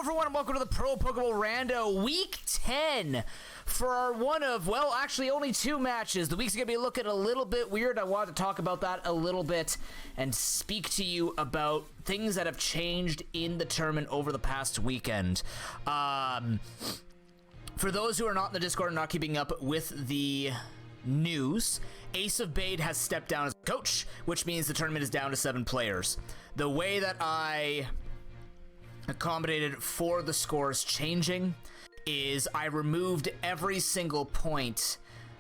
everyone, and welcome to the ProPokeBowlRando Week 10 for our one of, well, actually only two matches. The week's going to be looking a little bit weird. I wanted to talk about that a little bit and speak to you about things that have changed in the tournament over the past weekend. For those who are not in the Discord and not keeping up with the news, Ace of Bade has stepped down as coach, which means the tournament is down to 7 players. The way that I accommodated for the scores changing is I removed every single point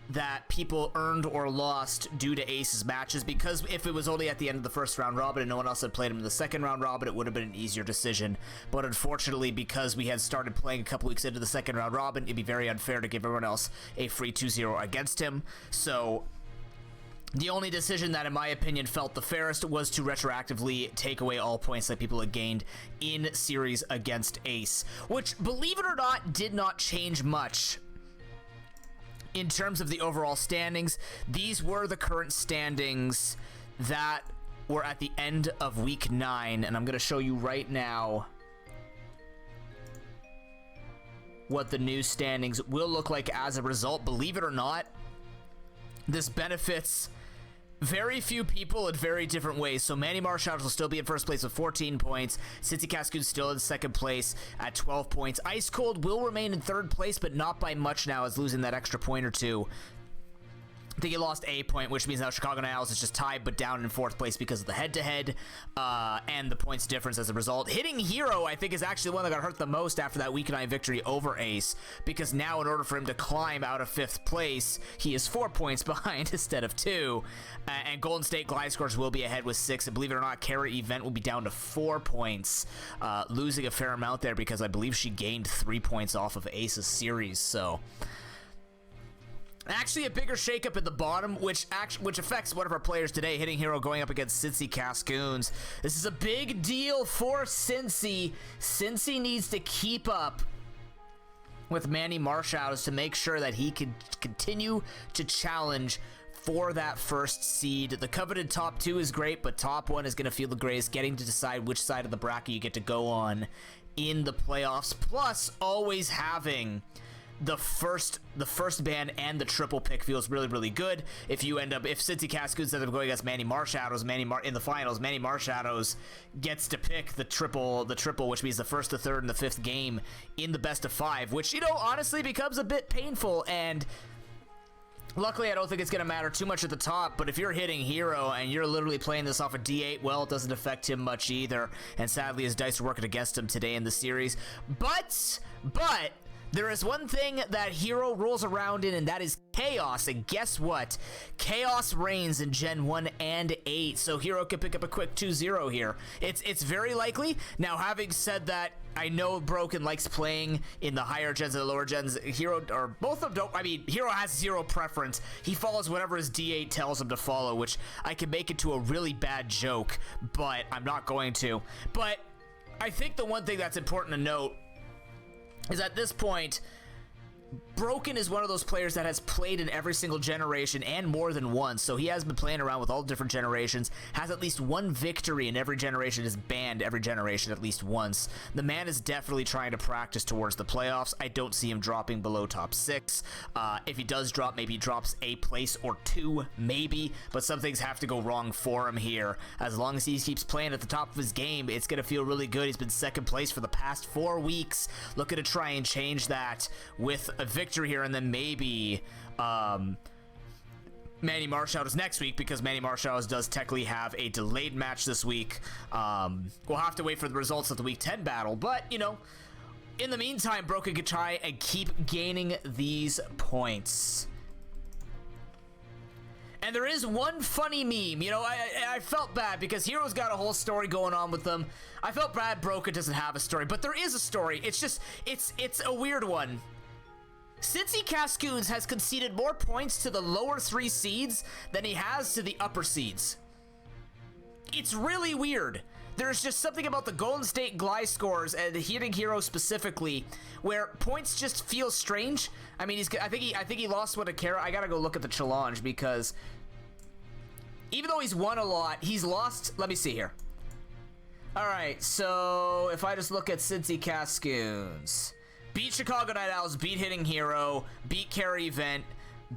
that people earned or lost due to Ace's matches, because if it was only at the end of the first round robin and no one else had played him in the second round robin, it would have been an easier decision. But unfortunately, because we had started playing a couple weeks into the second round robin, it'd be very unfair to give everyone else a free 2-0 against him. So the only decision that, in my opinion, felt the fairest was to retroactively take away all points that people had gained in series against Ace, which, believe it or not, did not change much in terms of the overall standings. These were the current standings that were at the end of week 9, and I'm going to show you right now what the new standings will look like as a result. Believe it or not, this benefits very few people in very different ways. So Manny Marshall will still be in first place with 14 points. Cincy Cascoon still in second place at 12 points. Ice Cold will remain in third place, but not by much now, as losing that extra point or two. I think he lost a point, which means now Chicago Niles is just tied, but down in fourth place because of the head-to-head and the points difference as a result. Hitting Hero, I think, is actually the one that got hurt the most after that Week 9 victory over Ace, because now in order for him to climb out of 5th place, he is 4 points behind instead of 2. And Golden State Glidescores will be ahead with 6, and believe it or not, Kara Event will be down to 4 points, losing a fair amount there because I believe she gained 3 points off of Ace's series, so actually a bigger shakeup at the bottom, which affects one of our players today, Hitting Hero going up against Cincy Cascoons. This is a big deal for Cincy. Cincy needs to keep up with Manny Marshows to make sure that he can continue to challenge for that first seed. The coveted top 2 is great, but top 1 is going to feel the greatest, getting to decide which side of the bracket you get to go on in the playoffs, plus always having the first ban and the triple pick feels really, really good. If Cincy Cascoons ends up going against Manny Marshadows, in the finals, Manny Marshadows gets to pick the triple, which means the first, the third, and the 5th game in the best of 5, which, honestly becomes a bit painful. And luckily, I don't think it's going to matter too much at the top, but if you're Hitting Hero and you're literally playing this off a D8, well, it doesn't affect him much either. And sadly, his dice are working against him today in the series. But there is one thing that Hero rolls around in, and that is chaos. And guess what? Chaos reigns in Gen 1 and 8, so Hero can pick up a quick 2-0 here. It's very likely. Now, having said that, I know Broken likes playing in the higher gens and the lower gens. Hero, or both of them don't. I mean, Hero has 0 preference. He follows whatever his D8 tells him to follow, which I can make into a really bad joke, but I'm not going to. But I think the one thing that's important to note is at this point, Broken is one of those players that has played in every single generation and more than once, so he has been playing around with all different generations, has at least one victory in every generation, is banned every generation at least once. The man is definitely trying to practice towards the playoffs. I don't see him dropping below top 6. If he does drop, maybe he drops a place or 2, maybe, but some things have to go wrong for him here. As long as he keeps playing at the top of his game, it's going to feel really good. He's been second place for the past 4 weeks, looking to try and change that with a victory here, and then maybe Manny Marshaws next week, because Manny Marshaws does technically have a delayed match this week. We'll have to wait for the results of the Week 10 battle, but, in the meantime, Broken could try and keep gaining these points. And there is one funny meme. I felt bad because Hero's got a whole story going on with them. I felt bad Broken doesn't have a story, but there is a story. It's just, it's a weird one. Cincy Cascoons has conceded more points to the lower 3 seeds than he has to the upper seeds. It's really weird. There's just something about the Golden State Glidescores and the Hitting Hero specifically where points just feel strange. I mean, I think he lost one to Kara. I gotta go look at the challenge because even though he's won a lot, he's lost. Let me see here. Alright, so if I just look at Cincy Cascoons, beat Chicago Night Owls, beat Hitting Hero, beat Carry Event,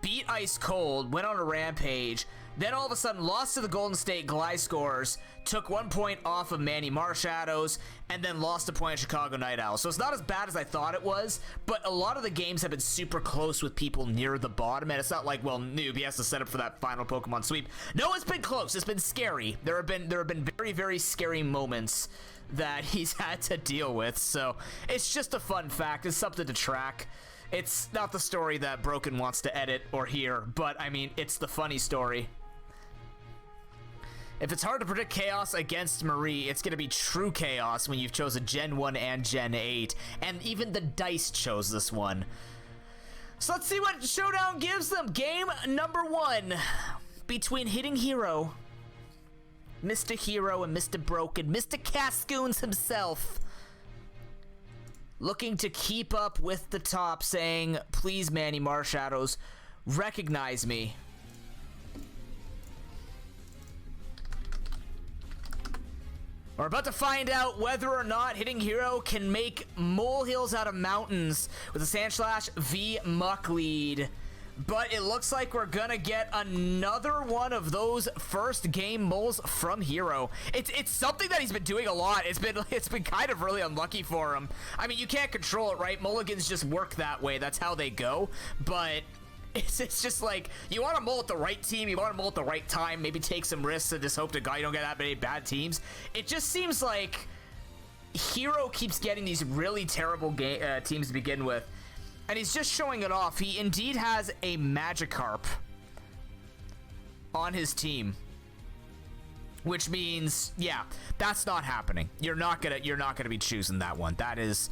beat Ice Cold, went on a rampage, then all of a sudden lost to the Golden State Gliscors, took 1 point off of Manny Marshadows, and then lost a point at Chicago Night Owls. So it's not as bad as I thought it was, but a lot of the games have been super close with people near the bottom, and it's not like, well, Noob, he has to set up for that final Pokemon sweep. No, it's been close. It's been scary. There have been very, very scary moments that he's had to deal with, so it's just a fun fact. It's something to track. It's not the story that Broken wants to edit or hear, but, I mean, it's the funny story. If it's hard to predict chaos against Marie, it's going to be true chaos when you've chosen Gen 1 and Gen 8. And even the dice chose this one. So let's see what Showdown gives them. Game number 1 between Hitting Hero, Mr. Hero, and Mr. Broken, Mr. Cascoons himself. Looking to keep up with the top, saying, please, Manny Marshadows, recognize me. We're about to find out whether or not Hitting Hero can make molehills out of mountains with a Sandslash V Muck lead. But it looks like we're gonna get another one of those first game moles from Hero. It's something that he's been doing a lot. It's been kind of really unlucky for him. I mean, you can't control it, right? Mulligans just work that way. That's how they go. But it's just like, you want to mull at the right team, you want to mull at the right time, maybe take some risks and just hope to God you don't get that many bad teams. It just seems like Hero keeps getting these really terrible teams to begin with, and he's just showing it off. He indeed has a Magikarp on his team, which means, yeah, that's not happening. You're not gonna be choosing that one. That's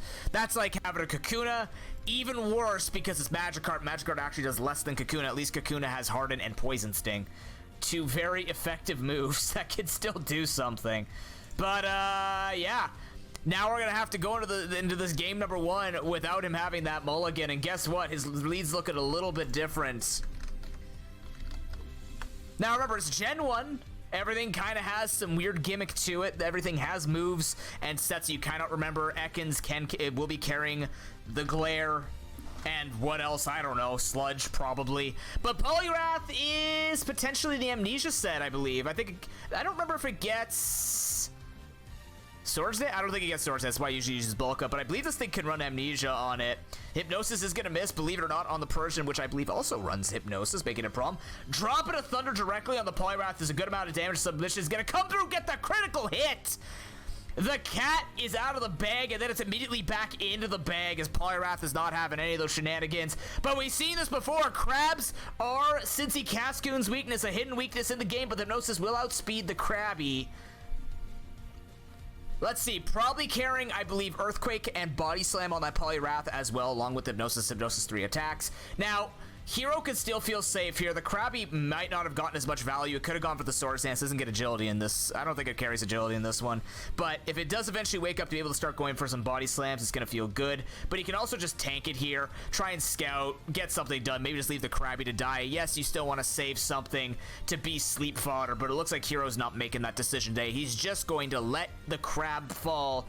like having a Kakuna. Even worse because it's Magikarp. Magikarp actually does less than Kakuna. At least Kakuna has Harden and Poison Sting. 2 very effective moves that can still do something. But, yeah. Now we're going to have to go into this game number 1 without him having that mulligan. And guess what? His lead's looking a little bit different. Now remember, it's Gen 1. Everything kind of has some weird gimmick to it. Everything has moves and sets you kind of remember. Ekans will be carrying the Glare, and what else? I don't know. Sludge, probably. But Poliwrath is potentially the Amnesia set, I believe. I don't remember if it gets Swords Dance? I don't think it gets Swords Dance. That's why it usually uses Bulk Up, but I believe this thing can run Amnesia on it. Hypnosis is going to miss, believe it or not, on the Persian, which I believe also runs Hypnosis, making it a problem. Dropping a Thunder directly on the Poliwrath is a good amount of damage. Submission is going to come through, get the critical hit. The cat is out of the bag, and then it's immediately back into the bag as Poliwrath is not having any of those shenanigans. But we've seen this before. Crabs are Cincy Cascoon's weakness, a hidden weakness in the game, but the Hypnosis will outspeed the Krabby. Let's see, probably carrying, I believe, Earthquake and Body Slam on that Poliwrath as well, along with Hypnosis 3 attacks. Now, Hero could still feel safe here. The Krabby might not have gotten as much value. It could have gone for the Swords Dance. Doesn't get agility in this. I don't think it carries agility in this one. But if it does eventually wake up to be able to start going for some Body Slams, it's going to feel good. But he can also just tank it here, try and scout, get something done, maybe just leave the Krabby to die. Yes, you still want to save something to be sleep fodder, but it looks like Hero's not making that decision today. He's just going to let the Crab fall.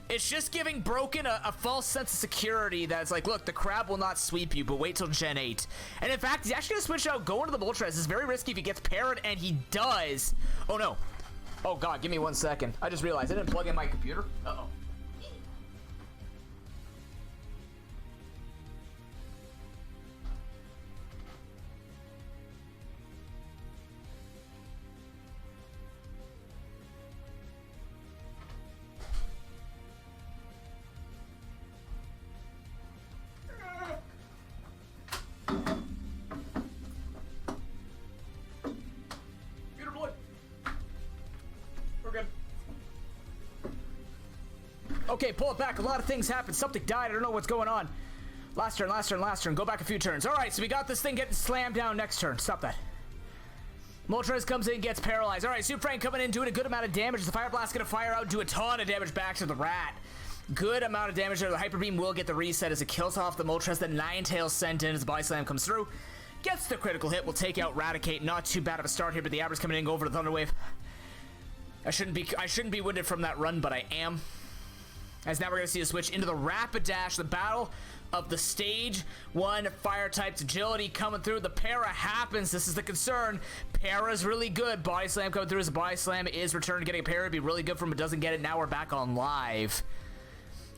It's just giving Broken a false sense of security that it's like, look, the Crab will not sweep you, but wait till Gen 8. And in fact, he's actually going to switch out, go into the Moltres. It's very risky if he gets parried, and he does. Oh, no. Oh, God, give me 1 second. I just realized I didn't plug in my computer. Uh-oh. Okay, pull it back. A lot of things happened. Something died. I don't know what's going on. Last turn, last turn, last turn. Go back a few turns. All right, so we got this thing getting slammed down next turn. Stop that. Moltres comes in, gets paralyzed. All right, Super Frank coming in, doing a good amount of damage. The Fire Blast going to fire out, do a ton of damage back to the Rat. Good amount of damage there. The Hyper Beam will get the reset as it kills off the Moltres. The Ninetales sent in as the Body Slam comes through. Gets the critical hit. Will take out Raticate. Not too bad of a start here, but the Abra's coming in, go over to Thunder Wave. I shouldn't be winded from that run, but I am. As now we're going to see a switch into the Rapidash, the battle of the stage 1 fire types agility coming through. The para happens. This is the concern. Para's really good. Body slam coming through as a body slam is returned, getting a para. It'd be really good for him, but doesn't get it. Now we're back on live.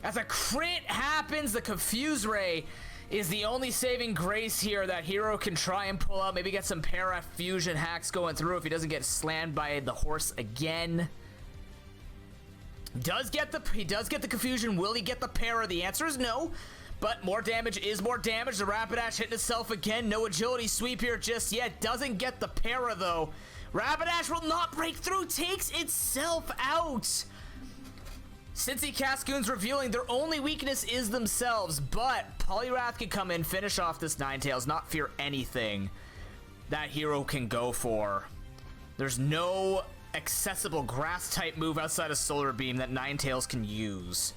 As a crit happens, the Confuse Ray is the only saving grace here that Hero can try and pull out. Maybe get some para fusion hacks going through if he doesn't get slammed by the horse again. He does get the confusion. Will he get the para? The answer is no. But more damage is more damage. The Rapidash hitting itself again. No agility sweep here just yet. Doesn't get the para though. Rapidash will not break through. Takes itself out. Cincy Cascoons revealing their only weakness is themselves. But Poliwrath can come in, finish off this Ninetales, not fear anything that Hero can go for. There's no accessible grass type move outside of Solar Beam that Ninetales can use.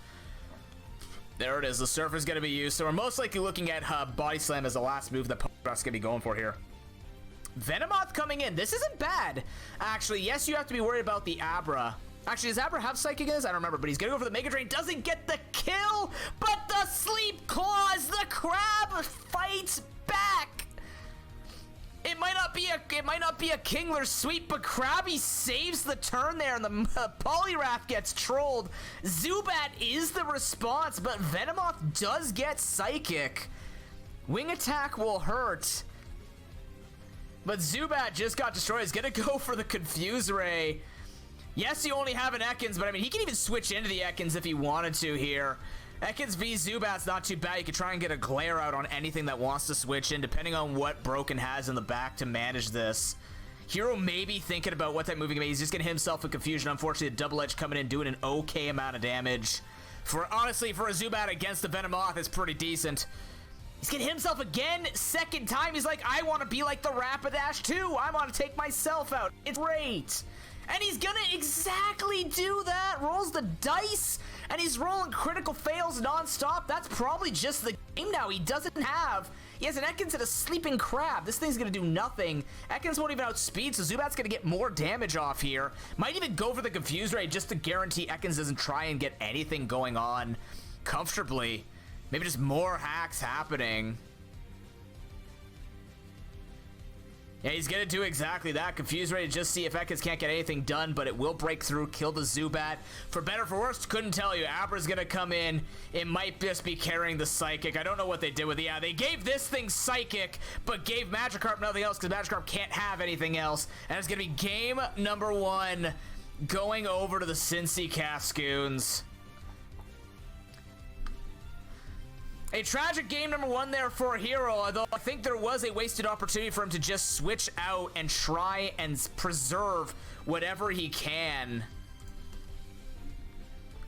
There it is. The Surf is going to be used. So we're most likely looking at Body Slam as the last move that Poliwrath's going to be going for here. Venomoth coming in. This isn't bad. Actually, yes, you have to be worried about the Abra. Actually, does Abra have Psychic in this? I don't remember, but he's going to go for the Mega Drain. Doesn't get the kill, but the Sleep Claws. The Crab fights back. It might not be a Kingler sweep, but Krabby saves the turn there, and the Poliwrath gets trolled. Zubat is the response, but Venomoth does get Psychic. Wing attack will hurt, but Zubat just got destroyed. He's gonna go for the Confuse Ray. Yes, you only have an Ekans, but I mean, he can even switch into the Ekans if he wanted to here. Ekans v Zubat's not too bad. You can try and get a glare out on anything that wants to switch in, depending on what Broken has in the back to manage this. Hero may be thinking about what type moving he may. He's just getting himself a confusion. Unfortunately, the Double Edge coming in, doing an okay amount of damage. Honestly, for a Zubat against the Venomoth, it's pretty decent. He's getting himself again, second time. He's like, I want to be like the Rapidash too. I want to take myself out. It's great. And he's gonna exactly do that. Rolls the dice, and he's rolling critical fails non-stop. That's probably just the game now. He has an Ekans and a Sleeping Crab. This thing's gonna do nothing. Ekans won't even outspeed, so Zubat's gonna get more damage off here. Might even go for the Confuse Ray just to guarantee Ekans doesn't try and get anything going on comfortably. Maybe just more hacks happening. Yeah, he's gonna do exactly that. Confuse Ray to just see if Ekans can't get anything done, but it will break through, kill the Zubat. For better or for worse, couldn't tell you. Abra's gonna come in. It might just be carrying the Psychic. I don't know what they did with it. Yeah, they gave this thing Psychic, but gave Magikarp nothing else because Magikarp can't have anything else. And it's gonna be game number 1 going over to the Cincy Cascoons. A tragic game number 1 there for Hero, although I think there was a wasted opportunity for him to just switch out and try and preserve whatever he can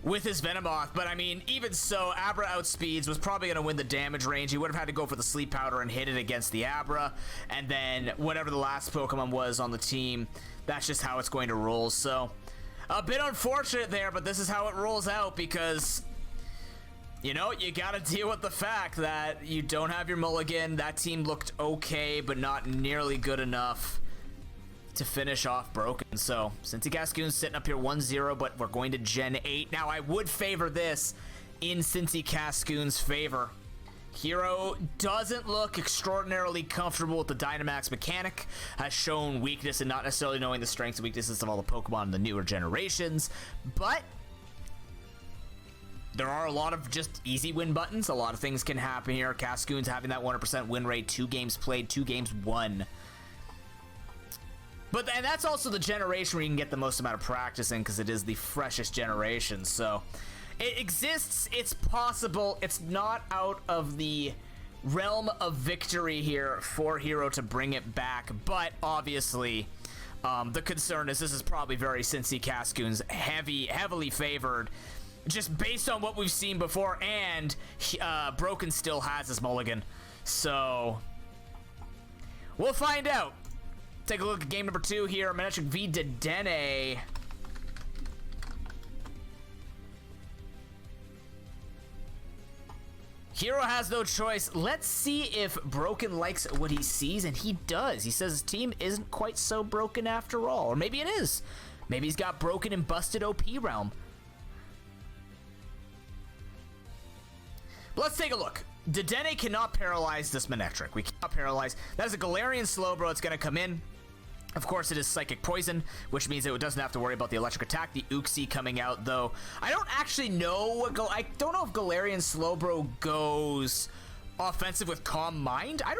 with his Venomoth. But I mean, even so, Abra outspeeds, was probably going to win the damage range. He would have had to go for the Sleep Powder and hit it against the Abra, and then whatever the last Pokemon was on the team, that's just how it's going to roll. So a bit unfortunate there, but this is how it rolls out because, you know, you gotta deal with the fact that you don't have your mulligan. That team looked okay, but not nearly good enough to finish off Broken. So, Cincy Cascoons sitting up here 1-0, but we're going to Gen 8. Now, I would favor this in Cincy Cascoons' favor. Hero doesn't look extraordinarily comfortable with the Dynamax mechanic, has shown weakness in not necessarily knowing the strengths and weaknesses of all the Pokemon in the newer generations, but there are a lot of just easy win buttons. A lot of things can happen here. Cascoons having that 100% win rate, 2 games played, 2 games won. And that's also the generation where you can get the most amount of practice in because it is the freshest generation. So it exists, it's possible, it's not out of the realm of victory here for Hero to bring it back. But obviously, the concern is this is probably very Cincy Cascoons heavily favored, just based on what we've seen before, and Broken still has his mulligan. So we'll find out. Take a look at game number 2 here. Manectric v Dedenne. Hero has no choice. Let's see if Broken likes what he sees, and he does. He says his team isn't quite so broken after all. Or maybe it is. Maybe he's got broken and busted OP realm. But let's take a look. Dedenne cannot paralyze this Manectric. We cannot paralyze. That is a Galarian Slowbro. It's going to come in. Of course, it is Psychic Poison, which means it doesn't have to worry about the electric attack. The Uxie coming out, though. I don't actually know what I don't know if Galarian Slowbro goes offensive with Calm Mind. I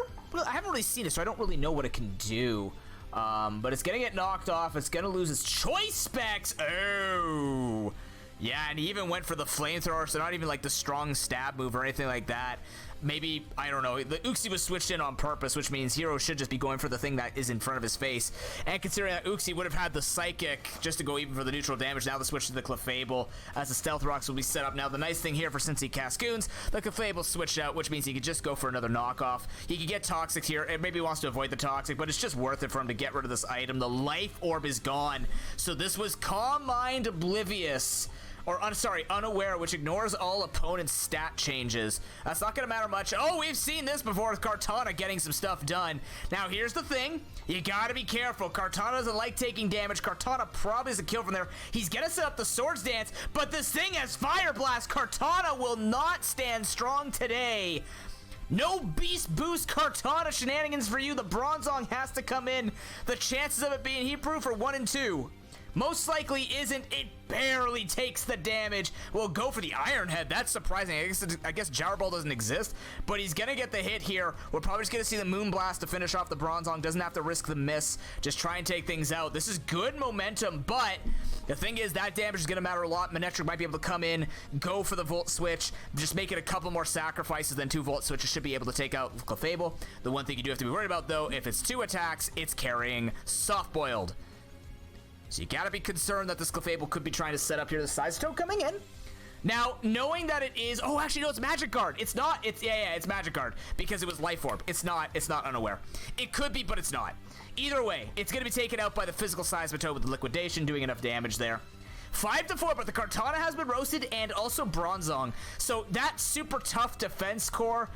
haven't really seen it, so I don't really know what it can do. But it's going to get knocked off. It's going to lose its Choice Specs. Oh. Yeah, and he even went for the Flamethrower, so not even like the strong stab move or anything like that. Maybe, I don't know, the Uxie was switched in on purpose, which means Hero should just be going for the thing that is in front of his face. And considering that Uxie would have had the Psychic just to go even for the neutral damage, now the switch to the Clefable as the Stealth Rocks will be set up. Now, the nice thing here for Cincy Cascoons, the Clefable switched out, which means he could just go for another knockoff. He could get Toxic here, and maybe wants to avoid the Toxic, but it's just worth it for him to get rid of this item. The Life Orb is gone. So this was Calm Mind Oblivious. Or, Unaware, which ignores all opponents' stat changes. That's not going to matter much. Oh, we've seen this before with Kartana getting some stuff done. Now, here's the thing. You got to be careful. Kartana doesn't like taking damage. Kartana probably is a kill from there. He's going to set up the Swords Dance, but this thing has Fire Blast. Kartana will not stand strong today. No Beast Boost Kartana shenanigans for you. The Bronzong has to come in. The chances of it being heat-proof are 1 in 2. Most likely isn't. It barely takes the damage. We'll go for the Iron Head. That's surprising. I guess Jower Ball doesn't exist, but he's going to get the hit here. We're probably just going to see the Moon Blast to finish off the Bronzong. Doesn't have to risk the miss. Just try and take things out. This is good momentum, but the thing is that damage is going to matter a lot. Manectric might be able to come in, go for the Volt Switch, just make it a couple more sacrifices than 2 Volt Switches should be able to take out Clefable. The one thing you do have to be worried about, though, if it's 2 attacks, it's carrying Soft Boiled. So you gotta be concerned that this Clefable could be trying to set up here. The Size Toad coming in. Now, knowing that it is, oh, actually, no, it's Magic Guard. It's not, it's Magic Guard because it was Life Orb. It's not Unaware. It could be, but it's not. Either way, it's gonna be taken out by the physical Seismitoad with the Liquidation, doing enough damage there. 5-4, but the Kartana has been roasted and also Bronzong. So that super tough defense core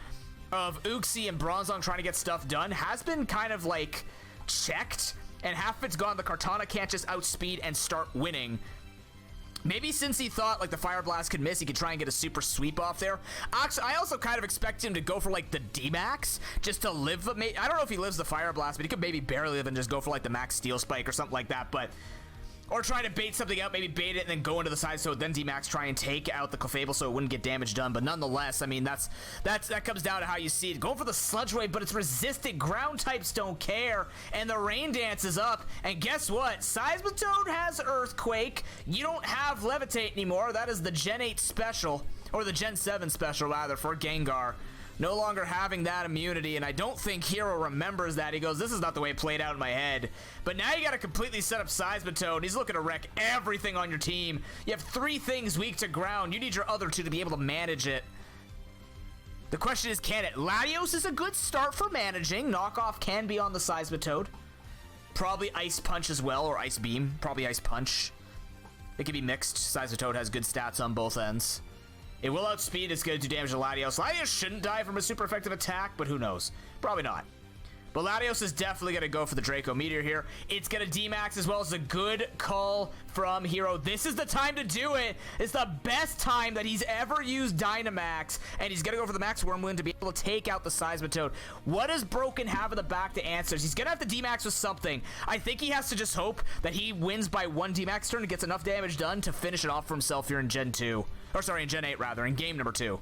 of Uxie and Bronzong trying to get stuff done has been kind of like checked. And half of it's gone. The Kartana can't just outspeed and start winning. Maybe since he thought like the Fire Blast could miss, he could try and get a super sweep off there. Actually, I also kind of expect him to go for like the D-Max just to live. I don't know if he lives the Fire Blast, but he could maybe barely live and just go for like the Max Steel Spike or something like that. But or try to bait something out, maybe bait it and then go into the side, so then D-Max try and take out the Clefable so it wouldn't get damage done. But nonetheless, I mean, that comes down to how you see it. Going for the Sludge Wave, but it's resisted. Ground types don't care, and the Rain Dance is up. And guess what? Seismitoad has Earthquake. You don't have Levitate anymore. That is the Gen 8 special, or the Gen 7 special, rather, for Gengar. No longer having that immunity, and I don't think Hero remembers that. He goes, this is not the way it played out in my head. But now you got to completely set up Seismitoad. He's looking to wreck everything on your team. You have 3 things weak to ground. You need your other 2 to be able to manage it. The question is, can it? Latios is a good start for managing. Knockoff can be on the Seismitoad. Probably Ice Punch as well, or Ice Beam. Probably Ice Punch. It can be mixed. Seismitoad has good stats on both ends. It will outspeed. It's going to do damage to Latios. Latios shouldn't die from a super effective attack, but who knows? Probably not. But Latios is definitely going to go for the Draco Meteor here. It's going to D-Max as well. As a good call from Hero. This is the time to do it. It's the best time that he's ever used Dynamax. And he's going to go for the Max Wormwound to be able to take out the Seismitoad. What does Broken have in the back to answer? He's going to have to D-Max with something. I think he has to just hope that he wins by 1 D-Max turn and gets enough damage done to finish it off for himself here in Gen 2. Or sorry, in Gen 8 rather, in game number 2.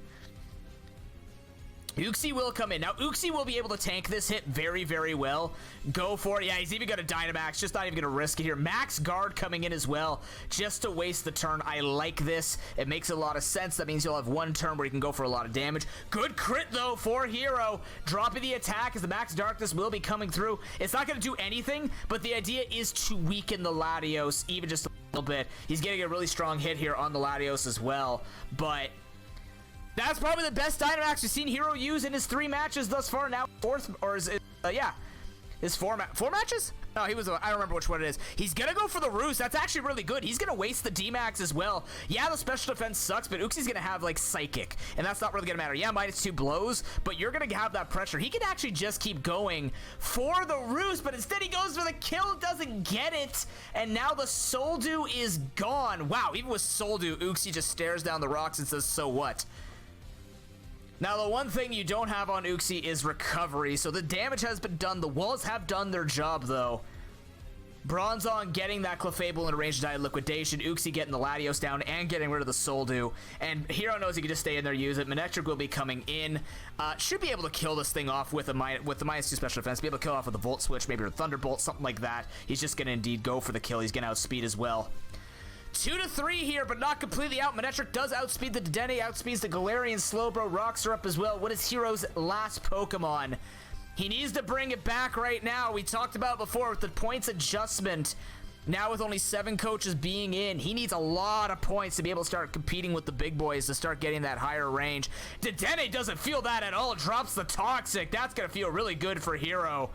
Uxie will come in. Now, Uxie will be able to tank this hit very, very well. Go for it. Yeah, he's even going to Dynamax. Just not even going to risk it here. Max Guard coming in as well, just to waste the turn. I like this. It makes a lot of sense. That means you'll have 1 turn where you can go for a lot of damage. Good crit, though, for Hero. Dropping the attack as the Max Darkness will be coming through. It's not going to do anything, but the idea is to weaken the Latios even just a little bit. He's getting a really strong hit here on the Latios as well, but that's probably the best Dynamax we've seen Hero use in his 3 matches thus far. Now 4th, or is it, yeah. His four matches? No, he was, I don't remember which one it is. He's gonna go for the roost. That's actually really good. He's gonna waste the D-Max as well. Yeah, the special defense sucks, but Uxi's gonna have, like, Psychic, and that's not really gonna matter. Yeah, -2 blows, but you're gonna have that pressure. He can actually just keep going for the roost, but instead he goes for the kill, doesn't get it, and now the Soldew is gone. Wow, even with Soldew, Uxie just stares down the rocks and says, so what? Now, the one thing you don't have on Uxie is recovery, so the damage has been done. The walls have done their job, though. Bronzong getting that Clefable in a ranged die liquidation, Uxie getting the Latios down and getting rid of the Soldew, and Hero knows he can just stay in there, use it. Manectric will be coming in, should be able to kill this thing off with the -2 special defense, be able to kill off with a Volt Switch, maybe a Thunderbolt, something like that. He's just going to indeed go for the kill. He's going to outspeed as well. 2-3 here, but not completely out. Manectric does outspeed the Dedenne, outspeeds the Galarian Slowbro. Rocks are up as well. What is Hero's last Pokemon? He needs to bring it back right now. We talked about before with the points adjustment. Now with only 7 coaches being in, he needs a lot of points to be able to start competing with the big boys to start getting that higher range. Dedenne doesn't feel that at all. Drops the Toxic. That's going to feel really good for Hero.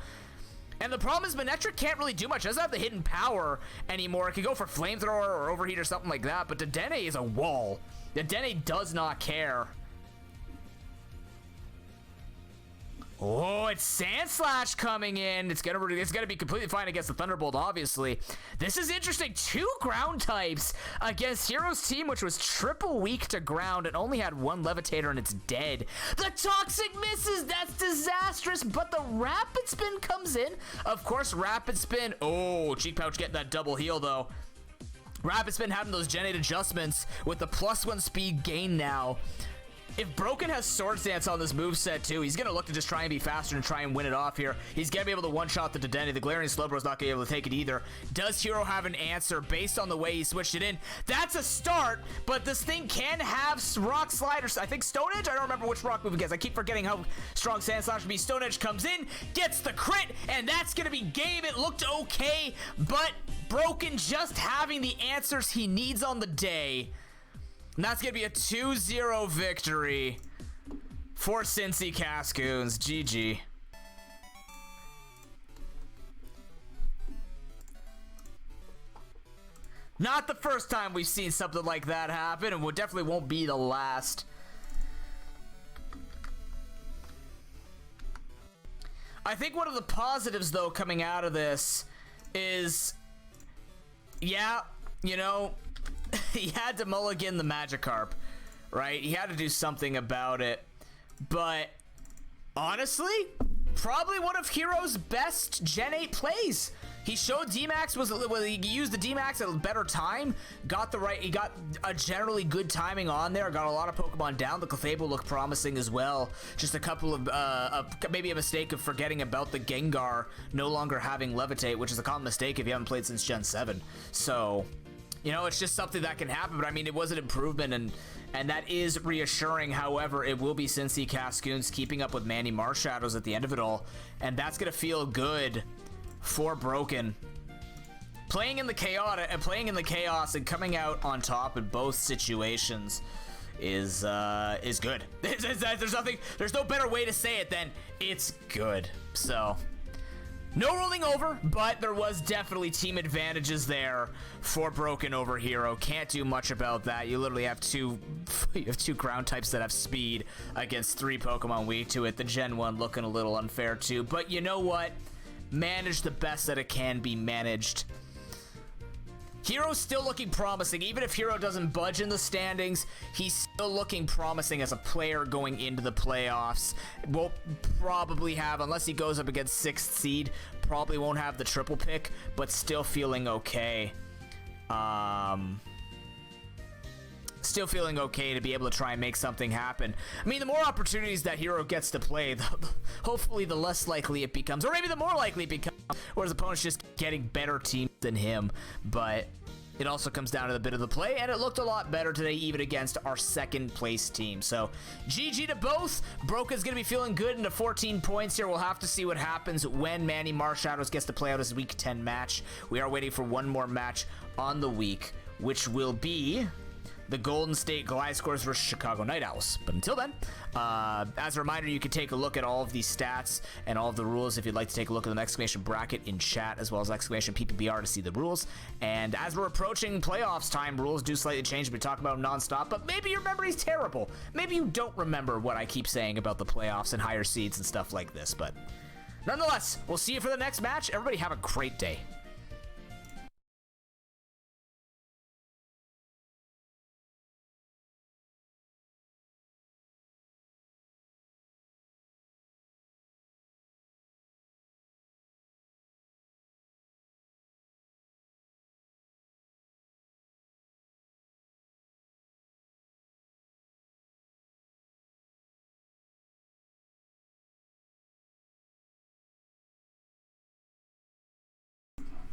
And the problem is Manectric can't really do much. Doesn't have the hidden power anymore. It can go for Flamethrower or Overheat or something like that, but Dedenne is a wall. Dedenne does not care. Oh, it's Sandslash coming in. It's gonna be completely fine against the Thunderbolt, obviously. This is interesting. 2 ground types against Hero's team, which was triple weak to ground and only had 1 Levitator, and it's dead. The Toxic misses. That's disastrous, but the Rapid Spin comes in. Of course, Rapid Spin. Oh, Cheek Pouch getting that double heal, though. Rapid Spin having those Gen 8 adjustments with the +1 speed gain now. If Broken has Swords Dance on this moveset too, he's going to look to just try and be faster and try and win it off here. He's going to be able to one-shot the Dedenne. The Galarian Slowbro's not going to be able to take it either. Does Hero have an answer based on the way he switched it in? That's a start, but this thing can have Rock Slide, or I think Stone Edge? I don't remember which rock move it gets. I keep forgetting how strong Sandslash would be. Stone Edge comes in, gets the crit, and that's going to be game. It looked okay, but Broken just having the answers he needs on the day. And that's going to be a 2-0 victory for Cincy Cascoons. GG. Not the first time we've seen something like that happen, and definitely won't be the last. I think one of the positives, though, coming out of this is, yeah, you know, he had to mulligan the Magikarp, right? He had to do something about it. But honestly, probably one of Hero's best Gen 8 plays. He showed D-Max he used the D-Max at a better time. He got a generally good timing on there. Got a lot of Pokemon down. The Clefable looked promising as well. Just a couple of maybe a mistake of forgetting about the Gengar no longer having Levitate, which is a common mistake if you haven't played since Gen 7. So, you know, it's just something that can happen, but I mean, it was an improvement, and that is reassuring. However, it will be Cincy Cascoons keeping up with Manny Marshadows at the end of it all, and that's going to feel good for Broken. Playing in the chaos and coming out on top in both situations is good. There's no better way to say it than it's good. So, no rolling over, but there was definitely team advantages there for Broken over Hero. Can't do much about that. You literally have two ground types that have speed against 3 Pokemon weak to it. The Gen 1 looking a little unfair too, but you know what? Manage the best that it can be managed. Hero's still looking promising. Even if Hero doesn't budge in the standings, he's still looking promising as a player going into the playoffs. Won't probably have, unless he goes up against 6th seed, probably won't have the triple pick, but still feeling okay. Still feeling okay to be able to try and make something happen. I mean, the more opportunities that Hero gets to play, hopefully the less likely it becomes, or maybe the more likely it becomes, where his opponent's just getting better teams than him. But it also comes down to the bit of the play, and it looked a lot better today, even against our 2nd place team. So, GG to both. Broken's going to be feeling good into 14 points here. We'll have to see what happens when Manny Marshadows gets to play out his Week 10 match. We are waiting for one more match on the week, which will be the Golden State Glide Scores versus Chicago Night Owls. But until then, as a reminder, you can take a look at all of these stats and all of the rules if you'd like to take a look at the exclamation bracket in chat, as well as exclamation PPBR to see the rules. And as we're approaching playoffs time, rules do slightly change. We talk about them nonstop, but maybe your memory's terrible. Maybe you don't remember what I keep saying about the playoffs and higher seeds and stuff like this. But nonetheless, we'll see you for the next match. Everybody have a great day.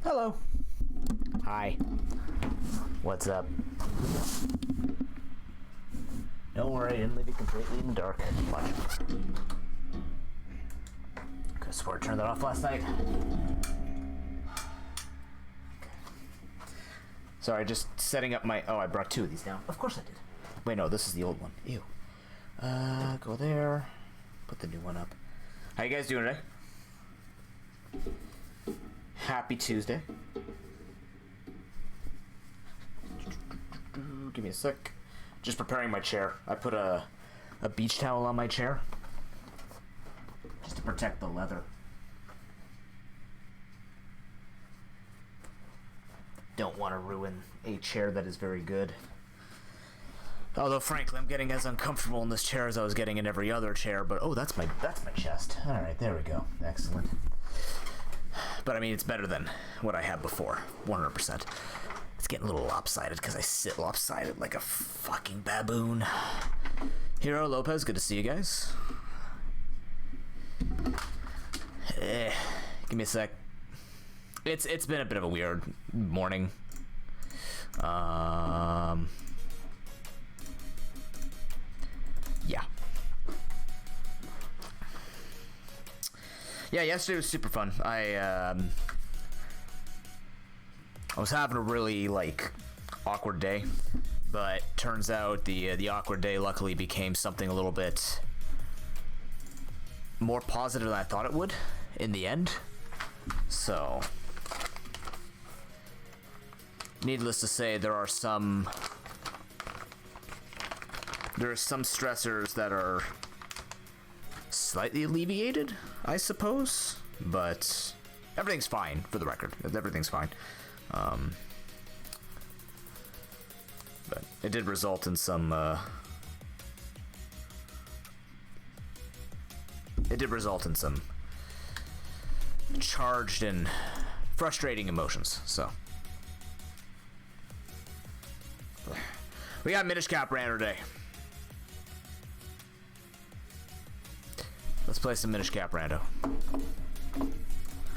Hello. Hi. What's up? Don't worry, I didn't leave you completely in the dark. Watch. Could have swore I turned that off last night. Sorry, just setting up my... Oh, I brought 2 of these down. Of course I did. Wait, no, this is the old one. Ew. Go there. Put the new one up. How you guys doing today? Happy Tuesday. Give me a sec. Just preparing my chair. I put a beach towel on my chair just to protect the leather. Don't want to ruin a chair that is very good. Although frankly, I'm getting as uncomfortable in this chair as I was getting in every other chair. But oh, that's my chest. All right, there we go. Excellent. But I mean, it's better than what I had before, 100%. It's getting a little lopsided because I sit lopsided like a fucking baboon. Hero Lopez, good to see you guys. Give me a sec. It's been a bit of a weird morning. Yeah. Yeah, yesterday was super fun. I was having a really awkward day, but turns out the awkward day luckily became something a little bit more positive than I thought it would in the end. So, needless to say, there are some stressors that are slightly alleviated, I suppose, but everything's fine for the record. Everything's fine. But it did result in some charged and frustrating emotions. So we got Minish Cap Rando today. Let's play some Minish Cap Rando.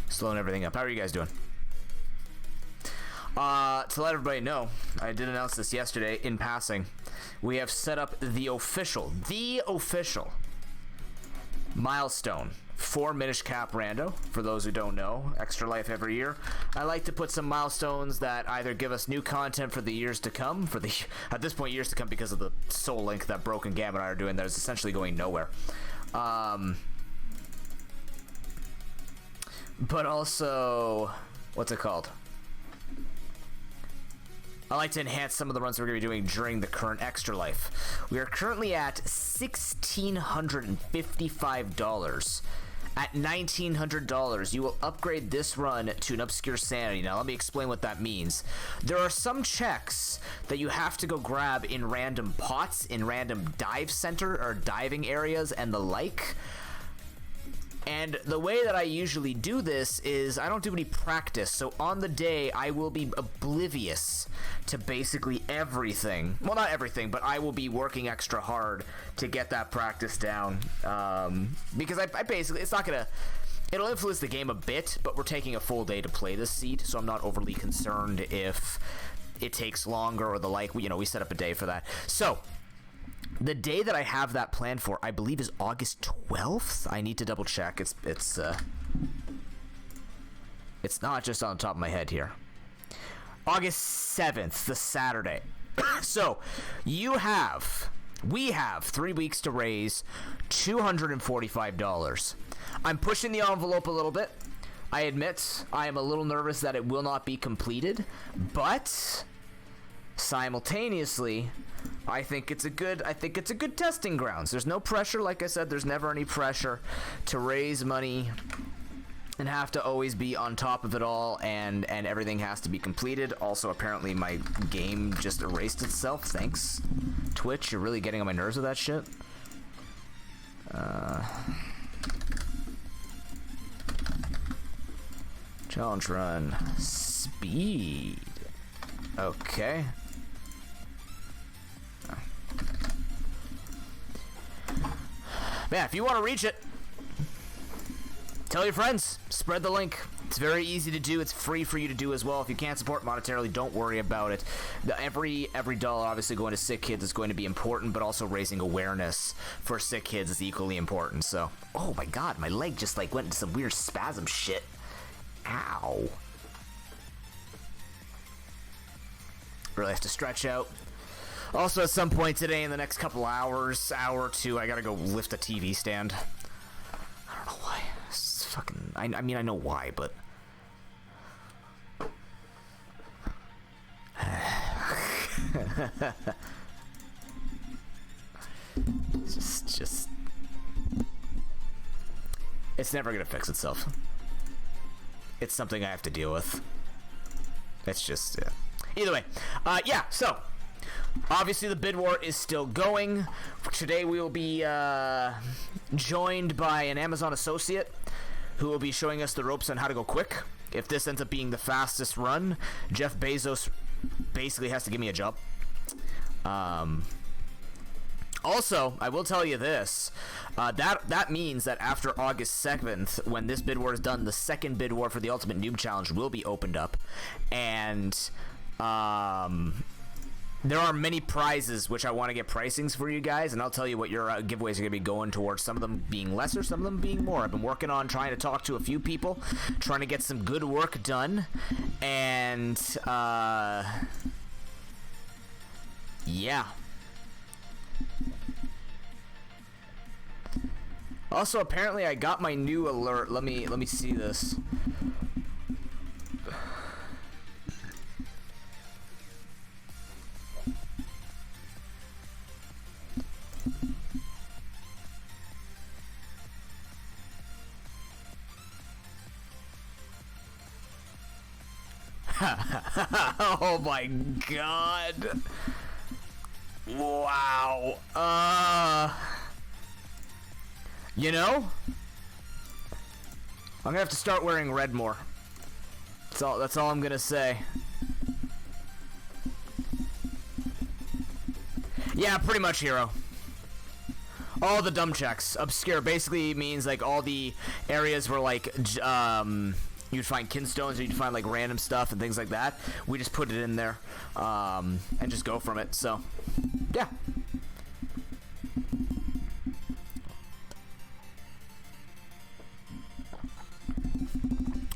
Slowing everything up. How are you guys doing? To let everybody know, I did announce this yesterday in passing. We have set up the official milestone for Minish Cap Rando. For those who don't know, Extra Life every year. I like to put some milestones that either give us new content for the years to come, at this point years to come, because of the Soul Link that Broken Gam and I are doing that is essentially going nowhere. But also, what's it called? I like to enhance some of the runs that we're going to be doing during the current Extra Life. We are currently at $1,655. At $1,900, you will upgrade this run to an Obscure Sanity. Now, let me explain what that means. There are some checks that you have to go grab in random pots, in random dive center or diving areas and the like. And the way that I usually do this is I don't do any practice. So on the day, I will be oblivious to basically everything. Well, not everything, but I will be working extra hard to get that practice down. Because I basically, it'll influence the game a bit, but we're taking a full day to play this seed. So I'm not overly concerned if it takes longer or the like. We set up a day for that. So the day that I have that planned for, I believe, is August 12th. I need to double check. It's not just on the top of my head here. August 7th, the Saturday. So we have 3 weeks to raise $245. I'm pushing the envelope a little bit. I admit I am a little nervous that it will not be completed, but simultaneously, I think it's a good testing grounds. There's no pressure, like I said, there's never any pressure to raise money and have to always be on top of it all, and everything has to be completed. Also, apparently my game just erased itself. Thanks, Twitch. You're really getting on my nerves with that shit. Challenge run. Speed. Okay. Man, if you want to reach it, tell your friends. Spread the link. It's very easy to do. It's free for you to do as well. If you can't support monetarily, don't worry about it. Every dollar obviously going to sick kids is going to be important, but also raising awareness for sick kids is equally important. So, oh my god, my leg just like went into some weird spasm shit. Ow. Really have to stretch out. Also, at some point today, in the next couple hours, hour or two, I gotta go lift a TV stand. I don't know why. It's fucking. I mean, I know why, but. just. It's never gonna fix itself. It's something I have to deal with. It's just. Yeah. Either way, yeah. So. Obviously, the bid war is still going. Today, we will be joined by an Amazon associate who will be showing us the ropes on how to go quick. If this ends up being the fastest run, Jeff Bezos basically has to give me a job. Also, I will tell you this. That means that after August 7th, when this bid war is done, the second bid war for the Ultimate Noob Challenge will be opened up. And, there are many prizes which I want to get pricings for you guys, and I'll tell you what your giveaways are going to be going towards. Some of them being lesser, some of them being more. I've been working on trying to talk to a few people, trying to get some good work done, and yeah. Also, apparently I got my new alert. Let me see this. Oh my god. Wow. You know, I'm gonna have to start wearing red more. That's all I'm gonna say. Yeah, pretty much, hero. All the dumb checks. Obscure basically means like all the areas where like you'd find kinstones, or you'd find like random stuff and things like that. We just put it in there and just go from it. So yeah.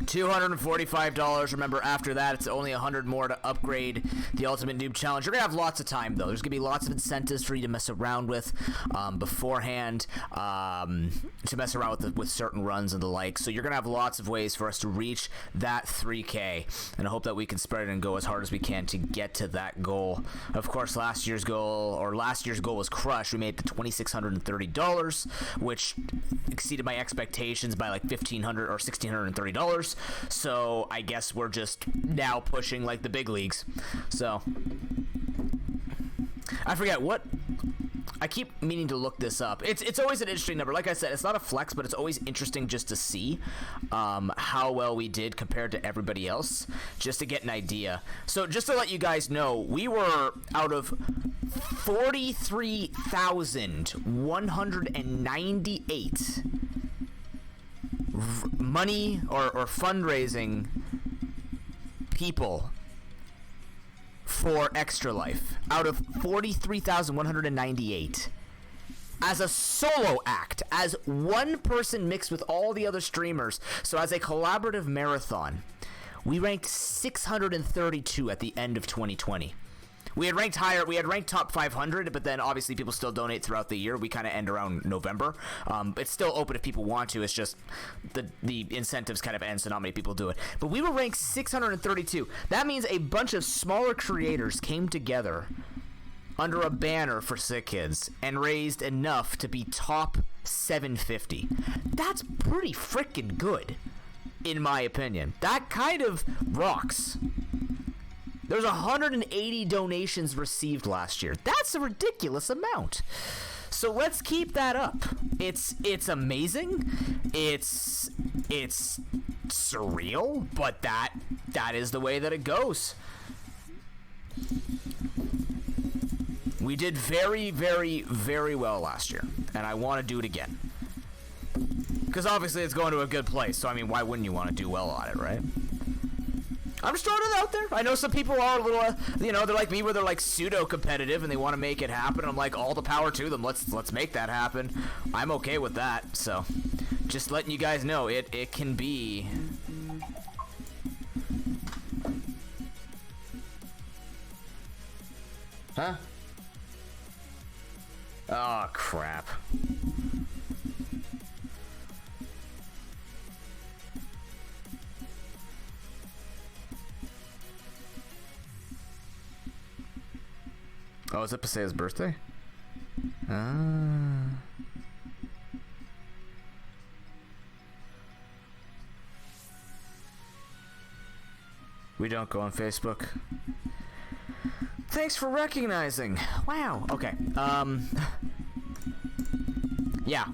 $245. Remember, after that, it's only $100 more to upgrade the Ultimate Noob Challenge. You're going to have lots of time, though. There's going to be lots of incentives for you to mess around with beforehand, to mess around with certain runs and the like. So you're going to have lots of ways for us to reach that 3K. And I hope that we can spread it and go as hard as we can to get to that goal. Of course, last year's goal was crushed. We made it to $2,630, which exceeded my expectations by like $1,500 or $1,630. So I guess we're just now pushing like the big leagues. So I forget what. I keep meaning to look this up. It's always an interesting number. Like I said, it's not a flex, but it's always interesting just to see how well we did compared to everybody else, just to get an idea. So just to let you guys know, we were out of 43,198 money or fundraising people for Extra Life out of 43,198 as a solo act, as one person mixed with all the other streamers. So as a collaborative marathon, we ranked 632 at the end of 2020. we had ranked higher. We had ranked top 500, but then obviously people still donate throughout the year. We kind of end around November. It's still open if people want to. It's just the incentives kind of end, so not many people do it. But we were ranked 632. That means a bunch of smaller creators came together under a banner for Sick Kids and raised enough to be top 750. That's pretty freaking good, in my opinion. That kind of rocks. There's 180 donations received last year. That's a ridiculous amount. So let's keep that up. It's amazing. It's surreal, but that is the way that it goes. We did very, very, very well last year, and I want to do it again. Because obviously it's going to a good place, so I mean, why wouldn't you want to do well on it, right? I'm just throwing it out there. I know some people are a little, they're like me, where they're like pseudo-competitive and they want to make it happen. I'm like, all the power to them. Let's make that happen. I'm okay with that. So, just letting you guys know, it can be. Huh? Oh, crap. Oh, is it Pasea's birthday? Ah. We don't go on Facebook. Thanks for recognizing. Wow. Okay. Yeah.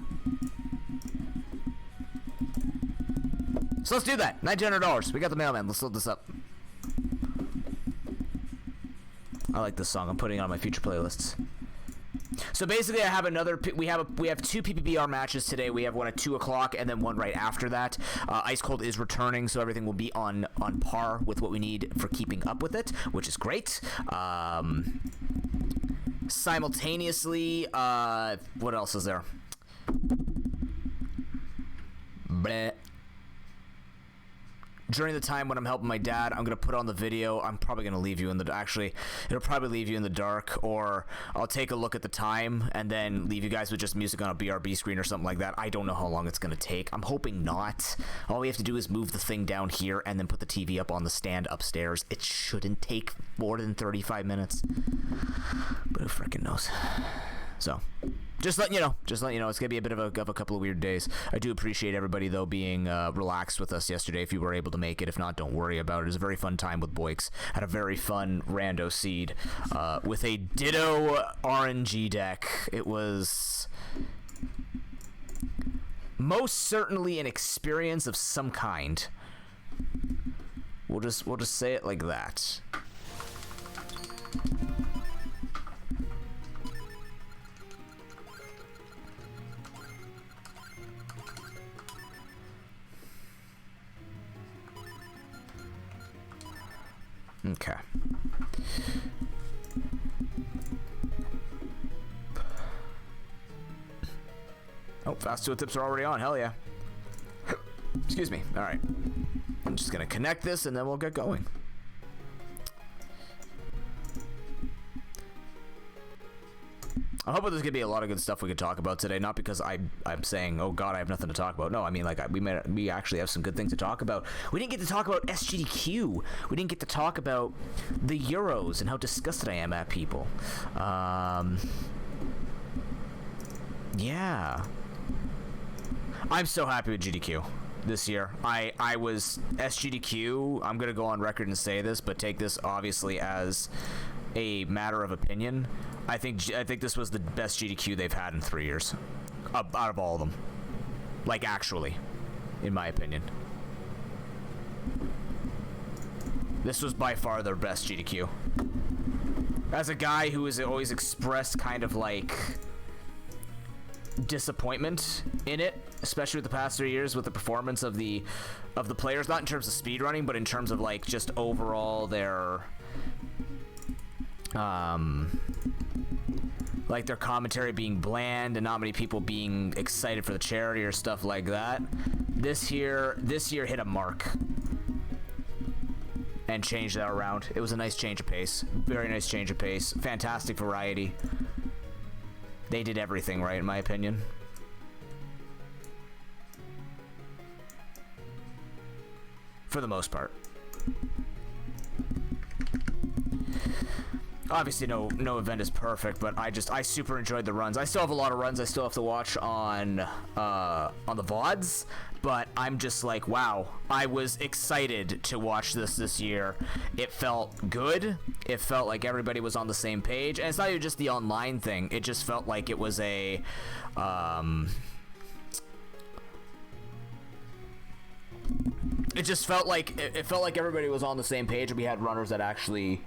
So let's do that. $1,900. We got the mailman. Let's load this up. I like this song. I'm putting it on my future playlists. So basically, I have another. We have two PPBR matches today. We have one at 2 o'clock and then one right after that. Ice Cold is returning, so everything will be on par with what we need for keeping up with it, which is great. Simultaneously, what else is there? Bleh. During the time when I'm helping my dad, I'm going to put on the video. I'm probably going to leave you in the... Actually, it'll probably leave you in the dark, or I'll take a look at the time and then leave you guys with just music on a BRB screen or something like that. I don't know how long it's going to take. I'm hoping not. All we have to do is move the thing down here and then put the TV up on the stand upstairs. It shouldn't take more than 35 minutes. But who frickin' knows? So... Just letting you know, it's going to be a bit of a couple of weird days. I do appreciate everybody, though, being relaxed with us yesterday if you were able to make it. If not, don't worry about it. It was a very fun time with Boix. Had a very fun rando seed with a Ditto RNG deck. It was most certainly an experience of some kind. We'll just say it like that. Okay. Oh, fast tool tips are already on. Hell yeah. Excuse me. All right. I'm just going to connect this and then we'll get going. I hope there's going to be a lot of good stuff we could talk about today. Not because I'm saying, oh God, I have nothing to talk about. No, I mean, like, we actually have some good things to talk about. We didn't get to talk about SGDQ. We didn't get to talk about the Euros and how disgusted I am at people. Yeah. I'm so happy with GDQ this year. I was SGDQ. I'm going to go on record and say this, but take this obviously as a matter of opinion. I think this was the best GDQ they've had in 3 years, out of all of them. Like, actually, in my opinion, this was by far their best GDQ. As a guy who has always expressed kind of like disappointment in it, especially with the past 3 years with the performance of the players, not in terms of speedrunning, but in terms of like just overall their like their commentary being bland and not many people being excited for the charity or stuff like that. This year hit a mark. and change that around. It was a nice change of pace. Very nice change of pace. Fantastic variety. They did everything right, in my opinion. For the most part. Obviously, no event is perfect, but I super enjoyed the runs. I still have a lot of runs I still have to watch on the VODs, but I'm just like, wow, I was excited to watch this year. It felt good. It felt like everybody was on the same page, and it's not even just the online thing. It just felt like it was a it just felt like everybody was on the same page, and we had runners that actually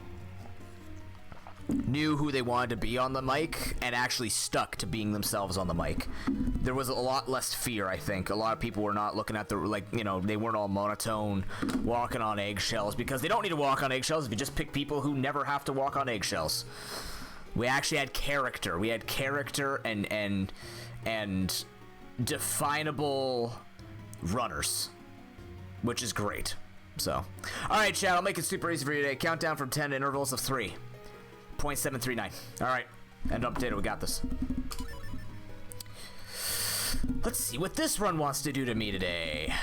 knew who they wanted to be on the mic and actually stuck to being themselves on the mic. There was a lot less fear, I think. A lot of people were not looking at the, like, you know, they weren't all monotone, walking on eggshells, because they don't need to walk on eggshells if you just pick people who never have to walk on eggshells. We actually had character. We had character and definable runners, which is great. So, all right, chat, I'll make it super easy for you today. Countdown from 10 intervals of 3. 0.739. All right, end up potato. We got this. Let's see what this run wants to do to me today.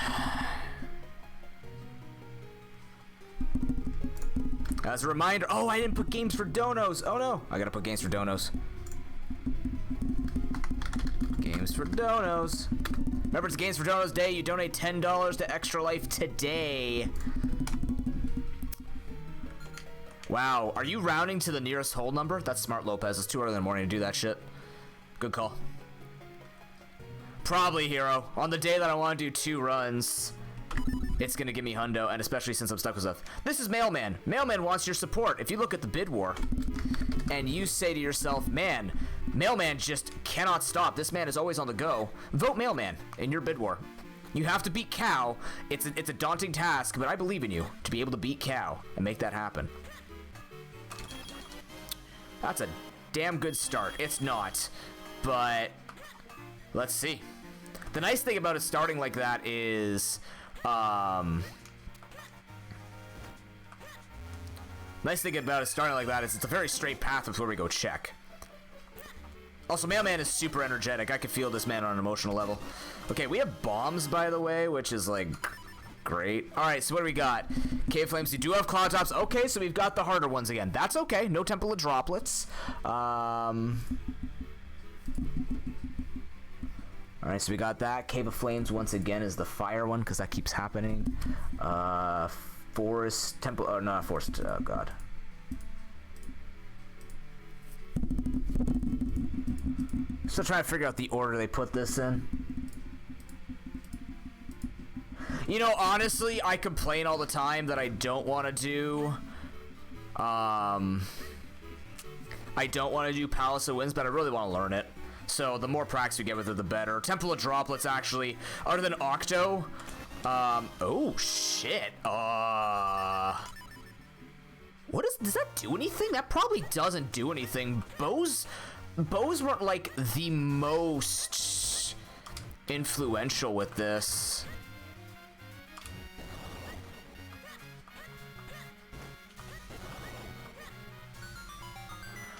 As a reminder, oh, I didn't put games for donos. Oh no, I gotta put games for donos. Games for donos. Remember, it's Games for Donos Day. You donate $10 to Extra Life today. Wow, are you rounding to the nearest whole number? That's smart, Lopez. It's too early in the morning to do that shit. Good call. Probably, Hero. On the day that I want to do 2 runs, it's going to give me hundo, and especially since I'm stuck with stuff. This is Mailman. Mailman wants your support. If you look at the bid war, and you say to yourself, man, Mailman just cannot stop. This man is always on the go. Vote Mailman in your bid war. You have to beat Cow. It's a daunting task, but I believe in you to be able to beat Cow and make that happen. That's a damn good start. It's not, but let's see. The nice thing about it starting like that is, nice thing about it starting like that is it's a very straight path before we go check. Also, Mailman is super energetic. I can feel this man on an emotional level. Okay, we have bombs, by the way, which is like great. All right, so what do we got? Cave Flames, you do have Cloud Tops. Okay, so we've got the harder ones again. That's okay. No Temple of Droplets. All right, so we got that. Cave of Flames, once again, is the fire one, because that keeps happening. Forest, Temple, oh, not Forest, oh, God. Still trying to figure out the order they put this in. You know, honestly, I complain all the time that I don't want to do, I don't want to do Palace of Winds, but I really want to learn it. So the more practice we get with it, the better. Temple of Droplets, actually, other than Octo, oh, shit, what does that do anything? That probably doesn't do anything. Bows weren't, like, the most influential with this.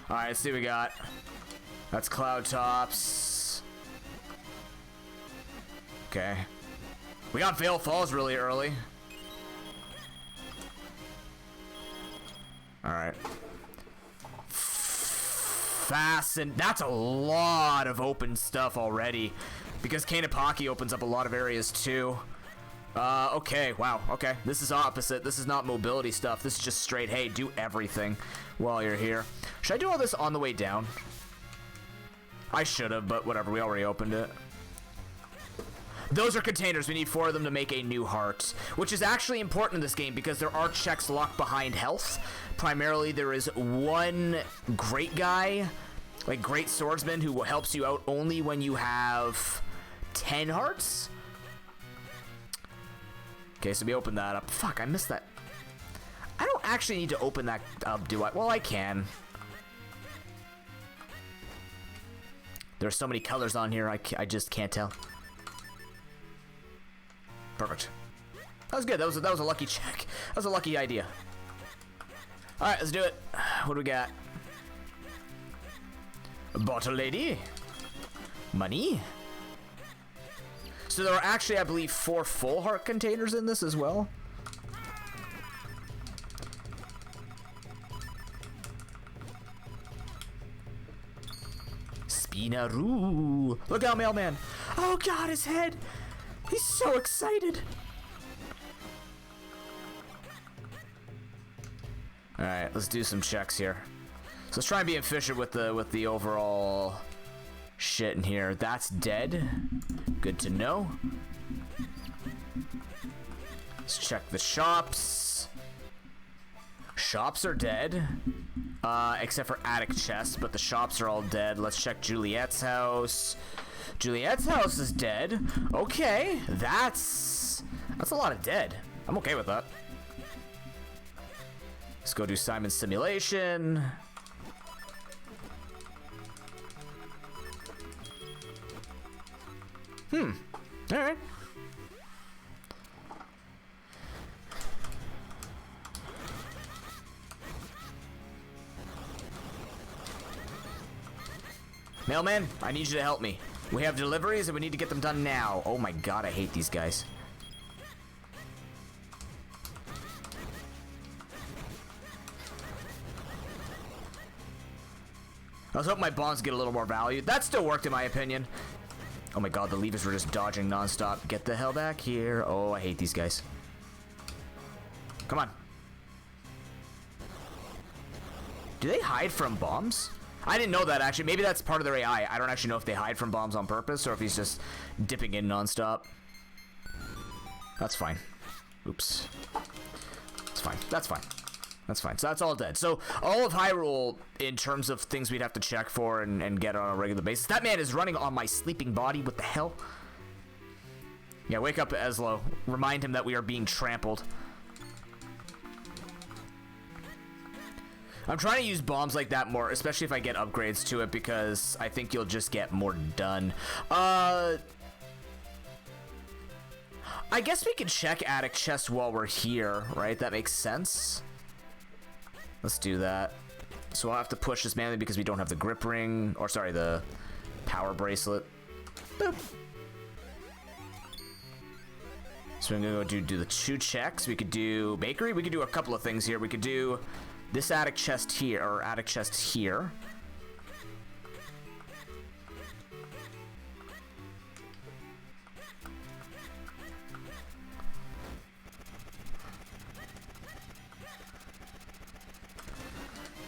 Alright, let's see what we got. That's Cloud Tops. Okay. We got Veil Falls really early. Alright. Fasten. That's a lot of open stuff already. Because Kanapaki opens up a lot of areas too. Okay, wow, okay. This is opposite. This is not mobility stuff. This is just straight, hey, do everything while you're here. Should I do all this on the way down? I should have, but whatever. We already opened it. Those are containers. We need 4 of them to make a new heart, which is actually important in this game because there are checks locked behind health. Primarily, there is one great guy, like great swordsman, who helps you out only when you have 10 hearts. Okay, so we open that up. Fuck, I missed that. I don't actually need to open that up, do I? Well, I can. There's so many colors on here, I just can't tell. Perfect. That was good. That was a lucky check. That was a lucky idea. Alright, let's do it. What do we got? Bottle lady. Money. So there are actually, I believe, 4 full heart containers in this as well. Spinaroo. Look out, mailman. Oh god, his head. He's so excited. Alright, let's do some checks here. So let's try and be efficient with the overall shit in here. That's dead. Good to know. Let's check the shops. Shops are dead. Except for attic chests, but the shops are all dead. Let's check Juliet's house. Juliet's house is dead. Okay, that's a lot of dead. I'm okay with that. Let's go do Simon's simulation. Alright. Mailman, I need you to help me. We have deliveries and we need to get them done now. Oh my god, I hate these guys. I was hoping my bombs get a little more value. That still worked in my opinion. Oh my god, the levers were just dodging nonstop. Get the hell back here. Oh, I hate these guys. Come on. Do they hide from bombs? I didn't know that actually. Maybe that's part of their AI. I don't actually know if they hide from bombs on purpose or if he's just dipping in nonstop. That's fine. Oops. It's fine. That's fine. That's fine. So that's all dead. So all of Hyrule, in terms of things we'd have to check for and get on a regular basis. That man is running on my sleeping body. What the hell? Yeah, wake up, Eslo. Remind him that we are being trampled. I'm trying to use bombs like that more, especially if I get upgrades to it, because I think you'll just get more done. I guess we could check attic chest while we're here, right? That makes sense. Let's do that. So we'll have to push this manually because we don't have the grip ring, or sorry, the power bracelet. Boop. So we're gonna go do the 2 checks. We could do bakery. We could do a couple of things here. We could do this attic chest here, or attic chest here.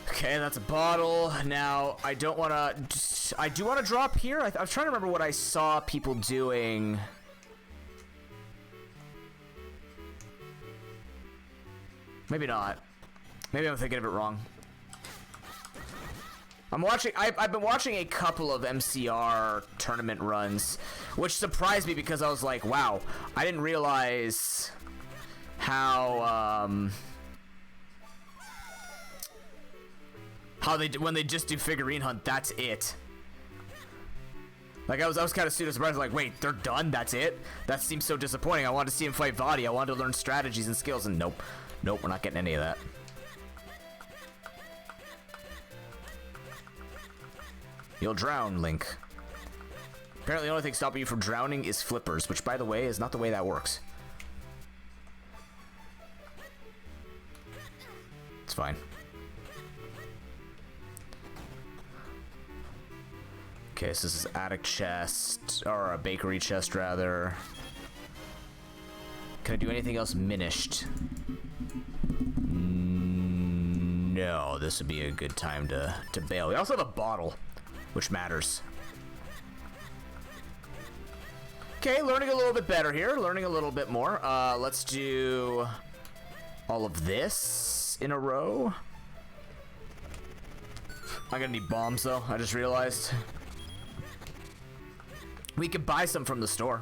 Okay, that's a bottle. Now, I don't want to... I do want to drop here. I was trying to remember what I saw people doing. Maybe not. Maybe I'm thinking of it wrong. I've been watching a couple of MCR tournament runs, which surprised me because I was like, wow, I didn't realize how when they just do figurine hunt, that's it. Like I was kind of surprised, like, wait, they're done? That's it? That seems so disappointing. I wanted to see him fight Vaati. I wanted to learn strategies and skills, and nope, we're not getting any of that. You'll drown, Link. Apparently the only thing stopping you from drowning is flippers, which, by the way, is not the way that works. It's fine. Okay, so this is attic chest, or a bakery chest, rather. Can I do anything else minished? No, this would be a good time to bail. We also have a bottle, which matters. Okay, learning a little bit better here. Learning a little bit more. Let's do all of this in a row. I'm gonna need bombs, though. I just realized. We could buy some from the store.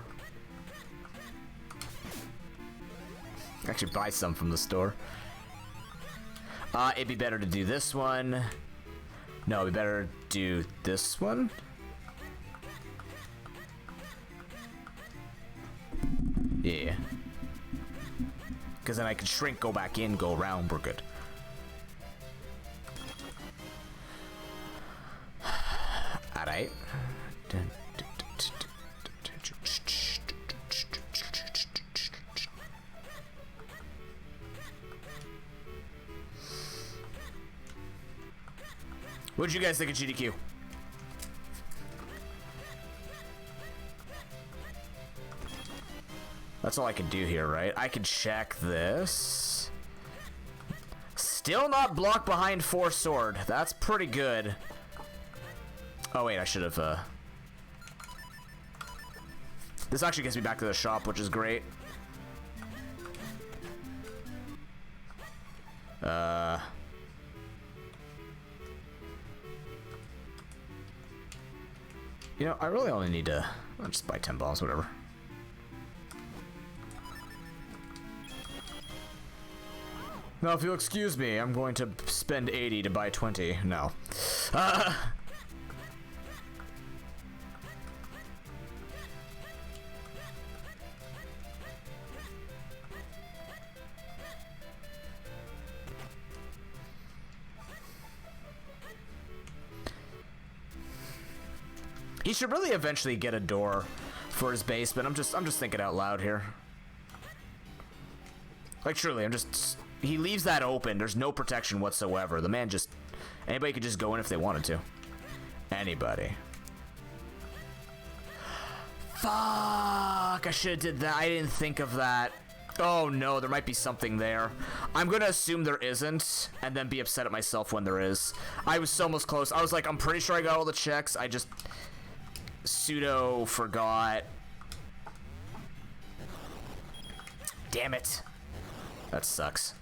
Actually, buy some from the store. It'd be better to do this one. No, it'd be better to do this one. Yeah. Because then I can shrink, go back in, go around. We're good. What'd you guys think of GDQ? That's all I can do here, right? I can check this. Still not blocked behind 4 sword. That's pretty good. Oh, wait, I should have, This actually gets me back to the shop, which is great. You know, I really only need to... I'll just buy 10 bombs, whatever. Now, if you'll excuse me, I'm going to spend 80 to buy 20. No. He should really eventually get a door for his base, but I'm just thinking out loud here. Like, truly, he leaves that open. There's no protection whatsoever. The man just... Anybody could just go in if they wanted to. Anybody. Fuck! I should have did that. I didn't think of that. Oh, no. There might be something there. I'm going to assume there isn't, and then be upset at myself when there is. I was so almost close. I was like, I'm pretty sure I got all the checks. I just... pseudo forgot. Damn it. That sucks.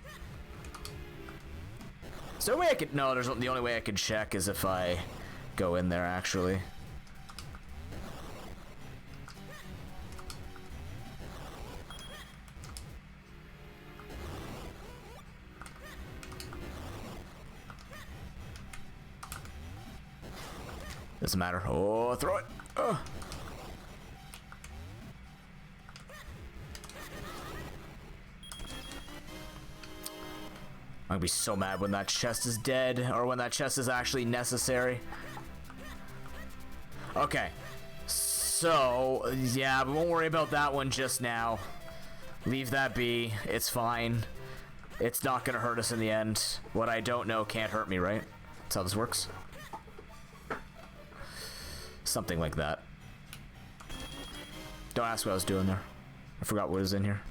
Is there a way I could... No, the only way I could check is if I go in there, actually. Doesn't matter. Oh, throw it. Oh. I'm gonna be so mad when that chest is dead, or when that chest is actually necessary. Okay. So, yeah, but won't worry about that one just now. Leave that be. It's fine. It's not gonna hurt us in the end. What I don't know can't hurt me, right? That's how this works. Something like that. Don't ask what I was doing there. I forgot what was in here.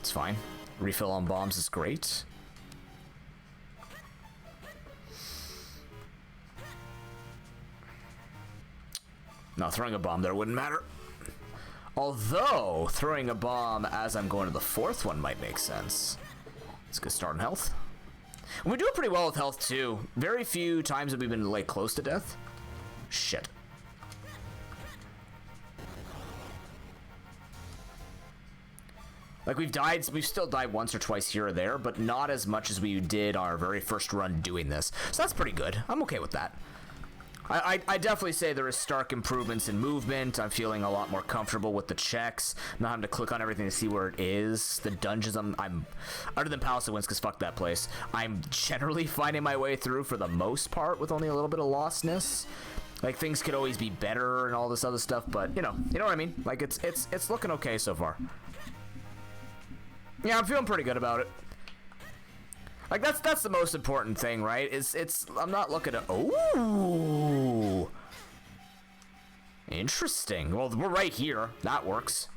It's fine. Refill on bombs is great. No, throwing a bomb there wouldn't matter. Although, throwing a bomb as I'm going to the 4th one might make sense. It's a good start in health. And we're doing pretty well with health, too. Very few times have we been, like, close to death. Shit. Like, we've still died once or twice here or there, but not as much as we did our very first run doing this. So that's pretty good. I'm okay with that. I definitely say there is stark improvements in movement. I'm feeling a lot more comfortable with the checks. Not having to click on everything to see where it is. The dungeons, I'm other than Palace of Winds, because fuck that place. I'm generally finding my way through for the most part with only a little bit of lostness. Like, things could always be better and all this other stuff, but you know what I mean. Like, it's looking okay so far. Yeah, I'm feeling pretty good about it. Like, that's the most important thing, right? I'm not looking at... Ooh! Interesting. Well, we're right here. That works.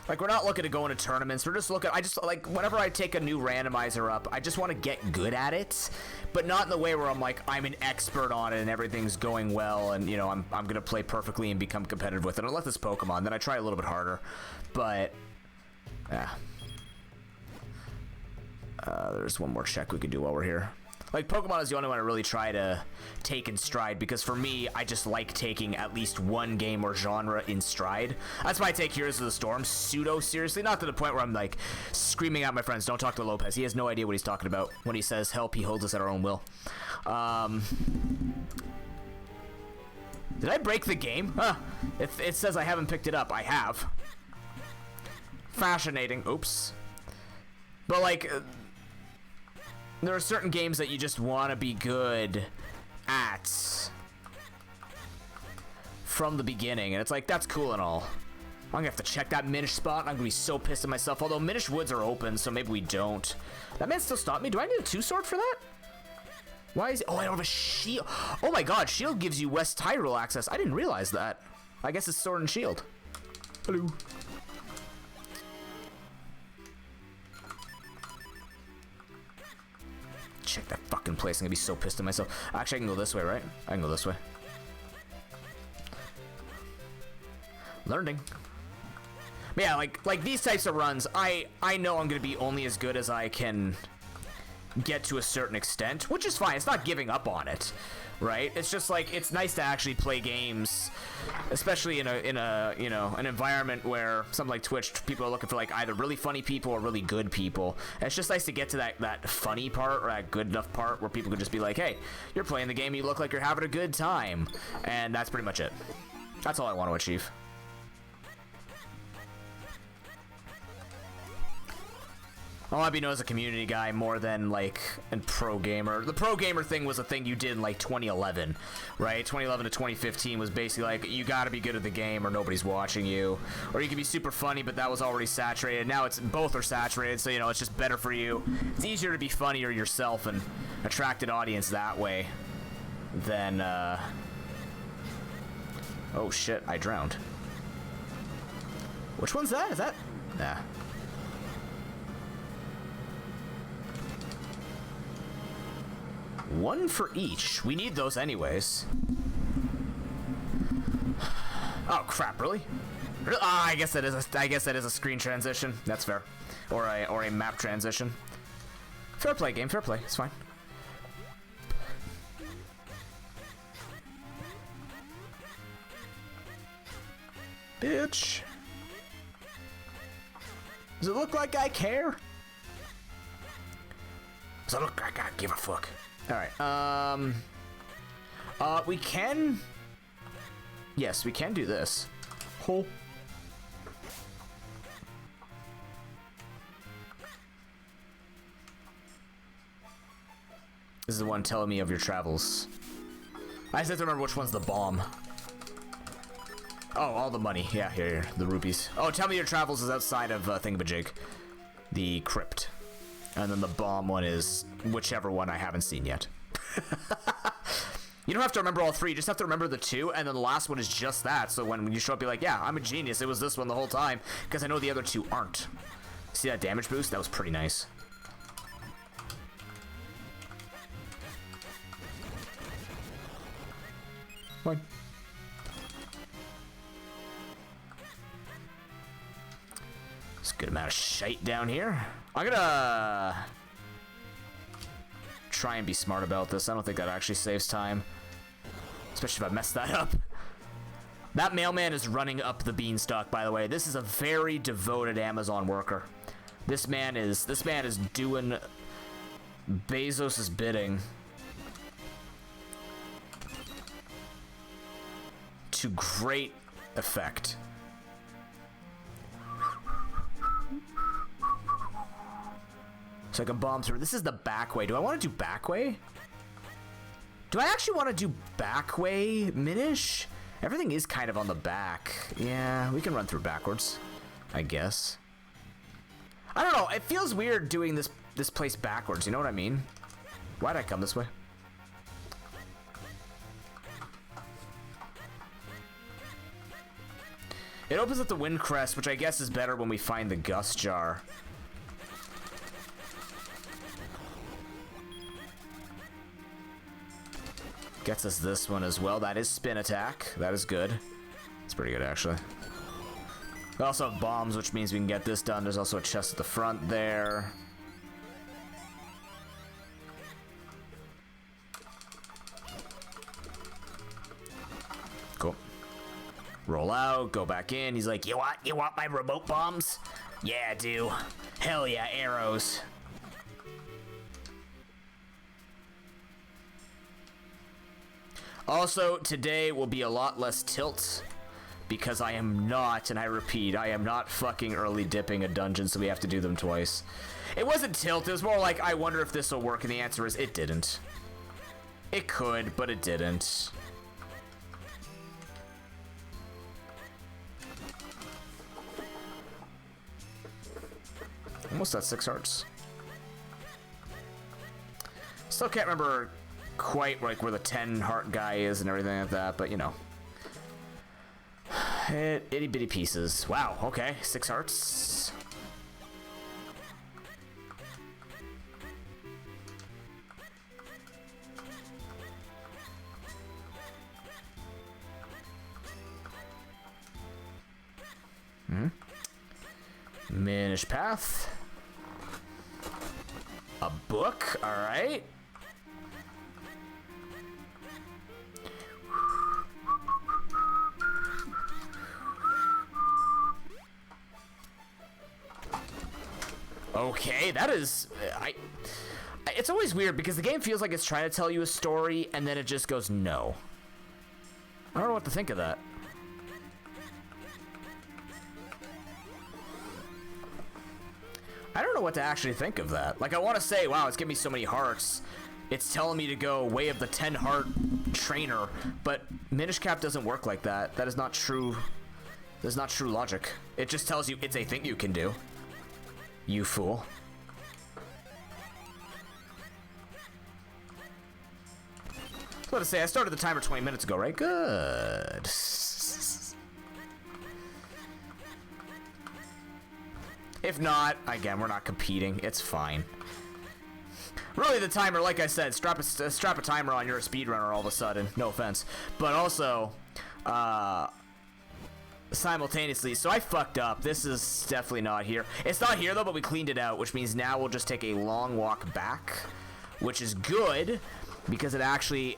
Like, we're not looking to go into tournaments. We're just looking... like, whenever I take a new randomizer up, I just want to get good at it. But not in the way where I'm like, I'm an expert on it and everything's going well and, you know, I'm going to play perfectly and become competitive with it. I'll let this Pokemon. Then I try a little bit harder. But... yeah. There's one more check we could do while we're here. Like, Pokemon is the only one I really try to take in stride, because for me, I just like taking at least one game or genre in stride. That's why I take Heroes of the Storm pseudo-seriously, not to the point where I'm, like, screaming at my friends, don't talk to Lopez. He has no idea what he's talking about. When he says help, he holds us at our own will. Did I break the game? Huh. It says I haven't picked it up. I have. Fascinating. Oops. But, like... there are certain games that you just want to be good at from the beginning, and it's like, that's cool and all. I'm gonna have to check that Minish spot, and I'm gonna be so pissed at myself, although Minish Woods are open, so maybe we don't. That man still stopped me. Do I need a 2-sword for that? Why is it? Oh, I don't have a shield. Oh my god, shield gives you West Tyrol access. I didn't realize that. I guess it's sword and shield. Hello. Check that fucking place. I'm gonna be so pissed at myself. Actually, I can go this way, right? I can go this way. Learning. Yeah, like these types of runs, I know I'm gonna be only as good as I can get to a certain extent, which is fine. It's not giving up on it, right? It's just like, it's nice to actually play games, especially in a you know, an environment where something like Twitch, people are looking for like either really funny people or really good people. And it's just nice to get to that funny part, or that good enough part where people can just be like, hey, you're playing the game, you look like you're having a good time, and that's pretty much it. That's all I want to achieve. I want to be known as a community guy more than like a pro gamer. The pro gamer thing was a thing you did in like 2011, right? 2011 to 2015 was basically like, you got to be good at the game or nobody's watching you. Or you can be super funny, but that was already saturated. Now it's both are saturated, so you know, it's just better for you. It's easier to be funnier yourself and attract an audience that way than oh shit, I drowned. Which one's that? Is that? Nah. One for each. We need those anyways. Oh crap! Really? I guess that is a screen transition. That's fair, or a map transition. Fair play, game. Fair play. It's fine. Bitch. Does it look like I care? Does it look like I give a fuck? Alright, we can... Yes, we can do this. Oh. This is the one telling me of your travels. I just have to remember which one's the bomb. Oh, all the money. Yeah, here, the rupees. Oh, tell me your travels is outside of Thingamajig. The crypt. And then the bomb one is whichever one I haven't seen yet. You don't have to remember all three, you just have to remember the two, and then the last one is just that, so when you show up, be like, yeah, I'm a genius, it was this one the whole time, because I know the other two aren't. See that damage boost? That was pretty nice. Fine. It's a good amount of shite down here. I'm gonna try and be smart about this. I don't think that actually saves time, especially if I mess that up. That mailman is running up the beanstalk, by the way. This is a very devoted Amazon worker. This man is doing Bezos's bidding to great effect. So I can bomb through. This is the back way. Do I want to do back way? Do I actually want to do back way, Minish? Everything is kind of on the back. Yeah, we can run through backwards, I guess. I don't know. It feels weird doing this place backwards. You know what I mean? Why'd I come this way? It opens up the Wind Crest, which I guess is better when we find the Gust Jar. Gets us this one as well. That is spin attack. That is good. It's pretty good, actually. We also have bombs, which means we can get this done. There's also a chest at the front there. Cool. Roll out, go back in. He's like, you want my remote bombs? Yeah, I do. Hell yeah, arrows. Also, today will be a lot less tilt, because I am not, and I repeat, I am not fucking early dipping a dungeon, so we have to do them twice. It wasn't tilt, it was more like, I wonder if this will work, and the answer is, it didn't. It could, but it didn't. Almost at 6 hearts. Still can't remember quite like where the 10 heart guy is and everything like that, but you know. Itty bitty pieces. Wow, okay, 6 hearts. Minish path. A book, alright. Okay, that is... it's always weird because the game feels like it's trying to tell you a story and then it just goes no. I don't know what to think of that. I don't know what to actually think of that. Like, I want to say, wow, it's giving me so many hearts. It's telling me to go way of the 10 heart trainer, but Minish Cap doesn't work like that. That is not true. That's not true logic. It just tells you it's a thing you can do. You fool. I was about to say, I started the timer 20 minutes ago, right? Good. If not, again, we're not competing. It's fine. Really, the timer, like I said, strap a timer on. You're a speedrunner all of a sudden. No offense. But also, simultaneously, so I fucked up. This is definitely not here. It's not here, though, but we cleaned it out, which means now we'll just take a long walk back, which is good because it actually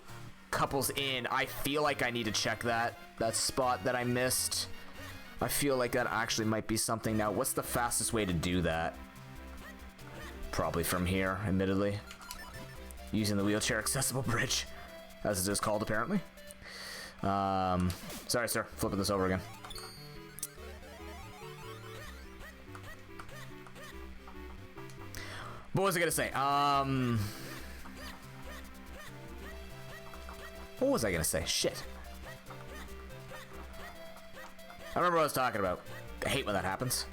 couples in. I feel like I need to check that spot that I missed. I feel like that actually might be something. Now, what's the fastest way to do that? Probably from here, admittedly. Using the wheelchair accessible bridge, as it is called, apparently. Sorry, sir. Flipping this over again. What was I gonna say? What was I gonna say? Shit. I remember what I was talking about. I hate when that happens.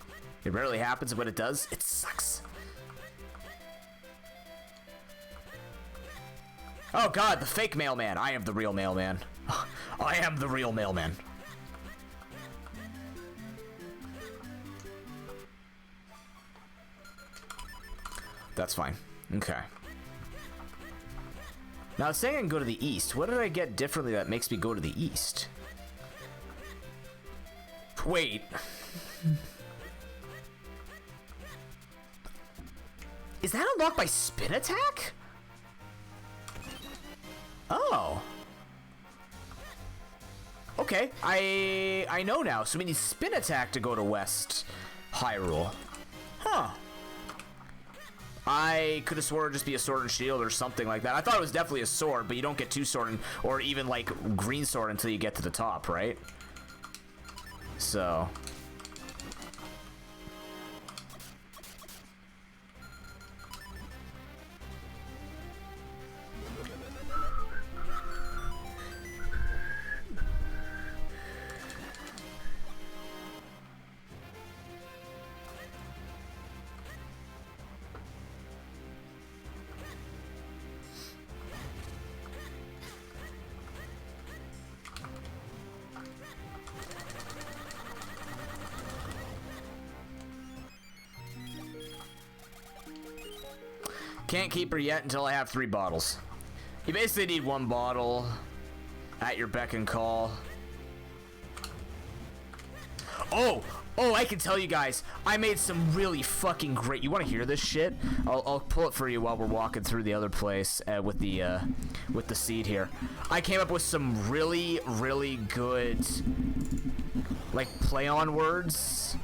It rarely happens, and when it does, it sucks. Oh god, the fake mailman. I am the real mailman. I am the real mailman. That's fine. Okay. Now, I was saying I can go to the east. What did I get differently that makes me go to the east? Wait. Is that unlocked by spin attack? Oh. Okay, I know now. So we need spin attack to go to West Hyrule. Huh. I could have sworn it'd just be a sword and shield or something like that. I thought it was definitely a sword, but you don't get 2 sword or even like green sword until you get to the top, right? So... Can't keep her yet until I have 3 bottles. You basically need 1 bottle at your beck and call. Oh, I can tell you guys, I made some really fucking great. You want to hear this shit? I'll pull it for you while we're walking through the other place with the seed here. I came up with some really, really good, like, play on words,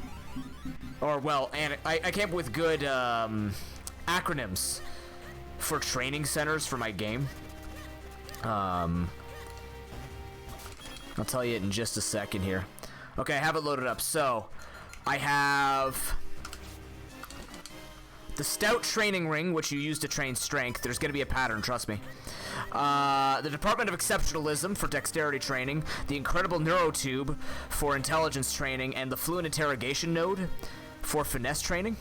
or well, and I came up with good acronyms for training centers for my game. I'll tell you in just a second here. Okay, I have it loaded up. So I have The stout training ring, which you use to train strength. There's going to be a pattern, trust me. The Department of Exceptionalism for dexterity training. The Incredible Neurotube for intelligence training. And the Fluent Interrogation Node for finesse training.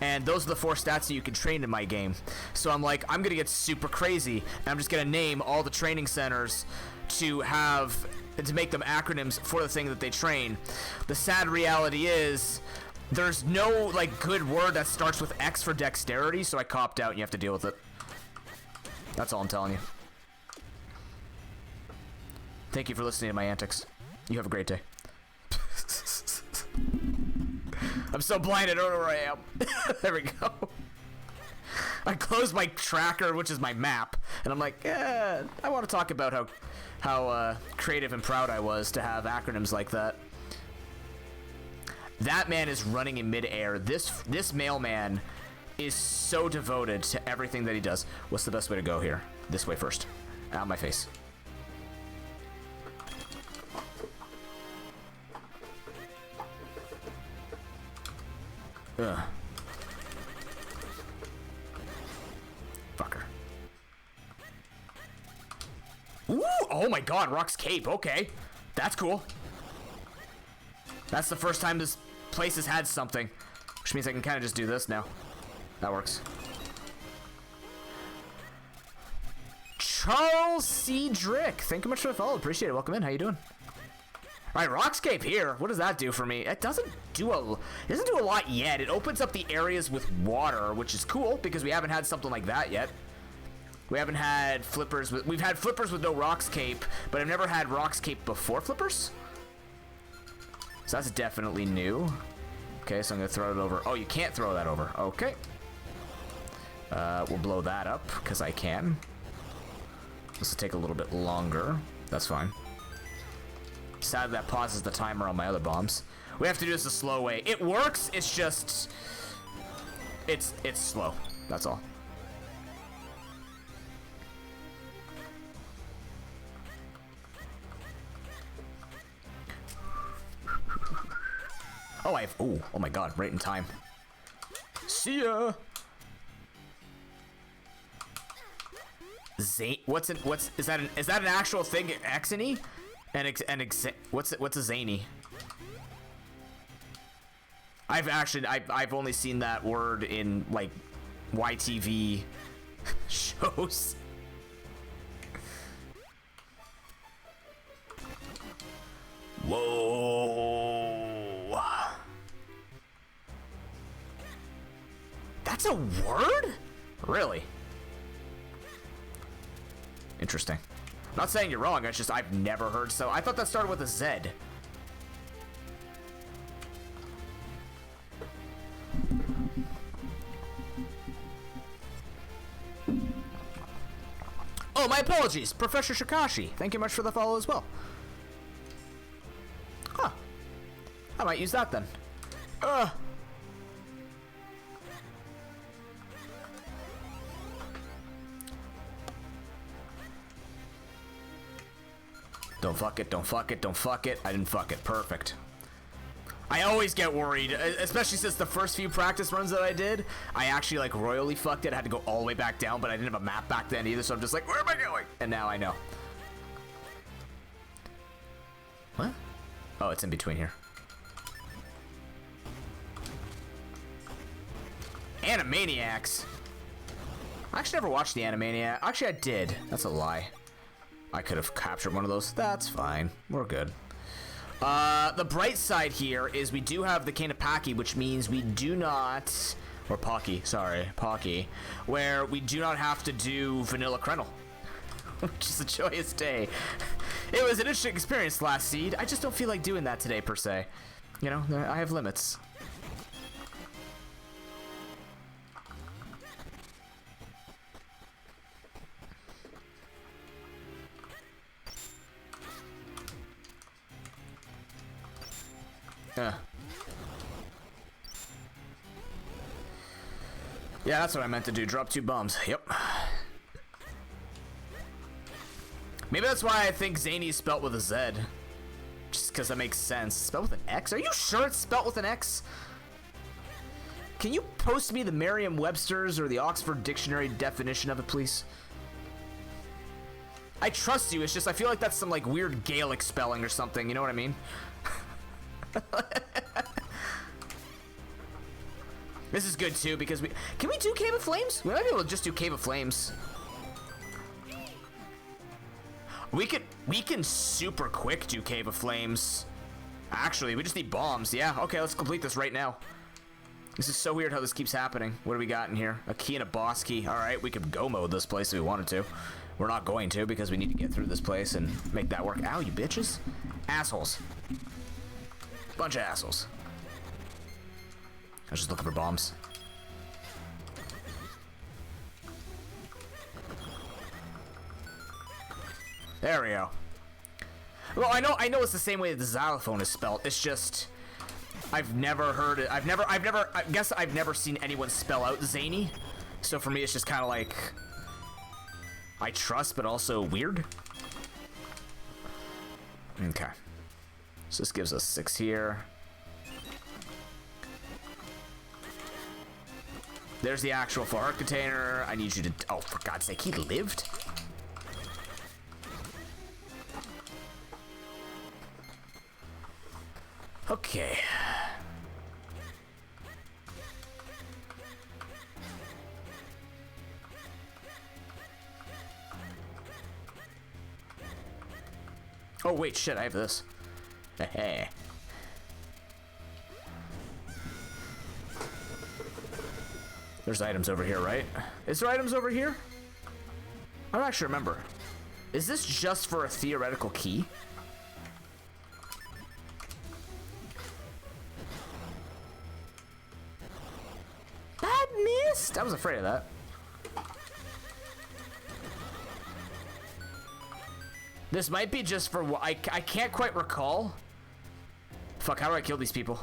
And those are the 4 stats that you can train in my game. So I'm like, I'm going to get super crazy. And I'm just going to name all the training centers to make them acronyms for the thing that they train. The sad reality is there's no like good word that starts with X for dexterity, so I copped out and you have to deal with it. That's all I'm telling you. Thank you for listening to my antics. You have a great day. I'm so blind I don't know where I am. There we go. I closed my tracker, which is my map, and I'm like, I want to talk about how creative and proud I was to have acronyms like that. That man is running in midair. This mailman is so devoted to everything that he does. What's the best way to go here? This way first. Out of my face. Ugh. Fucker. Ooh! Oh my god, Rock's Cape. Okay. That's cool. That's the first time this place has had something. Which means I can kind of just do this now. That works. Charles C. Drick. Thank you much for the follow. Appreciate it. Welcome in. How you doing? Alright, Rockscape here. What does that do for me? It doesn't do a lot yet. It opens up the areas with water, which is cool because we haven't had something like that yet. We haven't had flippers with... We've had flippers with no Rockscape, but I've never had Rockscape before flippers. So that's definitely new. Okay, so I'm going to throw it over. Oh, you can't throw that over. Okay. We'll blow that up because I can. This will take a little bit longer. That's fine. Sadly, that pauses the timer on my other bombs. We have to do this a slow way. It works, it's just... It's slow. That's all. Oh, oh my god, right in time. See ya! Is that an actual thing? Exony? What's a zany? I've only seen that word in like YTV shows. Whoa. That's a word? Really? Interesting. Not saying you're wrong, it's just I've never heard so. I thought that started with a Z. Oh, my apologies, Professor Shikashi. Thank you much for the follow as well. Huh. I might use that then. Don't fuck it, don't fuck it, don't fuck it. I didn't fuck it. Perfect. I always get worried, especially since the first few practice runs that I did, I actually like royally fucked it. I had to go all the way back down, but I didn't have a map back then either, so I'm just like, where am I going? And now I know. What? Oh, it's in between here. Animaniacs. I actually never watched the Animaniacs. Actually, I did. That's a lie. I could have captured one of those. That's fine. We're good. The bright side here is we do have the Kanapaki, which means we do not... Or Pocky, sorry. Pocky. Where we do not have to do Vanilla Krenel. Which is a joyous day. It was an interesting experience, Last Seed. I just don't feel like doing that today, per se. You know, I have limits. Yeah, that's what I meant to do. Drop 2 bombs. Yep. Maybe that's why I think Zany is spelt with a Z. Just because that makes sense. Spelled with an X? Are you sure it's spelled with an X? Can you post me the Merriam-Webster's or the Oxford Dictionary definition of it, please? I trust you, it's just I feel like that's some like weird Gaelic spelling or something, you know what I mean? This is good too because can we do Cave of Flames? We might be able to just do Cave of Flames. We can super quick do Cave of Flames. Actually, we just need bombs. Yeah, okay, let's complete this right now. This is so weird how this keeps happening. What do we got in here? A key and a boss key. All right, we could go mode this place if we wanted to. We're not going to because we need to get through this place and make that work. Ow, you bitches. Assholes. Bunch of assholes. I was just looking for bombs. There we go. Well, I know it's the same way that the xylophone is spelled. It's just I've never heard it. I guess I've never seen anyone spell out zany. So for me, it's just kind of like I trust, but also weird. Okay. So this gives us 6 here. There's the actual full heart container. I need you to. Oh, for God's sake, he lived? Okay. Oh, wait, shit, I have this. Hey. There's items over here, right? Is there items over here? I don't actually remember. Is this just for a theoretical key? That missed! I was afraid of that. This might be just for what I can't quite recall. Fuck, how do I kill these people?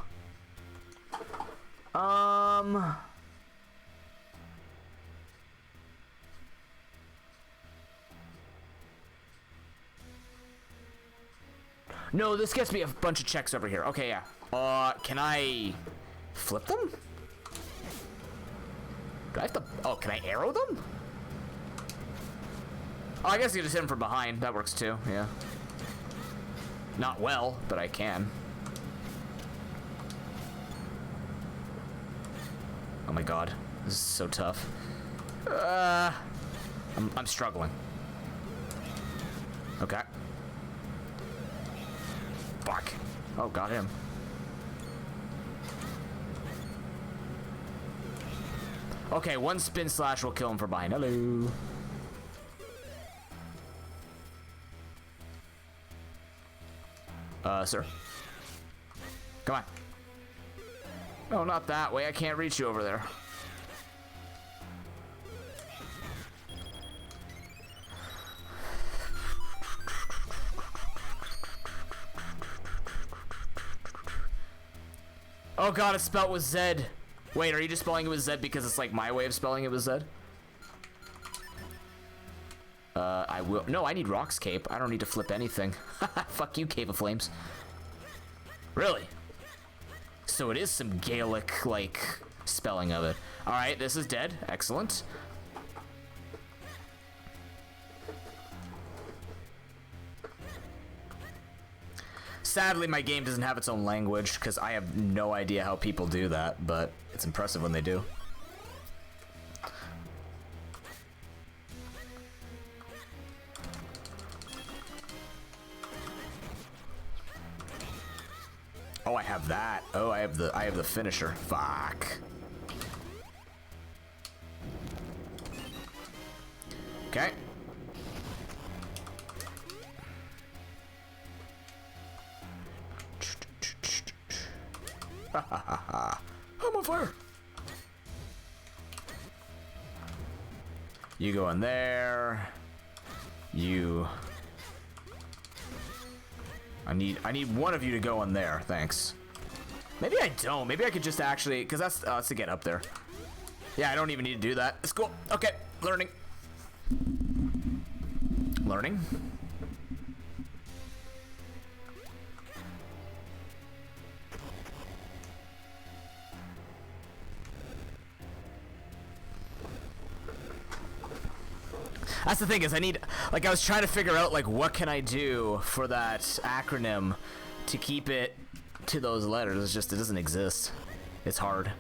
No, this gets me a bunch of checks over here. Okay, yeah. Can I flip them? Do I have to? Oh, can I arrow them? Oh, I guess you just hit them from behind. That works too, yeah. Not well, but I can. Oh my God, this is so tough. I'm struggling. Okay. Fuck. Oh, got him. Okay, one spin slash will kill him from behind. Hello. Sir. Come on. No, not that way. I can't reach you over there. Oh God, it's spelled with Z. Wait, are you just spelling it with Z because it's like my way of spelling it with Z? I will. No, I need Rock's Cape. I don't need to flip anything. Fuck you, Cave of Flames. Really? So it is some Gaelic, like, spelling of it. Alright, this is dead. Excellent. Sadly, my game doesn't have its own language, because I have no idea how people do that, but it's impressive when they do. Oh, I have that. Oh, I have the finisher. Fuck. Okay. I'm on fire. You go in there. You. I need one of you to go in there. Thanks. Maybe I don't. Maybe I could just actually, because that's to get up there. Yeah, I don't even need to do that. It's cool. Okay, learning. Learning. That's the thing is I need, like I was trying to figure out like what can I do for that acronym to keep it to those letters. It's just, it doesn't exist. It's hard.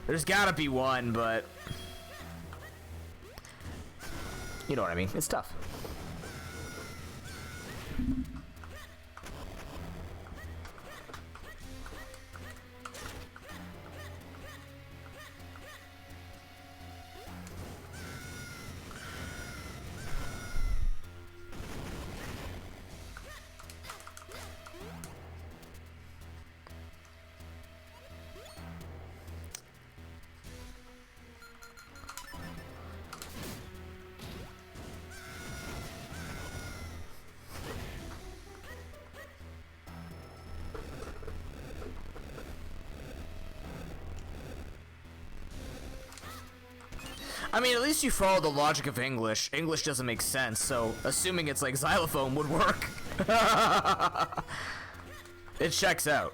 There's gotta be one, but you know what I mean. It's tough. I mean, at least you follow the logic of English. English doesn't make sense, so assuming it's like xylophone would work. It checks out.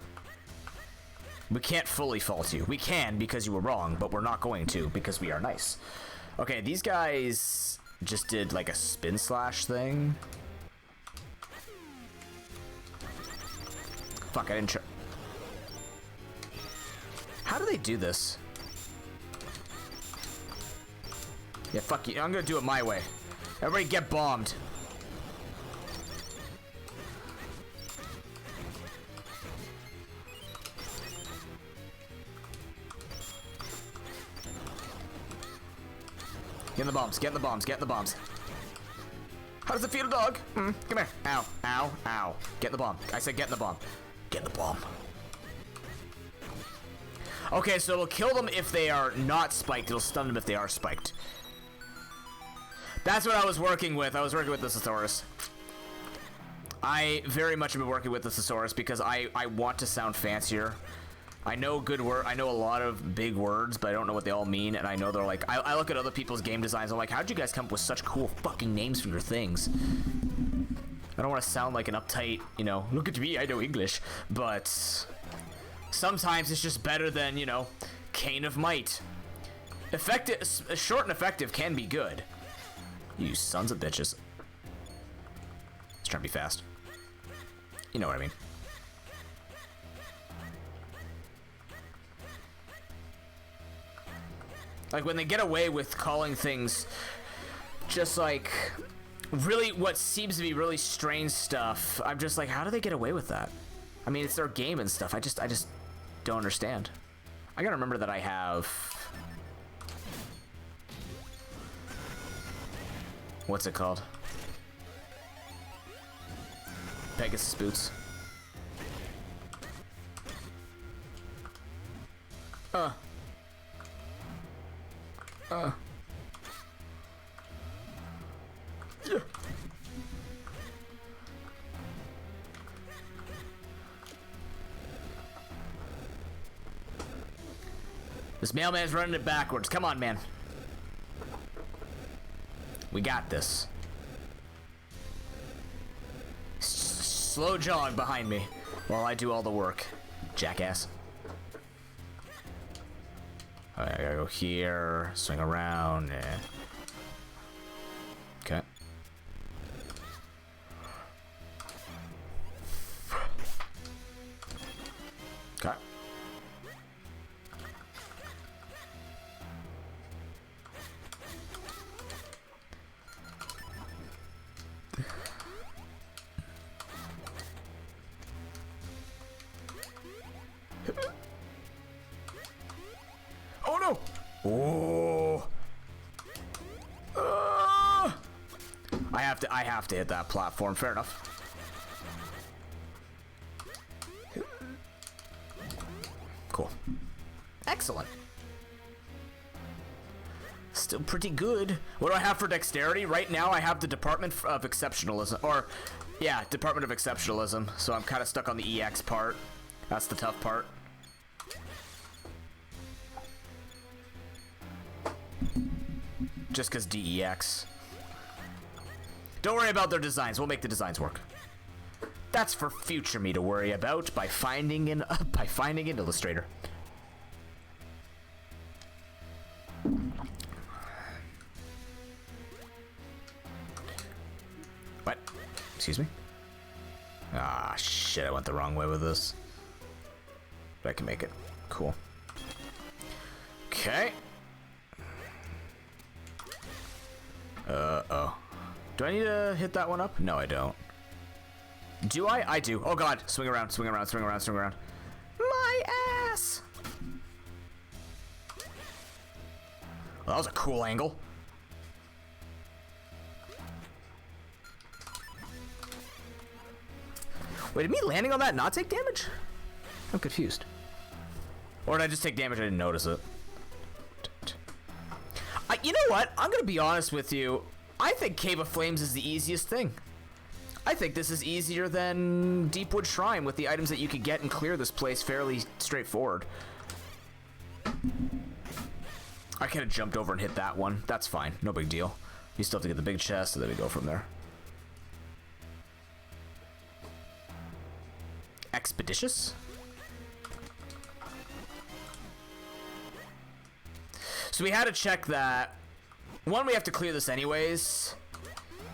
We can't fully fault you. We can because you were wrong, but we're not going to because we are nice. Okay, these guys just did like a spin slash thing. Fuck, I didn't try. How do they do this? Yeah, fuck you. I'm gonna do it my way. Everybody get bombed. Get in the bombs, get in the bombs, get in the bombs. How does it feel, dog? Come here. Ow, ow, ow. Get in the bomb. I said get in the bomb. Get in the bomb. Okay, so it'll kill them if they are not spiked. It'll stun them if they are spiked. That's what I was working with. I was working with the thesaurus. I very much have been working with the thesaurus because I want to sound fancier. I know good word. I know a lot of big words, but I don't know what they all mean. And I know they're like, I look at other people's game designs. I'm like, how'd you guys come up with such cool fucking names for your things? I don't want to sound like an uptight, you know, look at me, I know English. But sometimes it's just better than, you know, Cane of Might. Effective, short and effective can be good. You sons of bitches. Let's try to be fast. You know what I mean. Like when they get away with calling things just like really what seems to be really strange stuff, I'm just like, how do they get away with that? I mean, it's their game and stuff. I just don't understand. I gotta remember that I have, what's it called? Pegasus boots. Yeah. This mailman's running it backwards. Come on, man. We got this. Slow jog behind me while I do all the work, jackass. I gotta go here, swing around. Okay. Okay. Oh no! Oh! I have to hit that platform. Fair enough. Cool. Excellent. Still pretty good. What do I have for dexterity? Right now I have the Department of Exceptionalism. Or, yeah, Department of Exceptionalism. So I'm kind of stuck on the EX part. That's the tough part. Just because DEX. Don't worry about their designs. We'll make the designs work. That's for future me to worry about by finding an illustrator. Excuse me? Ah, shit, I went the wrong way with this. But I can make it. Cool. Okay. Uh-oh. Do I need to hit that one up? No, I don't. Do I? I do. Oh, God. Swing around, swing around, swing around, swing around. My ass! Well, that was a cool angle. Wait, did me landing on that not take damage? I'm confused. Or did I just take damage? I didn't notice it. You know what? I'm gonna be honest with you. I think Cave of Flames is the easiest thing. I think this is easier than Deepwood Shrine with the items that you could get and clear this place fairly straightforward. I could have jumped over and hit that one. That's fine. No big deal. You still have to get the big chest, so then we go from there. Expeditious? So we had to check that. One, we have to clear this anyways.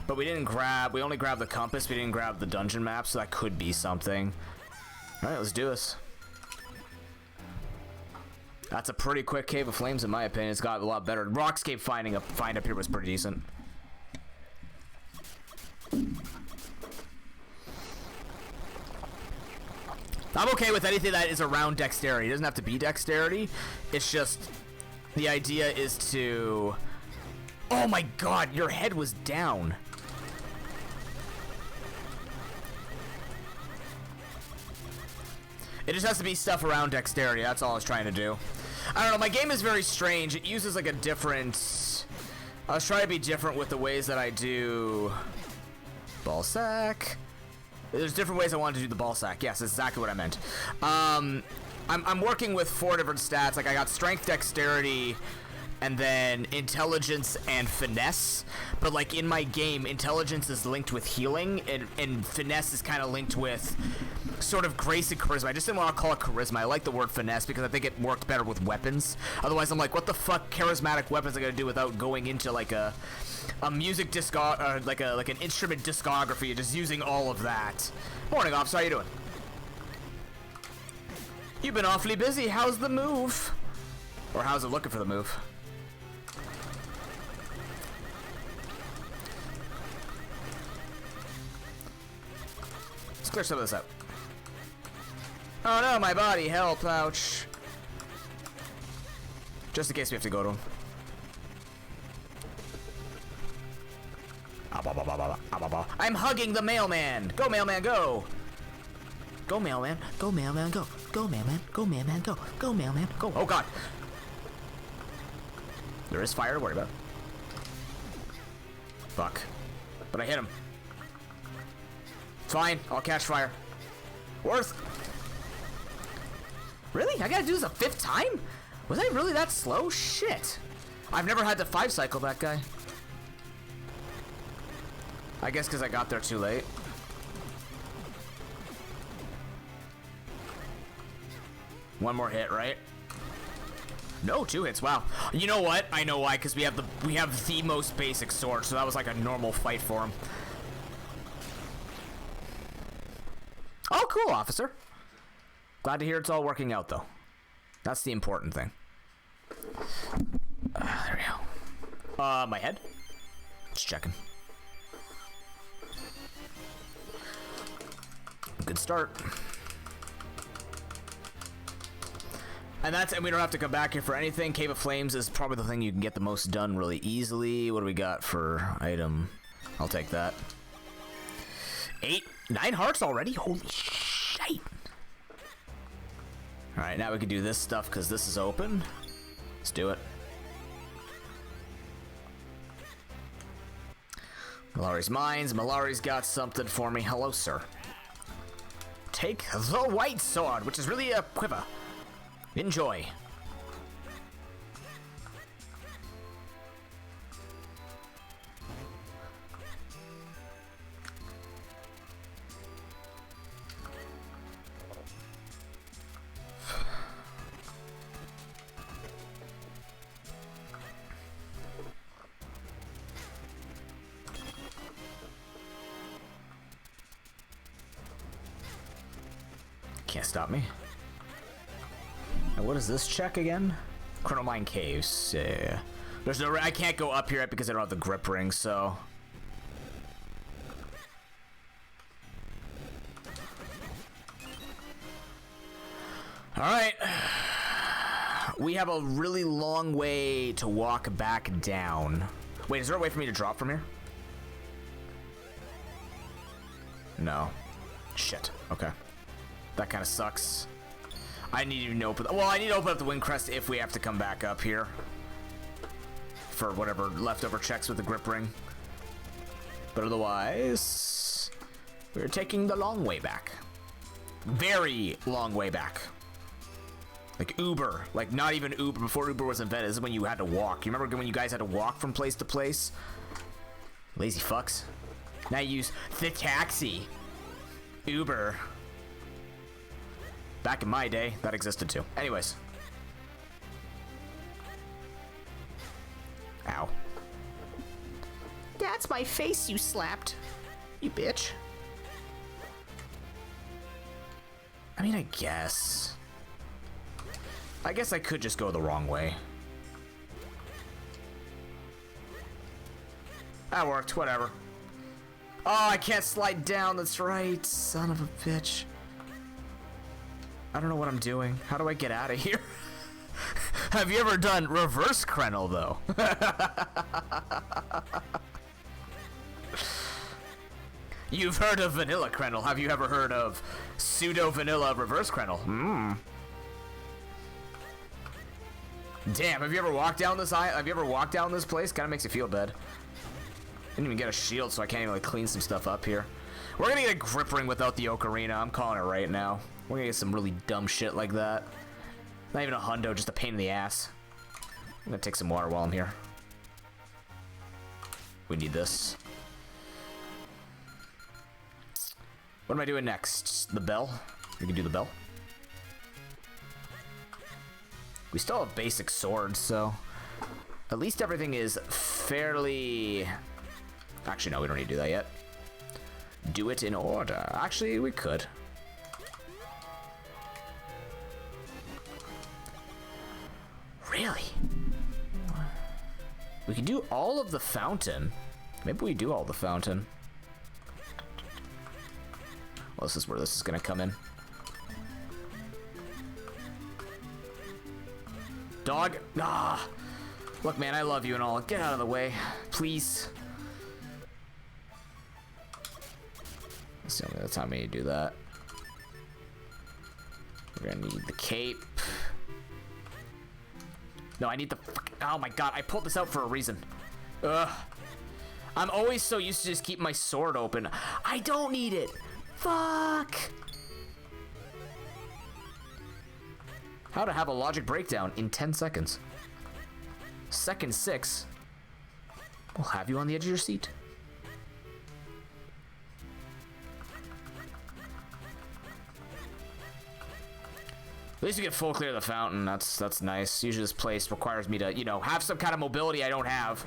But we didn't grab, we only grabbed the compass, we didn't grab the dungeon map, so that could be something. Alright, let's do this. That's a pretty quick Cave of Flames in my opinion. It's got a lot better. Rockscape find up here was pretty decent. I'm okay with anything that is around dexterity. It doesn't have to be dexterity. It's just the idea is to... Oh my god, your head was down. It just has to be stuff around dexterity. That's all I was trying to do. I don't know, my game is very strange. It uses like a different... I was trying to be different with the ways that I do... Ball sack. There's different ways I wanted to do the ball sack. Yes, that's exactly what I meant. I'm working with 4 different stats. Like I got strength, dexterity, and then intelligence and finesse. But like in my game, intelligence is linked with healing, and finesse is kind of linked with sort of grace and charisma. I just didn't want to call it charisma. I like the word finesse because I think it worked better with weapons. Otherwise, I'm like, what the fuck charismatic weapons am I gonna do without going into like a music like an instrument discography, just using all of that. Morning, officer. How you doing? You've been awfully busy. How's the move? Or how's it looking for the move? Let's clear some of this out. Oh no, my body. Help, ouch. Just in case we have to go to him. I'm hugging the mailman. Go, mailman, go. Go, mailman. Go, mailman, go. Go, mailman. Go, mailman, go. Go, mailman, go. Oh, God. There is fire to worry about. Fuck. But I hit him. Fine. I'll catch fire. Worth. Really? I gotta do this a 5th time? Was I really that slow? Shit. I've never had to 5 cycle that guy. I guess because I got there too late. One more hit, right? No, 2 hits. Wow. You know what? I know why. Because we have the most basic sword, so that was like a normal fight for him. Oh, cool, officer. Glad to hear it's all working out, though. That's the important thing. There we go. My head? Just checking. Good start. And we don't have to come back here for anything. Cave of Flames is probably the thing you can get the most done really easily. What do we got for item? I'll take that. 9 hearts already? Holy shit. Alright, now we can do this stuff because this is open. Let's do it. Malari's Mines. Malari's got something for me. Hello, sir. Take the white sword, which is really a quiver. Enjoy. Can't stop me. And what is this check again? Chronomine Caves. Yeah. There's no. I can't go up here because I don't have the grip ring, so. Alright. We have a really long way to walk back down. Wait, is there a way for me to drop from here? No. Shit. Okay. That kind of sucks. I need to even open. Well, I need to open up the wind crest if we have to come back up here for whatever leftover checks with the grip ring. But otherwise, we're taking the long way back. Very long way back. Like Uber, like not even Uber. Before Uber was invented, this is when you had to walk. You remember when you guys had to walk from place to place? Lazy fucks. Now you use the taxi. Uber. Back in my day, that existed too. Anyways. Ow. That's my face you slapped. You bitch. I mean, I guess I could just go the wrong way. That worked, whatever. Oh, I can't slide down, that's right. Son of a bitch. I don't know what I'm doing. How do I get out of here? Have you ever done reverse Krenel, though? You've heard of vanilla Krenel. Have you ever heard of pseudo-vanilla reverse Krenel? Hmm. Damn, have you ever walked down this aisle? Have you ever walked down this place? Kind of makes you feel bad. Didn't even get a shield, so I can't even like clean some stuff up here. We're gonna get a grip ring without the ocarina. I'm calling it right now. We're gonna get some really dumb shit like that. Not even a hundo, just a pain in the ass. I'm gonna take some water while I'm here. We need this. What am I doing next? The bell? We can do the bell. We still have basic swords, so at least everything is fairly... Actually, no, we don't need to do that yet. Do it in order. Actually, we could. Really? We can do all of the fountain. Maybe we do all the fountain. Well, this is where this is gonna come in. Dog. Ah. Look, man, I love you and all. Get out of the way, please. That's the only other time I need to do that. We're gonna need the cape. No, I need the. Oh my god, I pulled this out for a reason. Ugh. I'm always so used to just keep my sword open. I don't need it. Fuck. How to have a logic breakdown in 10 seconds. Second 6. We'll have you on the edge of your seat. At least we get full clear of the fountain. That's nice. Usually this place requires me to, you know, have some kind of mobility I don't have.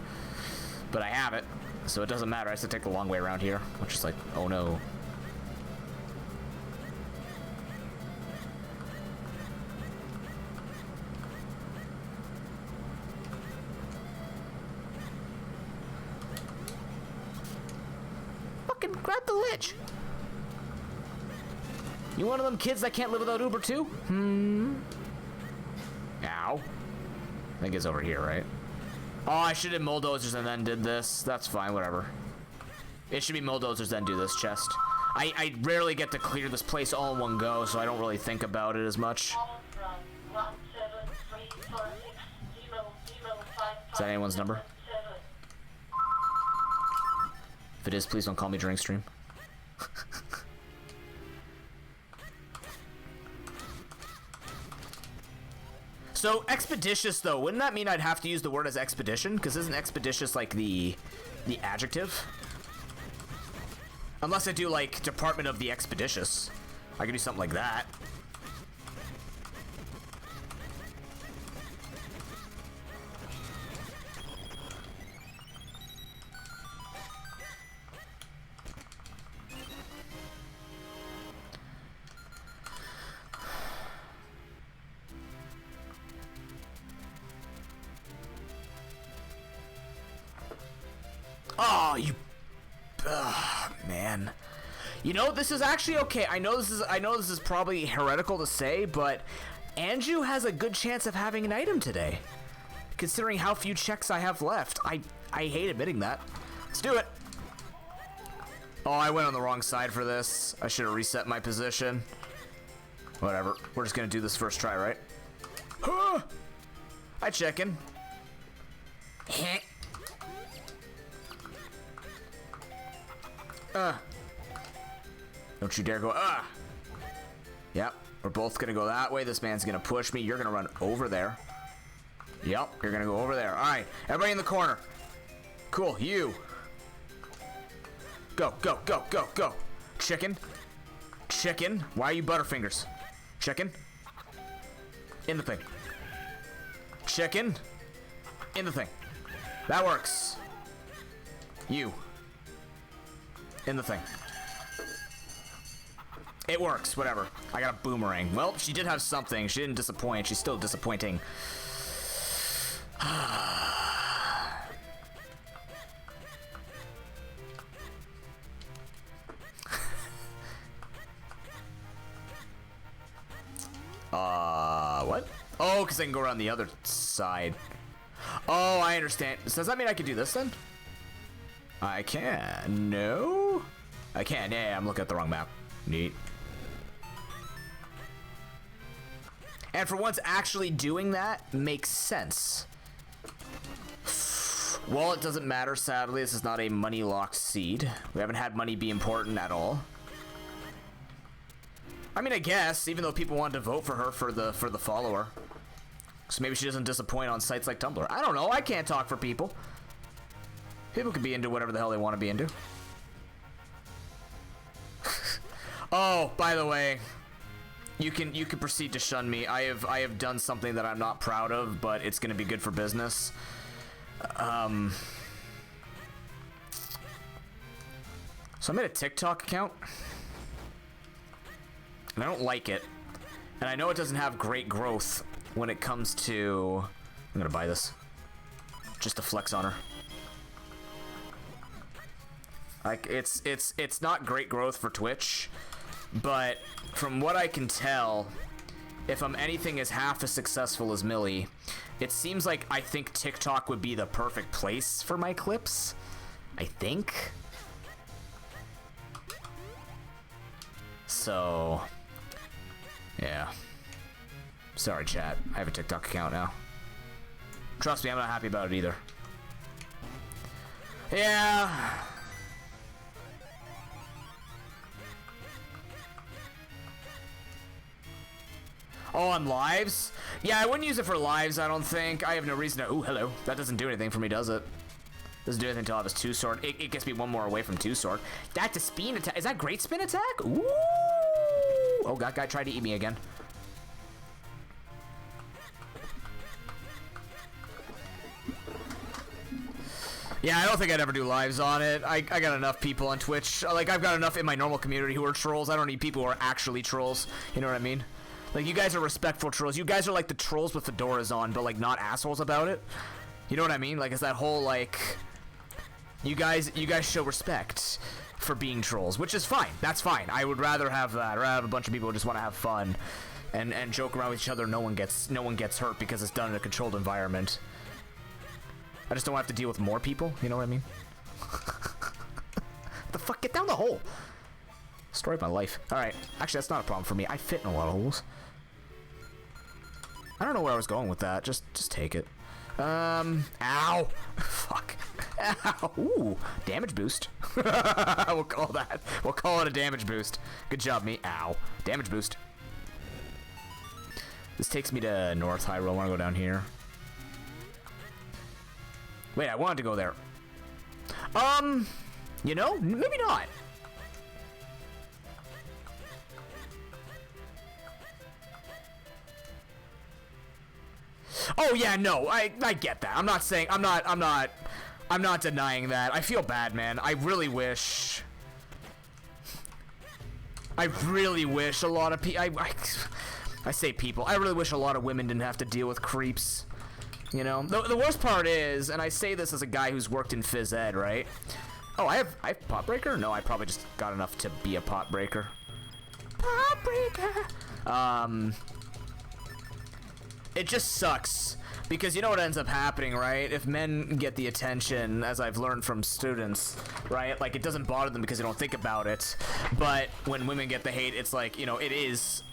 But I have it. So it doesn't matter. I have to take the long way around here. Which is like, oh no. Fucking grab the lich. You one of them kids that can't live without Uber too? Ow. I think it's over here, right? Oh, I should have bulldozers and then did this. That's fine, whatever. It should be bulldozers then do this chest. I rarely get to clear this place all in one go, so I don't really think about it as much. Is that anyone's number? If it is, please don't call me during stream. So, expeditious, though, wouldn't that mean I'd have to use the word as expedition? Because isn't expeditious, like, the adjective? Unless I do, like, Department of the Expeditious. I could do something like that. Oh, you... man. You know, this is actually okay. I know this is probably heretical to say, but Anju has a good chance of having an item today. Considering how few checks I have left. I hate admitting that. Let's do it. Oh, I went on the wrong side for this. I should have reset my position. Whatever. We're just gonna do this first try, right? Hi, chicken. Don't you dare go, Yep, we're both gonna go that way. This man's gonna push me. You're gonna run over there. Yep, you're gonna go over there. All right, everybody in the corner. Cool, you. Go, go, go, go, go. Chicken. Chicken. Why are you Butterfingers? Chicken. In the thing. Chicken. In the thing. That works. You. In the thing. It works, whatever. I got a boomerang. Well, she did have something. She didn't disappoint. She's still disappointing. What? Oh, because I can go around the other side. Oh, I understand. So does that mean I can do this then? I can. No? I can. Yeah, I'm looking at the wrong map. Neat. And for once, actually doing that makes sense. Well, it doesn't matter, sadly. This is not a money-locked seed. We haven't had money be important at all. I mean, I guess, even though people wanted to vote for her for the follower. So maybe she doesn't disappoint on sites like Tumblr. I don't know. I can't talk for people. People can be into whatever the hell they want to be into. Oh, by the way, you can proceed to shun me. I have done something that I'm not proud of, but it's going to be good for business. So I made a TikTok account, and I don't like it. And I know it doesn't have great growth when it comes to... I'm gonna buy this just to flex on her. Like, it's not great growth for Twitch, but from what I can tell, if I'm anything as half as successful as Millie, it seems like I think TikTok would be the perfect place for my clips. I think. So, yeah. Sorry, chat. I have a TikTok account now. Trust me, I'm not happy about it either. Yeah. Oh, on lives? Yeah, I wouldn't use it for lives, I don't think. I have no reason to... Ooh, hello. That doesn't do anything for me, does it? Doesn't do anything until I have his 2-sword. It gets me one more away from 2-sword. That's a spin attack. Is that great spin attack? Ooh. Oh, that guy tried to eat me again. Yeah, I don't think I'd ever do lives on it. I got enough people on Twitch. Like, I've got enough in my normal community who are trolls. I don't need people who are actually trolls. You know what I mean? Like, you guys are respectful trolls. You guys are like the trolls with fedoras on, but like not assholes about it. You know what I mean? Like, it's that whole like, you guys show respect for being trolls, which is fine. That's fine. I would rather have that. I'd rather have a bunch of people who just want to have fun and joke around with each other. No one gets hurt because it's done in a controlled environment. I just don't have to deal with more people. You know what I mean? The fuck? Get down the hole. Story of my life. All right. Actually, that's not a problem for me. I fit in a lot of holes. I don't know where I was going with that. Just take it. Ow. Fuck. Ow. Ooh. Damage boost. We'll call that. We'll call it a damage boost. Good job, me. Ow. Damage boost. This takes me to North Hyrule. I want to go down here. Wait, I wanted to go there. You know, maybe not. Oh yeah, no, I get that. I'm not saying, I'm not denying that. I feel bad, man. I really wish a lot of people, I say people, I really wish a lot of women didn't have to deal with creeps. You know, the worst part is, and I say this as a guy who's worked in phys ed, right? Oh, I have pot breaker? No, I probably just got enough to be a pot breaker. Pot breaker. It just sucks because you know what ends up happening, right? If men get the attention, as I've learned from students, right? Like, it doesn't bother them because they don't think about it. But when women get the hate, it's like, you know, it is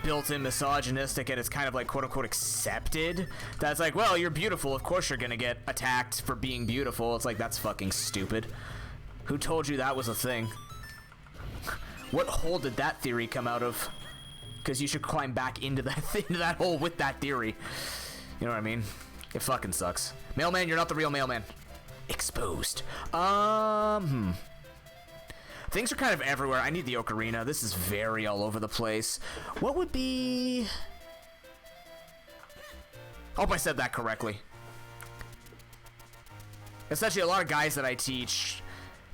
built-in misogynistic, and it's kind of like quote-unquote accepted. That's like, well, you're beautiful, of course you're gonna get attacked for being beautiful. It's like, that's fucking stupid. Who told you that was a thing? What hole did that theory come out of? Because you should climb back into that hole with that theory. You know what I mean? It fucking sucks. Mailman, you're not the real mailman. Exposed. Things are kind of everywhere. I need the ocarina. This is very all over the place. What would be... Hope I said that correctly. Essentially, a lot of guys that I teach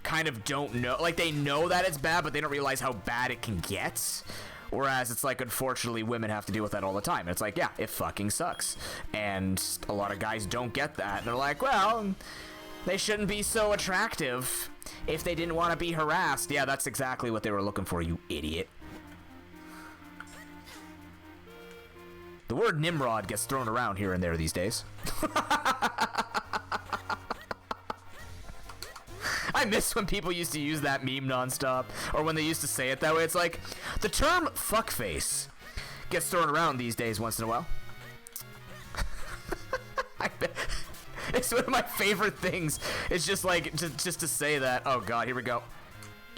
kind of don't know. Like, they know that it's bad, but they don't realize how bad it can get. Whereas it's like, unfortunately, women have to deal with that all the time. It's like, yeah, it fucking sucks. And a lot of guys don't get that. They're like, well, they shouldn't be so attractive if they didn't want to be harassed. Yeah, that's exactly what they were looking for, you idiot. The word Nimrod gets thrown around here and there these days. I miss when people used to use that meme nonstop, or when they used to say it that way. It's like, the term fuckface gets thrown around these days once in a while. It's one of my favorite things. It's just like, just to say that. Oh god, here we go.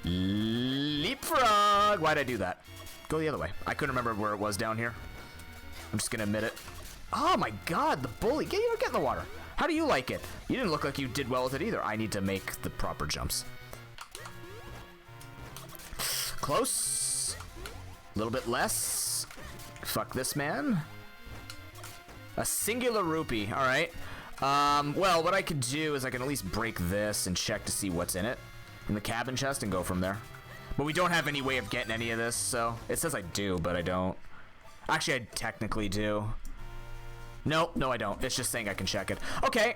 Leapfrog. Why'd I do that? Go the other way. I couldn't remember where it was down here. I'm just gonna admit it. Oh my god, the bully. Get in the water. How do you like it? You didn't look like you did well with it either. I need to make the proper jumps. Close. A little bit less. Fuck this man. A singular rupee. All right. Well, what I could do is I can at least break this and check to see what's in it in the cabin chest and go from there. But we don't have any way of getting any of this, so it says I do, but I don't. Actually, I technically do. Nope, no I don't. It's just saying I can check it. Okay,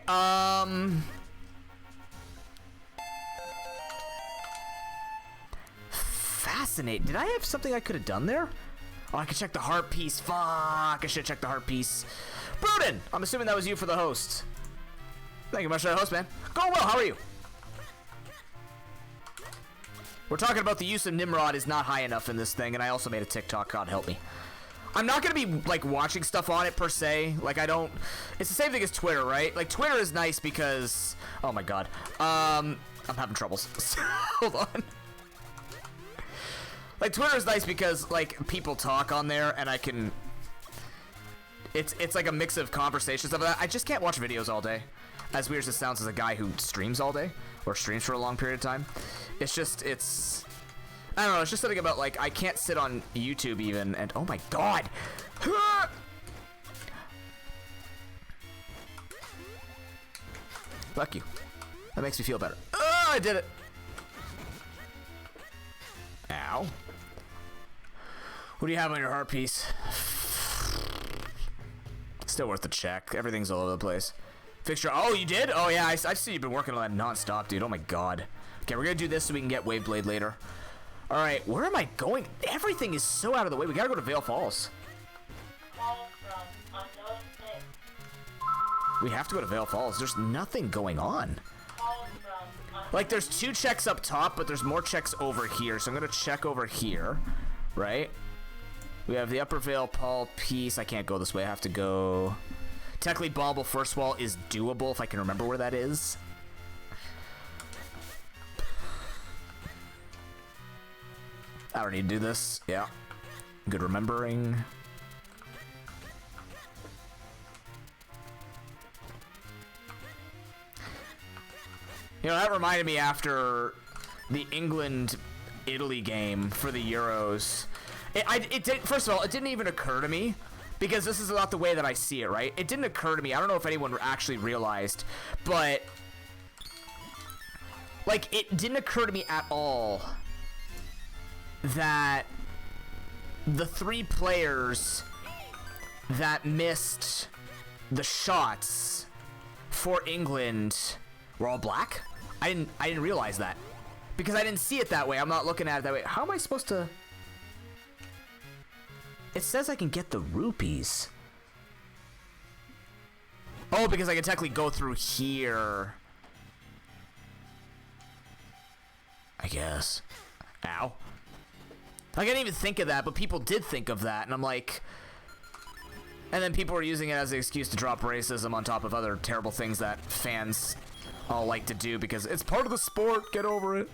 Fascinate. Did I have something I could have done there? Oh, I could check the heart piece. Fuck, I should have checked the heart piece. Broden, I'm assuming that was you for the host. Thank you much for the host, man. Going well, how are you? We're talking about the use of Nimrod is not high enough in this thing, and I also made a TikTok, God help me. I'm not gonna be, like, watching stuff on it, per se. Like, I don't... It's the same thing as Twitter, right? Like, Twitter is nice because... Oh, my God. I'm having troubles. Hold on. Like, Twitter is nice because, like, people talk on there, and I can... It's like a mix of conversations of that. I just can't watch videos all day. As weird as it sounds as a guy who streams all day, or streams for a long period of time. It's just, I don't know, it's just something about, like, I can't sit on YouTube even, and oh my god! Fuck you. That makes me feel better. Oh, I did it! Ow. What do you have on your heart piece? Still worth the check. Everything's all over the place. Fixture. Oh, you did? Oh, yeah, I see you've been working on that non-stop, dude. Oh my god. Okay, we're gonna do this so we can get Waveblade later. Alright, where am I going? Everything is so out of the way. We gotta go to Vale Falls. We have to go to Vale Falls. There's nothing going on. Like, there's 2 checks up top, but there's more checks over here. So I'm gonna check over here, right? We have the Upper Vale Paul piece. I can't go this way. I have to go... Technically, Bombable First Wall is doable if I can remember where that is. I don't need to do this. Yeah. Good remembering. You know, that reminded me after the England-Italy game for the Euros. First of all, it didn't even occur to me, because this is not the way that I see it, right? It didn't occur to me. I don't know if anyone actually realized, but... Like, it didn't occur to me at all that the 3 players that missed the shots for England were all black. I didn't realize that because I didn't see it that way. I'm not looking at it that way. How am I supposed to? It says I can get the rupees. Oh, because I can technically go through here. I guess. Ow. I didn't even think of that, but people did think of that, and I'm like... And then people were using it as an excuse to drop racism on top of other terrible things that fans all like to do because it's part of the sport, get over it.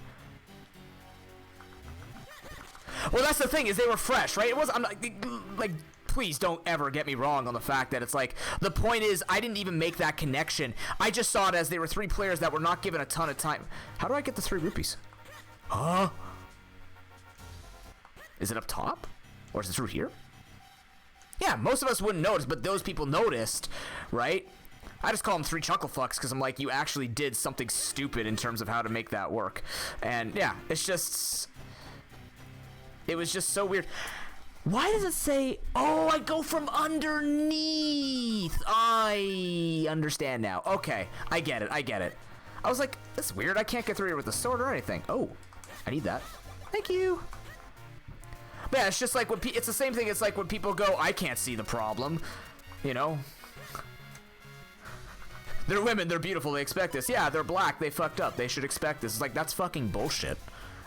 Well, that's the thing, is they were fresh, right? It was, I'm like, please don't ever get me wrong on the fact that it's like, the point is, I didn't even make that connection. I just saw it as they were 3 players that were not given a ton of time. How do I get the 3 rupees? Huh? Is it up top? Or is it through here? Yeah, most of us wouldn't notice, but those people noticed, right? I just call them 3 chuckle fucks because I'm like, you actually did something stupid in terms of how to make that work. And yeah, it's just... It was just so weird. Why does it say, oh, I go from underneath? I understand now. Okay, I get it, I get it. I was like, that's weird. I can't get through here with the sword or anything. Oh, I need that. Thank you. But yeah, it's just like when it's the same thing. It's like when people go, I can't see the problem. You know? They're women, they're beautiful, they expect this. Yeah, they're black, they fucked up. They should expect this. It's like, that's fucking bullshit.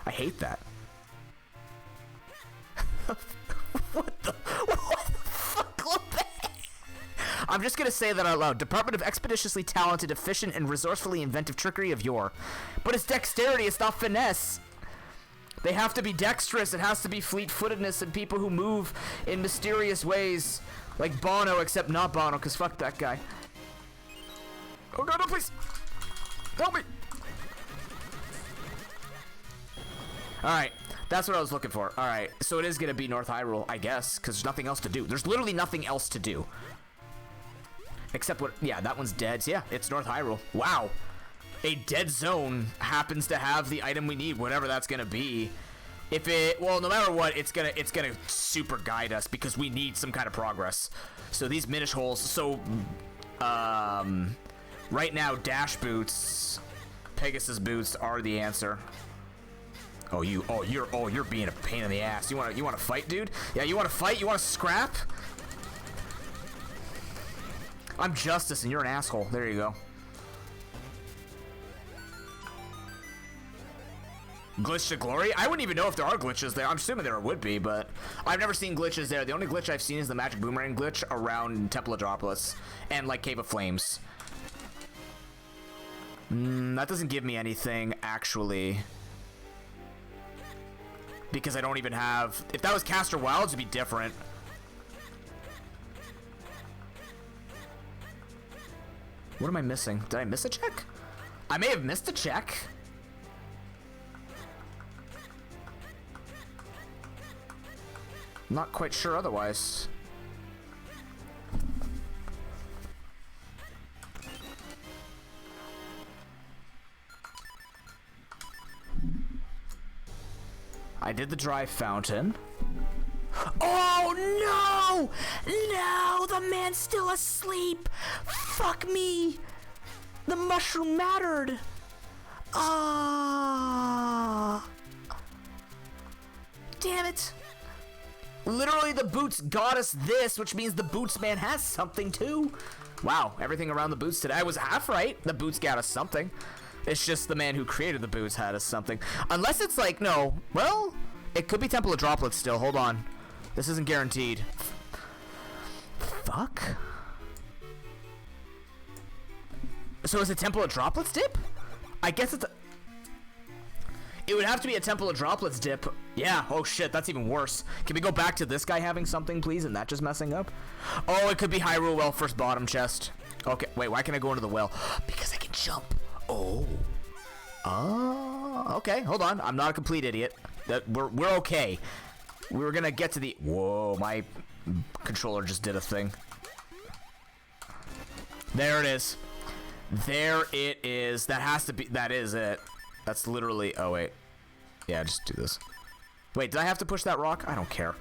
I hate that. What the fuck? I'm just gonna say that out loud. Department of expeditiously talented, efficient, and resourcefully inventive trickery of yore. But it's dexterity, it's not finesse. They have to be dexterous, it has to be fleet-footedness and people who move in mysterious ways. Like Bono, except not Bono, because fuck that guy. Oh no, no, please! Help me! Alright. That's what I was looking for. Alright, so it is going to be North Hyrule, I guess, because there's nothing else to do. There's literally nothing else to do. Except what... Yeah, that one's dead. So yeah, it's North Hyrule. Wow. A dead zone happens to have the item we need, whatever that's going to be. If it... Well, no matter what, it's gonna super guide us, because we need some kind of progress. So these Minish holes... So... Right now, Dash Boots... Pegasus Boots are the answer. You're being a pain in the ass. You wanna fight, dude? Yeah, you wanna fight? You wanna scrap? I'm Justice and you're an asshole. There you go. Glitch to glory? I wouldn't even know if there are glitches there. I'm assuming there would be, but I've never seen glitches there. The only glitch I've seen is the magic boomerang glitch around Temple of Droplets and like Cave of Flames. That doesn't give me anything, actually. Because I don't even have... If that was Caster Wilds, it'd be different. What am I missing? Did I miss a check? I may have missed a check. Not quite sure otherwise. I did the dry fountain. Oh no! No! The man's still asleep! Fuck me! The mushroom mattered! Ah! Damn it! Literally the boots got us this, which means the boots man has something too. Wow, everything around the boots today. I was half right. The boots got us something. It's just the man who created the boots had us something. Unless it's like, no. Well, it could be Temple of Droplets still. Hold on. This isn't guaranteed. Fuck. So is it Temple of Droplets dip? I guess it's... It would have to be a Temple of Droplets dip. Yeah. Oh shit, that's even worse. Can we go back to this guy having something, please, and that just messing up? Oh, it could be Hyrule Well first bottom chest. Okay, wait, why can't I go into the well? Because I can jump. Oh. Oh. Okay, hold on. I'm not a complete idiot. We're okay. We were gonna get to the... Whoa, my controller just did a thing. There it is. There it is. That has to be... That is it. That's literally... Oh, wait. Yeah, just do this. Wait, did I have to push that rock? I don't care.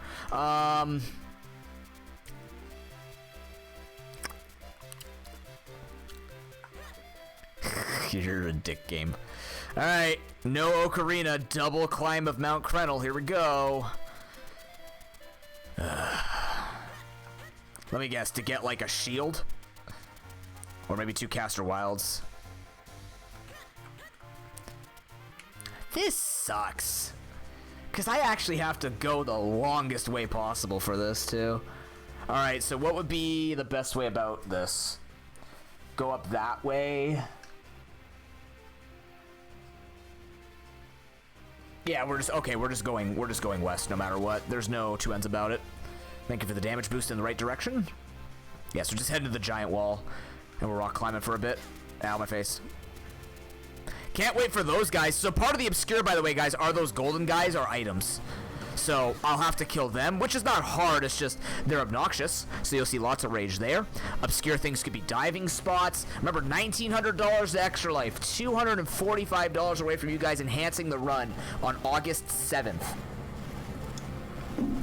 You're a dick game. Alright, no Ocarina, double climb of Mount Krenel. Here we go. Let me guess, to get like a shield? Or maybe 2 Caster Wilds. This sucks. Because I actually have to go the longest way possible for this, too. Alright, so what would be the best way about this? Go up that way. Yeah, we're just going west no matter what. There's no two ends about it. Thank you for the damage boost in the right direction. Yeah, so just head to the giant wall and we'll rock climbing for a bit. Ow, my face. Can't wait for those guys. So part of the obscure, by the way, guys, are those golden guys are items. So I'll have to kill them, which is not hard. It's just they're obnoxious. So you'll see lots of rage there. Obscure things could be diving spots. Remember, $1,900 to Extra Life. $245 away from you guys enhancing the run on August 7th.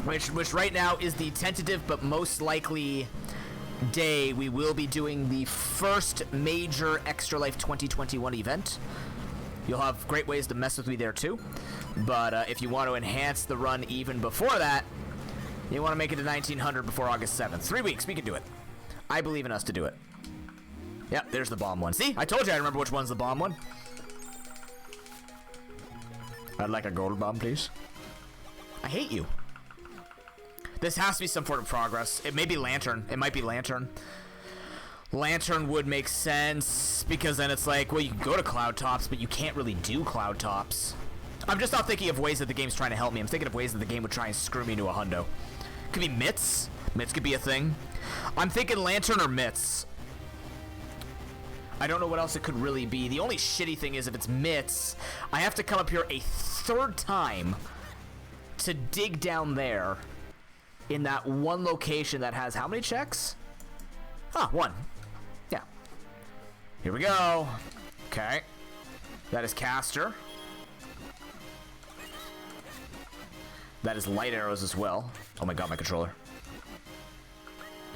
Which right now is the tentative but most likely day we will be doing the first major Extra Life 2021 event. You'll have great ways to mess with me there too. But if you want to enhance the run even before that, you want to make it to 1900 before August 7th. 3 weeks, we can do it. I believe in us to do it. Yep, there's the bomb one. See, I told you I remember which one's the bomb one. I'd like a gold bomb, please. I hate you. This has to be some sort of progress. It may be Lantern. It might be Lantern. Lantern would make sense because then it's like, well, you can go to Cloud Tops, but you can't really do Cloud Tops. I'm just not thinking of ways that the game's trying to help me. I'm thinking of ways that the game would try and screw me into a hundo. Could be Mitts. Mitts could be a thing. I'm thinking Lantern or Mitts. I don't know what else it could really be. The only shitty thing is if it's Mitts, I have to come up here a third time to dig down there in that one location that has how many checks? Huh, 1. Yeah. Here we go. Okay. That is Caster. That is light arrows as well. Oh my god, my controller.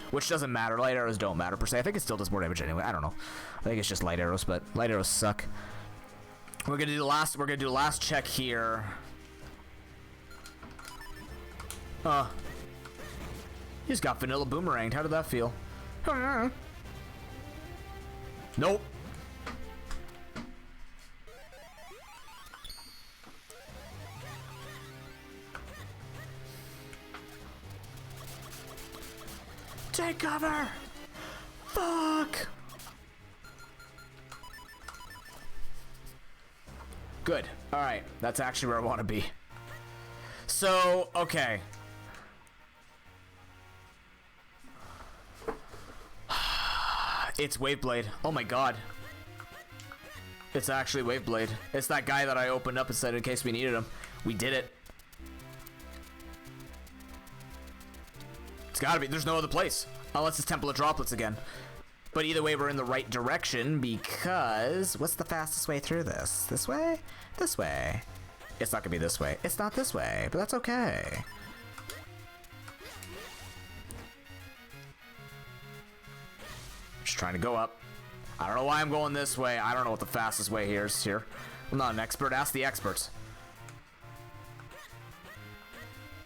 Which doesn't matter. Light arrows don't matter per se. I think it still does more damage anyway. I don't know. I think it's just light arrows, but light arrows suck. We're gonna do the last check here. You just got vanilla boomeranged. How did that feel? Nope. Take cover! Fuck! Good. Alright, that's actually where I want to be. So, okay. It's Waveblade. Oh my god. It's actually Waveblade. It's that guy that I opened up and said in case we needed him. We did it. It's gotta be. There's no other place. Unless it's Temple of Droplets again. But either way, we're in the right direction because... What's the fastest way through this? This way? This way. It's not gonna be this way. It's not this way, but that's okay. Just trying to go up. I don't know why I'm going this way. I don't know what the fastest way here is here. I'm not an expert. Ask the experts.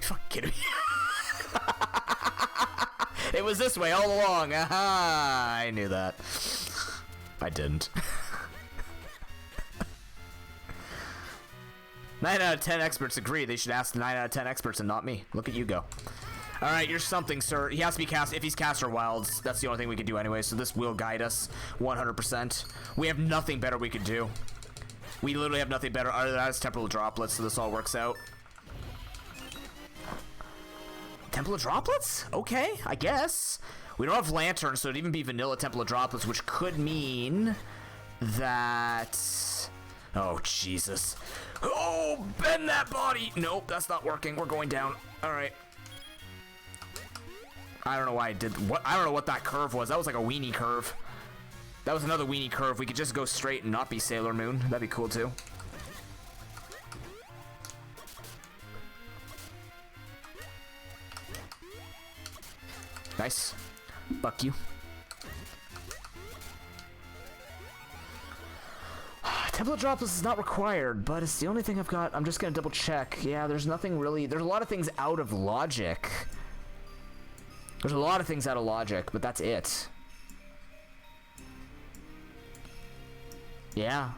You fucking kidding me? It was this way all along. Aha! I knew that. I didn't. 9 out of 10 experts agree. They should ask the 9 out of 10 experts and not me. Look at you go. Alright, you're something, sir. He has to be cast. If he's Caster Wilds, that's the only thing we can do anyway. So this will guide us 100%. We have nothing better we could do. We literally have nothing better other than that is Temple of Droplets, so this all works out. Temple of Droplets? Okay, I guess. We don't have Lantern, so it'd even be Vanilla Temple of Droplets, which could mean that... Oh, Jesus. Oh, bend that body! Nope, that's not working. We're going down. Alright. I don't know why I did... What? I don't know what that curve was. That was like a weenie curve. That was another weenie curve. We could just go straight and not be Sailor Moon. That'd be cool, too. Nice. Fuck you. Template droplets is not required, but it's the only thing I've got. I'm just gonna double check. Yeah, there's nothing really. There's a lot of things out of logic. There's a lot of things out of logic, but that's it. Yeah,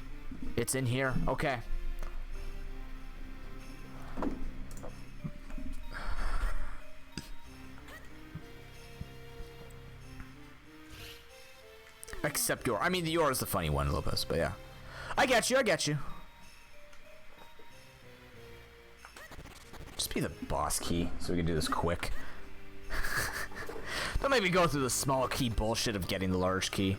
it's in here. Okay. Except your. I mean, the your is the funny one, Lopez, but yeah. I get you, I get you. Just be the boss key so we can do this quick. Don't make me go through the small key bullshit of getting the large key.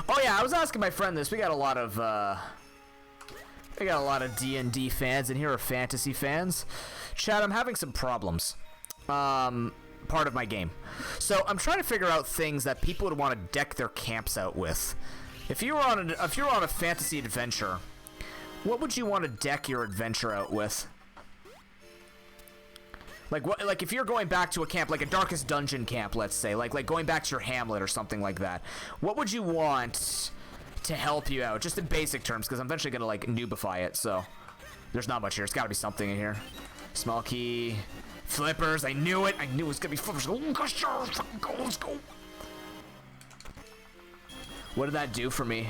Oh yeah, I was asking my friend this. We got a lot of D&D fans in here, or fantasy fans. Chad, I'm having some problems. Part of my game. So I'm trying to figure out things that people would want to deck their camps out with. If you were on a fantasy adventure, what would you want to deck your adventure out with? Like what? Like if you're going back to a camp, like a Darkest Dungeon camp, let's say, like going back to your Hamlet or something like that. What would you want to help you out, just in basic terms? Because I'm eventually gonna like noobify it, so there's not much here. There's got to be something in here. Small key, flippers. I knew it. I knew it was gonna be flippers. Oh gosh, fucking go, let's go. What did that do for me?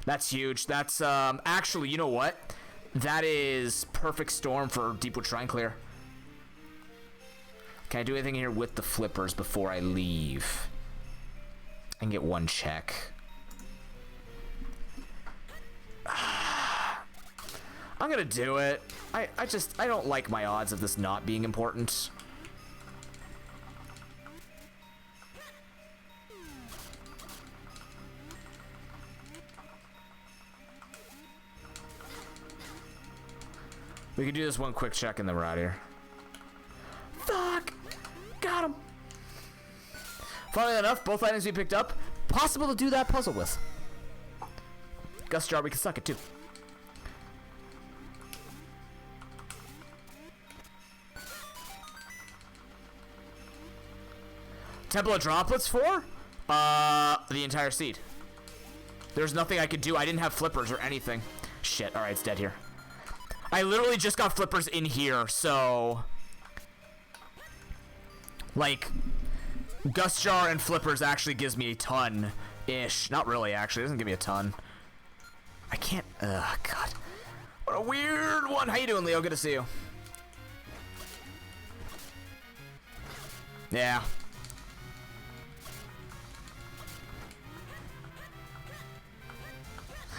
That's huge. That's actually, you know what? That is perfect storm for Deepwood Shrine Clear. Can I do anything here with the flippers before I leave? I can get one check. I'm gonna do it. I don't like my odds of this not being important. We can do this one quick check and then we're out of here. Fuck! Got him! Funnily enough, both items we picked up, possible to do that puzzle with. Gus Jar, we can suck it too. Temple of Droplets for? The entire seed. There's nothing I could do. I didn't have flippers or anything. Shit, alright, it's dead here. I literally just got flippers in here, so... Like, Gus Jar and flippers actually gives me a ton-ish. Not really, actually. It doesn't give me a ton. I can't... Ugh, God. What a weird one. How you doing, Leo? Good to see you. Yeah.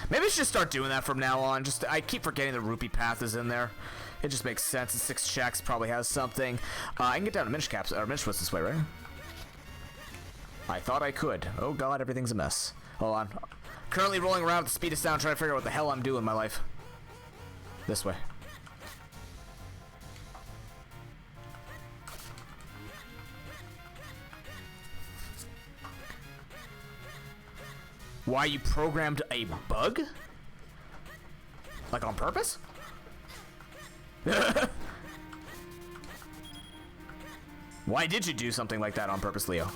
Maybe I should start doing that from now on. Just I keep forgetting the rupee path is in there. It just makes sense. The 6 checks probably has something. I can get down to Minish Caps or Minish Woods this way, right? I thought I could. Oh god, everything's a mess. Hold on. Currently rolling around at the speed of sound, trying to figure out what the hell I'm doing in my life. This way. Why, you programmed a bug? Like on purpose? Why did you do something like that on purpose, Leo?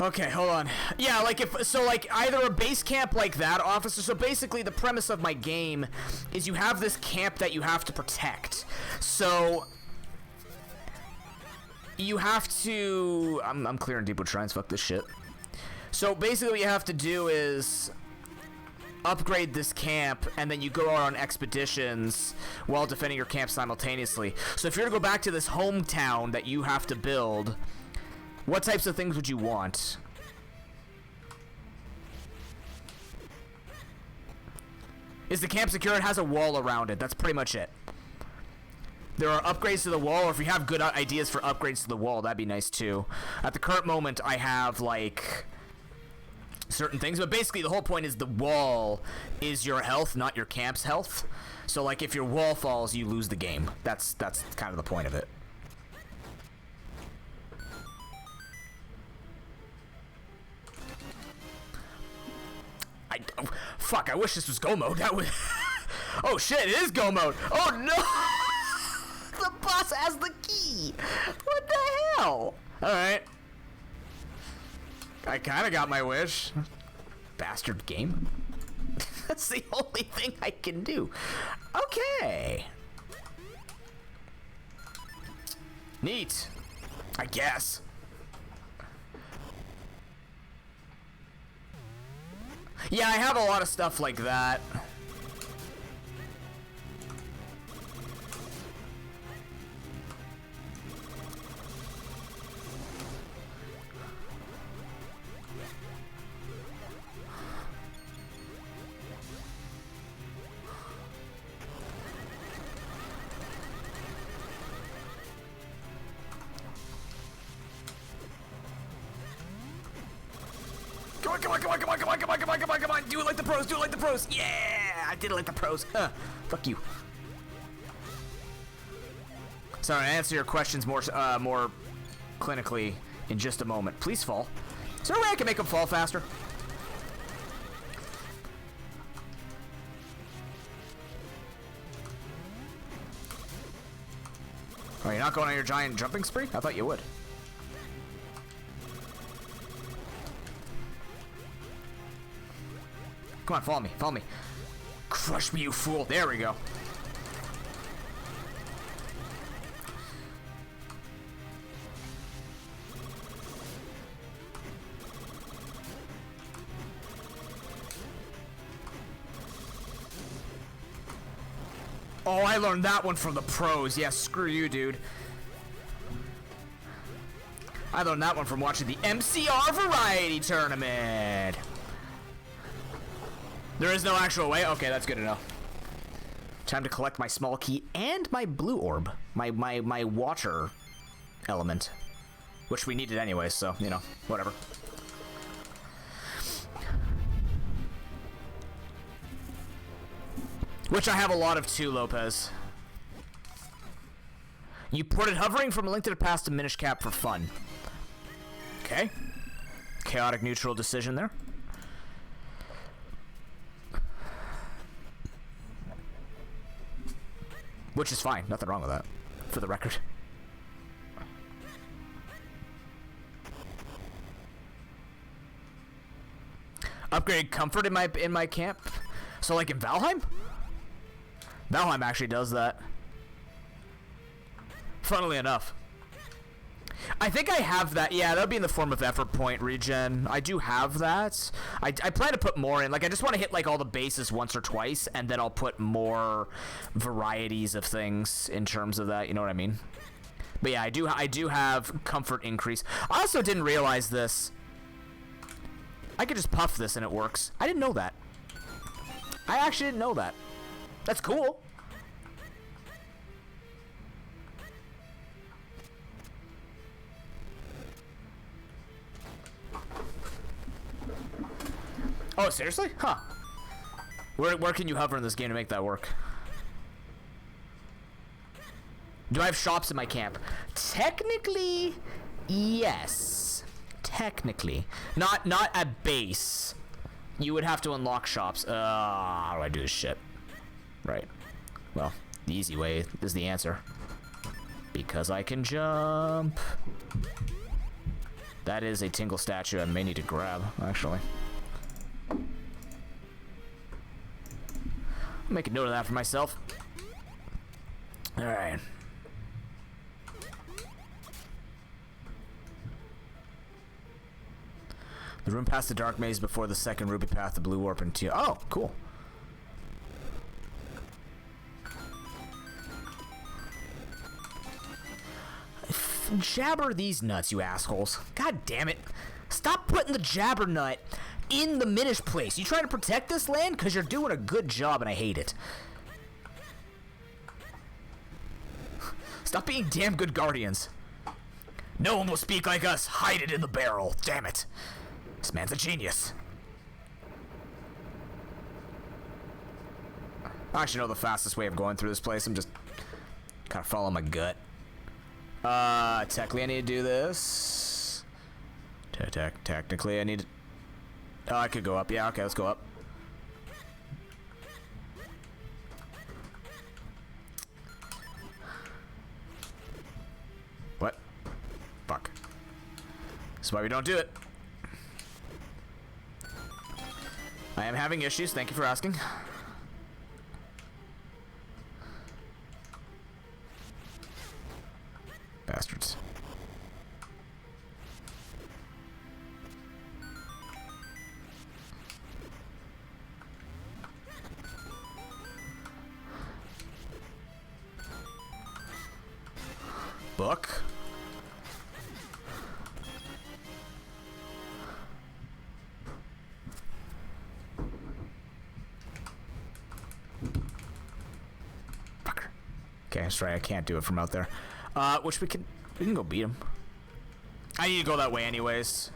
Okay, hold on. Yeah, like like either a base camp like that, officer. So basically the premise of my game is you have this camp that you have to protect. So you have to... I'm clearing Deepwood Shrines, fuck this shit. So basically what you have to do is upgrade this camp, and then you go out on expeditions while defending your camp simultaneously. So if you're to go back to this hometown that you have to build, what types of things would you want? Is the camp secure? It has a wall around it. That's pretty much it. There are upgrades to the wall, or if you have good ideas for upgrades to the wall, that'd be nice too. At the current moment, I have, like, certain things, but basically the whole point is the wall is your health, not your camp's health. So, like, if your wall falls, you lose the game. That's kind of the point of it. Fuck, I wish this was go mode. That would... Oh shit, it is go mode. Oh no! The boss has the key. What the hell? Alright. I kinda got my wish. Bastard game. That's the only thing I can do. Okay. Neat. I guess. Yeah, I have a lot of stuff like that. Come on, do it like the pros, yeah! I did it like the pros, fuck you. Sorry, I'll answer your questions more clinically in just a moment. Please fall. Is there a way I can make them fall faster? Oh, you're not going on your giant jumping spree? I thought you would. Come on, follow me, follow me. Crush me, you fool. There we go. Oh, I learned that one from the pros. Yeah, screw you, dude. I learned that one from watching the MCR Variety Tournament. There is no actual way? Okay, that's good to know. Time to collect my small key and my blue orb. My water element. Which we needed anyway, so, you know, whatever. Which I have a lot of too, Lopez. You ported hovering from a Link to the Past to Minish Cap for fun. Okay. Chaotic neutral decision there. Which is fine. Nothing wrong with that, for the record. Upgrade comfort in my camp. So like in Valheim? Valheim actually does that. Funnily enough. I think I have that. Yeah, that would be in the form of effort point regen. I do have that. I plan to put more in. Like, I just want to hit, like, all the bases once or twice, and then I'll put more varieties of things in terms of that. You know what I mean? But yeah, I do have comfort increase. I also didn't realize this. I could just puff this and it works. I didn't know that. I actually didn't know that. That's cool. Oh, seriously? Huh. Where can you hover in this game to make that work? Do I have shops in my camp? Technically, yes. Technically. Not at base. You would have to unlock shops. How do I do this shit? Right. Well, the easy way is the answer. Because I can jump. That is a tingle statue I may need to grab, actually. I'll make a note of that for myself. Alright. The room past the dark maze before the second ruby path, the blue warp into... Oh, cool. Jabber these nuts, you assholes. God damn it. Stop putting the jabber nut in the Minish place. You trying to protect this land? Because you're doing a good job and I hate it. Stop being damn good guardians. No one will speak like us. Hide it in the barrel. Damn it. This man's a genius. I actually know the fastest way of going through this place. I'm just kind of following my gut. Technically I need to do this. Technically I need to... Oh, I could go up. Yeah, okay, let's go up. That's why we don't do it. I am having issues. Thank you for asking. Bastards. Book. Fucker. Okay, that's right. I can't do it from out there. Which we can go beat him. I need to go that way anyways.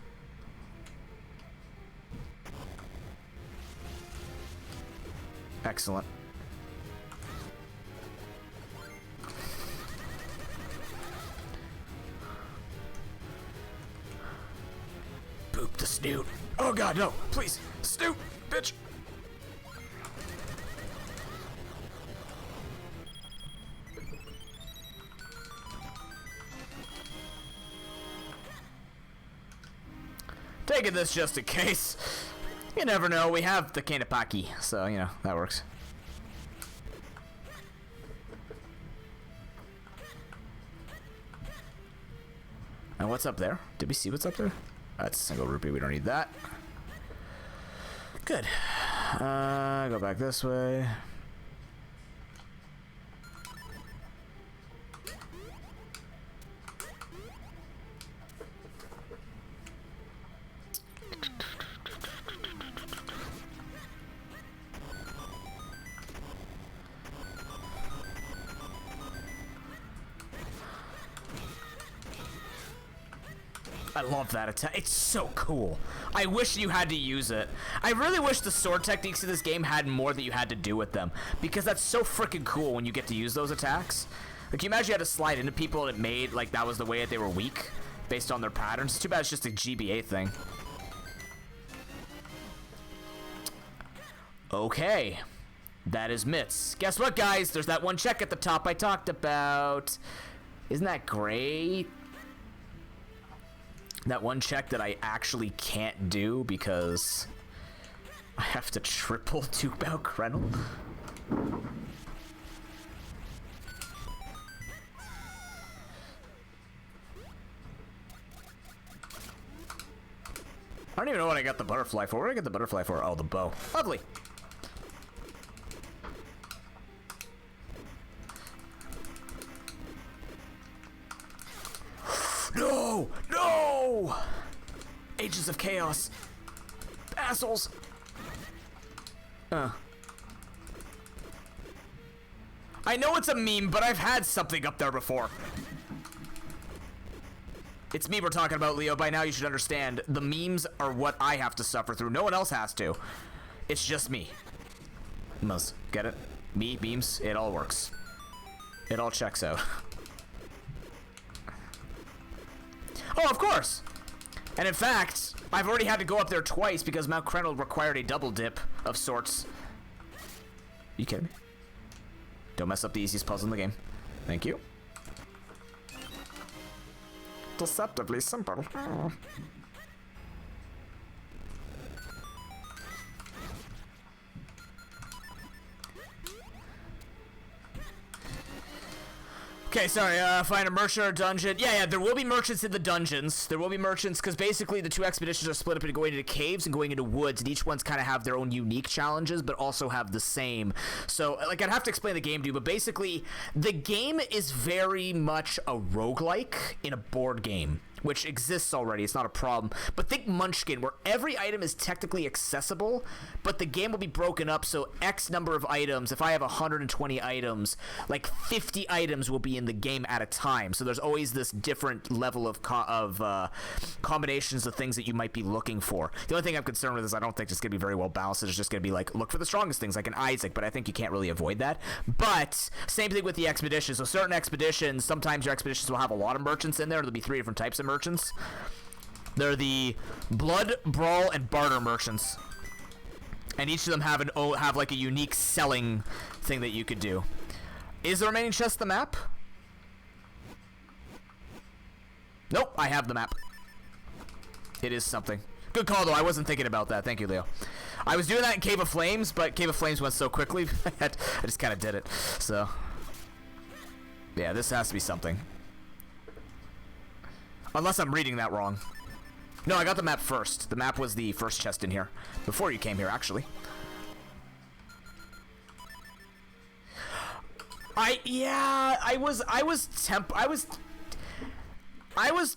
Excellent. Boop the snoot. Oh god, no. Please. Snoot, bitch. Taking this just in case. You never know. We have the Kanapaki, so, you know, that works. And what's up there? Did we see what's up there? That's a single rupee. We don't need that. Good. Go back this way. I love that attack. It's so cool. I wish you had to use it. I really wish the sword techniques in this game had more that you had to do with them, because that's so freaking cool when you get to use those attacks. Like, you imagine you had to slide into people and it made like that was the way that they were weak based on their patterns. It's too bad it's just a GBA thing. Okay. That is Mitts. Guess what, guys? There's that one check at the top I talked about. Isn't that great? That one check that I actually can't do because I have to triple dupe out Krenel. I don't even know what I got the butterfly for. What did I get the butterfly for? Oh, the bow. Lovely. No! No! Agents of Chaos. Assholes. I know it's a meme, but I've had something up there before. It's me we're talking about, Leo. By now you should understand. The memes are what I have to suffer through. No one else has to. It's just me. Must get it? Me, beams, it all works. It all checks out. Oh, of course! And in fact, I've already had to go up there twice because Mount Krenel required a double dip of sorts. You kidding me? Don't mess up the easiest puzzle in the game. Thank you. Deceptively simple. Oh. Okay, sorry, find a merchant or dungeon. Yeah, there will be merchants in the dungeons. There will be merchants, because basically the two expeditions are split up into going into caves and going into woods, and each one's kind of have their own unique challenges, but also have the same. So, like, I'd have to explain the game to you, but basically, the game is very much a roguelike in a board game, which exists already. It's not a problem. But think Munchkin, where every item is technically accessible, but the game will be broken up, so X number of items. If I have 120 items, like 50 items will be in the game at a time. So there's always this different level of combinations of things that you might be looking for. The only thing I'm concerned with is I don't think it's going to be very well balanced. It's just going to be like, look for the strongest things, like an Isaac, but I think you can't really avoid that. But same thing with the expeditions. So certain expeditions, sometimes your expeditions will have a lot of merchants in there. There'll be 3 different types of merchants. They're the blood, brawl, and barter merchants, and each of them have like a unique selling thing that you could do. Is the remaining chest the map? Nope, I have the map. It is something. Good call, though. I wasn't thinking about that. Thank you, Leo. I was doing that in Cave of Flames, but Cave of Flames went so quickly, I just kind of did it. So, yeah, this has to be something. Unless I'm reading that wrong. No, I got the map first. The map was the first chest in here. Before you came here, actually. I was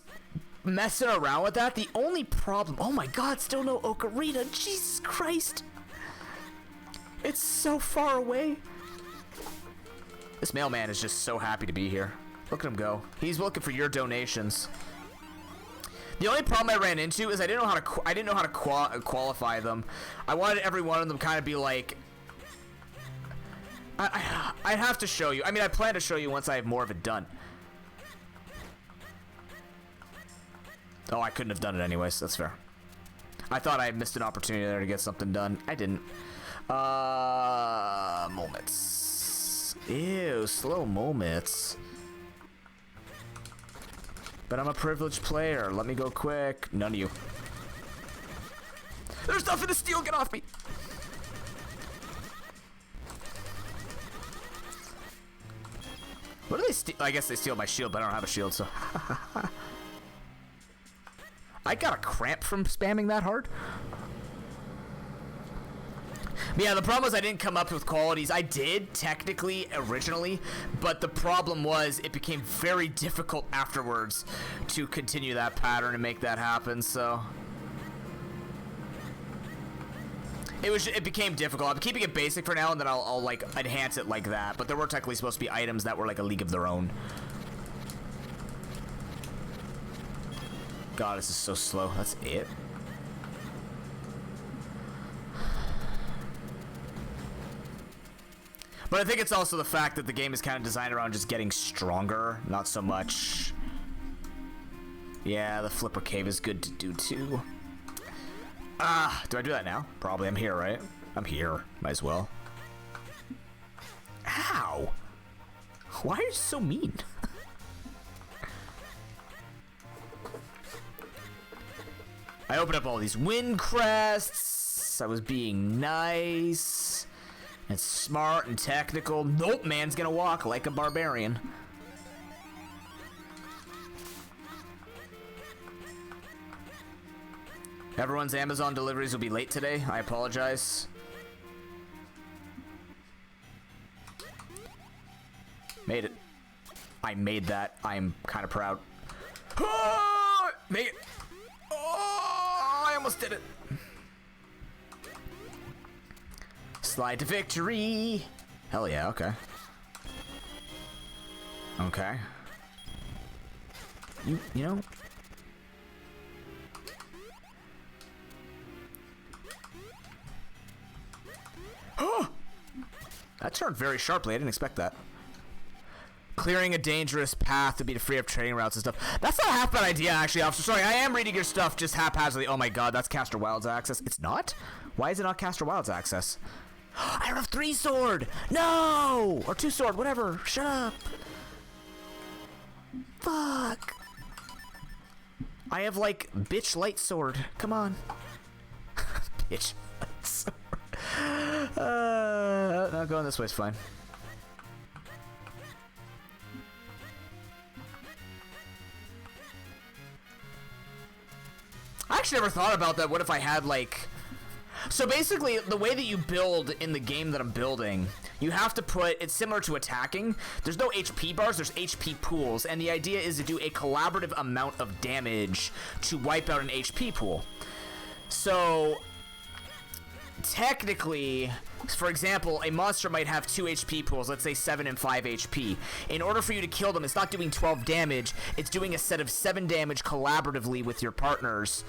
messing around with that. The only problem, oh my god, still no Ocarina. Jesus Christ. It's so far away. This mailman is just so happy to be here. Look at him go. He's looking for your donations. The only problem I ran into is I didn't know how to qualify them. I wanted every one of them kind of be like, I'd have to show you. I mean, I plan to show you once I have more of it done. Oh, I couldn't have done it anyways. That's fair. I thought I missed an opportunity there to get something done. I didn't. Moments. Ew, slow moments. But I'm a privileged player. Let me go quick. None of you. There's nothing to steal. Get off me. What do they steal? I guess they steal my shield, but I don't have a shield, so. I got a cramp from spamming that hard. But yeah, the problem was I didn't come up with qualities. I did, technically, originally, but the problem was it became very difficult afterwards to continue that pattern and make that happen, so. It became difficult. I'm keeping it basic for now, and then I'll like enhance it like that. But there were technically supposed to be items that were like a league of their own. God, this is so slow. That's it. But I think it's also the fact that the game is kind of designed around just getting stronger, not so much. Yeah, the flipper cave is good to do too. Do I do that now? Probably. I'm here, right? I'm here. Might as well. Ow! Why are you so mean? I opened up all these wind crests. I was being nice and smart and technical. Nope, man's gonna walk like a barbarian. Everyone's Amazon deliveries will be late today. I apologize. Made it. I made that. I'm kind of proud. Oh, made it. Oh, I almost did it. Slide to victory. Hell yeah, okay. Okay. You know. That turned very sharply. I didn't expect that. Clearing a dangerous path to be free of trading routes and stuff. That's not a half bad idea, actually, officer. Sorry, I am reading your stuff just haphazardly. Oh my god, that's Caster Wild's access. It's not? Why is it not Caster Wild's access? I don't have 3 sword. No! Or 2 sword, whatever. Shut up. Fuck. I have, like, bitch light sword. Come on. Bitch light sword. No, going this way is fine. I actually never thought about that. What if I had, like... So basically, the way that you build in the game that I'm building, you have to put... It's similar to attacking. There's no HP bars, there's HP pools. And the idea is to do a collaborative amount of damage to wipe out an HP pool. So... Technically, for example, a monster might have 2 HP pools, let's say 7 and 5 HP. In order for you to kill them, it's not doing 12 damage, it's doing a set of 7 damage collaboratively with your partners,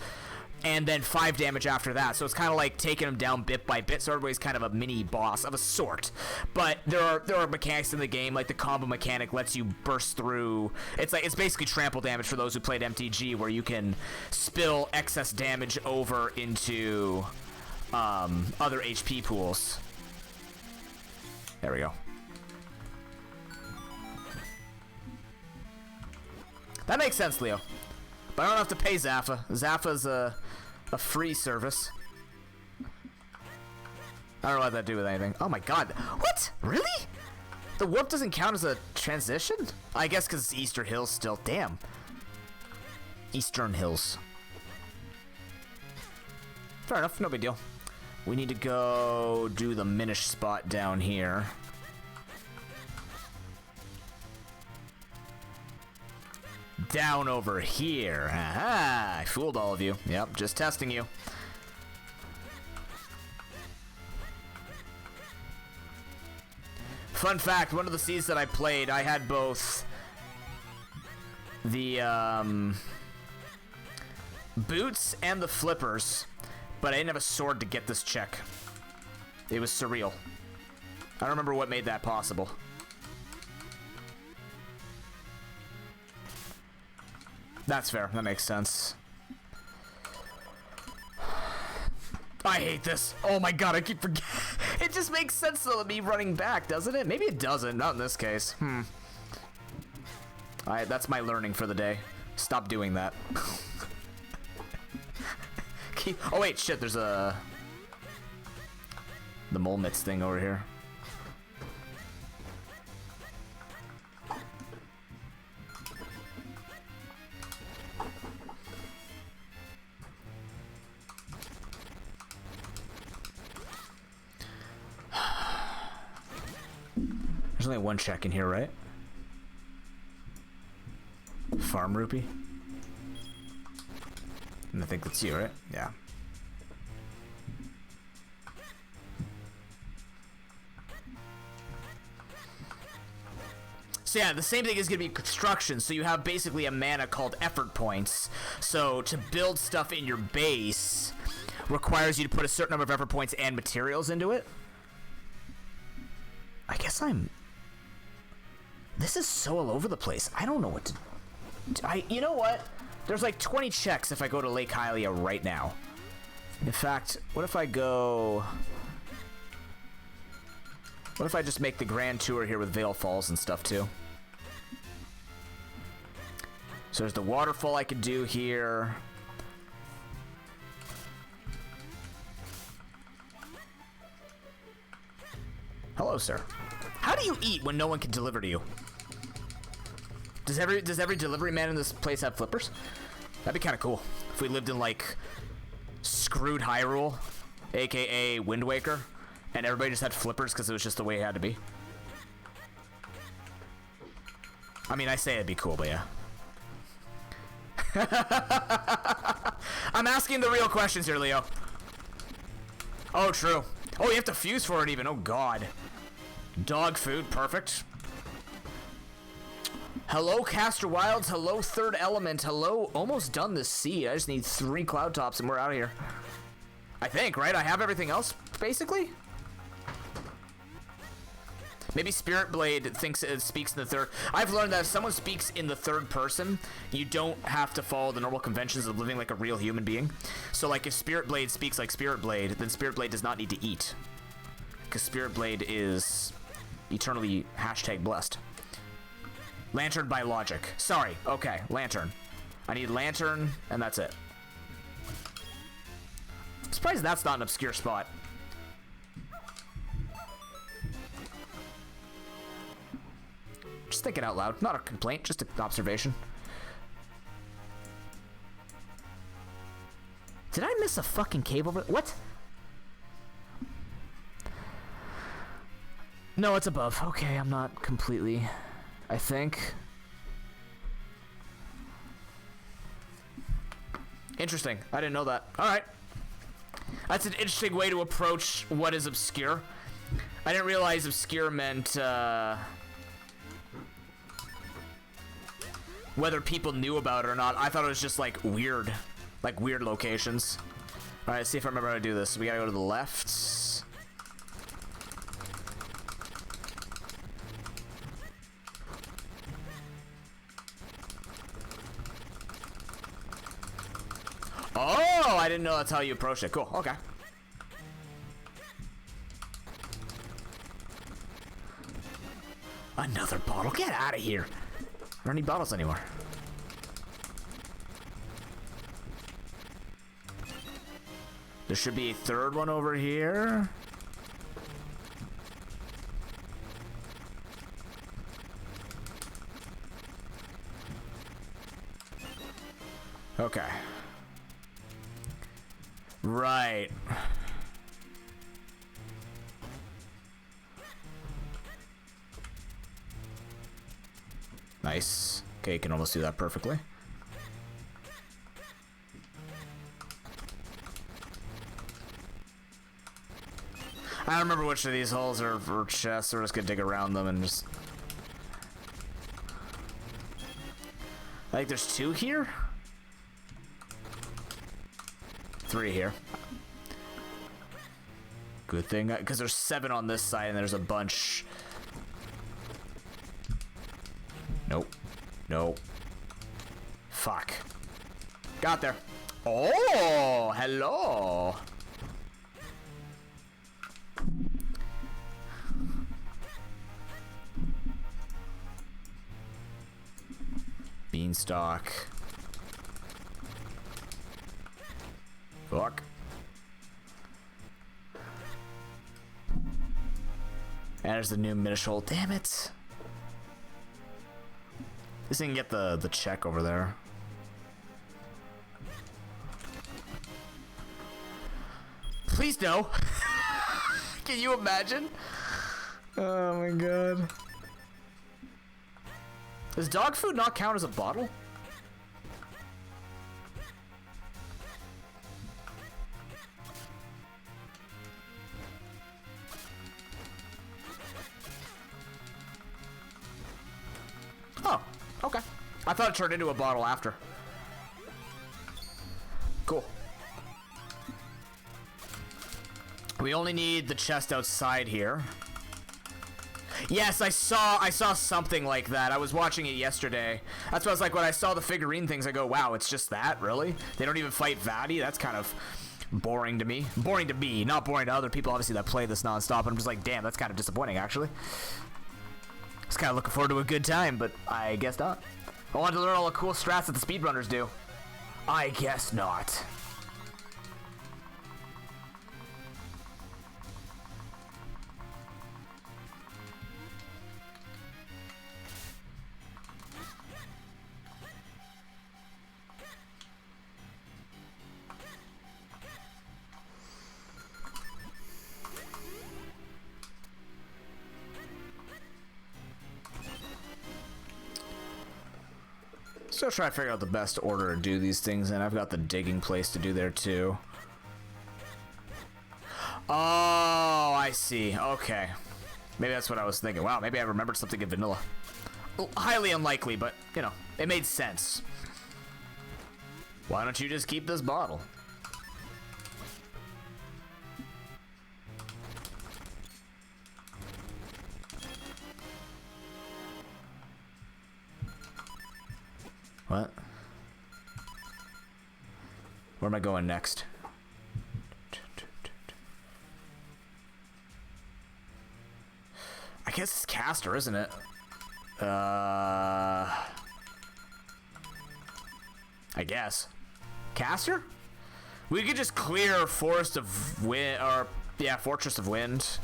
and then 5 damage after that. So it's kind of like taking them down bit by bit, so everybody's kind of a mini boss of a sort. But there are mechanics in the game, like the combo mechanic lets you burst through. It's basically trample damage for those who played MTG, where you can spill excess damage over into... other HP pools. There we go. That makes sense, Leo. But I don't have to pay Zaffa. Zaffa's a free service. I don't know what that do with anything. Oh my god. What? Really? The warp doesn't count as a transition? I guess because it's Eastern Hills still. Damn. Eastern Hills. Fair enough, no big deal. We need to go do the Minish spot down here. Down over here. Aha! I fooled all of you. Yep, just testing you. Fun fact, one of the seeds that I played, I had both the boots and the flippers, but I didn't have a sword to get this check. It was surreal. I don't remember what made that possible. That's fair. That makes sense. I hate this. Oh my god, I keep forgetting. It just makes sense though of me running back, doesn't it? Maybe it doesn't. Not in this case. Alright, that's my learning for the day. Stop doing that. Oh wait, shit, there's a... the mole mitts thing over here. There's only one check in here, right? Farm rupee? And I think that's you, right? Yeah. So yeah, the same thing is going to be construction. So you have basically a mana called effort points. So to build stuff in your base requires you to put a certain number of effort points and materials into it. I guess I'm... This is so all over the place. I don't know what to... You know what? There's like 20 checks if I go to Lake Hylia right now. In fact, what if I go... What if I just make the grand tour here with Vale Falls and stuff too? So there's the waterfall I could do here. Hello, sir. How do you eat when no one can deliver to you? Does every delivery man in this place have flippers? That'd be kind of cool if we lived in like screwed Hyrule, aka Wind Waker, and everybody just had flippers because it was just the way it had to be. I mean, I say it'd be cool, but yeah. I'm asking the real questions here, Leo. Oh, true. Oh, you have to fuse for it even. Oh, God. Dog food. Perfect. Hello, Caster Wilds. Hello, Third Element. Hello, almost done this seed. I just need 3 cloud tops and we're out of here. I think, right? I have everything else, basically? Maybe Spirit Blade thinks it speaks in the third. I've learned that if someone speaks in the third person, you don't have to follow the normal conventions of living like a real human being. So, like, if Spirit Blade speaks like Spirit Blade, then Spirit Blade does not need to eat. Because Spirit Blade is eternally #blessed. Lantern by logic. Sorry. Okay, Lantern. I need Lantern, and that's it. I'm surprised that's not an obscure spot. Just thinking out loud. Not a complaint, just an observation. Did I miss a fucking cave over? What? No, it's above. Okay, I'm not completely... I think. Interesting. I didn't know that. Alright. That's an interesting way to approach what is obscure. I didn't realize obscure meant, whether people knew about it or not. I thought it was just like weird locations. All right, let's see if I remember how to do this. We gotta go to the left. Oh, I didn't know that's how you approach it. Cool. Okay. Another bottle. Get out of here. I don't need bottles anymore. There should be a third one over here. Okay. Right. Nice. Okay, you can almost do that perfectly. I don't remember which of these holes are for chests. We're just gonna dig around them and just... I think there's 2 here? 3 here. Good thing, because there's 7 on this side and there's a bunch. Nope. Nope. Fuck. Got there. Oh, hello. Beanstalk. Fuck. And there's the new Minish hole. Damn it. This thing can get the check over there. Please no. Can you imagine? Oh my god. Does dog food not count as a bottle? Oh, okay. I thought it turned into a bottle after. Cool. We only need the chest outside here. Yes, I saw something like that. I was watching it yesterday. That's why I was like, when I saw the figurine things, I go, wow, it's just that? Really? They don't even fight Vaddie? That's kind of boring to me. Boring to me, not boring to other people, obviously, that play this nonstop. I'm just like, damn, that's kind of disappointing, actually. I was kind of looking forward to a good time, but I guess not. I wanted to learn all the cool strats that the speedrunners do. I guess not. Still trying to figure out the best order to do these things, and I've got the digging place to do there too. Oh, I see. Okay. Maybe that's what I was thinking. Wow, maybe I remembered something in vanilla. Highly unlikely, but, you know, it made sense. Why don't you just keep this bottle? What? Where am I going next? I guess it's caster, isn't it? I guess. Caster? We could just clear Forest of Wind, or, yeah, Fortress of Wind.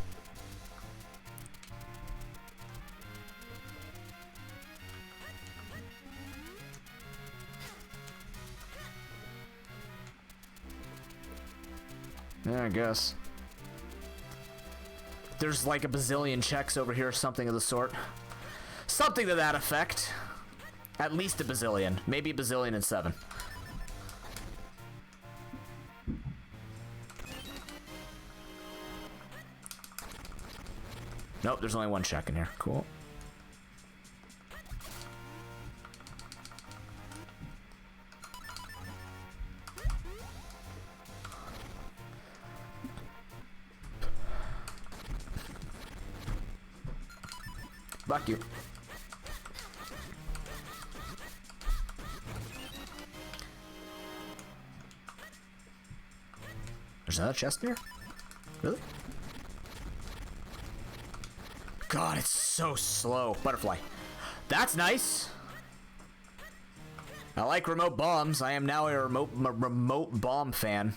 Yeah, I guess. There's like a bazillion checks over here, something of the sort. Something to that effect. At least a bazillion. Maybe a bazillion and 7. Nope, there's only 1 check in here. Cool. Fuck you. There's another chest here? Really? God, it's so slow. Butterfly. That's nice. I like remote bombs. I am now a remote bomb fan.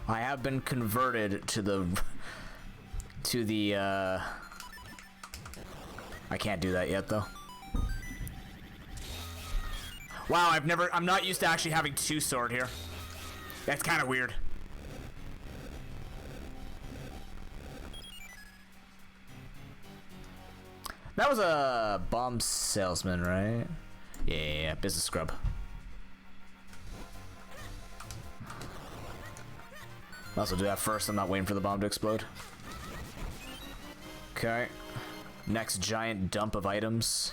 I have been converted to the I can't do that yet though. Wow, I'm not used to actually having 2 sword here. That's kind of weird. That was a bomb salesman, right? Yeah, business scrub. I'll also do that first. I'm not waiting for the bomb to explode. Okay. Next giant dump of items.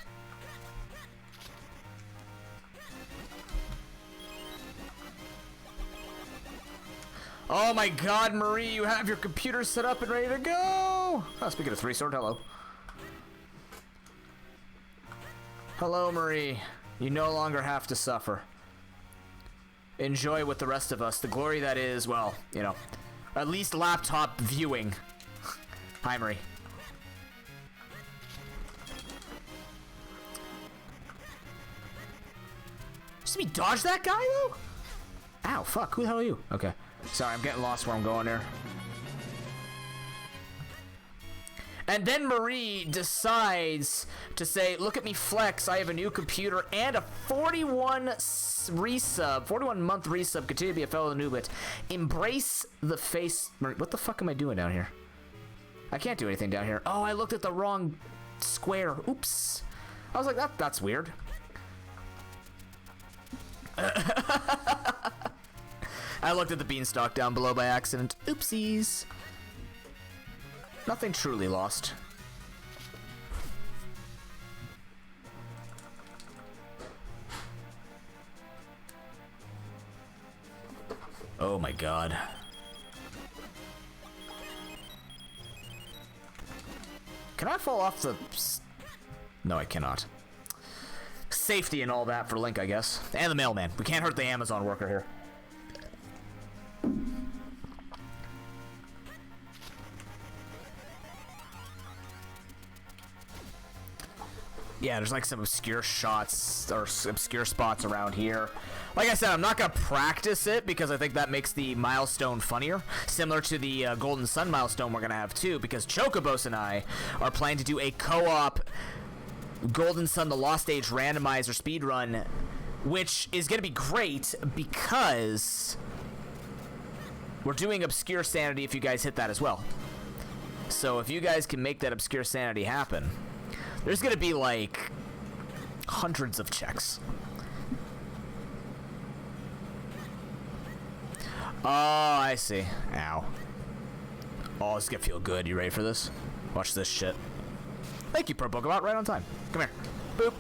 Oh my god, Marie, you have your computer set up and ready to go! Oh, speaking of 3 sword, hello. Hello, Marie. You no longer have to suffer. Enjoy with the rest of us the glory that is, well, you know, at least laptop viewing. Hi, Marie. See me dodge that guy, though? Ow, fuck, who the hell are you? Okay. Sorry, I'm getting lost where I'm going here. And then Marie decides to say, look at me flex, I have a new computer and a 41-month resub, continue to be a fellow nooblet. Embrace the face. What the fuck am I doing down here? I can't do anything down here. Oh, I looked at the wrong square. Oops. I was like, that's weird. I looked at the beanstalk down below by accident. Oopsies. Nothing truly lost. Oh my god. Can I fall off the... No, I cannot. Safety and all that for Link, I guess. And the mailman. We can't hurt the Amazon worker here. Yeah, there's like some obscure shots or obscure spots around here. Like I said, I'm not going to practice it because I think that makes the milestone funnier. Similar to the Golden Sun milestone we're going to have too, because Chocobos and I are planning to do a co-op Golden Sun The Lost Age randomizer speedrun, which is going to be great because we're doing Obscure Sanity if you guys hit that as well. So if you guys can make that Obscure Sanity happen, there's gonna be like hundreds of checks. Oh, I see. Ow. Oh, this is gonna feel good. You ready for this? Watch this shit. Thank you, ProPokeBow. Right on time. Come here. Boop.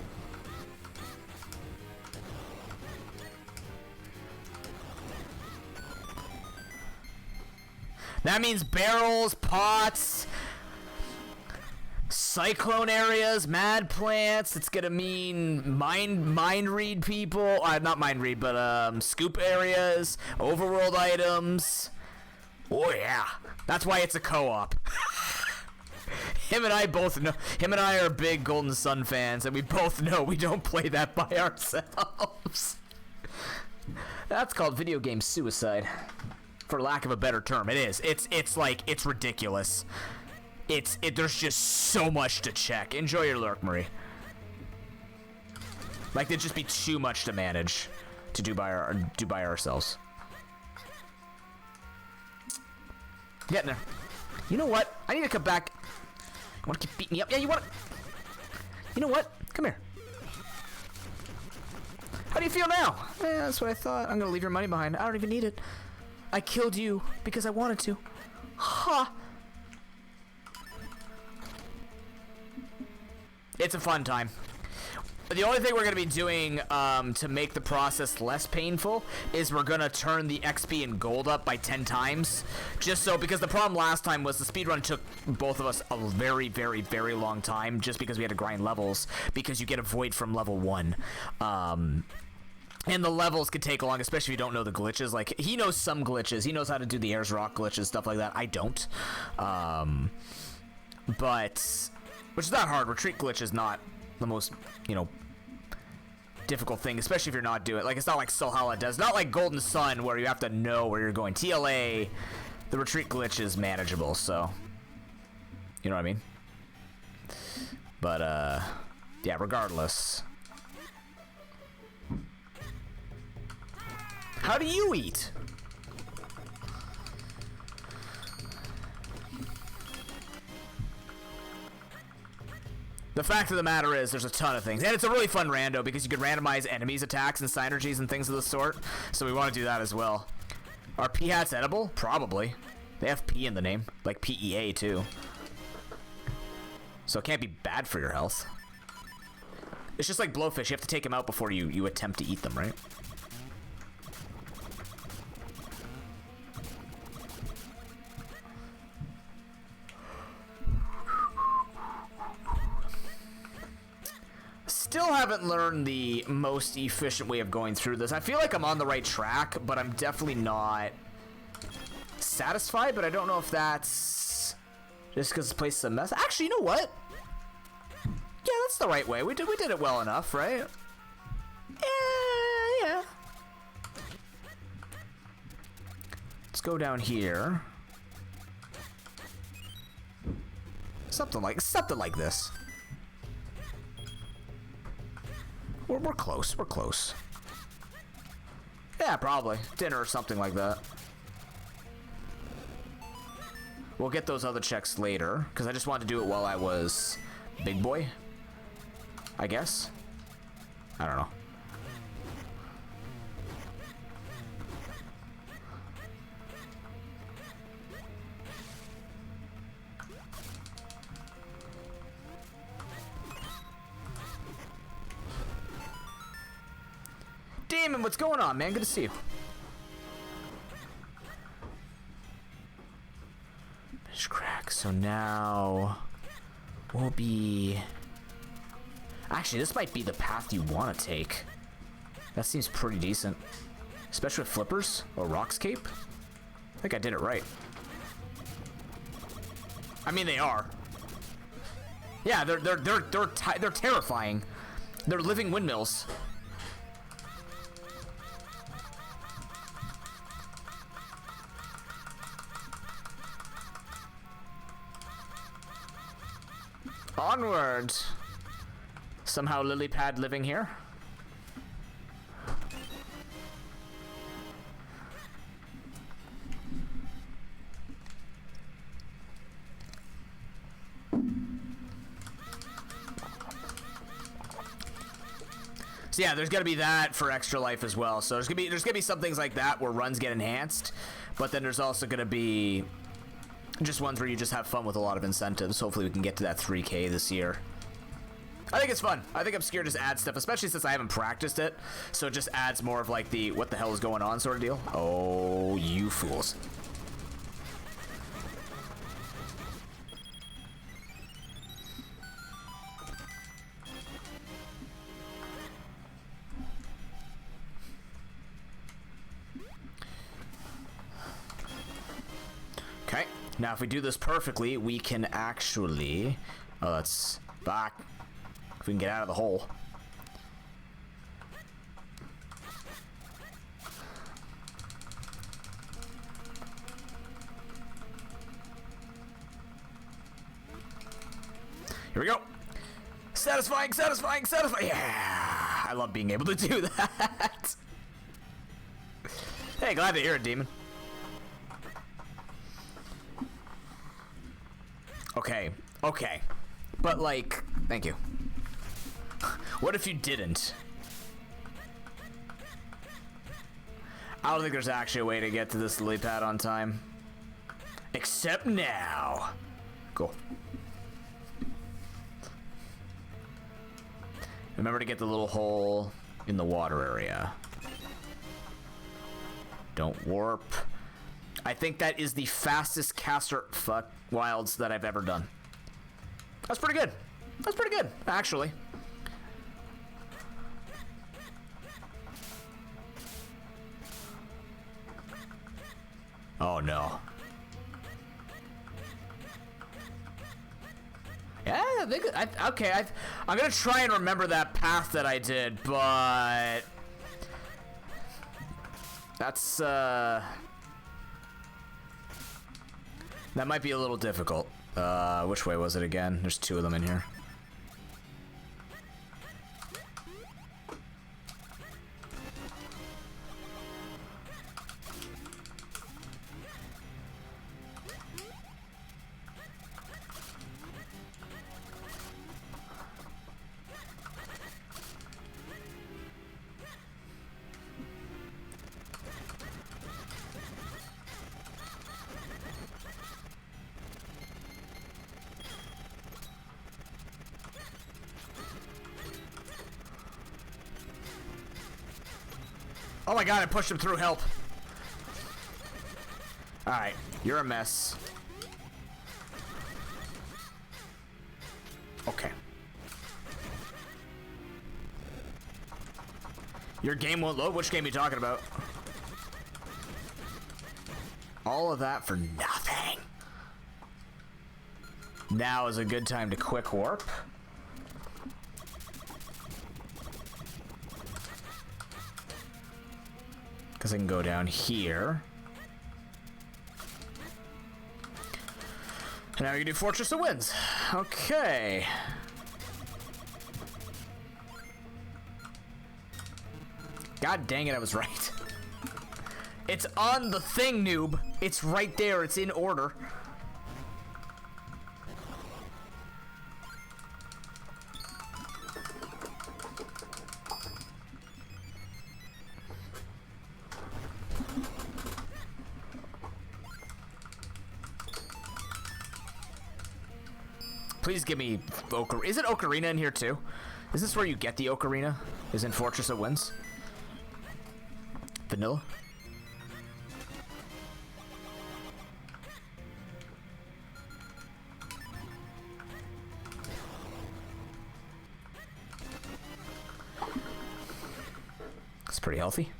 That means barrels, pots, cyclone areas, mad plants. It's gonna mean mind read people. Not mind read, but scoop areas, overworld items. Oh yeah, that's why it's a co-op. Him and I both know. Him and I are big Golden Sun fans, and we both know we don't play that by ourselves. That's called video game suicide, for lack of a better term. It is. It's like, it's ridiculous. There's just so much to check. Enjoy your lurk, Marie. Like, there'd just be too much to manage to do by ourselves. Getting there. You know what? I need to come back. You want to keep beating me up? Yeah, you want to... You know what? Come here. How do you feel now? Yeah, that's what I thought. I'm gonna leave your money behind. I don't even need it. I killed you because I wanted to. Ha! It's a fun time. The only thing we're going to be doing to make the process less painful is we're going to turn the XP and gold up by 10 times. Just so, because the problem last time was the speedrun took both of us a very, very, very long time just because we had to grind levels, because you get a void from level 1. And the levels could take long, especially if you don't know the glitches. Like, he knows some glitches. He knows how to do the airs rock glitches, stuff like that. I don't. But... Which is not hard. Retreat glitch is not the most, you know, difficult thing, especially if you're not doing it. Like, it's not like Solhalla does. Not like Golden Sun, where you have to know where you're going. TLA, the retreat glitch is manageable, so... You know what I mean? But, yeah, regardless. How do you eat? The fact of the matter is, there's a ton of things. And it's a really fun rando because you can randomize enemies' attacks and synergies and things of the sort. So we want to do that as well. Are pea hats edible? Probably. They have P in the name. Like PEA, too. So it can't be bad for your health. It's just like blowfish. You have to take them out before you attempt to eat them, right? Still haven't learned the most efficient way of going through this. I feel like I'm on the right track, but I'm definitely not satisfied, but I don't know if that's just because this place is a mess. Actually, you know what? Yeah, that's the right way. We did it well enough, right? Yeah. Let's go down here. Something like this. We're close. We're close. Yeah, probably. Dinner or something like that. We'll get those other checks later, because I just wanted to do it while I was big boy, I guess. I don't know. Damon, what's going on, man? Good to see you. Fish crack. So now we'll be... Actually, this might be the path you want to take. That seems pretty decent. Especially with flippers or Rockscape. I think I did it right. I mean, they are. Yeah, they're terrifying. They're living windmills. Onward. Somehow lily pad living here. So yeah, there's gonna be that for extra life as well. So there's gonna be some things like that where runs get enhanced, but then there's also gonna be just ones where you just have fun with a lot of incentives. Hopefully we can get to that 3K this year. I think it's fun. I think I'm scared to just add stuff, especially since I haven't practiced it. So it just adds more of like the what the hell is going on sort of deal. Oh, you fools. Okay. Now, if we do this perfectly, we can actually... Oh, let's back. If we can get out of the hole. Here we go. Satisfying, satisfying, satisfying. Yeah! I love being able to do that. Hey, glad to hear it, Demon. Okay, okay. But, like, thank you. What if you didn't? I don't think there's actually a way to get to this lily pad on time. Except now. Cool. Remember to get the little hole in the water area. Don't warp. I think that is the fastest caster wilds that I've ever done. That's pretty good. That's pretty good, actually. Oh no. Yeah, I'm gonna try and remember that path that I did, but that's that might be a little difficult. Which way was it again? There's two of them in here. Oh my god, I pushed him through, help. Alright, you're a mess. Okay. Your game won't load? Which game are you talking about? All of that for nothing. Now is a good time to quick warp. Because I can go down here. And now we can do Fortress of Winds. Okay. God dang it, I was right. It's on the thing, noob. It's right there. It's in order. Please give me Ocarina. Is it Ocarina in here too? Is this where you get the Ocarina? Is in Fortress of Winds? Vanilla? It's pretty healthy.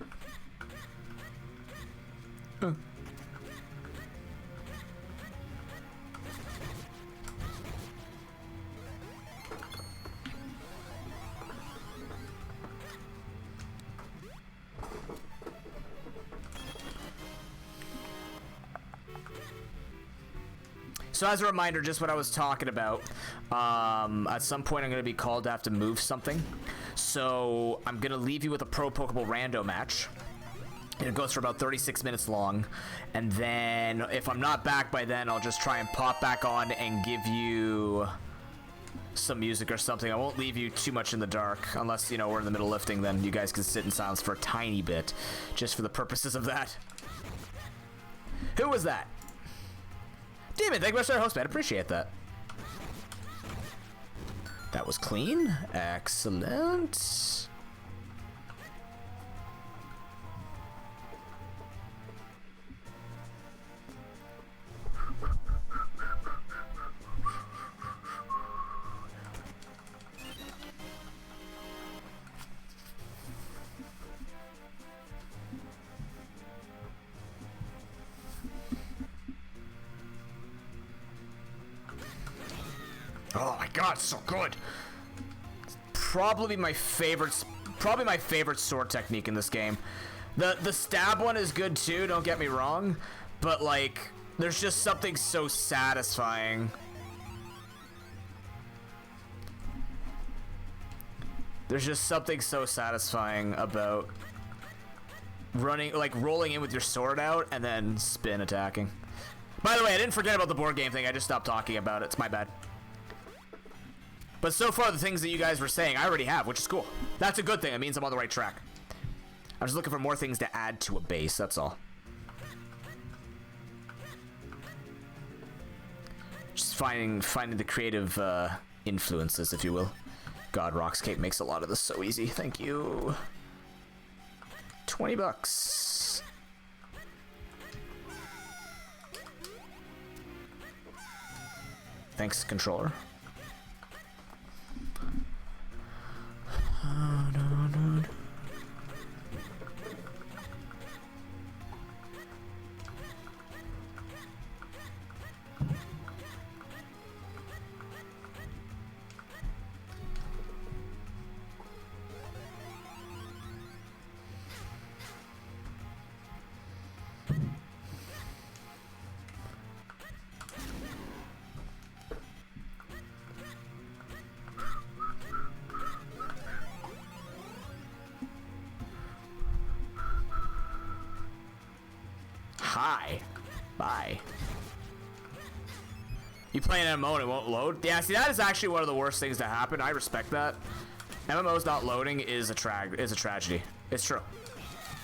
So as a reminder, just what I was talking about, at some point I'm going to be called to have to move something. So I'm going to leave you with a ProPokeBowlRando match. And it goes for about 36 minutes long. And then if I'm not back by then, I'll just try and pop back on and give you some music or something. I won't leave you too much in the dark unless, you know, we're in the middle of lifting. Then you guys can sit in silence for a tiny bit just for the purposes of that. Who was that? Demon, thank you much for our host, man. Appreciate that. That was clean. Excellent. Oh my god, it's so good. It's probably my favorite sword technique in this game. The stab one is good too, don't get me wrong, but like there's just something so satisfying. There's just something so satisfying about rolling in with your sword out and then spin attacking. By the way, I didn't forget about the board game thing. I just stopped talking about it. It's my bad. But so far, the things that you guys were saying, I already have, which is cool. That's a good thing. It means I'm on the right track. I'm just looking for more things to add to a base, that's all. Just finding the creative influences, if you will. God, Rockscape makes a lot of this so easy. Thank you. 20 bucks. Thanks, controller. Hi. Bye. You play an MMO and it won't load? Yeah, see, that is actually one of the worst things to happen. I respect that. MMOs not loading is a tragedy. It's true.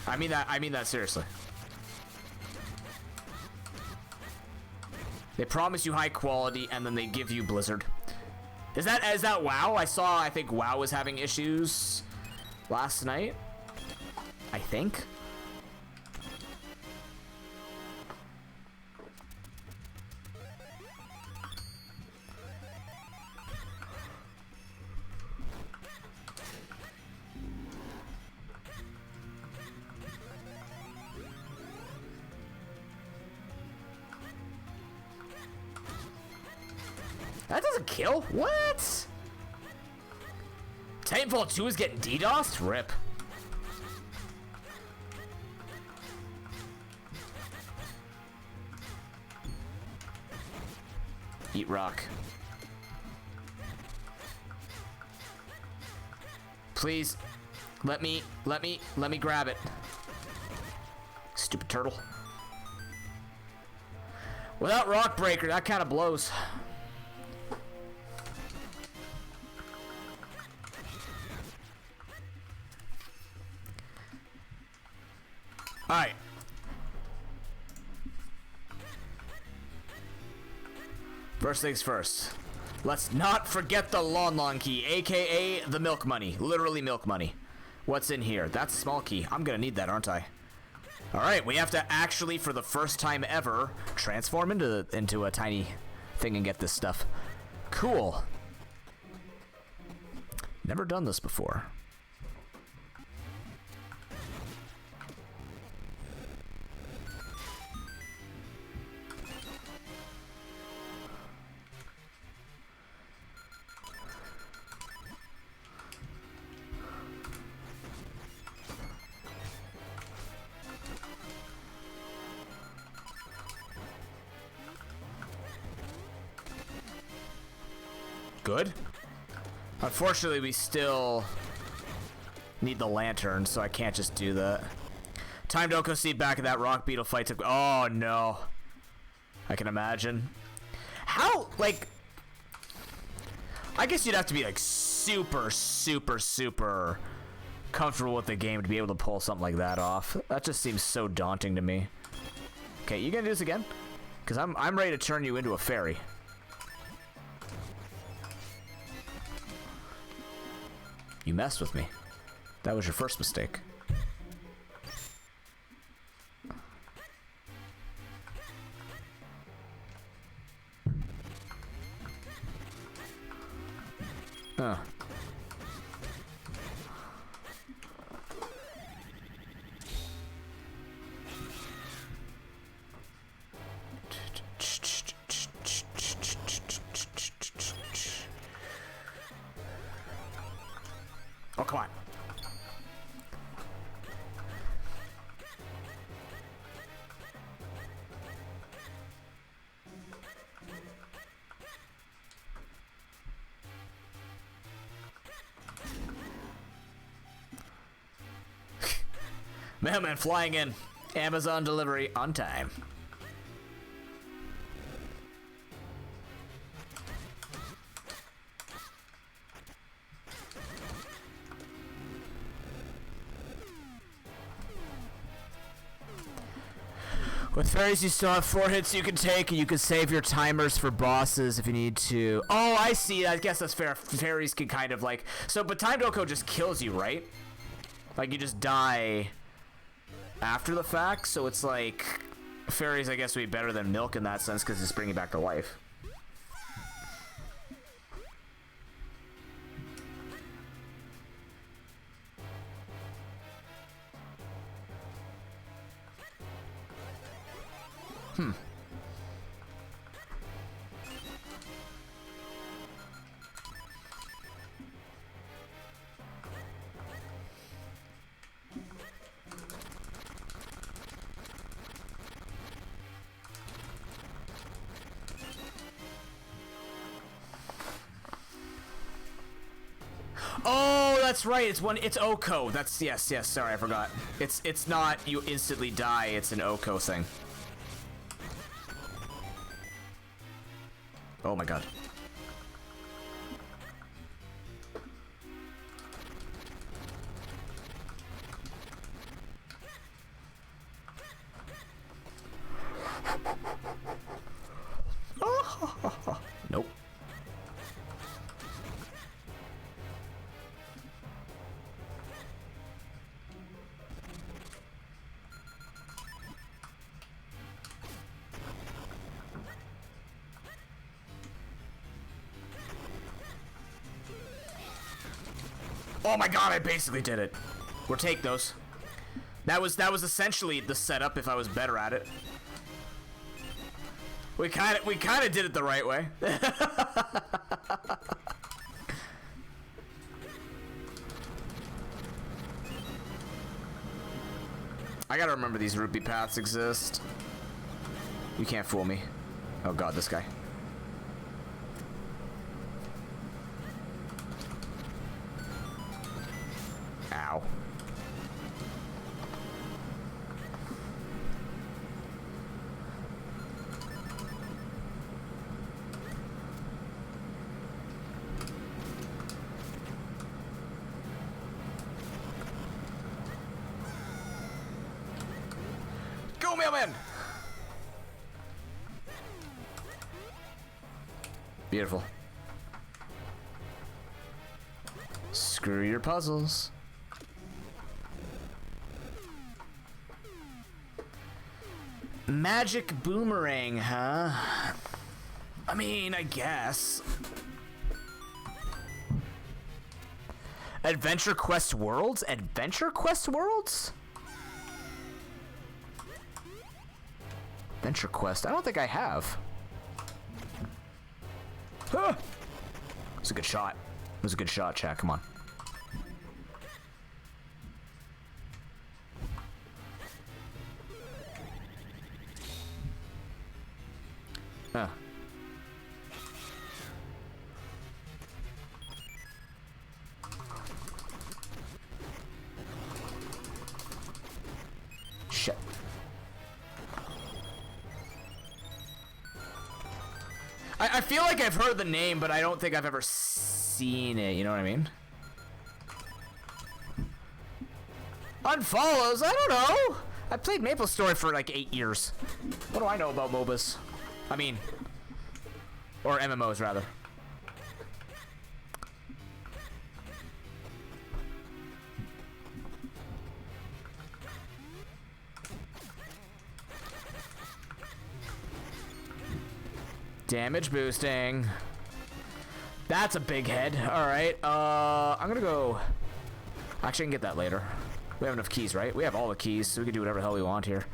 I mean that seriously. They promise you high quality and then they give you Blizzard. Is that WoW? I think WoW was having issues last night. I think. That doesn't kill? What? Titanfall 2 is getting DDoSed? Rip. Eat rock. Please, let me grab it. Stupid turtle. Without Rock Breaker, that kind of blows. Alright. First things first. Let's not forget the Lon key, aka the milk money. Literally milk money. What's in here? That's a small key. I'm gonna need that, aren't I? Alright, we have to actually, for the first time ever, transform into a tiny thing and get this stuff. Cool. Never done this before. Good. Unfortunately, we still need the lantern, so I can't just do that. Time to go see back at that rock beetle fight. Oh no. I can imagine. How, like, I guess you'd have to be like super comfortable with the game to be able to pull something like that off. That just seems so daunting to me. Okay, you gonna do this again? Because I'm ready to turn you into a fairy. You messed with me. That was your first mistake. Huh. Oh, come on. Mailman flying in. Amazon delivery on time. With fairies, you still have 4 hits you can take, and you can save your timers for bosses if you need to. Oh, I see. I guess that's fair. Fairies can kind of like... So, but Time Doko just kills you, right? Like, you just die after the fact, so it's like... Fairies, I guess, would be better than Milk in that sense, because it's bringing back to life. Oh, that's right. It's Oko. That's yes. Sorry, I forgot. It's not you instantly die. It's an Oko thing. Oh my god. Nope. Oh my god, I basically did it. We're take those. That was essentially the setup if I was better at it. We kind of did it the right way. I gotta remember these rupee paths exist. You can't fool me. Oh god, this guy. Ow. Go, mailman! Beautiful. Screw your puzzles. Magic boomerang, huh? I mean, I guess. Adventure Quest Worlds? Adventure Quest Worlds? Adventure Quest? I don't think I have. Huh! It was a good shot. It was a good shot, chat. Come on. Huh. Shit. I feel like I've heard the name, but I don't think I've ever seen it, you know what I mean? Unfollows? I don't know! I played MapleStory for like 8 years. What do I know about MOBAs? I mean, or MMOs rather. Damage boosting. That's a big head. All right. I'm gonna go. Actually, I can get that later. We have enough keys, right? We have all the keys, so we can do whatever the hell we want here.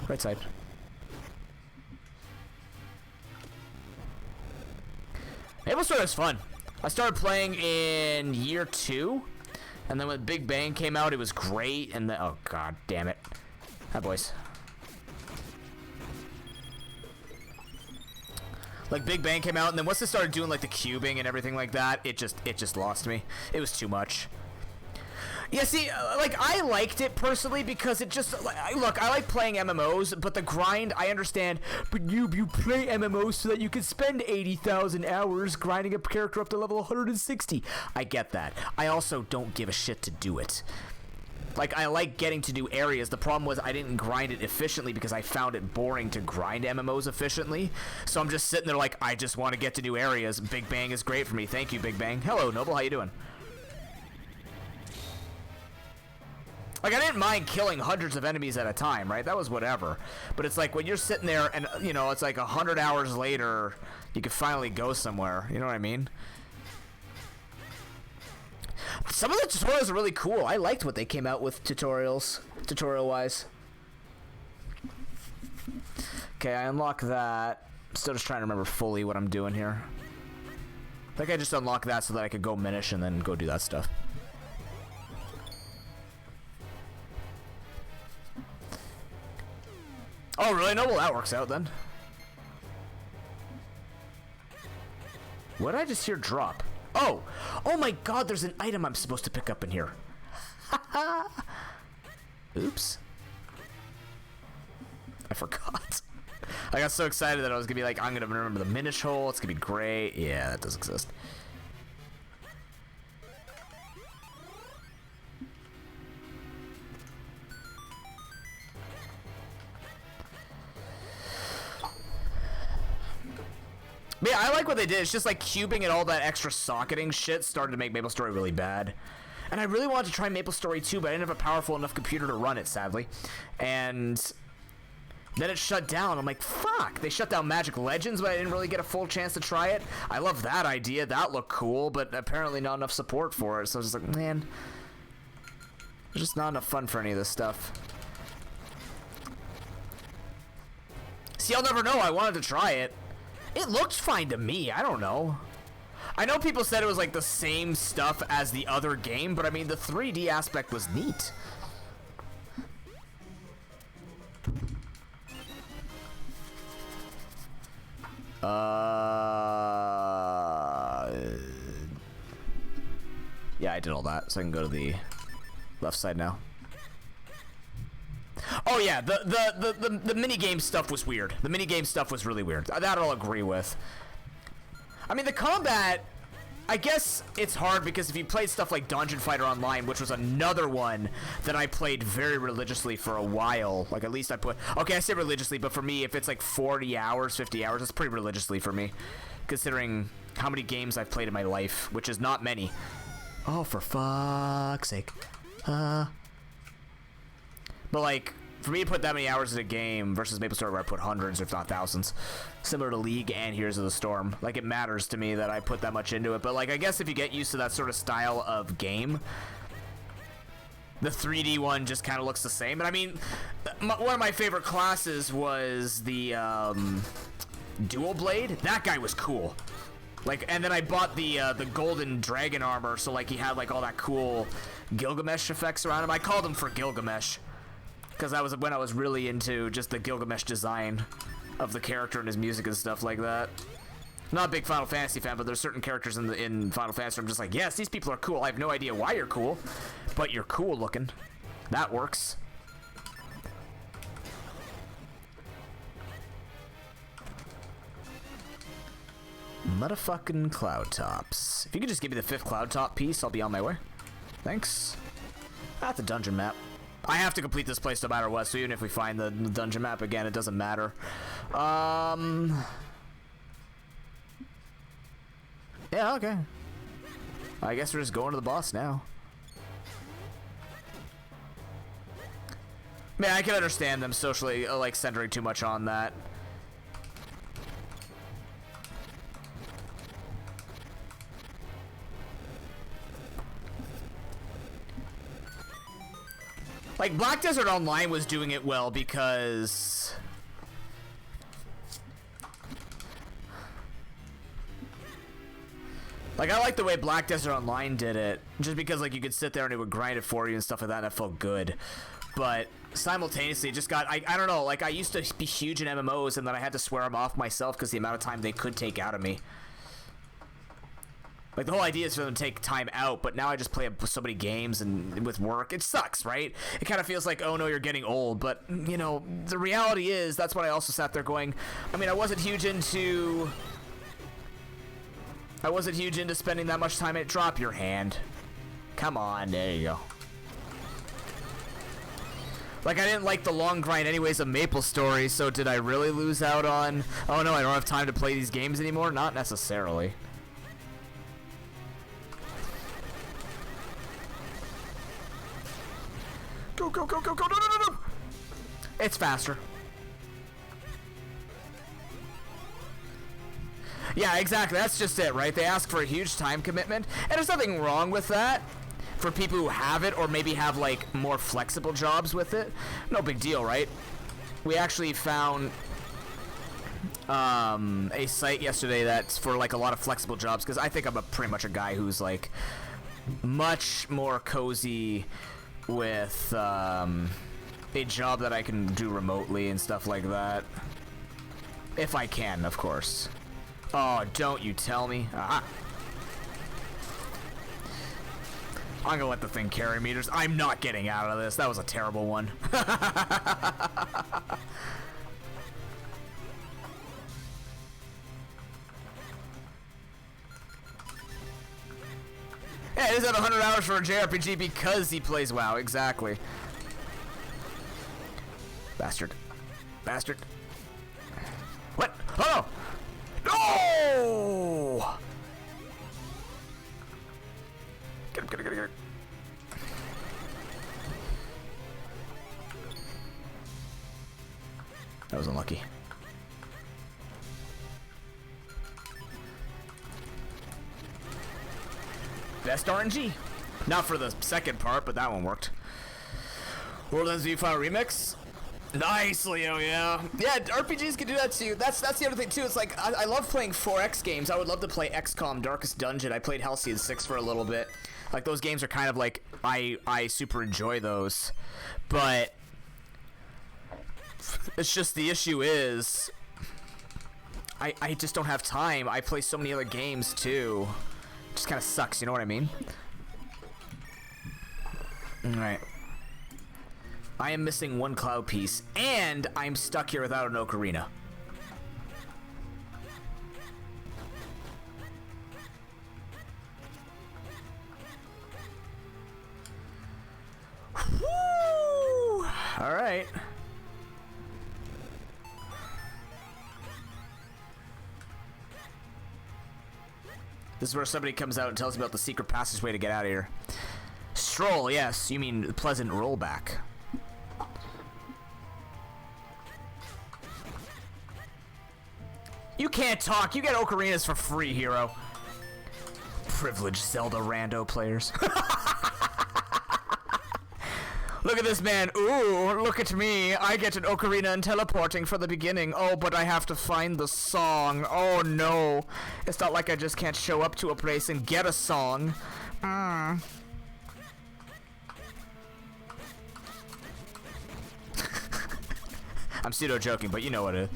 Right side. MapleStory was fun. I started playing in year 2, and then when Big Bang came out, it was great. And then, oh god, damn it! Hi, boys. Like Big Bang came out, and then once they started doing like the cubing and everything like that, it just lost me. It was too much. Yeah, see, like I liked it personally because it just look. I like playing MMOs, but the grind I understand. But you play MMOs so that you can spend 80,000 hours grinding a character up to level 160. I get that. I also don't give a shit to do it. Like, I like getting to do areas. The problem was I didn't grind it efficiently because I found it boring to grind MMOs efficiently. So I'm just sitting there like, I just want to get to new areas. Big Bang is great for me. Thank you, Big Bang. Hello, Noble. How you doing? Like, I didn't mind killing hundreds of enemies at a time, right? That was whatever. But it's like when you're sitting there and, you know, it's like 100 hours later, you can finally go somewhere. You know what I mean? Some of the tutorials are really cool. I liked what they came out with tutorial-wise. Okay, I unlock that. Still just trying to remember fully what I'm doing here. I think I just unlocked that so that I could go Minish and then go do that stuff. Oh, really? No, well, that works out then. What did I just hear drop? Oh! Oh my god, there's an item I'm supposed to pick up in here. Oops. I forgot. I got so excited that I was gonna be like, I'm gonna remember the Minish hole. It's gonna be great. Yeah, that does exist. But yeah, I like what they did. It's just like cubing and all that extra socketing shit started to make MapleStory really bad. And I really wanted to try MapleStory 2, but I didn't have a powerful enough computer to run it, sadly. And then it shut down. I'm like, fuck. They shut down Magic Legends, but I didn't really get a full chance to try it. I love that idea. That looked cool, but apparently not enough support for it. So I was just like, man, there's just not enough fun for any of this stuff. See, I'll never know. I wanted to try it. It looked fine to me. I don't know. I know people said it was like the same stuff as the other game, but I mean, the 3D aspect was neat. Yeah, I did all that, so I can go to the left side now. Oh yeah, the minigame stuff was weird. The minigame stuff was really weird. That I'll agree with. I mean, the combat, I guess it's hard because if you played stuff like Dungeon Fighter Online, which was another one that I played very religiously for a while, like at least I put, okay, I say religiously, but for me, if it's like 40 hours, 50 hours, it's pretty religiously for me, considering how many games I've played in my life, which is not many. Oh, for fuck's sake. But like, for me to put that many hours in a game versus MapleStory where I put hundreds if not thousands, similar to League and Heroes of the Storm, like it matters to me that I put that much into it. But like, I guess if you get used to that sort of style of game, the 3D one just kind of looks the same. And I mean, one of my favorite classes was the Dual Blade. That guy was cool. Like, and then I bought the golden dragon armor, so like he had like all that cool Gilgamesh effects around him. I called him for Gilgamesh, because that was when I was really into just the Gilgamesh design of the character and his music and stuff like that. Not a big Final Fantasy fan, but there's certain characters in Final Fantasy where I'm just like, yes, these people are cool. I have no idea why you're cool, but you're cool looking. That works. Motherfucking cloud tops. If you could just give me the 5th cloud top piece, I'll be on my way. Thanks. That's a dungeon map. I have to complete this place no matter what, so even if we find the dungeon map again, it doesn't matter. Yeah, okay. I guess we're just going to the boss now. Man, I can understand them socially, like, centering too much on that. Like, Black Desert Online was doing it well because... Like, I like the way Black Desert Online did it, just because, like, you could sit there and it would grind it for you and stuff like that, and it felt good. But simultaneously, it just got... I don't know, like, I used to be huge in MMOs, and then I had to swear them off myself because the amount of time they could take out of me. Like, the whole idea is for them to take time out, but now I just play so many games and with work. It sucks, right? It kind of feels like, oh no, you're getting old. But, you know, the reality is, that's what I also sat there going, I mean, I wasn't huge into spending that much time at drop your hand. Come on, there you go. Like, I didn't like the long grind anyways of MapleStory, so did I really lose out on, oh no, I don't have time to play these games anymore? Not necessarily. Go, go, go, go, go, no, no, no, no! It's faster. Yeah, exactly, that's just it, right? They ask for a huge time commitment, and there's nothing wrong with that for people who have it or maybe have, like, more flexible jobs with it. No big deal, right? We actually found a site yesterday that's for, like, a lot of flexible jobs, because I think I'm pretty much a guy who's, like, much more cozy with a job that I can do remotely and stuff like that. If I can, of course. Oh, don't you tell me. Ah. I'm gonna let the thing carry meters. I'm not getting out of this. That was a terrible one. Yeah, he doesn't have 100 hours for a JRPG because he plays WoW. Exactly. Bastard. Bastard. What? Oh! No! Get him, get him, get him, get him. That was unlucky. Best RNG. Not for the second part, but that one worked. World Ends Final Remix. Nice, Leo, yeah. Yeah, RPGs can do that too. That's the other thing too. It's like, I love playing 4X games. I would love to play XCOM Darkest Dungeon. I played Halcyon 6 for a little bit. Like, those games are kind of like, I super enjoy those. But it's just, the issue is, I just don't have time. I play so many other games too. It just kind of sucks, you know what I mean? Alright. I am missing one cloud piece, and I'm stuck here without an ocarina. Woo! All right. This is where somebody comes out and tells me about the secret passageway to get out of here. Stroll, yes. You mean pleasant rollback. You can't talk. You get ocarinas for free, hero. Privileged Zelda rando players. Look at this man. Ooh, look at me. I get an ocarina and teleporting for the beginning. Oh, but I have to find the song. Oh, no. It's not like I just can't show up to a place and get a song. I'm pseudo joking, but you know what it is.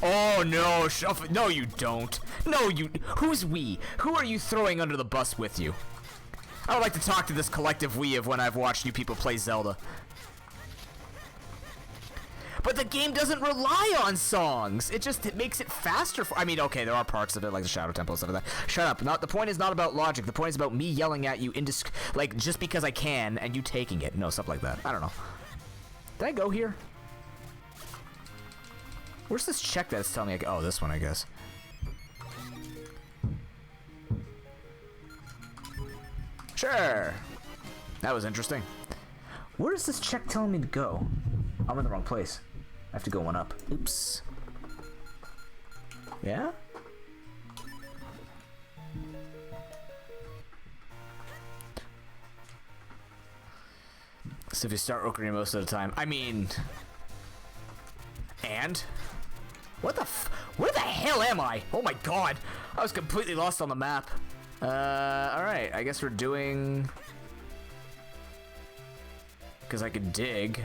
Oh no, shuffle. No, you don't. No, you. Who's we? Who are you throwing under the bus with you? I would like to talk to this collective we of when I've watched you people play Zelda. But the game doesn't rely on songs. It makes it faster. I mean, okay, there are parts of it like the Shadow Temple and stuff like that. Shut up. The point is not about logic. The point is about me yelling at you like just because I can and you taking it. No, stuff like that. I don't know. Did I go here? Where's this check that's telling me? Oh, this one, I guess. Sure. That was interesting. Where is this check telling me to go? I'm in the wrong place. I have to go one up. Oops. Yeah? So if you start ocarina most of the time, I mean... And? What the where the hell am I? Oh my god. I was completely lost on the map. Alright. I guess we're doing... Because I could dig.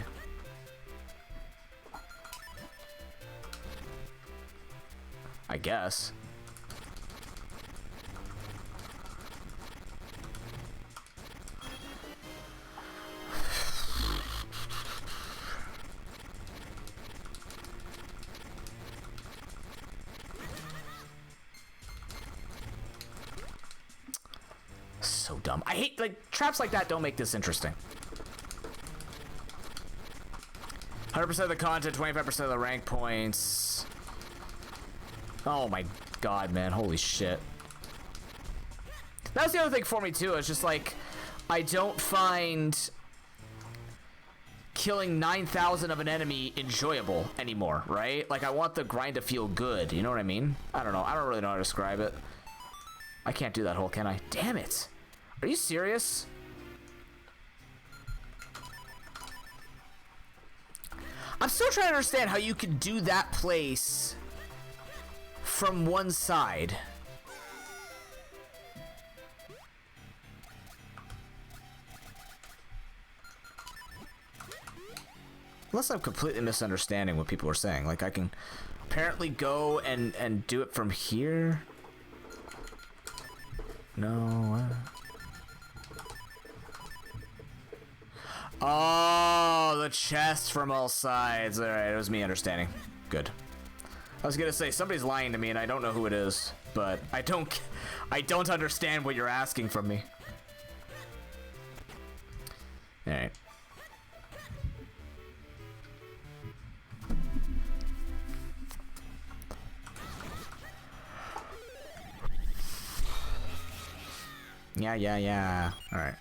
I guess. So dumb. I hate, like, traps like that don't make this interesting. 100% of the content, 25% of the rank points. Oh my god, man. Holy shit. That's the other thing for me, too. It's just, like, I don't find killing 9,000 of an enemy enjoyable anymore, right? Like, I want the grind to feel good. You know what I mean? I don't know. I don't really know how to describe it. I can't do that hole, can I? Damn it. Are you serious? I'm still trying to understand how you can do that place from one side. Unless I'm completely misunderstanding what people are saying. Like, I can apparently go and do it from here. No. Oh, the chest from all sides. Alright, it was me understanding. Good. I was gonna say, somebody's lying to me and I don't know who it is, but I don't understand what you're asking from me. Alright. Yeah. Alright.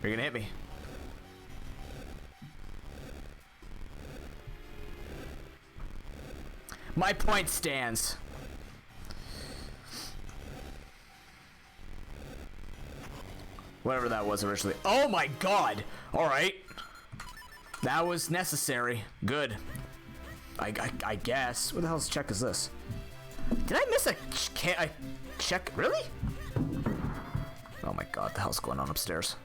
You're gonna hit me. My point stands. Whatever that was originally. Oh my god! Alright. That was necessary. Good. I guess. What the hell's check is this? Did I miss a check? Really? Oh my god, the hell's going on upstairs?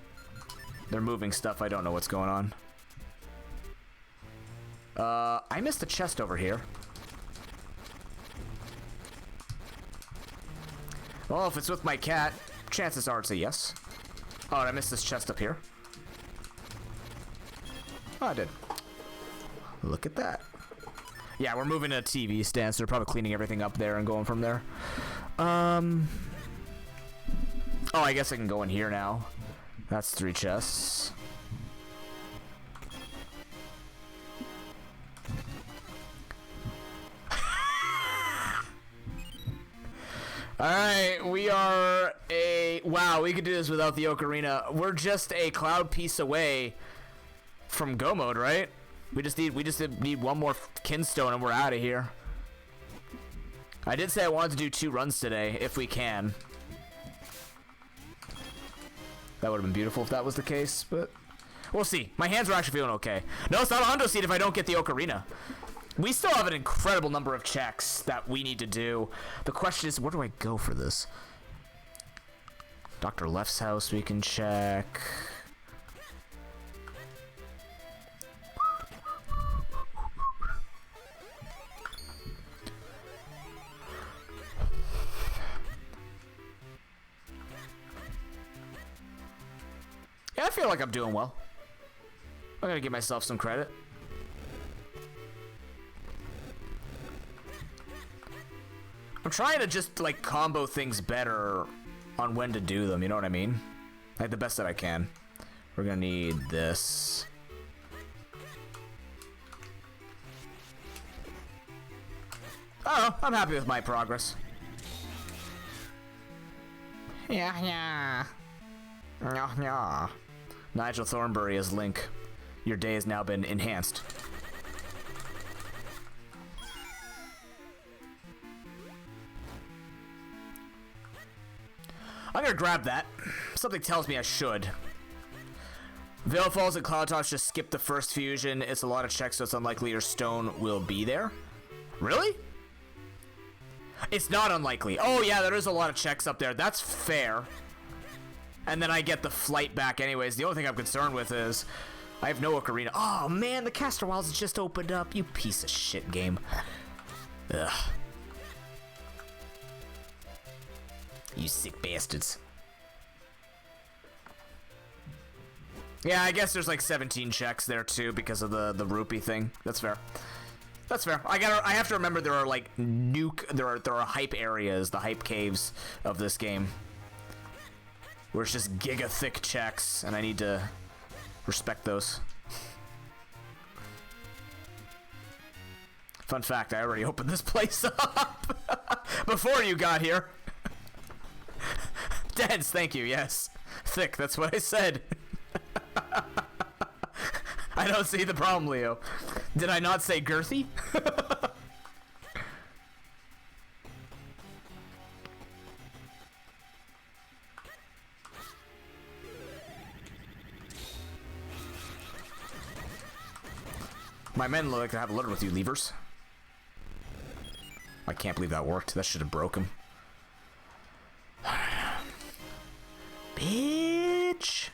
They're moving stuff. I don't know what's going on. I missed a chest over here. Well, if it's with my cat, chances are it's a yes. Oh, and I missed this chest up here. Oh, I did. Look at that. Yeah, we're moving to a TV stand, so they're probably cleaning everything up there and going from there. Oh, I guess I can go in here now. That's 3 chests. Alright, we are a... Wow, we could do this without the ocarina. We're just a cloud piece away from go mode, right? We just need one more kinstone and we're out of here. I did say I wanted to do 2 runs today, if we can. That would have been beautiful if that was the case, but we'll see. My hands are actually feeling okay. No, it's not a hundo seat if I don't get the ocarina. We still have an incredible number of checks that we need to do. The question is, where do I go for this? Dr. Left's house we can check. Yeah, I feel like I'm doing well. I'm gonna give myself some credit. I'm trying to just, like, combo things better on when to do them, you know what I mean? Like, the best that I can. We're gonna need this. Oh, I'm happy with my progress. Yeah. Nigel Thornbury as Link. Your day has now been enhanced. I'm gonna grab that. Something tells me I should. Veil Falls and Cloud Toss just skip the first fusion. It's a lot of checks, so it's unlikely your stone will be there. Really? It's not unlikely. Oh yeah, there is a lot of checks up there. That's fair. And then I get the flight back anyways. The only thing I'm concerned with is I have no ocarina. Oh man, the Caster Wilds just opened up. You piece of shit game. Ugh. You sick bastards. Yeah, I guess there's like 17 checks there too because of the rupee thing. That's fair. That's fair. I have to remember there are like there are hype areas, the hype caves of this game, where it's just giga thick checks, and I need to respect those. Fun fact: I already opened this place up before you got here. Dense, thank you. Yes, thick. That's what I said. I don't see the problem, Leo. Did I not say girthy? My men look like to have a litter with you, levers. I can't believe that worked. That should have broke him. Bitch.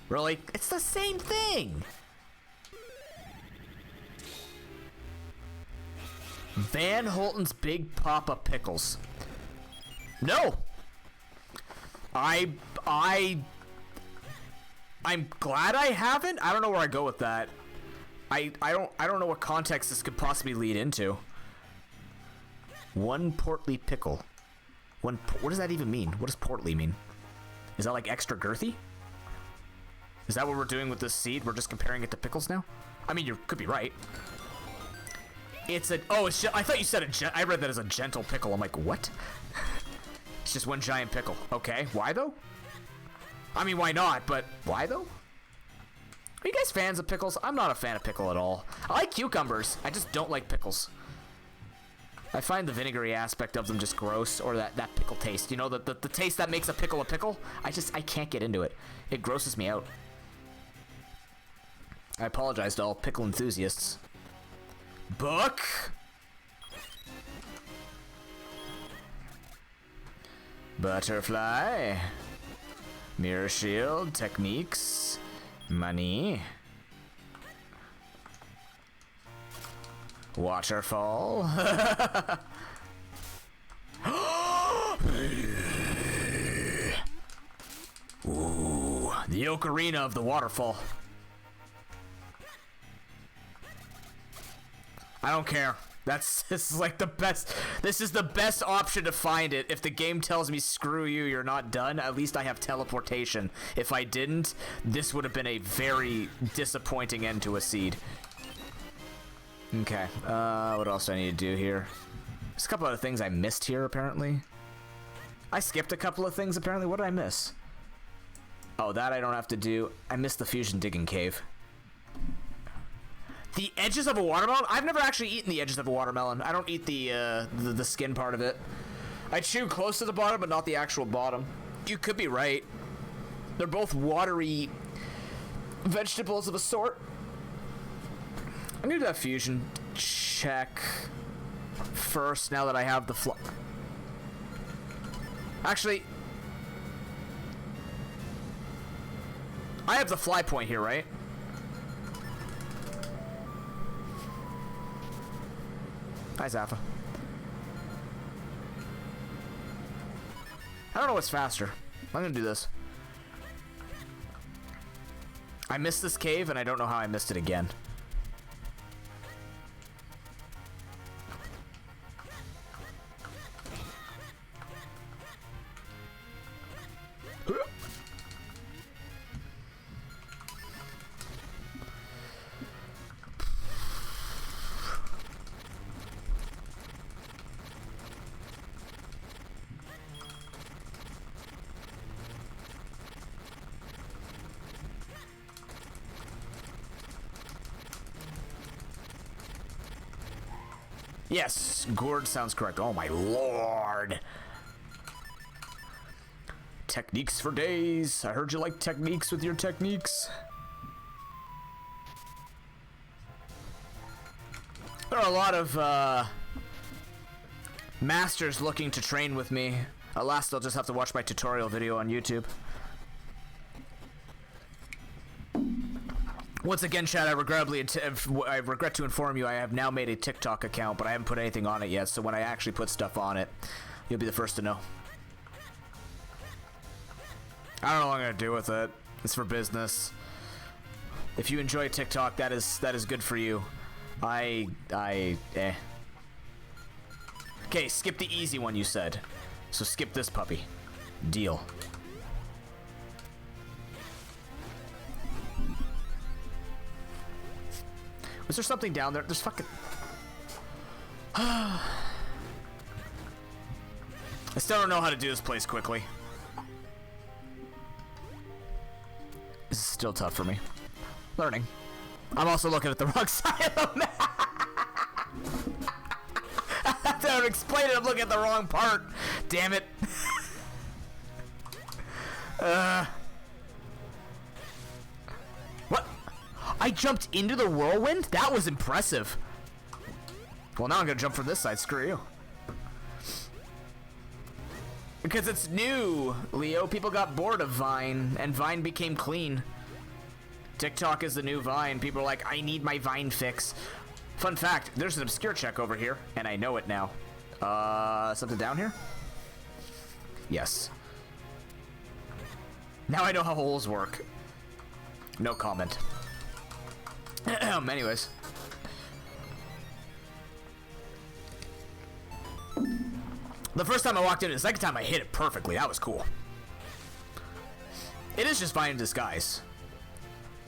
Really? It's the same thing. Van Holten's Big Papa Pickles. No. I'm glad I haven't. I don't know where I go with that. I don't know what context this could possibly lead into. One portly pickle. What does that even mean? What does portly mean? Is that like extra girthy? Is that what we're doing with this seed? We're just comparing it to pickles now? I mean, you could be right. It's a... Oh, it's... I thought you said I read that as a gentle pickle. I'm like, what? It's just one giant pickle. Okay, why though? I mean, why not? But why though? Are you guys fans of pickles? I'm not a fan of pickle at all. I like cucumbers. I just don't like pickles. I find the vinegary aspect of them just gross, or that pickle taste. You know, the taste that makes a pickle. I can't get into it. It grosses me out. I apologize to all pickle enthusiasts. Book! Butterfly. Mirror shield. Techniques. Money. Waterfall. Ooh, the ocarina of the waterfall. I don't care. This is like the best. This is the best option to find it. If the game tells me screw you, you're not done, at least I have teleportation. If I didn't, this would have been a very disappointing end to a seed. Okay, what else do I need to do here? There's a couple other things I missed here, apparently. I skipped a couple of things, apparently. What did I miss? Oh, that I don't have to do. I missed the fusion digging cave. The edges of a watermelon? I've never actually eaten the edges of a watermelon. I don't eat the skin part of it. I chew close to the bottom, but not the actual bottom. You could be right. They're both watery vegetables of a sort. I'm gonna do that fusion check first, now that I have the Actually, I have the fly point here, right? Hi, Zaffa. I don't know what's faster. I'm gonna do this. I missed this cave, and I don't know how I missed it again. Yes, gourd sounds correct. Oh my lord. Techniques for days. I heard you like techniques with your techniques. There are a lot of masters looking to train with me. Alas, they'll just have to watch my tutorial video on YouTube. Once again, chat, I regret to inform you I have now made a TikTok account, but I haven't put anything on it yet, so when I actually put stuff on it, you'll be the first to know. I don't know what I'm gonna do with it. It's for business. If you enjoy TikTok, that is good for you. Okay, skip the easy one you said. So skip this puppy. Deal. Was there something down there? There's fucking... I still don't know how to do this place quickly. This is still tough for me. Learning. I'm also looking at the wrong side of the map. Don't explain it, I'm looking at the wrong part. Damn it. What? I jumped into the whirlwind? That was impressive. Well, now I'm gonna jump from this side. Screw you. Because it's new, Leo. People got bored of Vine, and Vine became clean. TikTok is the new Vine. People are like, I need my Vine fix. Fun fact, there's an obscure check over here, and I know it now. Something down here? Yes. Now I know how holes work. No comment. Anyways. The first time I walked in, the second time I hit it perfectly. That was cool. It is just fine in disguise.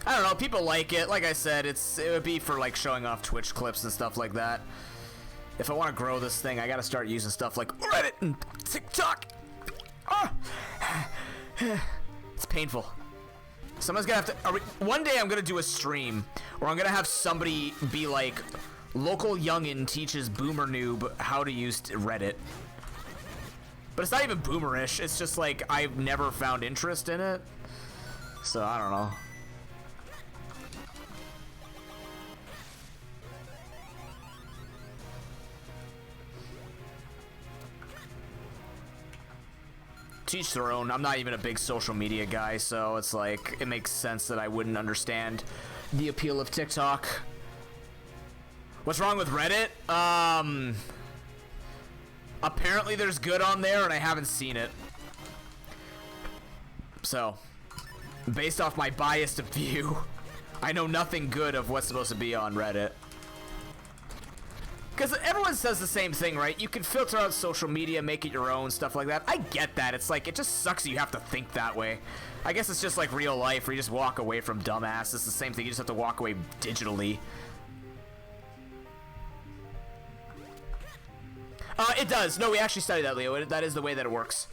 I don't know, people like it. Like I said, it would be for like showing off Twitch clips and stuff like that. If I want to grow this thing, I gotta start using stuff like Reddit and TikTok. Ah. It's painful. Someone's gonna have to. One day I'm gonna do a stream where I'm gonna have somebody be like, local youngin teaches boomer noob how to use Reddit. But it's not even boomerish. It's just like I've never found interest in it. So I don't know. Teach their own. I'm not even a big social media guy, so it's like it makes sense that I wouldn't understand the appeal of TikTok. What's wrong with Reddit? Apparently there's good on there and I haven't seen it. So, based off my biased view, I know nothing good of what's supposed to be on Reddit. Because everyone says the same thing, right? You can filter out social media, make it your own, stuff like that. I get that. It's like, it just sucks that you have to think that way. I guess it's just like real life where you just walk away from dumbass. It's the same thing. You just have to walk away digitally. It does. No, we actually studied that, Leo. That is the way that it works.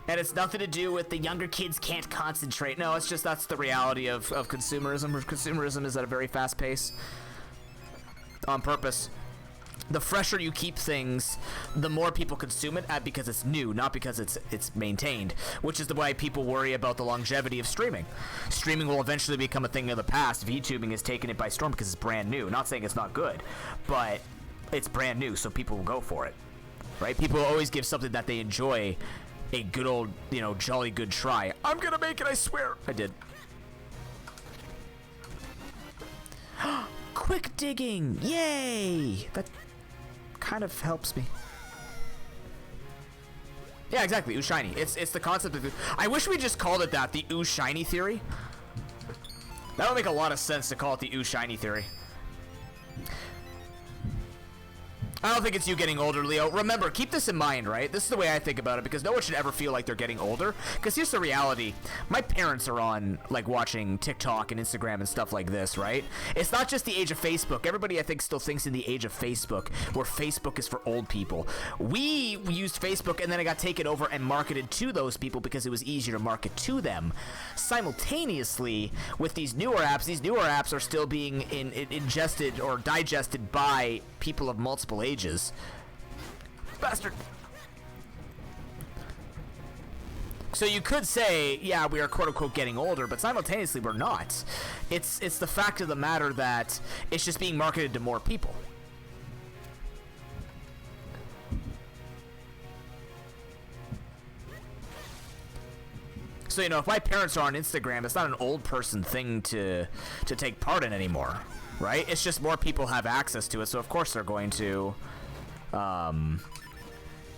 And it's nothing to do with the younger kids can't concentrate. No, it's just that's the reality of consumerism. Consumerism is at a very fast pace. On purpose. The fresher you keep things, the more people consume it because it's new, not because it's maintained, which is the way people worry about the longevity of streaming. Streaming will eventually become a thing of the past. VTubing has taken it by storm because it's brand new. Not saying it's not good, but it's brand new, so people will go for it, right? People always give something that they enjoy a good old, you know, jolly good try. I'm gonna make it, I swear. I did. Quick digging! Yay! That kind of helps me. Yeah, exactly. Ooh, shiny. It's the concept of. I wish we just called it that. The ooh shiny theory. That would make a lot of sense to call it the ooh shiny theory. I don't think it's you getting older, Leo. Remember, keep this in mind, right? This is the way I think about it, because no one should ever feel like they're getting older. Because here's the reality. My parents are on, like, watching TikTok and Instagram and stuff like this, right? It's not just the age of Facebook. Everybody, I think, still thinks in the age of Facebook, where Facebook is for old people. We used Facebook, and then it got taken over and marketed to those people because it was easier to market to them. Simultaneously, with these newer apps are still being ingested or digested by people of multiple ages. Bastard. So you could say, yeah, we are quote-unquote getting older, but simultaneously we're not. It's the fact of the matter that it's just being marketed to more people. So, you know, if my parents are on Instagram, it's not an old person thing to take part in anymore. Right? It's just more people have access to it, so of course they're going to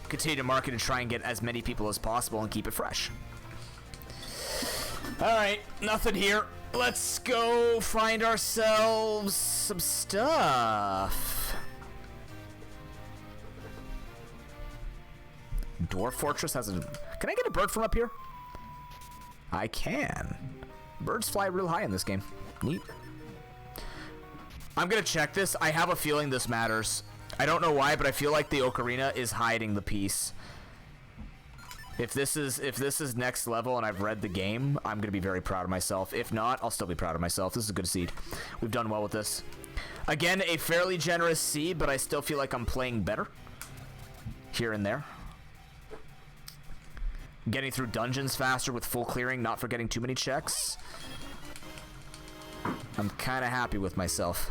continue to market and try and get as many people as possible and keep it fresh. Alright, nothing here. Let's go find ourselves some stuff. Dwarf Fortress has a... Can I get a bird from up here? I can. Birds fly real high in this game. Neat. I'm gonna check this. I have a feeling this matters. I don't know why, but I feel like the ocarina is hiding the piece. If this is next level and I've read the game, I'm gonna be very proud of myself. If not, I'll still be proud of myself. This is a good seed. We've done well with this. Again, a fairly generous seed, but I still feel like I'm playing better here and there. Getting through dungeons faster with full clearing, not forgetting too many checks. I'm kind of happy with myself.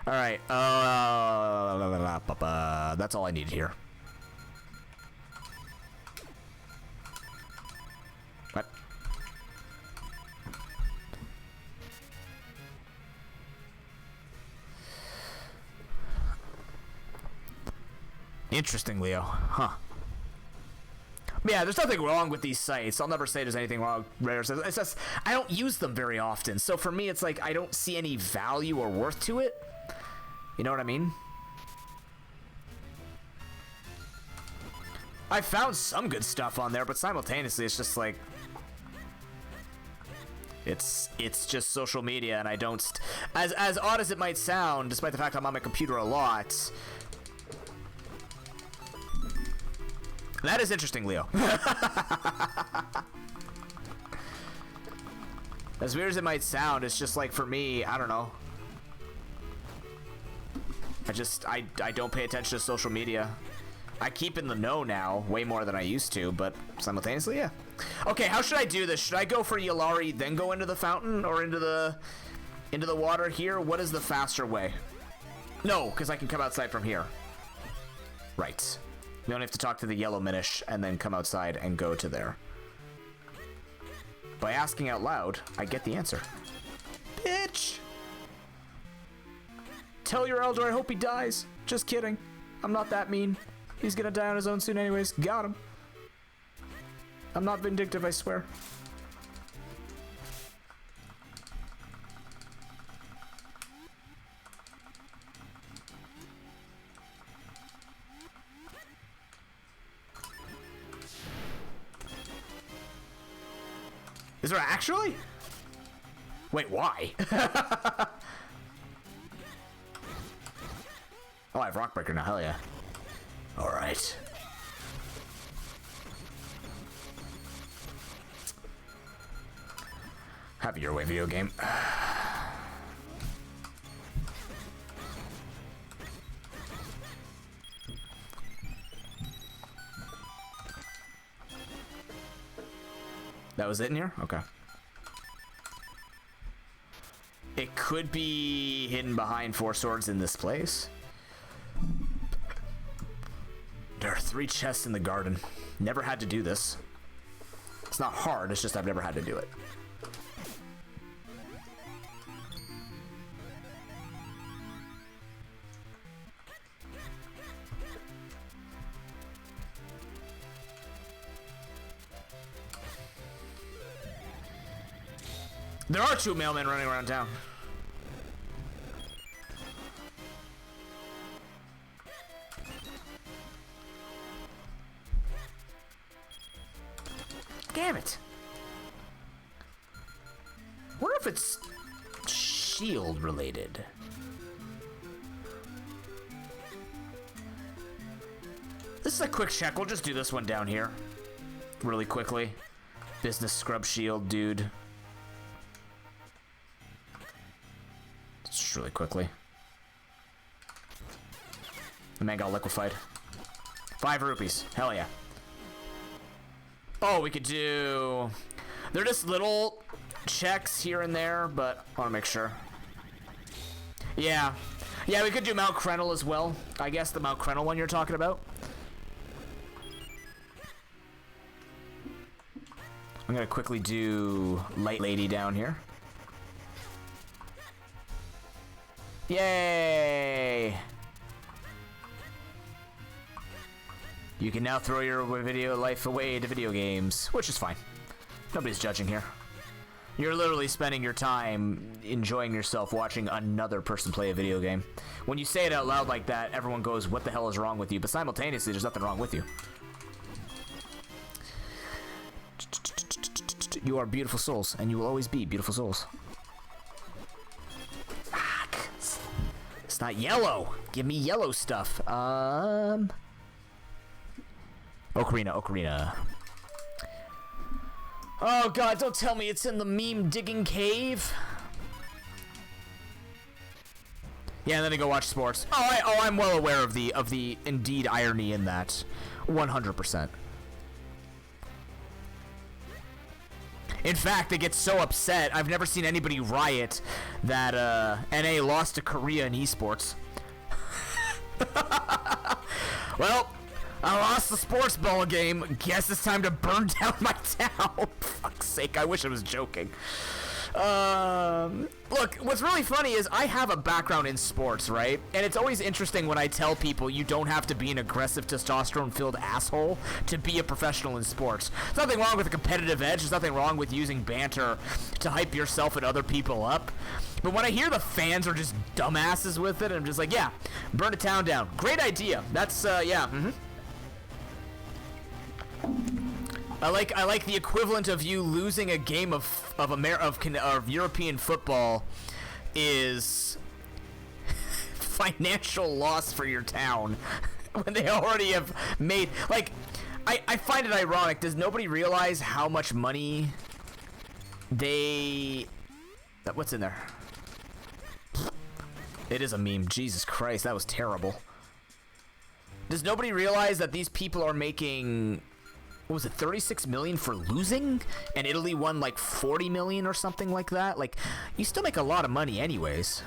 All right. That's all I need here. What? Interesting, Leo. Huh. Yeah, there's nothing wrong with these sites. I'll never say there's anything wrong with Rares. It's just I don't use them very often. So for me, it's like I don't see any value or worth to it. You know what I mean? I found some good stuff on there, but simultaneously, it's just like it's just social media, and I don't. As odd as it might sound, despite the fact I'm on my computer a lot. That is interesting, Leo. As weird as it might sound, it's just like for me, I don't know. I don't pay attention to social media. I keep in the know now, way more than I used to, but simultaneously, yeah. Okay, how should I do this? Should I go for Yalari, then go into the fountain, or into the water here? What is the faster way? No, because I can come outside from here. Right. We only have to talk to the yellow Minish and then come outside and go to there. By asking out loud, I get the answer. Bitch! Tell your elder I hope he dies. Just kidding. I'm not that mean. He's gonna die on his own soon anyways. Got him. I'm not vindictive, I swear. Is there actually? Wait, why? Oh, I have Rockbreaker now, hell yeah. Alright. Have your way, video game. That was it in here? Okay. It could be hidden behind 4 swords in this place. There are 3 chests in the garden. Never had to do this. It's not hard, it's just I've never had to do it. There are 2 mailmen running around town. Damn it. Wonder if it's shield related. This is a quick check. We'll just do this one down here. Really quickly. Business scrub shield, dude. Just really quickly. The man got liquefied. 5 rupees. Hell yeah. Oh, we could do... They're just little checks here and there, but I want to make sure. Yeah. Yeah, we could do Mount Krenel as well. I guess the Mount Krenel one you're talking about. I'm going to quickly do Light Lady down here. Yay! You can now throw your video life away to video games, which is fine. Nobody's judging here. You're literally spending your time enjoying yourself watching another person play a video game. When you say it out loud like that, everyone goes, what the hell is wrong with you? But simultaneously, there's nothing wrong with you. You are beautiful souls, and you will always be beautiful souls. Fuck. It's not yellow. Give me yellow stuff. Ocarina. Oh god, don't tell me it's in the meme digging cave. Yeah, and then I go watch sports. I'm well aware of the indeed irony in that. 100%. In fact, they get so upset. I've never seen anybody riot that NA lost to Korea in esports. Well, I lost the sports ball game. Guess it's time to burn down my town. Fuck's sake, I wish I was joking. Look, what's really funny is I have a background in sports, right? And it's always interesting when I tell people you don't have to be an aggressive, testosterone-filled asshole to be a professional in sports. There's nothing wrong with a competitive edge. There's nothing wrong with using banter to hype yourself and other people up. But when I hear the fans are just dumbasses with it, I'm just like, yeah, burn a town down. Great idea. That's, yeah, I like the equivalent of you losing a game of European football is financial loss for your town when they already have made, like, I find it ironic. Does nobody realize how much money what's in there? It is a meme. Jesus Christ, that was terrible. Does nobody realize that these people are making, what was it, 36 million for losing, and Italy won like 40 million or something like that? Like, you still make a lot of money anyways.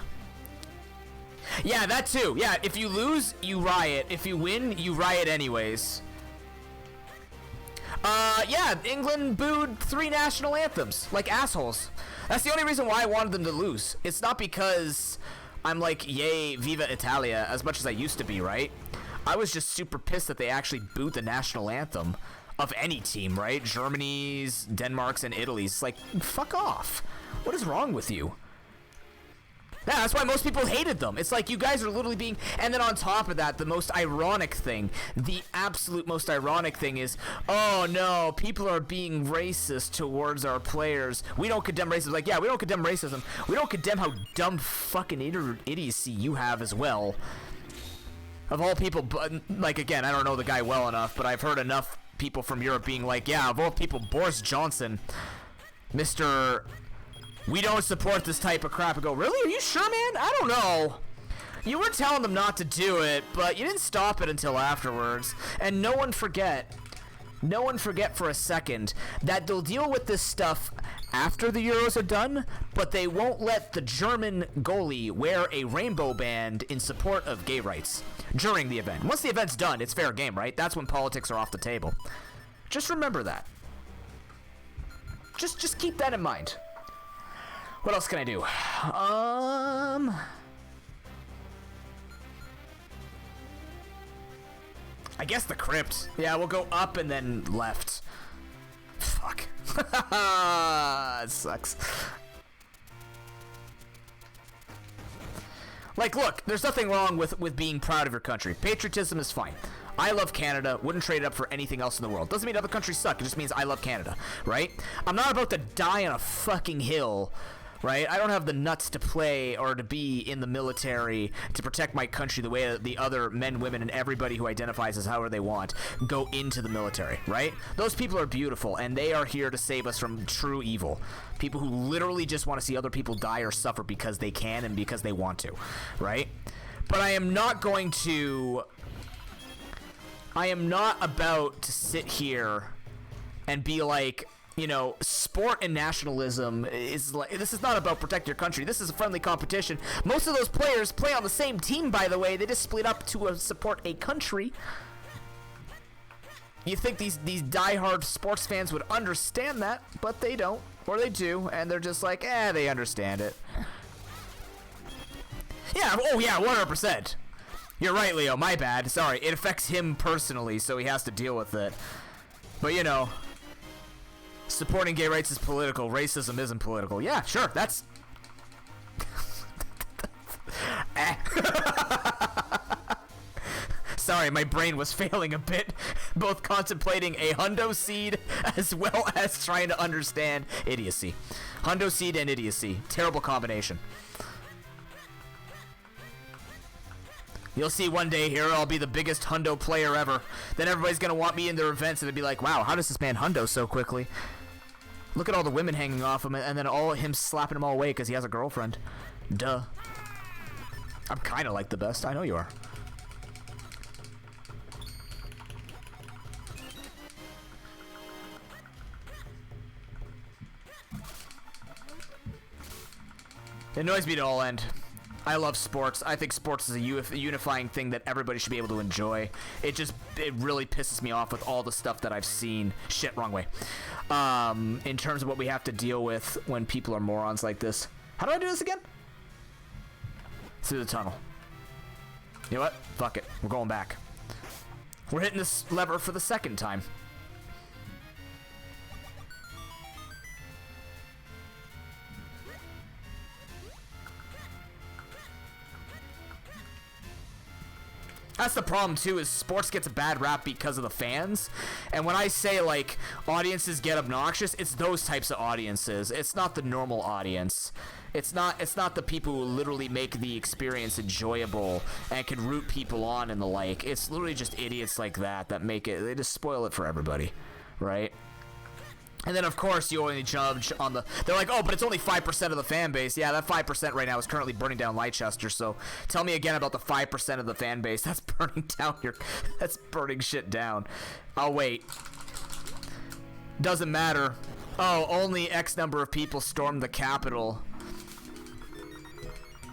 Yeah, that too. Yeah, if you lose, you riot. If you win, you riot anyways. Yeah, England booed 3 national anthems like assholes. That's the only reason why I wanted them to lose. It's not because I'm like, yay, Viva Italia, as much as I used to be, right? I was just super pissed that they actually booed the national anthem of any team, right? Germany's, Denmark's, and Italy's. Like, fuck off. What is wrong with you? Yeah, that's why most people hated them. It's like, you guys are literally being... And then on top of that, the most ironic thing, the absolute most ironic thing is, oh no, people are being racist towards our players. We don't condemn racism. Like, yeah, we don't condemn racism. We don't condemn how dumb fucking idiocy you have as well. Of all people, but, like, again, I don't know the guy well enough, but I've heard enough people from Europe being like, yeah, of all people, Boris Johnson, Mr... We don't support this type of crap. I go, really? Are you sure, man? I don't know. You were telling them not to do it, but you didn't stop it until afterwards. And no one forget for a second that they'll deal with this stuff after the Euros are done, but they won't let the German goalie wear a rainbow band in support of gay rights during the event. Once the event's done, it's fair game, right? That's when politics are off the table. Just remember that. Just keep that in mind. What else can I do? I guess the crypt. Yeah, we'll go up and then left. Fuck. It sucks. Like, look, there's nothing wrong with being proud of your country. Patriotism is fine. I love Canada, wouldn't trade it up for anything else in the world. Doesn't mean other countries suck, it just means I love Canada, right? I'm not about to die on a fucking hill, right? I don't have the nuts to play or to be in the military to protect my country the way that the other men, women, and everybody who identifies as however they want go into the military, right? Those people are beautiful, and they are here to save us from true evil. People who literally just want to see other people die or suffer because they can and because they want to, right? But I am not going to... I am not about to sit here and be like, you know, sport and nationalism is like, this is not about protect your country. This is a friendly competition. Most of those players play on the same team, by the way. They just split up to support a country. You think these diehard sports fans would understand that, but they don't, or they do, and they're just like, they understand it. Yeah, oh yeah, 100%. You're right, Leo, my bad. Sorry, it affects him personally, so he has to deal with it. But, you know, supporting gay rights is political, racism isn't political. Yeah, sure, that's... Sorry, my brain was failing a bit, both contemplating a hundo seed as well as trying to understand idiocy. Hundo seed and idiocy. Terrible combination. You'll see one day here, I'll be the biggest hundo player ever. Then everybody's gonna want me in their events and they'll be like, wow, how does this man hundo so quickly? Look at all the women hanging off him and then all him slapping them all away because he has a girlfriend. Duh. I'm kinda like the best, I know you are. It annoys me to all end. I love sports. I think sports is a unifying thing that everybody should be able to enjoy. It really pisses me off with all the stuff that I've seen. Shit, wrong way. In terms of what we have to deal with when people are morons like this. How do I do this again? Through the tunnel. You know what? Fuck it. We're going back. We're hitting this lever for the second time. That's the problem too, is sports gets a bad rap because of the fans. And when I say like audiences get obnoxious, it's those types of audiences. It's not the normal audience. It's not the people who literally make the experience enjoyable and can root people on and the like. It's literally just idiots like that make it, they just spoil it for everybody, right? And then, of course, you only judge on the... They're like, oh, but it's only 5% of the fan base. Yeah, that 5% right now is currently burning down Leicester, so tell me again about the 5% of the fan base that's burning down your... That's burning shit down. I'll wait. Doesn't matter. Oh, only X number of people stormed the Capitol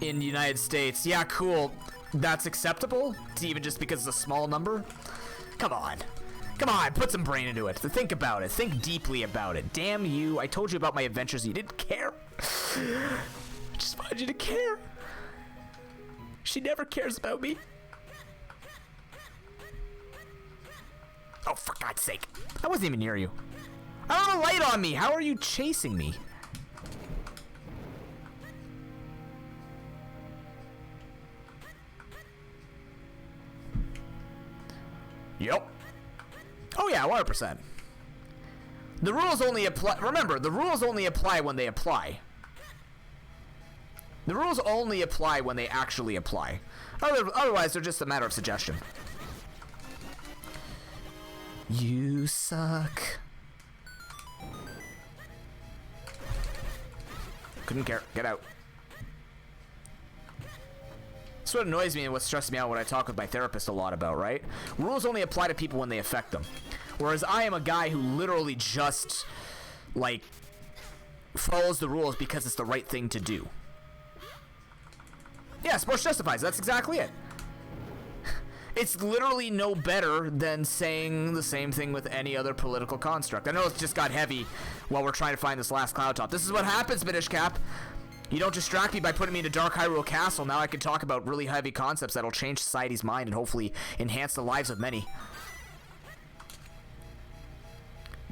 in the United States. Yeah, cool. That's acceptable? Even just because it's a small number? Come on. Come on, put some brain into it. Think about it. Think deeply about it. Damn you. I told you about my adventures. You didn't care. I just wanted you to care. She never cares about me. Oh, for God's sake. I wasn't even near you. I don't have a light on me. How are you chasing me? Yep. Oh yeah, 100%. The rules only apply. Remember, the rules only apply when they apply. The rules only apply when they actually apply. Otherwise, they're just a matter of suggestion. You suck. Couldn't care. Get out. That's what annoys me and what stresses me out when I talk with my therapist a lot about, right? Rules only apply to people when they affect them. Whereas I am a guy who literally just, like, follows the rules because it's the right thing to do. Yeah, sports justifies. That's exactly it. It's literally no better than saying the same thing with any other political construct. I know it just got heavy while we're trying to find this last cloud top. This is what happens, Minish Cap. You don't distract me by putting me into Dark Hyrule Castle. Now I can talk about really heavy concepts that'll change society's mind and hopefully enhance the lives of many.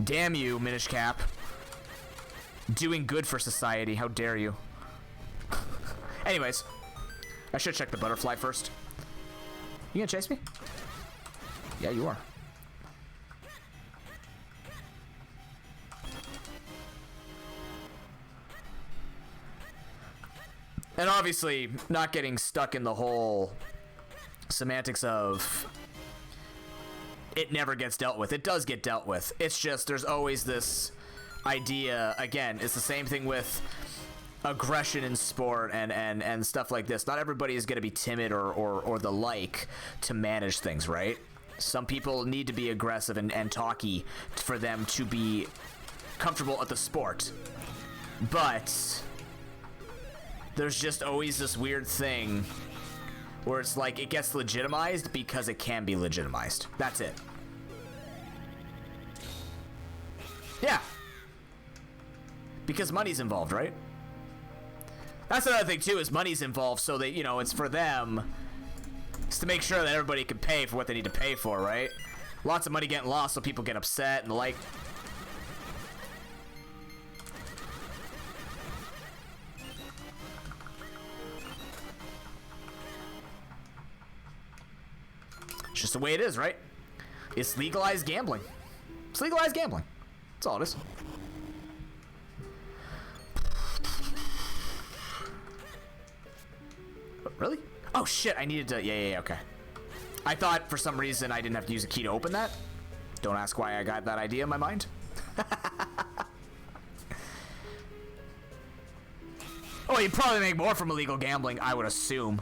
Damn you, Minish Cap. Doing good for society. How dare you. Anyways, I should check the butterfly first. You gonna chase me? Yeah, you are. And obviously, not getting stuck in the whole semantics of it never gets dealt with. It does get dealt with. It's just there's always this idea, again, it's the same thing with aggression in sport and stuff like this. Not everybody is going to be timid or the like to manage things, right? Some people need to be aggressive and talky for them to be comfortable at the sport. But there's just always this weird thing where it's like it gets legitimized because it can be legitimized. That's it. Yeah. Because money's involved, right? That's another thing too, is money's involved, so that, you know, it's for them. It's to make sure that everybody can pay for what they need to pay for, right? Lots of money getting lost, so people get upset and the like. It's just the way it is, right? It's legalized gambling. It's legalized gambling. That's all it is. Really? Oh shit, I needed to, yeah, okay. I thought for some reason I didn't have to use a key to open that. Don't ask why I got that idea in my mind. Oh, you'd probably make more from illegal gambling, I would assume.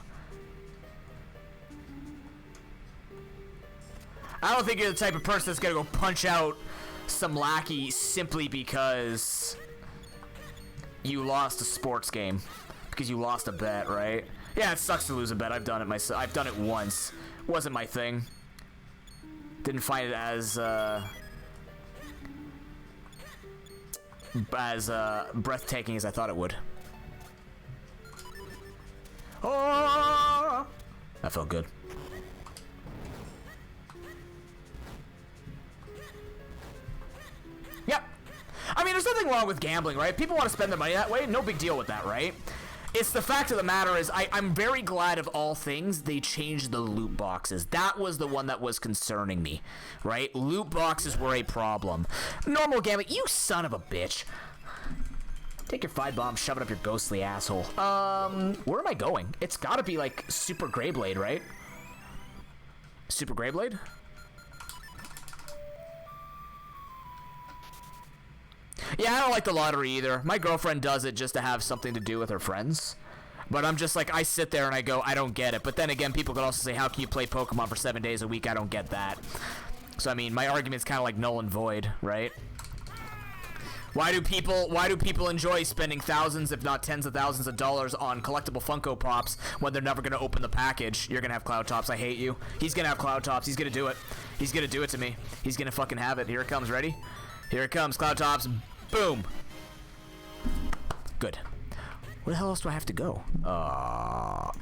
I don't think you're the type of person that's gonna go punch out some lackey simply because you lost a sports game. because you lost a bet, right? Yeah, it sucks to lose a bet. I've done it myself. I've done it once. Wasn't my thing. Didn't find it as breathtaking as I thought it would. Oh, that felt good. Yep. I mean, there's nothing wrong with gambling, right? People want to spend their money that way. No big deal with that, right? It's the fact of the matter is I'm very glad of all things they changed the loot boxes. That was the one that was concerning me, right? Loot boxes were a problem. Normal gambling, you son of a bitch. Take your 5 bombs, shove it up your ghostly asshole. Where am I going? It's gotta be like Super Greyblade, right? Super Greyblade? Yeah, I don't like the lottery either. My girlfriend does it just to have something to do with her friends. But I'm just like, I sit there and I go, I don't get it. But then again, people could also say, how can you play Pokemon for 7 days a week? I don't get that. So, I mean, my argument's kind of like null and void, right? Why do people enjoy spending thousands, if not tens of thousands of dollars on collectible Funko Pops when they're never going to open the package? You're going to have Cloud Tops. I hate you. He's going to have Cloud Tops. He's going to do it. He's going to do it to me. He's going to fucking have it. Here it comes. Ready? Here it comes. Cloud Tops. Boom. Good. Where the hell else do I have to go? No! I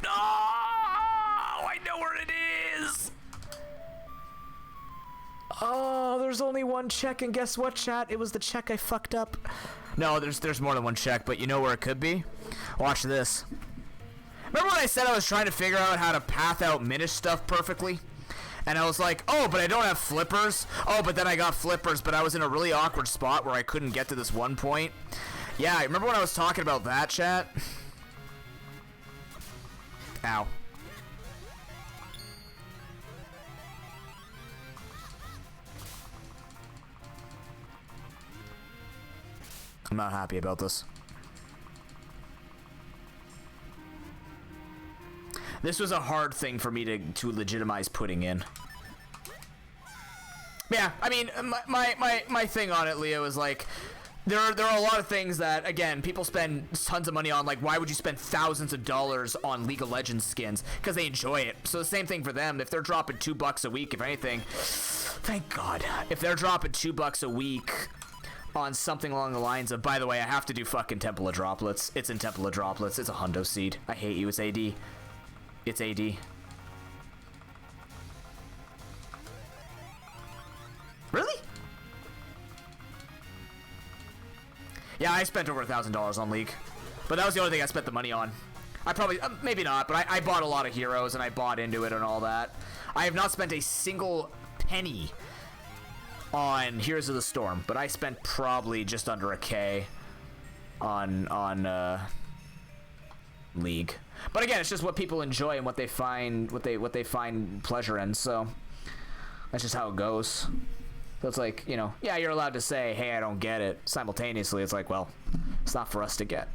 know where it is! Oh, there's only one check, and guess what, chat? It was the check I fucked up. No, there's more than one check, but you know where it could be? Watch this. Remember when I said I was trying to figure out how to path out Minish stuff perfectly? And I was like, oh, but I don't have flippers. Oh, but then I got flippers, but I was in a really awkward spot where I couldn't get to this one point. Yeah, remember when I was talking about that, chat? Ow. I'm not happy about this. This was a hard thing for me to legitimize putting in. Yeah, I mean, my thing on it, Leo, is like, there are a lot of things that, again, people spend tons of money on. Like, why would you spend thousands of dollars on League of Legends skins? Because they enjoy it. So the same thing for them. If they're dropping $2 a week, if anything, thank God. If they're dropping $2 a week on something along the lines of, by the way, I have to do fucking Temple of Droplets. It's in Temple of Droplets. It's a hundo seed. I hate you. It's AD. It's AD. Really? Yeah, I spent over $1,000 on League. But that was the only thing I spent the money on. I probably, maybe not, but I bought a lot of heroes and I bought into it and all that. I have not spent a single penny on Heroes of the Storm, but I spent probably just under $1,000 on League. But again, it's just what people enjoy and what they find pleasure in. So that's just how it goes. So it's like, you know, yeah, you're allowed to say, hey, I don't get it. Simultaneously, it's like, well, it's not for us to get.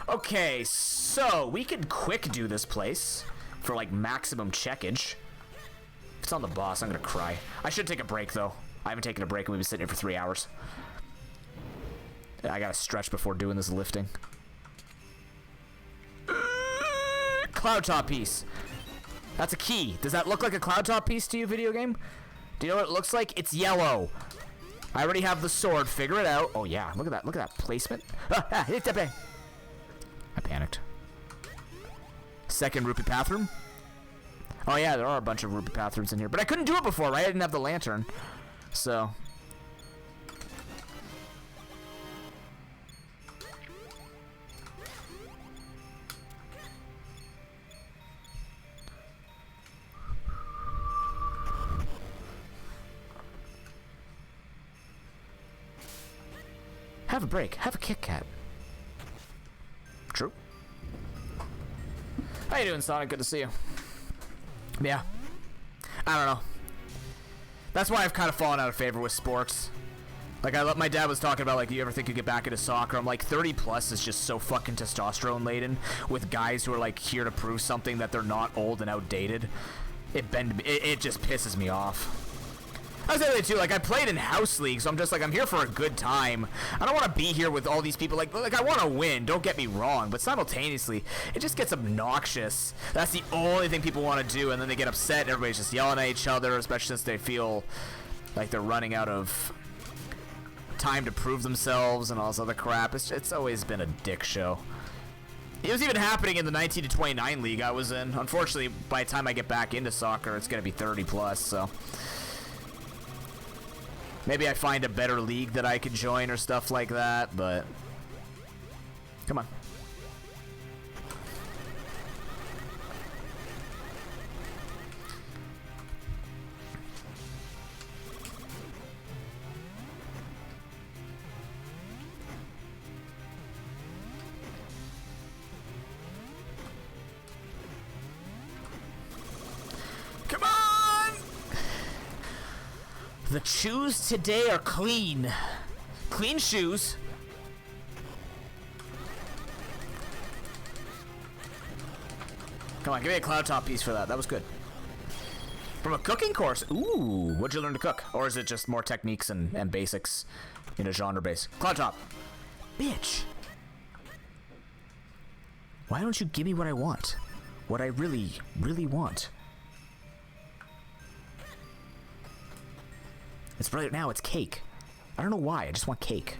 Okay, so we could quick do this place for like maximum checkage. If it's on the boss, I'm gonna cry. I should take a break though. I haven't taken a break and we've been sitting here for 3 hours. I gotta stretch before doing this lifting. Cloud top piece. That's a key. Does that look like a cloud top piece to you, video game? Do you know what it looks like? It's yellow. I already have the sword. Figure it out. Oh yeah, look at that. Look at that placement. I panicked. Second rupee bathroom. Oh yeah, there are a bunch of rupee bathrooms in here, but I couldn't do it before, right? I didn't have the lantern, so. Have a break. Have a Kit Kat. True. How you doing, Sonic? Good to see you. Yeah. I don't know. That's why I've kind of fallen out of favor with sports. Like, my dad was talking about, like, do you ever think you get back into soccer? I'm like, 30 plus is just so fucking testosterone laden with guys who are, like, here to prove something that they're not old and outdated. It just pisses me off. I was saying too, like I played in house league, so I'm just like I'm here for a good time. I don't want to be here with all these people. Like I want to win. Don't get me wrong, but simultaneously, it just gets obnoxious. That's the only thing people want to do, and then they get upset. And everybody's just yelling at each other, especially since they feel like they're running out of time to prove themselves and all this other crap. It's always been a dick show. It was even happening in the 19 to 29 league I was in. Unfortunately, by the time I get back into soccer, it's gonna be 30 plus. So. Maybe I find a better league that I could join or stuff like that, but come on. Come on! The shoes today are clean. Clean shoes. Come on, give me a cloud top piece for that. That was good. From a cooking course. Ooh, what'd you learn to cook? Or is it just more techniques and basics in a genre base? Cloud top. Bitch. Why don't you give me what I want? What I really, really want. It's right now, it's cake. I don't know why, I just want cake.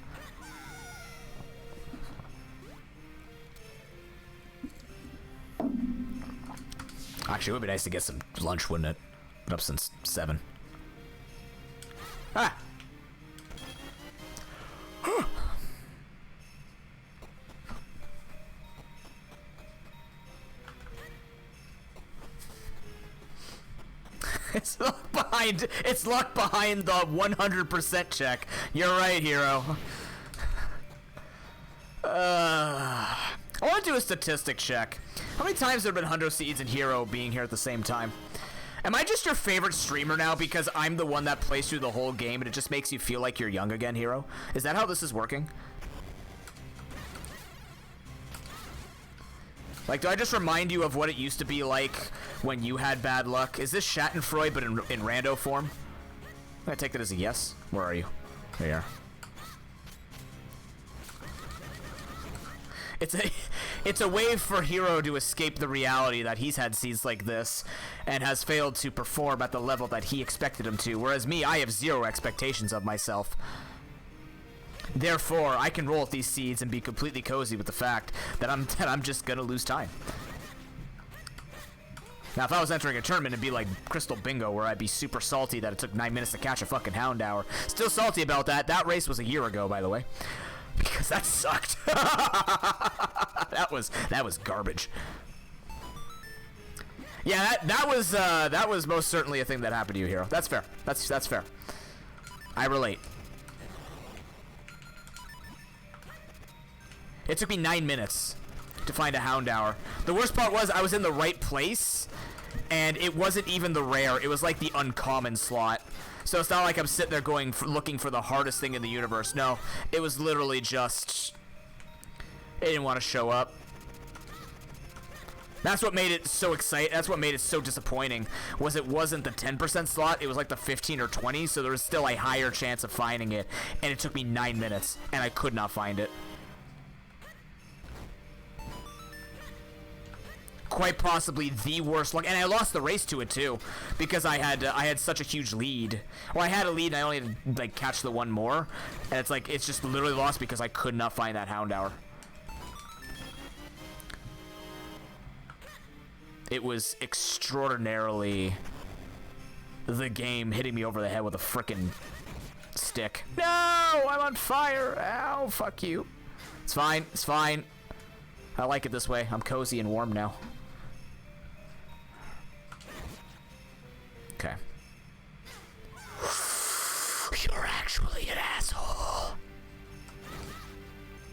Actually, it would be nice to get some lunch, wouldn't it? Been up since 7. Ah! It's locked behind the 100% check. You're right, hero. I want to do a statistic check. How many times have there been Hundo Seeds and Hero being here at the same time? Am I just your favorite streamer now because I'm the one that plays through the whole game and it just makes you feel like you're young again, Hero? Is that how this is working? Like, do I just remind you of what it used to be like when you had bad luck? Is this Schadenfreude but in rando form? I'm gonna take that as a yes. Where are you? There you are. It's a way for Hero to escape the reality that he's had seeds like this and has failed to perform at the level that he expected him to, whereas me, I have zero expectations of myself. Therefore, I can roll with these seeds and be completely cozy with the fact that I'm just gonna lose time. Now, if I was entering a tournament, it'd be like Crystal Bingo, where I'd be super salty that it took 9 minutes to catch a fucking Houndour. Still salty about that. That race was a year ago, by the way, because that sucked. that was garbage. Yeah, that was most certainly a thing that happened to you, Hero. That's fair. That's fair. I relate. It took me 9 minutes to find a Houndour. The worst part was I was in the right place, and it wasn't even the rare. It was like the uncommon slot. So it's not like I'm sitting there looking for the hardest thing in the universe. No, it was literally just it didn't want to show up. That's what made it so exciting. That's what made it so disappointing. Was it wasn't the 10% slot. It was like the 15 or 20. So there was still a higher chance of finding it, and it took me 9 minutes, and I could not find it. Quite possibly the worst luck, and I lost the race to it too, because I had such a huge lead. Well, I had a lead, and I only had to like catch the one more, and it's just literally lost because I could not find that Houndour. It was extraordinarily the game hitting me over the head with a frickin' stick. No, I'm on fire. Ow, fuck you. It's fine. It's fine. I like it this way. I'm cozy and warm now. Okay. You're actually an asshole.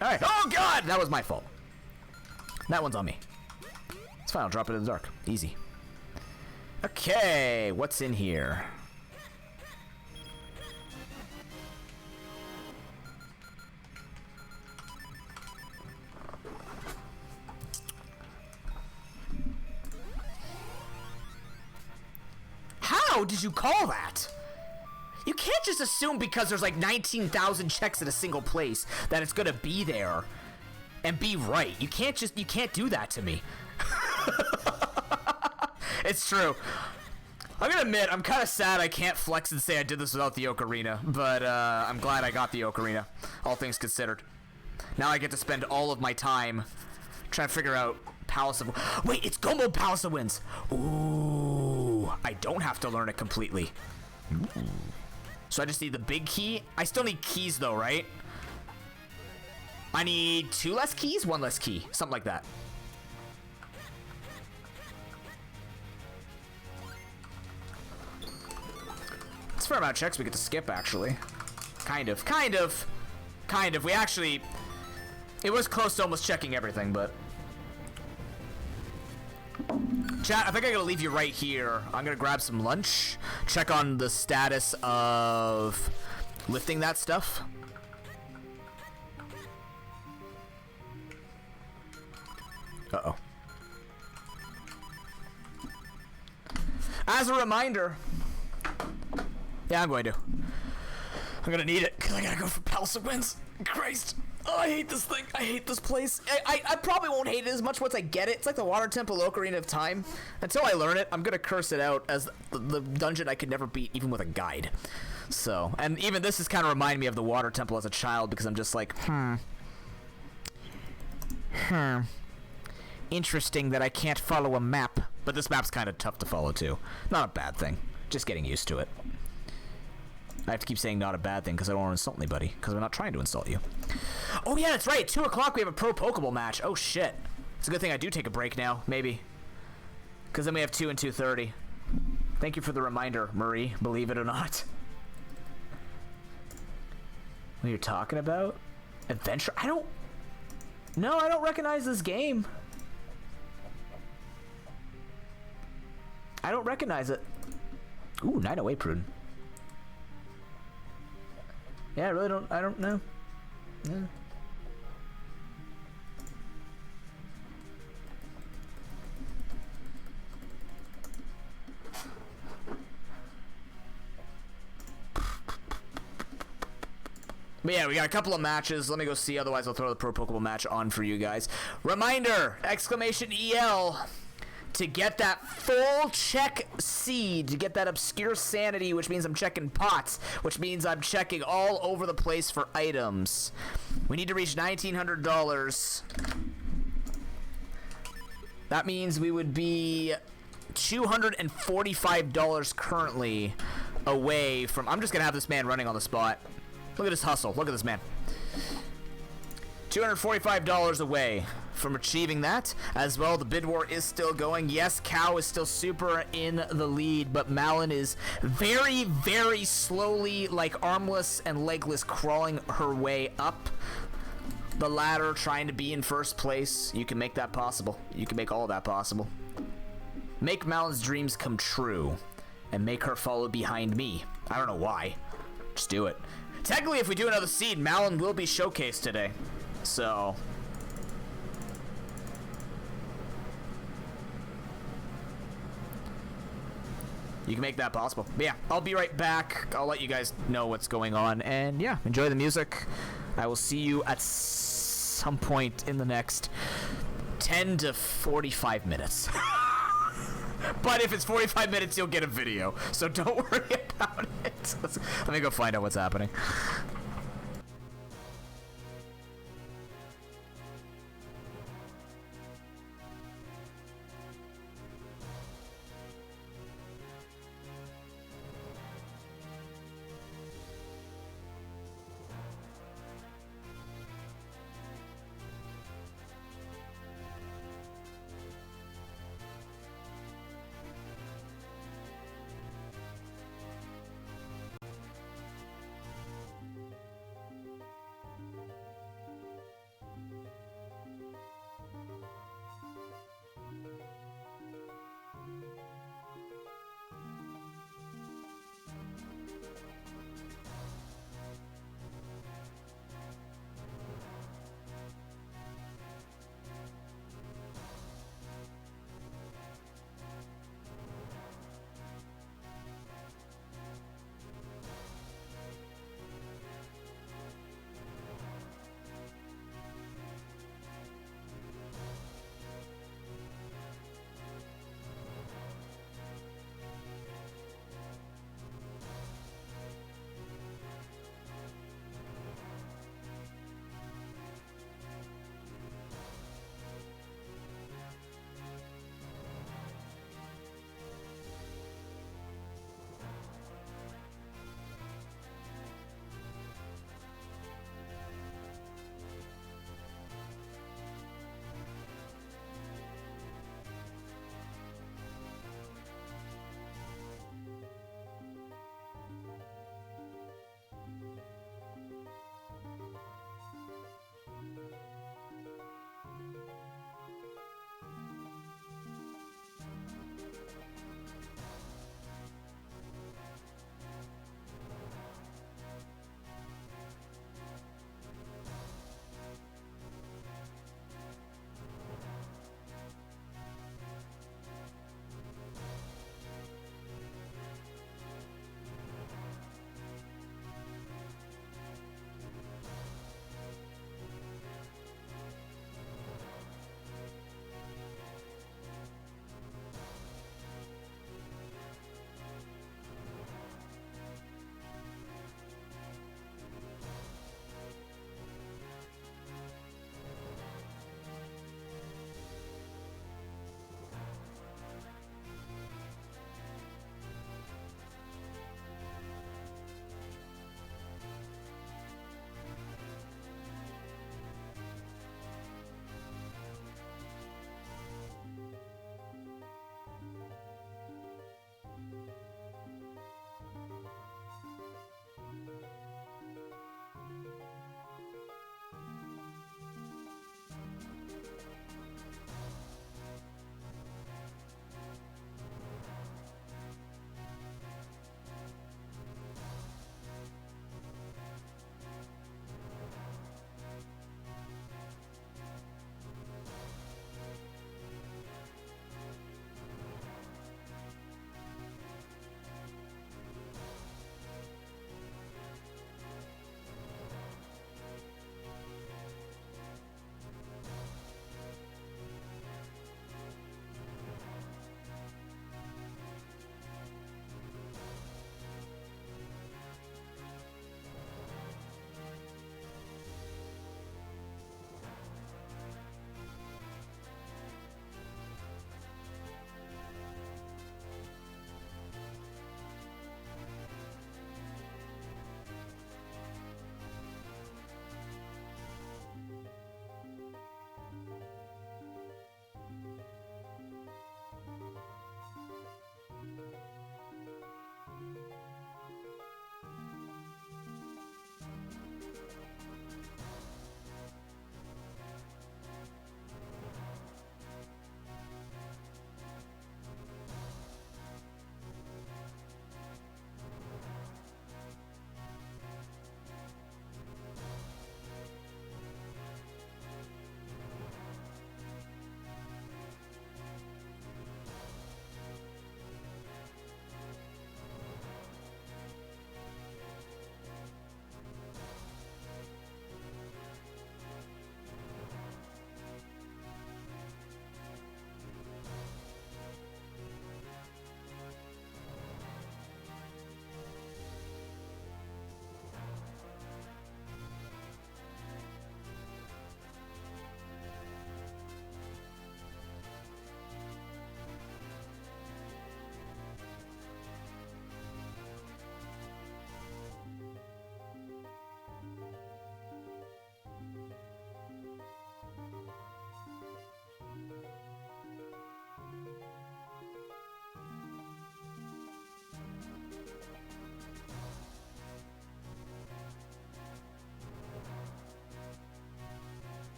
Alright. Oh, God! That was my fault. That one's on me. It's fine. I'll drop it in the dark. Easy. Okay. What's in here? How did you call that? You can't just assume because there's like 19,000 checks in a single place that it's gonna be there and be right. You can't do that to me. It's true. I'm gonna admit, I'm kind of sad I can't flex and say I did this without the ocarina, but I'm glad I got the ocarina, all things considered. Now I get to spend all of my time trying to figure out Palace of... Wait, it's Go Mode Palace of Winds! Ooh, I don't have to learn it completely. Ooh. So I just need the big key? I still need keys though, right? I need 2 less keys? 1 less key. Something like that. It's a fair amount of checks we get to skip, actually. Kind of. We actually... It was close to almost checking everything, but... Chat, I think I'm gonna leave you right here. I'm gonna grab some lunch, check on the status of lifting that stuff. Uh-oh. As a reminder... Yeah, I'm going to. I'm gonna need it, because I gotta go for Palace of Winds. Christ. Oh, I hate this thing. I hate this place. I probably won't hate it as much once I get it. It's like the Water Temple Ocarina of Time. Until I learn it, I'm gonna curse it out as the dungeon I could never beat, even with a guide. So, and even this is kind of reminding me of the Water Temple as a child, because I'm just like, interesting that I can't follow a map. But this map's kind of tough to follow, too. Not a bad thing. Just getting used to it. I have to keep saying not a bad thing because I don't want to insult anybody, because I'm not trying to insult you. Oh yeah, that's right. 2 o'clock we have a Pro Pokeball match. Oh shit. It's a good thing I do take a break now, maybe. Because then we have 2 and 2:30. Thank you for the reminder, Marie, believe it or not. What you're talking about? Adventure? No, I don't recognize this game. I don't recognize it. Ooh, 908 Pruden. Yeah, I don't know. Yeah. But yeah, we got a couple of matches. Let me go see, otherwise I'll throw the Pro Pokeball match on for you guys. Reminder, exclamation EL. To get that full check seed, to get that obscure sanity, which means I'm checking pots, which means I'm checking all over the place for items. We need to reach $1,900. That means we would be $245 currently away from... I'm just going to have this man running on the spot. Look at this hustle. Look at this man. $245 away from achieving that. As well, the bid war is still going. Yes, Cow is still super in the lead, but Malin is very, very slowly, like armless and legless, crawling her way up the ladder, trying to be in first place. You can make that possible. You can make all of that possible. Make Malin's dreams come true and make her follow behind me. I don't know why. Just do it. Technically, if we do another seed, Malin will be showcased today. So... you can make that possible. But yeah, I'll be right back. I'll let you guys know what's going on. And yeah, enjoy the music. I will see you at some point in the next 10 to 45 minutes. But if it's 45 minutes, you'll get a video. So don't worry about it. Let me go find out what's happening.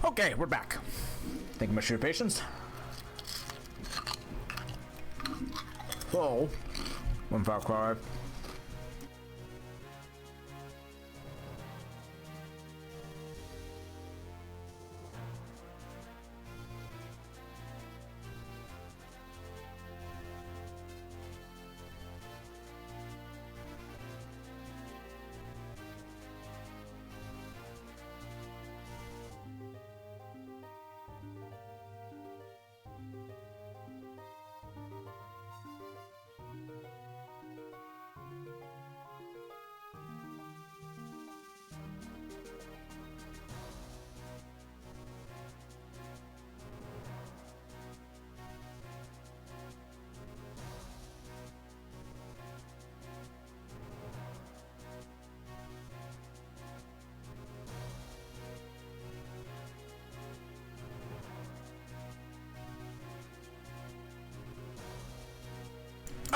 Okay, we're back. Thank you much for your patience. Whoa. 155.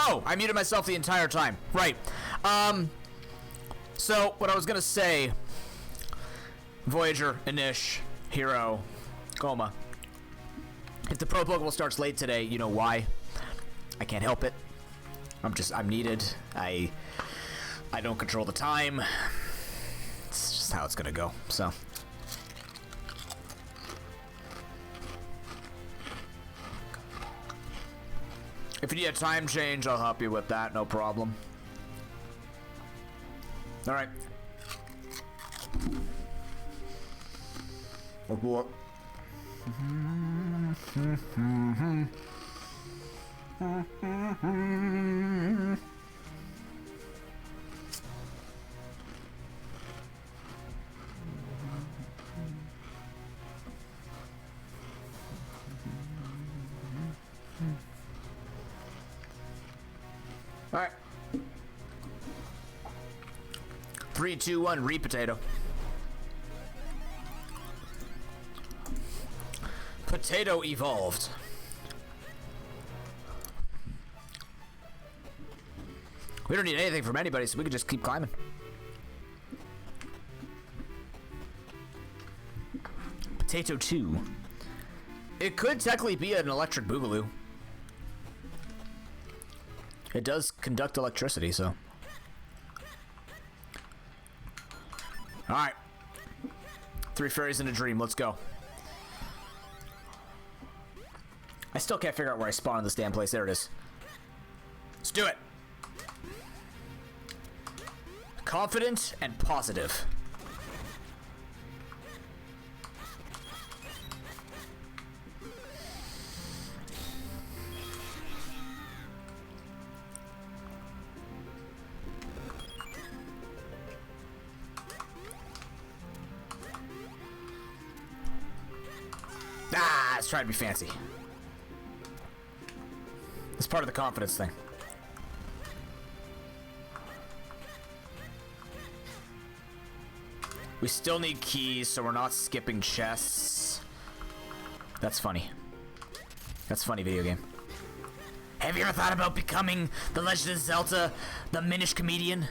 Oh, I muted myself the entire time. Right. So, what I was gonna say... Voyager, Inish, Hero, Coma. If the Pro Pokeball starts late today, you know why. I can't help it. I'm needed. I don't control the time. It's just how it's gonna go, so... If you need a time change, I'll help you with that, no problem. Alright. What? Alright. 3, 2, 1, re-potato. Potato evolved. We don't need anything from anybody, so we can just keep climbing. Potato 2. It could technically be an electric boogaloo. It does conduct electricity, so. Alright. 3 fairies in a dream, let's go. I still can't figure out where I spawn in this damn place. There it is. Let's do it. Confident and positive. Ah, let's try to be fancy. It's part of the confidence thing. We still need keys, so we're not skipping chests. That's funny. That's funny, video game. Have you ever thought about becoming the Legend of Zelda, the Minish comedian?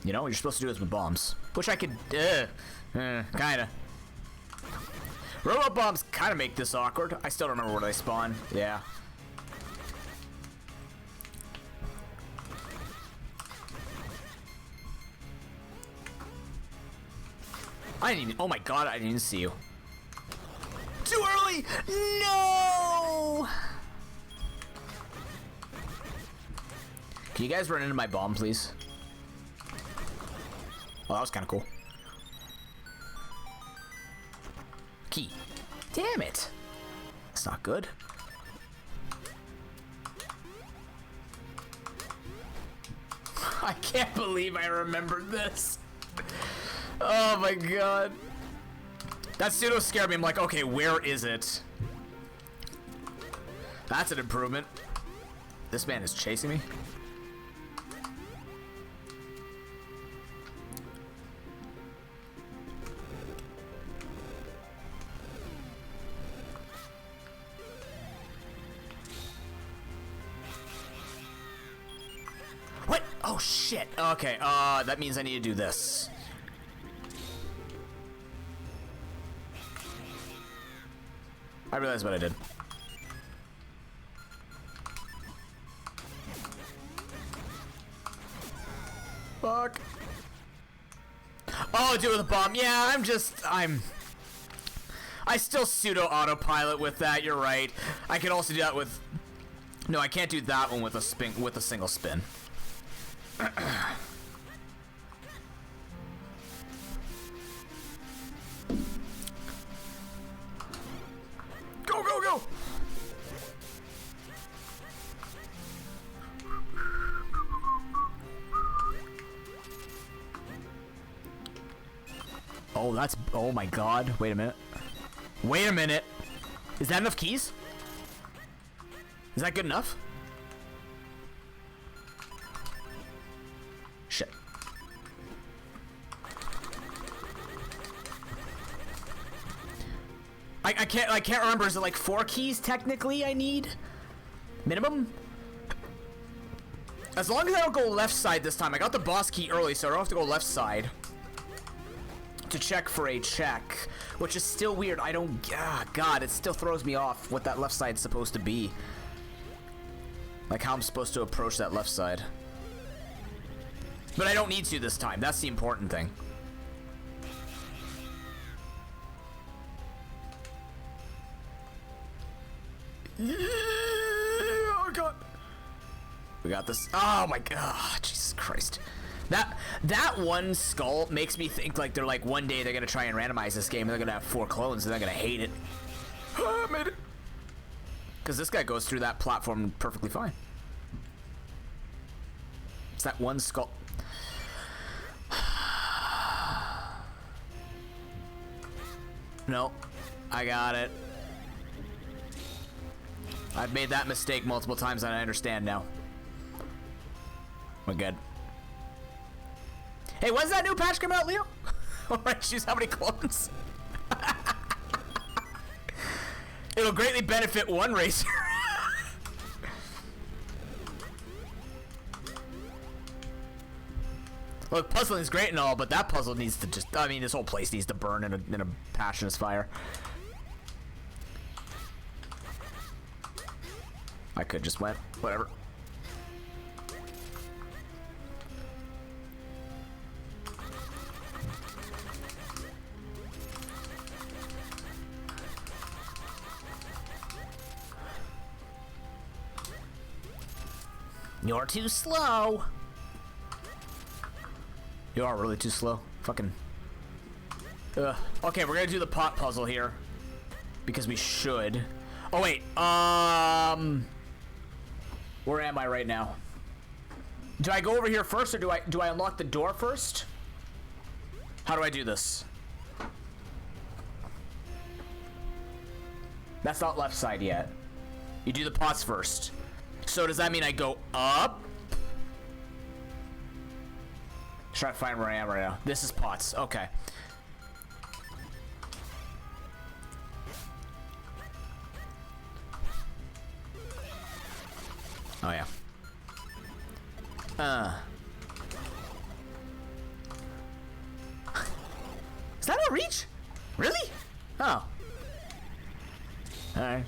You know what you're supposed to do is with bombs, which I could, kinda. Robot bombs kind of make this awkward. I still don't remember where they spawn. Yeah. I didn't even, oh my god, I didn't even see you. Too early! No! Can you guys run into my bomb, please? Oh, that was kind of cool. Key. Damn it! That's not good. I can't believe I remembered this. Oh my god. That pseudo scared me. I'm like, okay, where is it? That's an improvement. This man is chasing me. What? Oh, shit. Okay, that means I need to do this. I realized what I did. Fuck. Oh, do it with a bomb. Yeah, I still pseudo autopilot with that. You're right. I can also do that with. No, I can't do that one with a single spin. Go, go, go! Oh, that's. Oh my god. Wait a minute. Wait a minute. Is that enough keys? Is that good enough? Shit. I can't remember. Is it like 4 keys technically I need? Minimum? As long as I don't go left side this time. I got the boss key early, so I don't have to go left side to check for a check, which is still weird. I don't. God, it still throws me off what that left side's supposed to be. Like how I'm supposed to approach that left side. But I don't need to this time. That's the important thing. Oh god. We got this. Oh my god. Jesus Christ. That one skull makes me think like they're like one day they're gonna try and randomize this game and they're gonna have 4 clones and they're gonna hate it. I made it. Because this guy goes through that platform perfectly fine. It's that one skull. No, I got it. I've made that mistake multiple times and I understand now. We're good. Hey, when's that new patch come out, Leo? Alright, choose how many clones. It'll greatly benefit one racer. Look, puzzling is great and all, but that puzzle needs to just... I mean, this whole place needs to burn in a passionate fire. I could just went. Whatever. You're too slow. You are really too slow. Fucking. Okay, we're gonna do the pot puzzle here. Because we should. Oh, wait. Where am I right now? Do I go over here first or do I unlock the door first? How do I do this? That's not left side yet. You do the pots first. So does that mean I go up? Try to find where I am right now. This is pots. Okay. Oh yeah. Is that a reach? Really? Oh. Alright.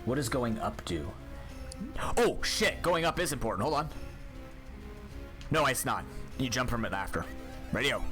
What does going up do? Oh, shit. Going up is important. Hold on. No, it's not. You jump from it after. Radio.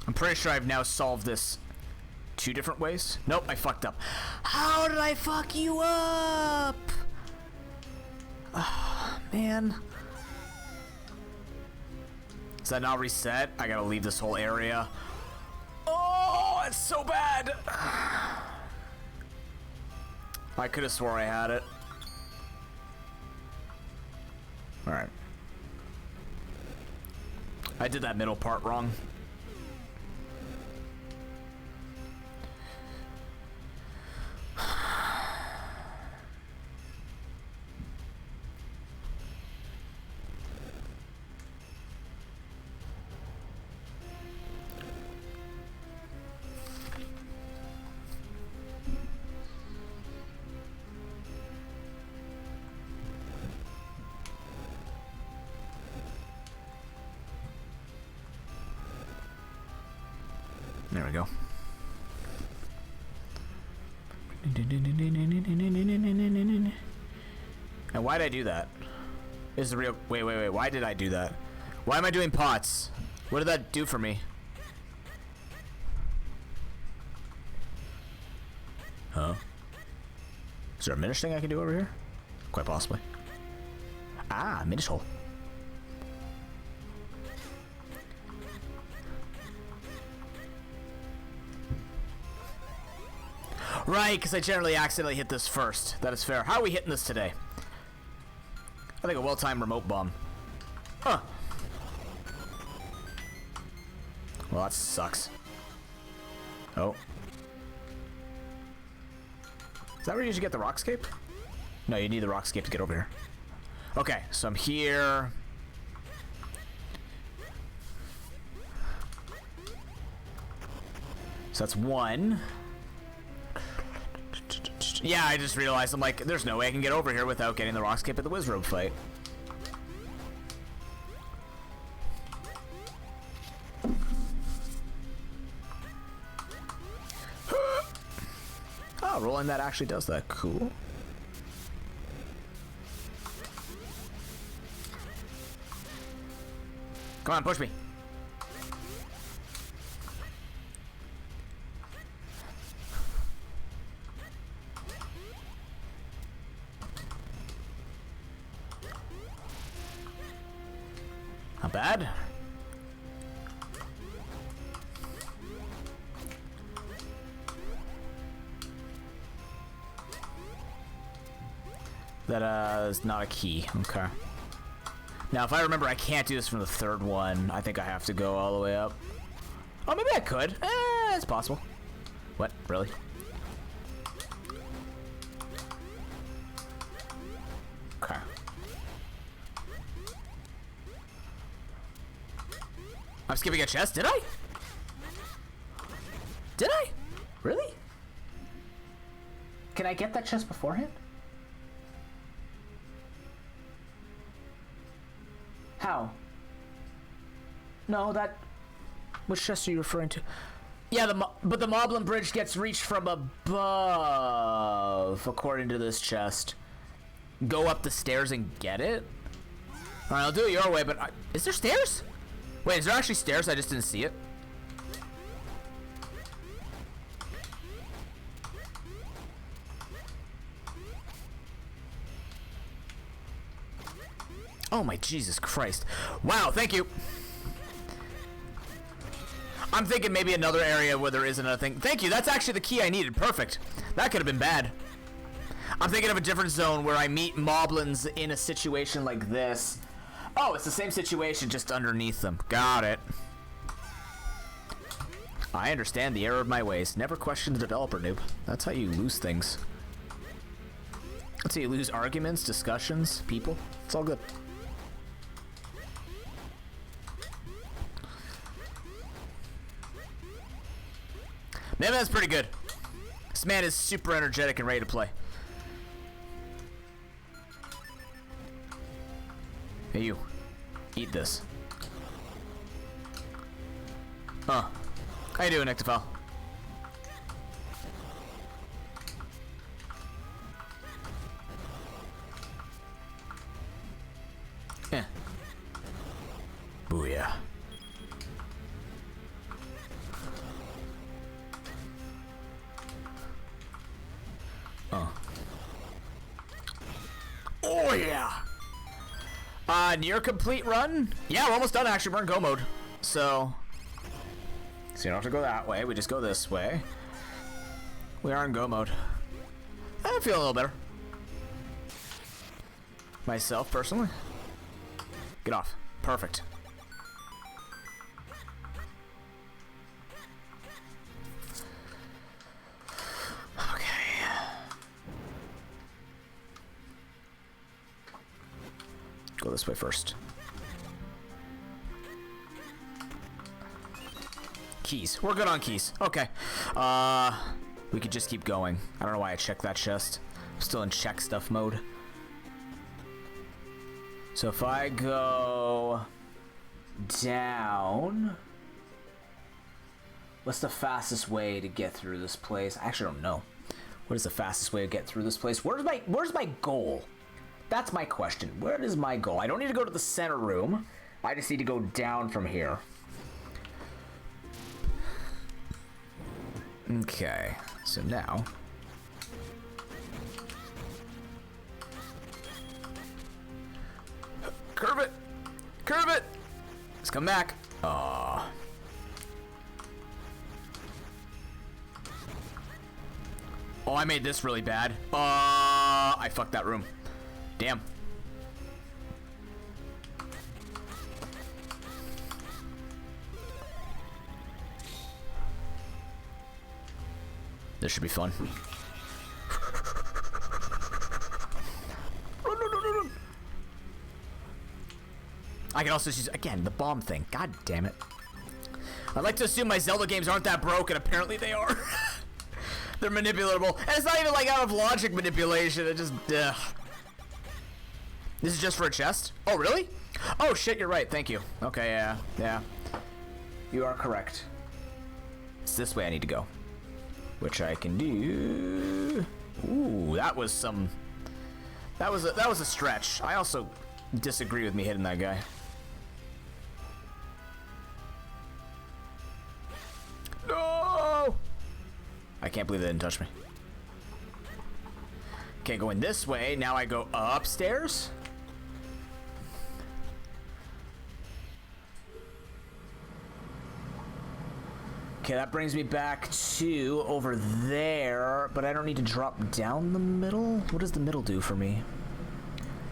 I'm pretty sure I've now solved this 2 different ways. Nope, I fucked up. How did I fuck you up? Man. Is that now reset? I gotta leave this whole area. Oh, it's so bad. I could have swore I had it. Alright. I did that middle part wrong. There we go. And why did I do that? Is the real... Wait. Why did I do that? Why am I doing pots? What did that do for me? Huh? Is there a minish thing I can do over here? Quite possibly. Ah, minish hole. Right, because I generally accidentally hit this first. That is fair. How are we hitting this today? I think a well-timed remote bomb. Huh. Well, that sucks. Oh. Is that where you usually get the rockscape? No, you need the rockscape to get over here. Okay, so I'm here. So that's one. Yeah, I just realized, I'm like, there's no way I can get over here without getting the rockscape at the Wizrobe fight. Oh, rolling that actually does that. Cool. Come on, push me. Not bad. That is not a key. Okay. Now, if I remember, I can't do this from the third one. I think I have to go all the way up. Oh, maybe I could. It's possible. What? Really? Okay. I'm skipping a chest, did I? Did I? Really? Can I get that chest beforehand? How? No, that... Which chest are you referring to? Yeah, but the Moblin Bridge gets reached from above, according to this chest. Go up the stairs and get it? Alright, I'll do it your way, but... is there stairs? Wait, is there actually stairs? I just didn't see it. Oh my Jesus Christ. Wow, thank you. I'm thinking maybe another area where there is another thing. Thank you, that's actually the key I needed. Perfect. That could have been bad. I'm thinking of a different zone where I meet moblins in a situation like this. Oh, it's the same situation, just underneath them. Got it. I understand the error of my ways. Never question the developer, noob. That's how you lose things. That's how you lose arguments, discussions, people. It's all good. Man, that's pretty good. This man is super energetic and ready to play. Hey, you. Eat this. Huh. How you doing, Ectophile? Yeah. Booyah. Oh yeah. Near complete run? Yeah, we're almost done actually. We're in go mode. So you don't have to go that way. We just go this way. We are in go mode. I feel a little better. Myself, personally. Get off. Perfect. Go this way first. Keys. We're good on keys. Okay. We could just keep going. I don't know why I checked that chest. I'm still in check stuff mode. So if I go down, what's the fastest way to get through this place? I actually don't know. What is the fastest way to get through this place? Where's my goal? That's my question. Where is my goal? I don't need to go to the center room. I just need to go down from here. Okay, so now curve it! Curve it! Let's come back. Oh, I made this really bad. I fucked that room. Damn. This should be fun. Run, run, run, run, run. I can also use, again, the bomb thing. God damn it. I'd like to assume my Zelda games aren't that broken. Apparently they are. They're manipulatable. And it's not even like out of logic manipulation. It just, ugh. This is just for a chest? Oh, really? Oh, shit, you're right. Thank you. Okay, yeah, yeah. You are correct. It's this way I need to go. Which I can do. Ooh, that was some. That was a stretch. I also disagree with me hitting that guy. No! I can't believe they didn't touch me. Okay, going this way. Now I go upstairs. Okay, that brings me back to over there, but I don't need to drop down the middle? What does the middle do for me?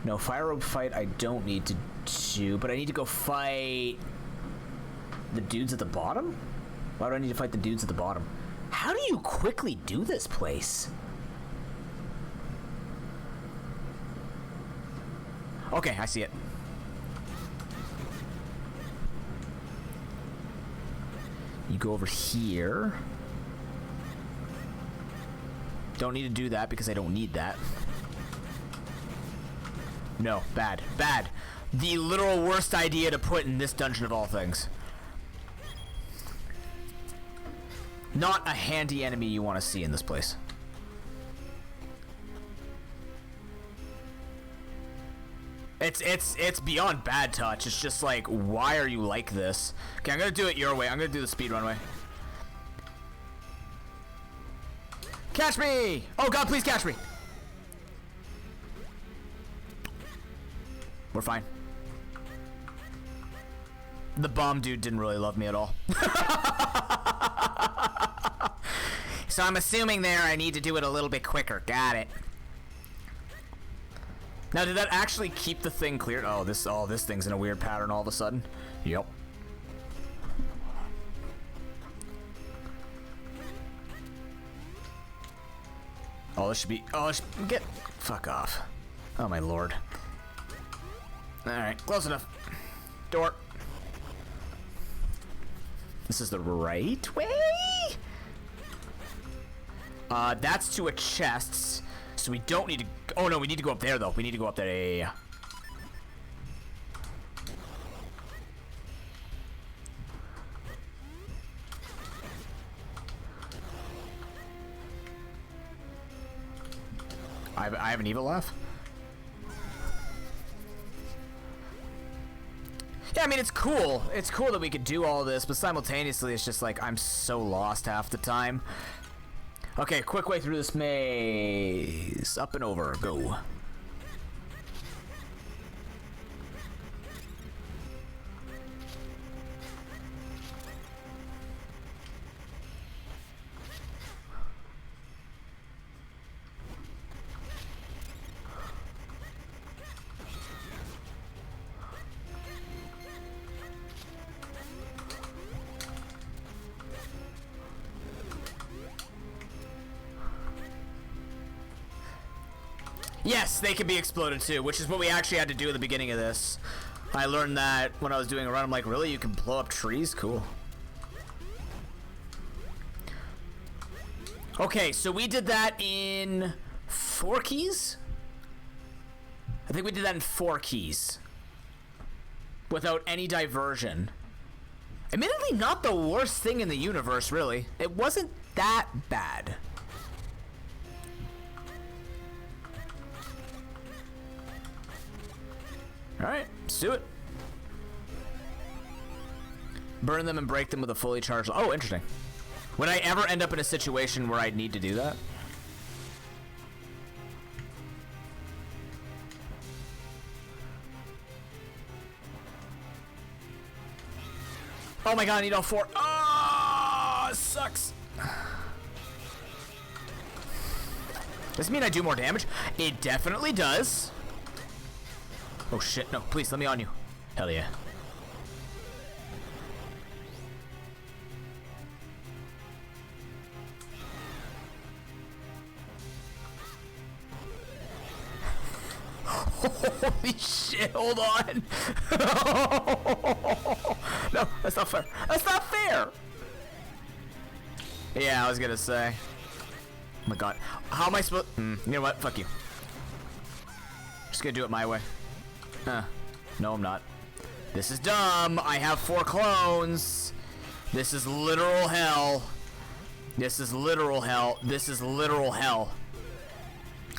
No, fire rope fight I don't need to do, but I need to go fight the dudes at the bottom? Why do I need to fight the dudes at the bottom? How do you quickly do this place? Okay, I see it. You go over here. Don't need to do that because I don't need that. No, bad, bad. The literal worst idea to put in this dungeon of all things. Not a handy enemy you want to see in this place. It's beyond bad touch. It's just like, why are you like this? Okay, I'm gonna do it your way. I'm gonna do the speedrun way. Catch me! Oh god, please catch me! We're fine. The bomb dude didn't really love me at all. So I'm assuming there I need to do it a little bit quicker. Got it. Now, did that actually keep the thing cleared? Oh, this thing's in a weird pattern all of a sudden. Yep. Oh, this should be. Oh, get. Fuck off. Oh my lord. All right, close enough. Door. This is the right way. That's to a chest. So we don't need to. Oh no, we need to go up there though. We need to go up there. Yeah. I have an evil laugh. Yeah, I mean it's cool. It's cool that we could do all this, but simultaneously it's just like I'm so lost half the time. Okay, quick way through this maze. Up and over. Go. Yes, they can be exploded too, which is what we actually had to do at the beginning of this. I learned that when I was doing a run. I'm like, really? You can blow up trees? Cool. Okay, so we did that in 4 keys? I think we did that in 4 keys. Without any diversion. Admittedly, not the worst thing in the universe, really. It wasn't that bad. Alright, let's do it. Burn them and break them with a fully charged... Oh, interesting. Would I ever end up in a situation where I'd need to do that? Oh my god, I need all 4. Oh, sucks. Does it mean I do more damage? It definitely does. Oh shit, no, please, let me on you. Hell yeah. Holy shit, hold on. No, that's not fair. That's not fair. Yeah, I was gonna say. Oh my god. How am I supposed... you know what? Fuck you. Just gonna do it my way. No, I'm not. This is dumb. I have 4 clones. This is literal hell. This is literal hell. This is literal hell.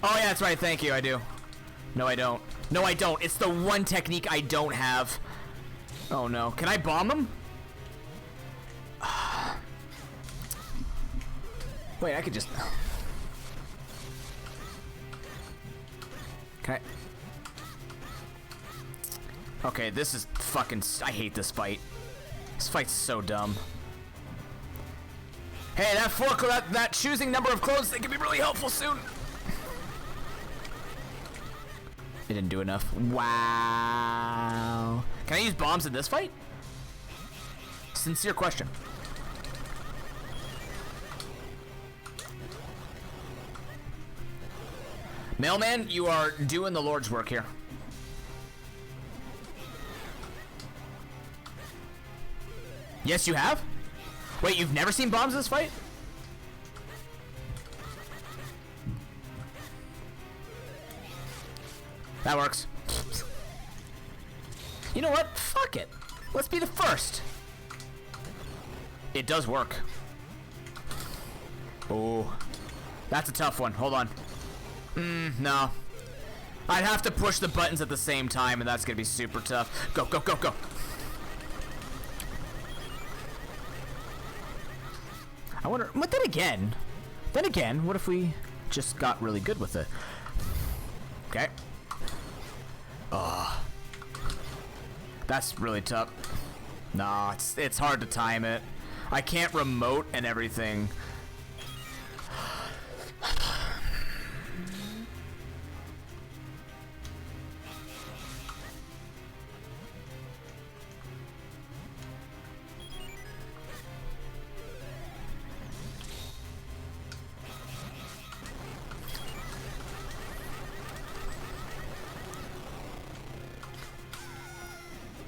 Oh yeah, that's right. Thank you. I do. No, I don't. No, I don't. It's the one technique I don't have. Oh no. Can I bomb him? Wait, I could just... Can I... Okay, this is fucking... I hate this fight. This fight's so dumb. Hey, that choosing number of clones thing can be really helpful soon. It didn't do enough. Wow. Can I use bombs in this fight? Sincere question. Mailman, you are doing the Lord's work here. Yes, you have? Wait, you've never seen bombs in this fight? That works. You know what? Fuck it. Let's be the first. It does work. Oh. That's a tough one. Hold on. No. I'd have to push the buttons at the same time, and that's gonna be super tough. Go, go, go, go. I wonder, but then again, what if we just got really good with it? Okay. That's really tough. Nah, it's hard to time it. I can't remote and everything.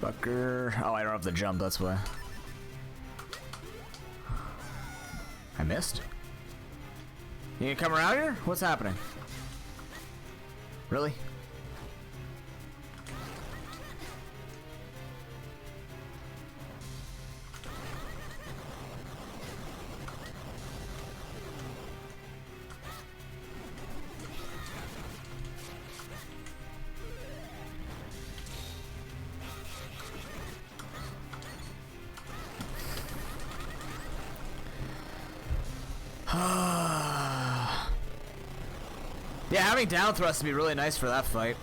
Fucker. Oh, I don't have the jump, that's why. I missed? You gonna come around here? What's happening? Really? Yeah, having down thrust would be really nice for that fight.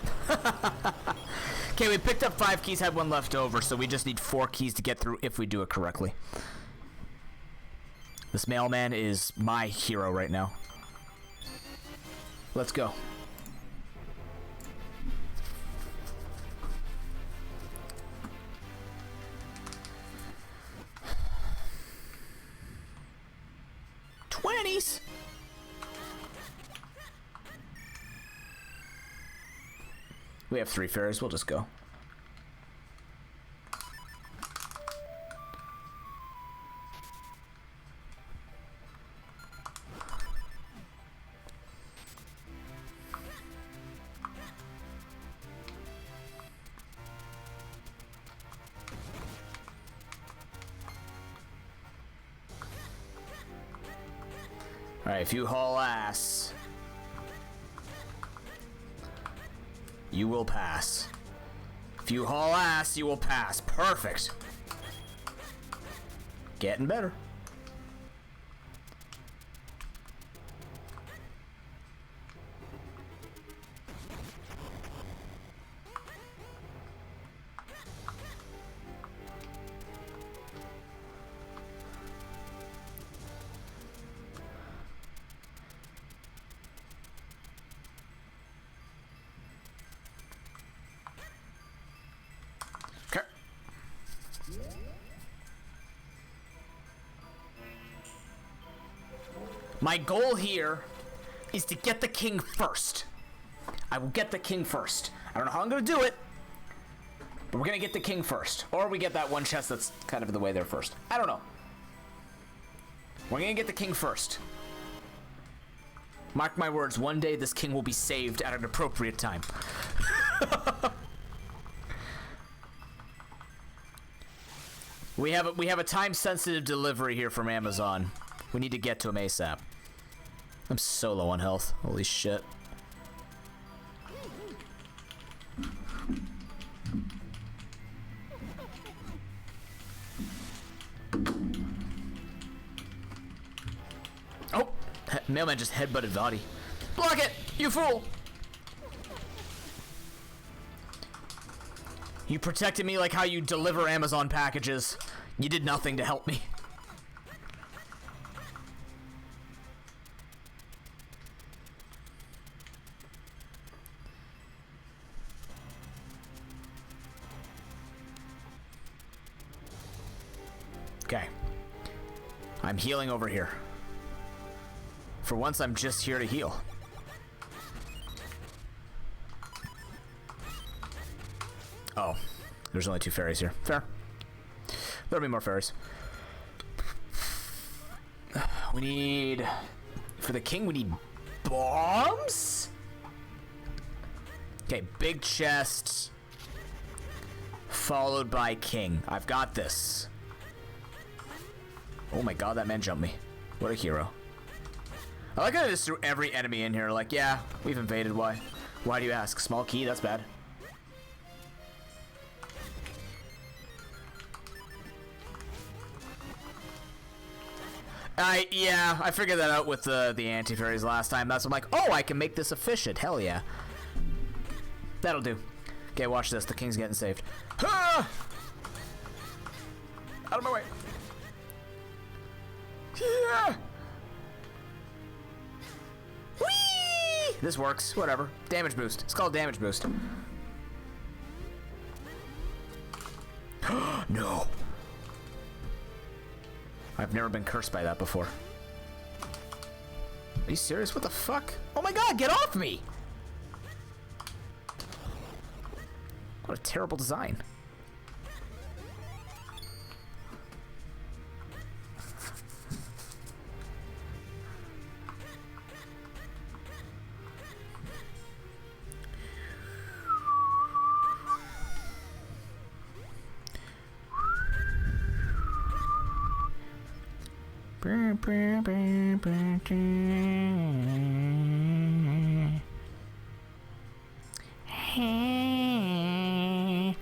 Okay, we picked up 5 keys, had 1 left over, so we just need 4 keys to get through if we do it correctly. This mailman is my hero right now. Let's go. We have 3 fairies. We'll just go. Alright, if you haul ass, you will pass. If you haul ass, you will pass. Perfect. Getting better. My goal here is to get the king first. I will get the king first. I don't know how I'm going to do it, but we're going to get the king first. Or we get that one chest that's kind of in the way there first. I don't know. We're going to get the king first. Mark my words, one day this king will be saved at an appropriate time. We have a time-sensitive delivery here from Amazon. We need to get to him ASAP. I'm so low on health. Holy shit. Oh! Mailman just headbutted Vadi. Block it! You fool! You protected me like how you deliver Amazon packages. You did nothing to help me. Okay. I'm healing over here. For once, I'm just here to heal. Oh, there's only 2 fairies here. Fair. There'll be more fairies. We need... For the king, we need bombs? Okay, big chest. Followed by king. I've got this. Oh my god, that man jumped me. What a hero. I like how I just threw every enemy in here. Like, yeah, we've invaded. Why? Why do you ask? Small key? That's bad. Yeah, I figured that out with the anti-fairies last time. That's I'm like, oh, I can make this efficient. Hell yeah. That'll do. Okay, watch this. The king's getting saved. Ah! Out of my way. Yeah. Whee! This works. Whatever. Damage boost. It's called damage boost. No. I've never been cursed by that before. Are you serious? What the fuck? Oh my god, get off me! What a terrible design.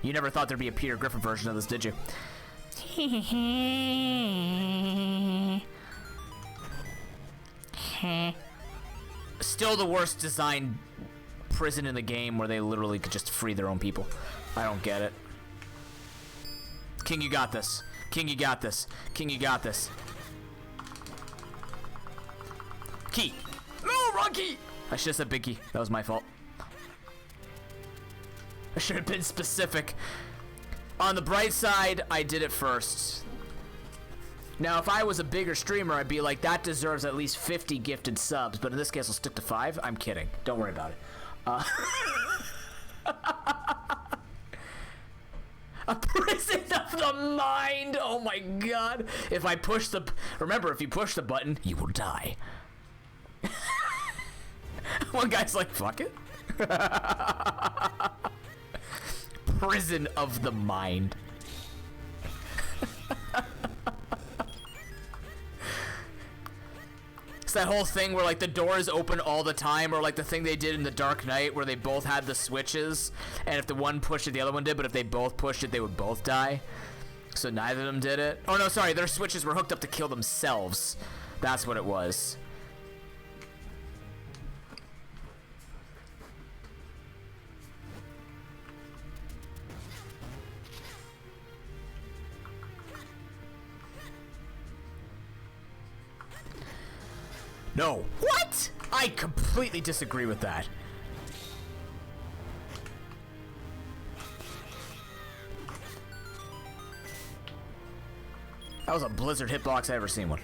You never thought there'd be a Peter Griffin version of this, did you? Still the worst designed prison in the game where they literally could just free their own people. I don't get it. King, you got this. King, you got this. King, you got this. Key. No, wrong key. I should have said big key. That was my fault. I should have been specific. On the bright side, I did it first. Now, if I was a bigger streamer, I'd be like, that deserves at least 50 gifted subs. But in this case, I'll stick to 5. I'm kidding. Don't worry about it. A prison of the mind. Oh my god. If I push the... Remember, if you push the button, you will die. One guy's like, fuck it. Prison of the mind. It's that whole thing where like the doors open all the time, or like the thing they did in The Dark Knight where they both had the switches, and if the one pushed it, the other one did, but if they both pushed it, they would both die. So neither of them did it. Oh no, sorry, their switches were hooked up to kill themselves. That's what it was. No. What? I completely disagree with that. That was a Blizzard hitbox I ever seen one.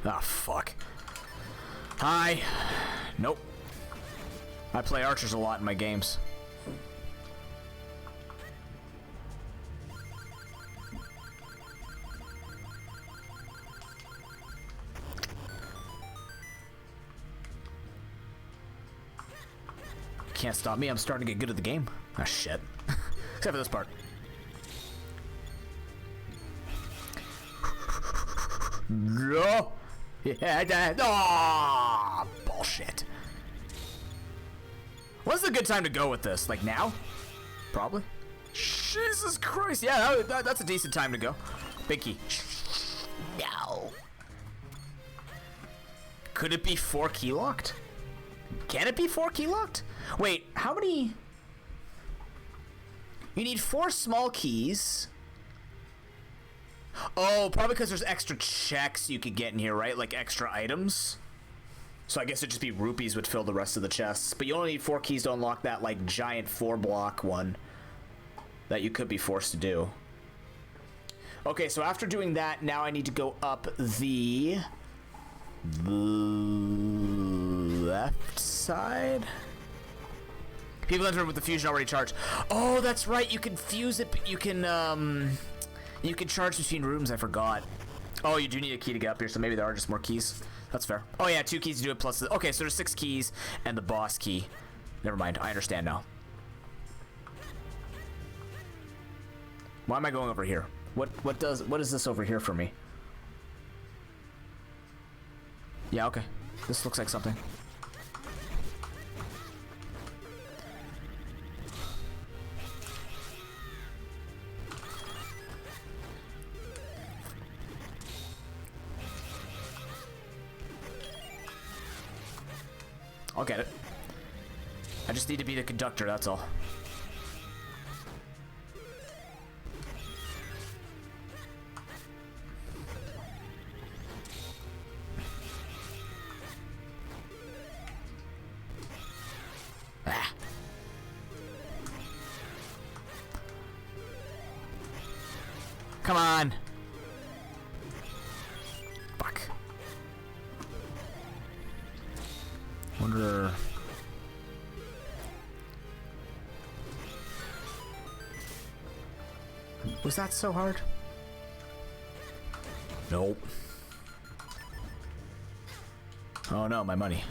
Ah, fuck. Hi. Nope. I play archers a lot in my games. Can't stop me. I'm starting to get good at the game. Ah, shit. Except for this part. No. Yeah. Oh, bullshit. When's a good time to go with this? Like now? Probably. Jesus Christ. Yeah, that's a decent time to go. Big key. No. Could it be 4 key locked? Can it be 4 key locked? Wait, how many? You need 4 small keys. Oh, probably because there's extra checks you could get in here, right? Like extra items. So I guess it'd just be rupees would fill the rest of the chests. But you only need 4 keys to unlock that like giant 4-block one that you could be forced to do. Okay, so after doing that, now I need to go up the left side. People enter with the fusion already charged. Oh, that's right. You can fuse it, but you can charge between rooms. I forgot. Oh, you do need a key to get up here, so maybe there are just more keys. That's fair. Oh yeah, 2 keys to do it plus the... Okay, so there's 6 keys and the boss key. Never mind. I understand now. Why am I going over here? What is this over here for me? Yeah, okay. This looks like something. I'll get it. I just need to be the conductor, that's all. Ah. Come on. Fuck. Wonder... Was that so hard? Nope. Oh no, my money.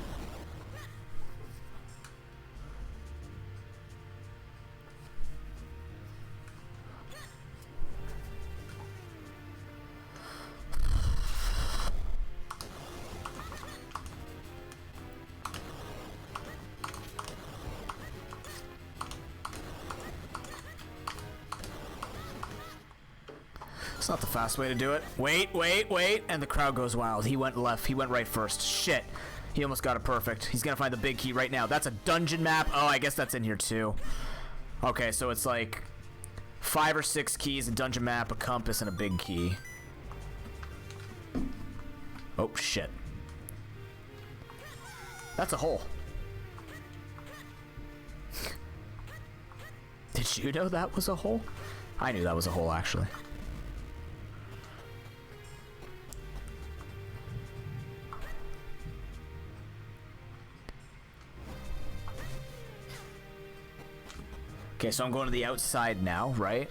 It's not the fast way to do it. Wait, wait, wait. And the crowd goes wild. He went left. He went right first. Shit. He almost got it perfect. He's gonna find the big key right now. That's a dungeon map. Oh, I guess that's in here too. Okay, so it's like 5 or 6 keys, a dungeon map, a compass, and a big key. Oh, shit. That's a hole. Did you know that was a hole? I knew that was a hole, actually. Okay, so I'm going to the outside now, right?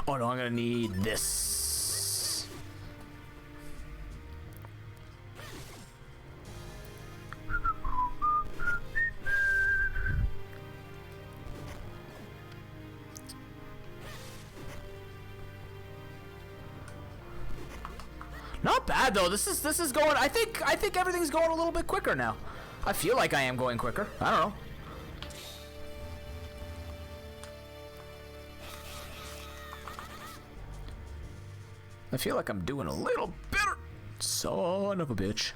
Oh no, I'm gonna need this. Not bad though. This is going. I think everything's going a little bit quicker now. I feel like I am going quicker. I don't know. I feel like I'm doing a little better. Son of a bitch.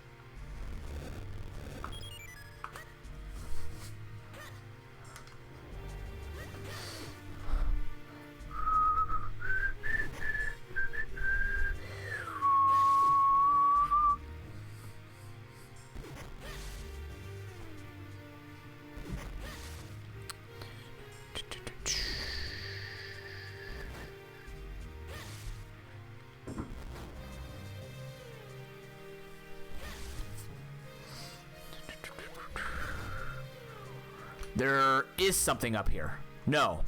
There is something up here. No.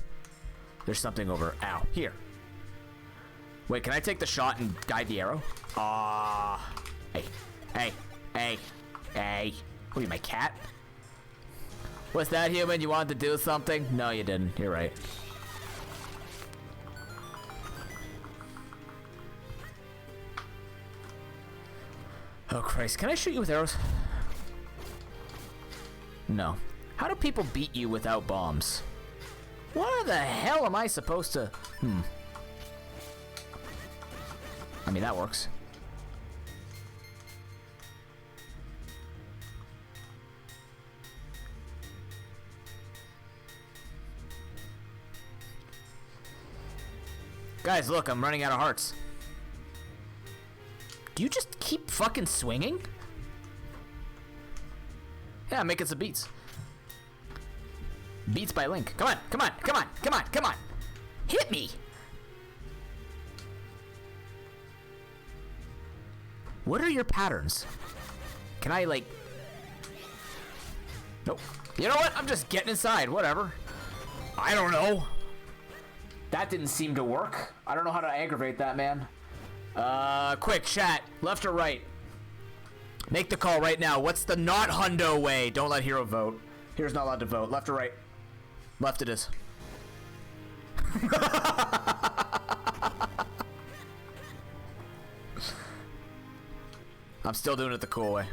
There's something over. Ow. Here. Wait, can I take the shot and guide the arrow? Hey. Hey. Hey. Hey. Who are you, my cat? What's that, human? You wanted to do something? No, you didn't. You're right. Oh, Christ. Can I shoot you with arrows? No. How do people beat you without bombs? What the hell am I supposed to... I mean, that works. Guys, look, I'm running out of hearts. Do you just keep fucking swinging? Yeah, I'm making some beats. Beats by Link. Come on, come on, come on, come on, come on. Hit me. What are your patterns? Can I, like... Nope. You know what? I'm just getting inside. Whatever. I don't know. That didn't seem to work. I don't know how to aggravate that, man. Quick, chat. Left or right? Make the call right now. What's the not hundo way? Don't let Hero vote. Hero's not allowed to vote. Left or right? Left it is. I'm still doing it the cool way.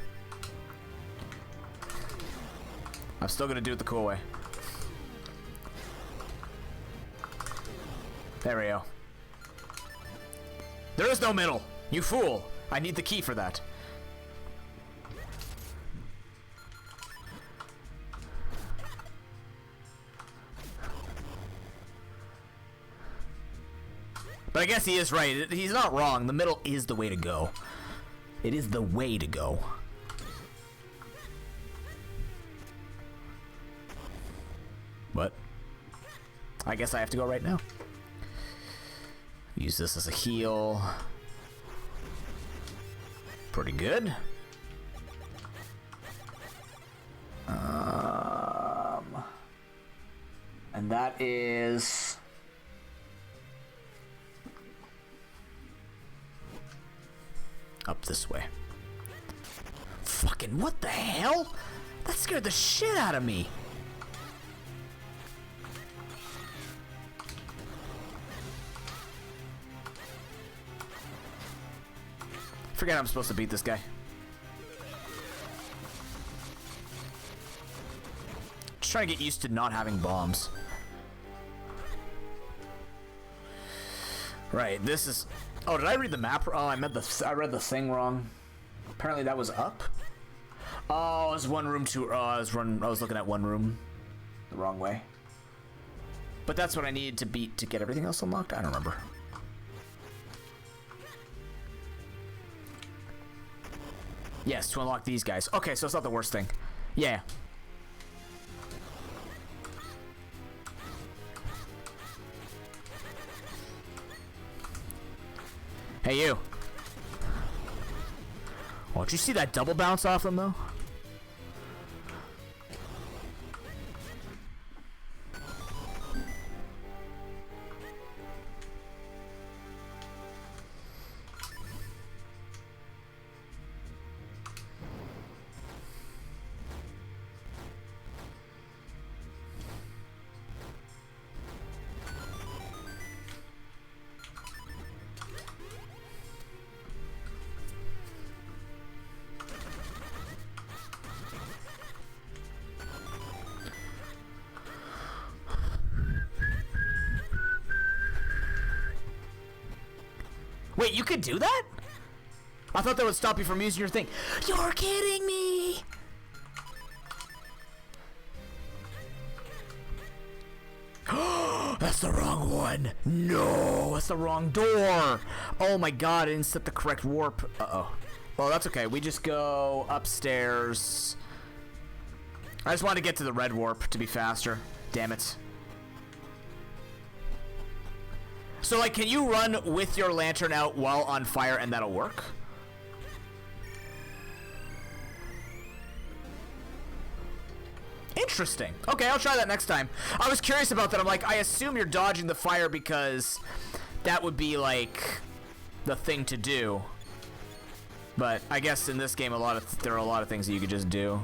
I'm still gonna do it the cool way. There we go. There is no middle. You fool. I need the key for that. But I guess he is right. He's not wrong. The middle is the way to go. It is the way to go. What? I guess I have to go right now. Use this as a heal. Pretty good. And that is... up this way. Fucking what the hell? That scared the shit out of me. Forget I'm supposed to beat this guy. Just trying to get used to not having bombs. Right, this is... Oh, did I read the map? Oh, I read the thing wrong. Apparently that was up. Oh, it was one room too... Oh, I was looking at one room the wrong way. But that's what I needed to beat to get everything else unlocked? I don't remember. Yes, to unlock these guys. Okay, so it's not the worst thing. Yeah. Hey, you. Oh, did you see that double bounce off them, though? Wait, you could do that? I thought that would stop you from using your thing. You're kidding me! That's the wrong one. No, that's the wrong door. Oh my god, I didn't set the correct warp. Uh-oh. Well, that's okay. We just go upstairs. I just wanted to get to the red warp to be faster. Damn it. So, like, can you run with your lantern out while on fire and that'll work? Interesting. Okay, I'll try that next time. I was curious about that. I'm like, I assume you're dodging the fire because that would be, like, the thing to do. But I guess in this game, there are a lot of things that you could just do.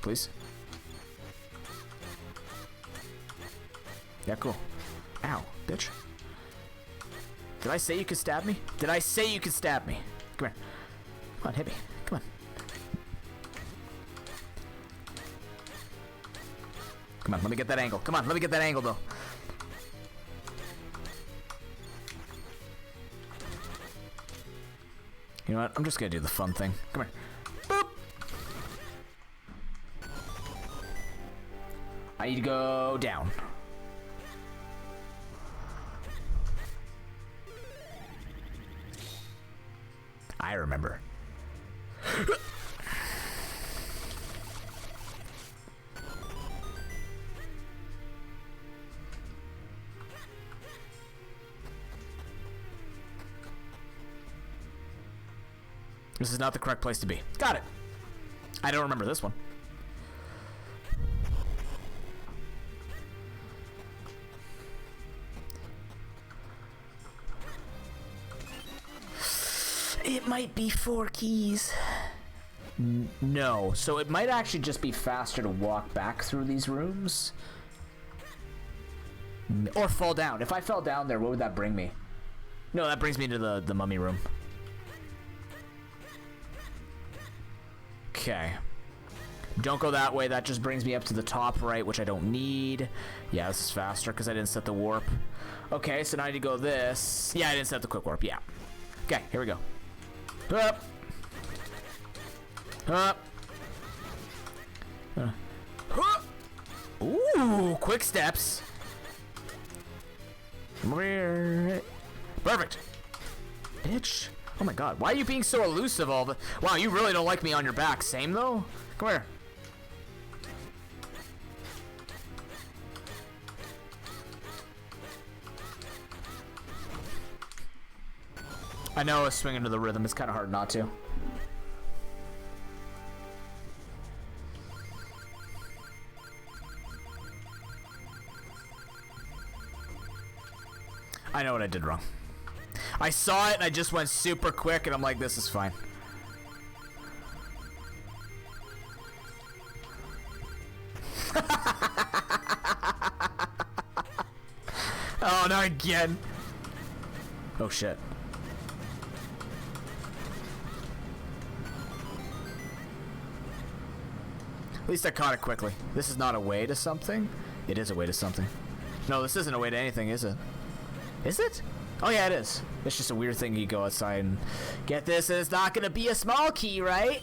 Please? Yeah, cool. Ow, bitch. Did I say you could stab me? Did I say you could stab me? Come here. Come on, hit me. Come on. Come on, let me get that angle. Come on, let me get that angle, though. You know what? I'm just gonna do the fun thing. Come here. Boop! I need to go down. I remember. This is not the correct place to be. Got it. I don't remember this one. It might be 4 keys. No, so it might actually just be faster to walk back through these rooms. Or fall down. If I fell down there, what would that bring me? No, that brings me to the mummy room. Okay. Don't go that way. That just brings me up to the top right, which I don't need. Yeah, this is faster because I didn't set the warp. Okay, so now I need to go this. Yeah, I didn't set the quick warp. Yeah. Okay, here we go. Up. Up. Ooh, quick steps. Come over here. Perfect. Bitch. Oh my god, why are you being so elusive all the... Wow, you really don't like me on your back. Same though? Come here. I know I was swinging to the rhythm. It's kind of hard not to. I know what I did wrong. I saw it and I just went super quick and I'm like, this is fine. Oh, not again. Oh shit. At least I caught it quickly. This is not a way to something. It is a way to something. No, this isn't a way to anything, is it? Is it? Oh yeah, it is. It's just a weird thing you go outside and get this, and it's not gonna be a small key, right?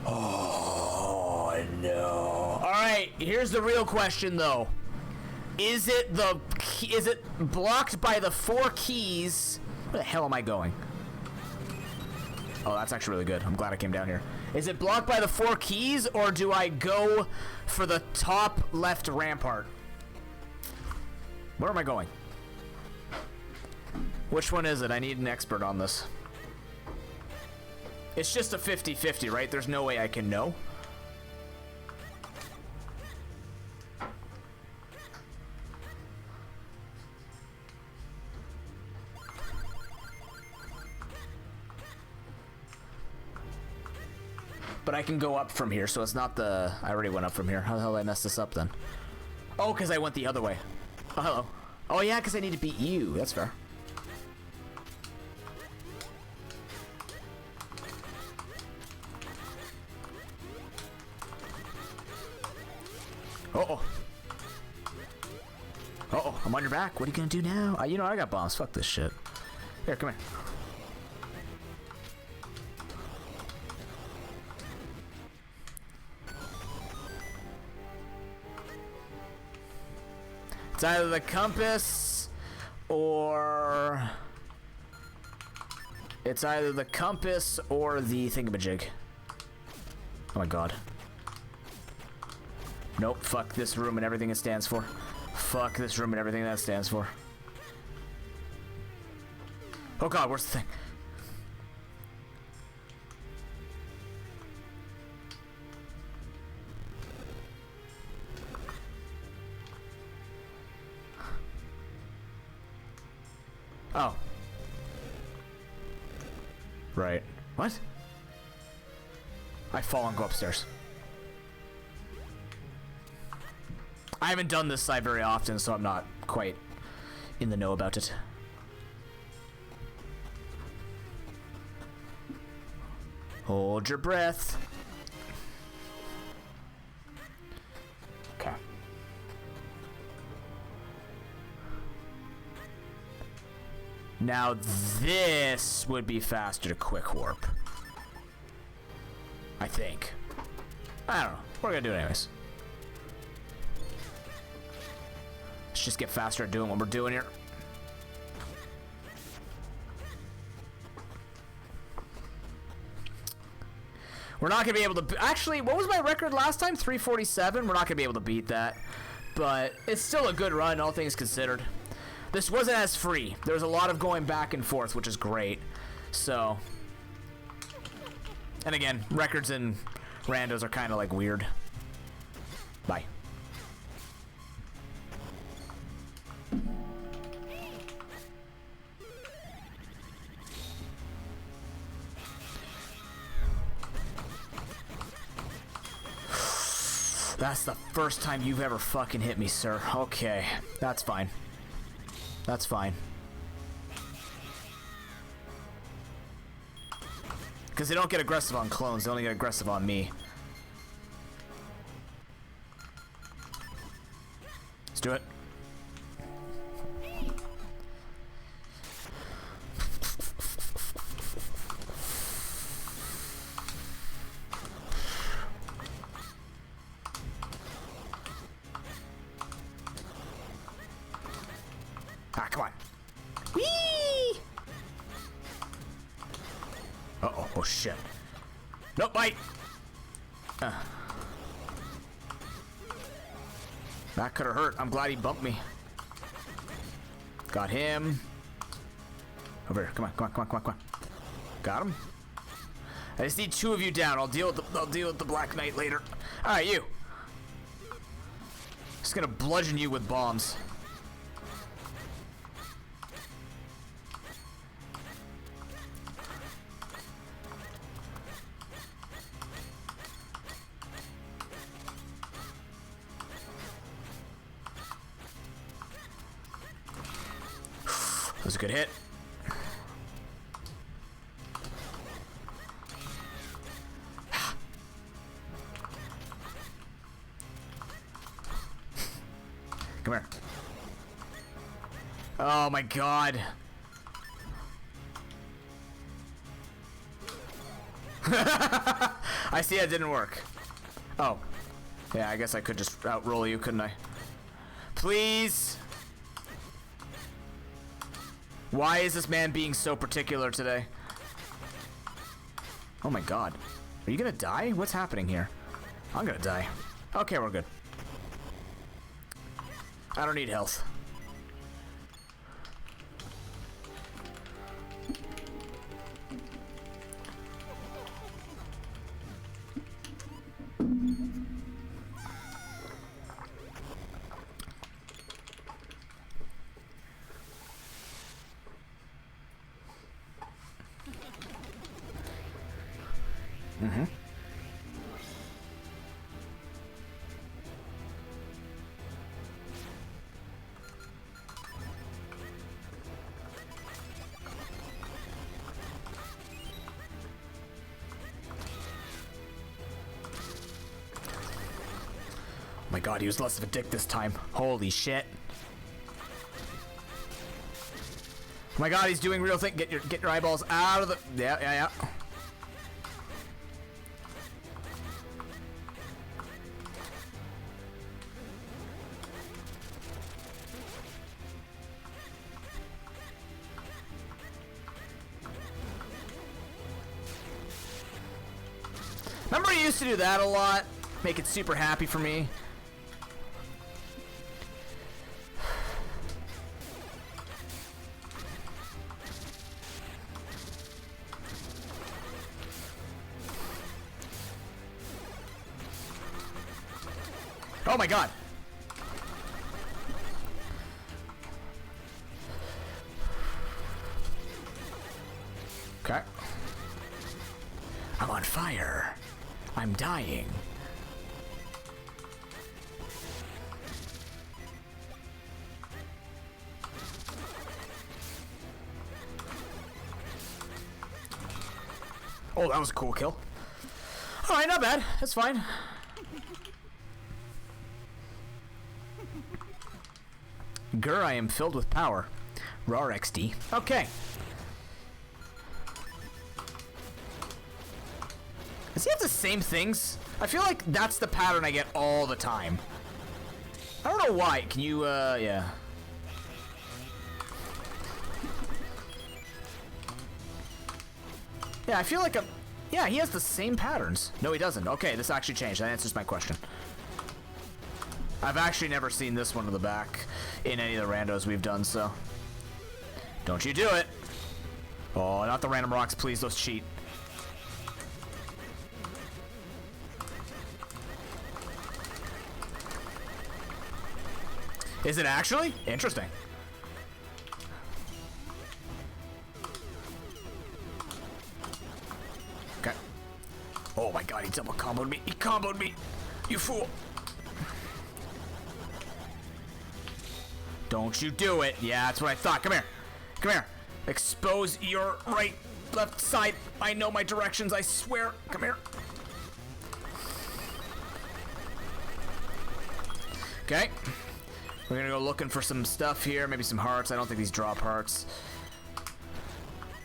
Oh no. Alright, here's the real question though. Is it blocked by the 4 keys? Where the hell am I going? Oh, that's actually really good. I'm glad I came down here. Is it blocked by the 4 keys, or do I go for the top left rampart? Where am I going? Which one is it? I need an expert on this. It's just a 50-50, right? There's no way I can know. But I can go up from here, so it's not the... I already went up from here. How the hell did I mess this up then? Oh, because I went the other way. Oh, hello. Oh, yeah, because I need to beat you. That's fair. Uh-oh. Uh-oh, I'm on your back. What are you gonna do now? You know, I got bombs. Fuck this shit. Here, come here. It's either the compass or... It's either the compass or the thingamajig. Oh my god. Nope, fuck this room and everything it stands for. Fuck this room and everything that stands for. Oh god, where's the thing? Oh. Right. What? I fall and go upstairs. I haven't done this side very often, so I'm not quite in the know about it. Hold your breath. Okay. Now this would be faster to quick warp. I think. I don't know. We're gonna do it anyways. Let's just get faster at doing what we're doing here. We're not gonna be able to... Actually, what was my record last time? 347? We're not gonna be able to beat that. But it's still a good run, all things considered. This wasn't as free. There was a lot of going back and forth, which is great. So... And again, records and randos are kind of like weird. Bye. That's the first time you've ever fucking hit me, sir. Okay, that's fine. That's fine. Because they don't get aggressive on clones, they only get aggressive on me. Let's do it. Ah, come on. Whee! Uh-oh. Oh, shit. Nope, bite! That could have hurt. I'm glad he bumped me. Got him. Over here. Come on, come on, come on, come on, come on. Got him. I just need 2 of you down. I'll deal with the Black Knight later. Alright, you. Just gonna bludgeon you with bombs. That was a good hit. Come here. Oh my god. I see that didn't work. Oh. Yeah, I guess I could just outroll you, couldn't I? Please. Why is this man being so particular today? Oh my god. Are you gonna die? What's happening here? I'm gonna die. Okay, we're good. I don't need health. Mm-hmm. Oh my god, he was less of a dick this time. Holy shit. Oh my god, he's doing real thing. Get your eyeballs out of the... Yeah. Remember he used to do that a lot? Make it super happy for me. Oh my god. Okay. I'm on fire. I'm dying. Oh, that was a cool kill. Alright, not bad. That's fine. Grr, I am filled with power. RAR XD. Okay. Does he have the same things? I feel like that's the pattern I get all the time. I don't know why. Can you, yeah. Yeah, I feel like yeah, he has the same patterns. No, he doesn't. Okay, this actually changed. That answers my question. I've actually never seen this one to the back in any of the randos we've done, so. Don't you do it. Oh, not the random rocks, please. Those cheat. Is it actually? Interesting. Okay. Oh my god, he double comboed me. He comboed me. You fool. Don't you do it. Yeah, that's what I thought. Come here. Come here. Expose your right, left side. I know my directions, I swear. Come here. Okay. We're gonna go looking for some stuff here. Maybe some hearts. I don't think these drop hearts.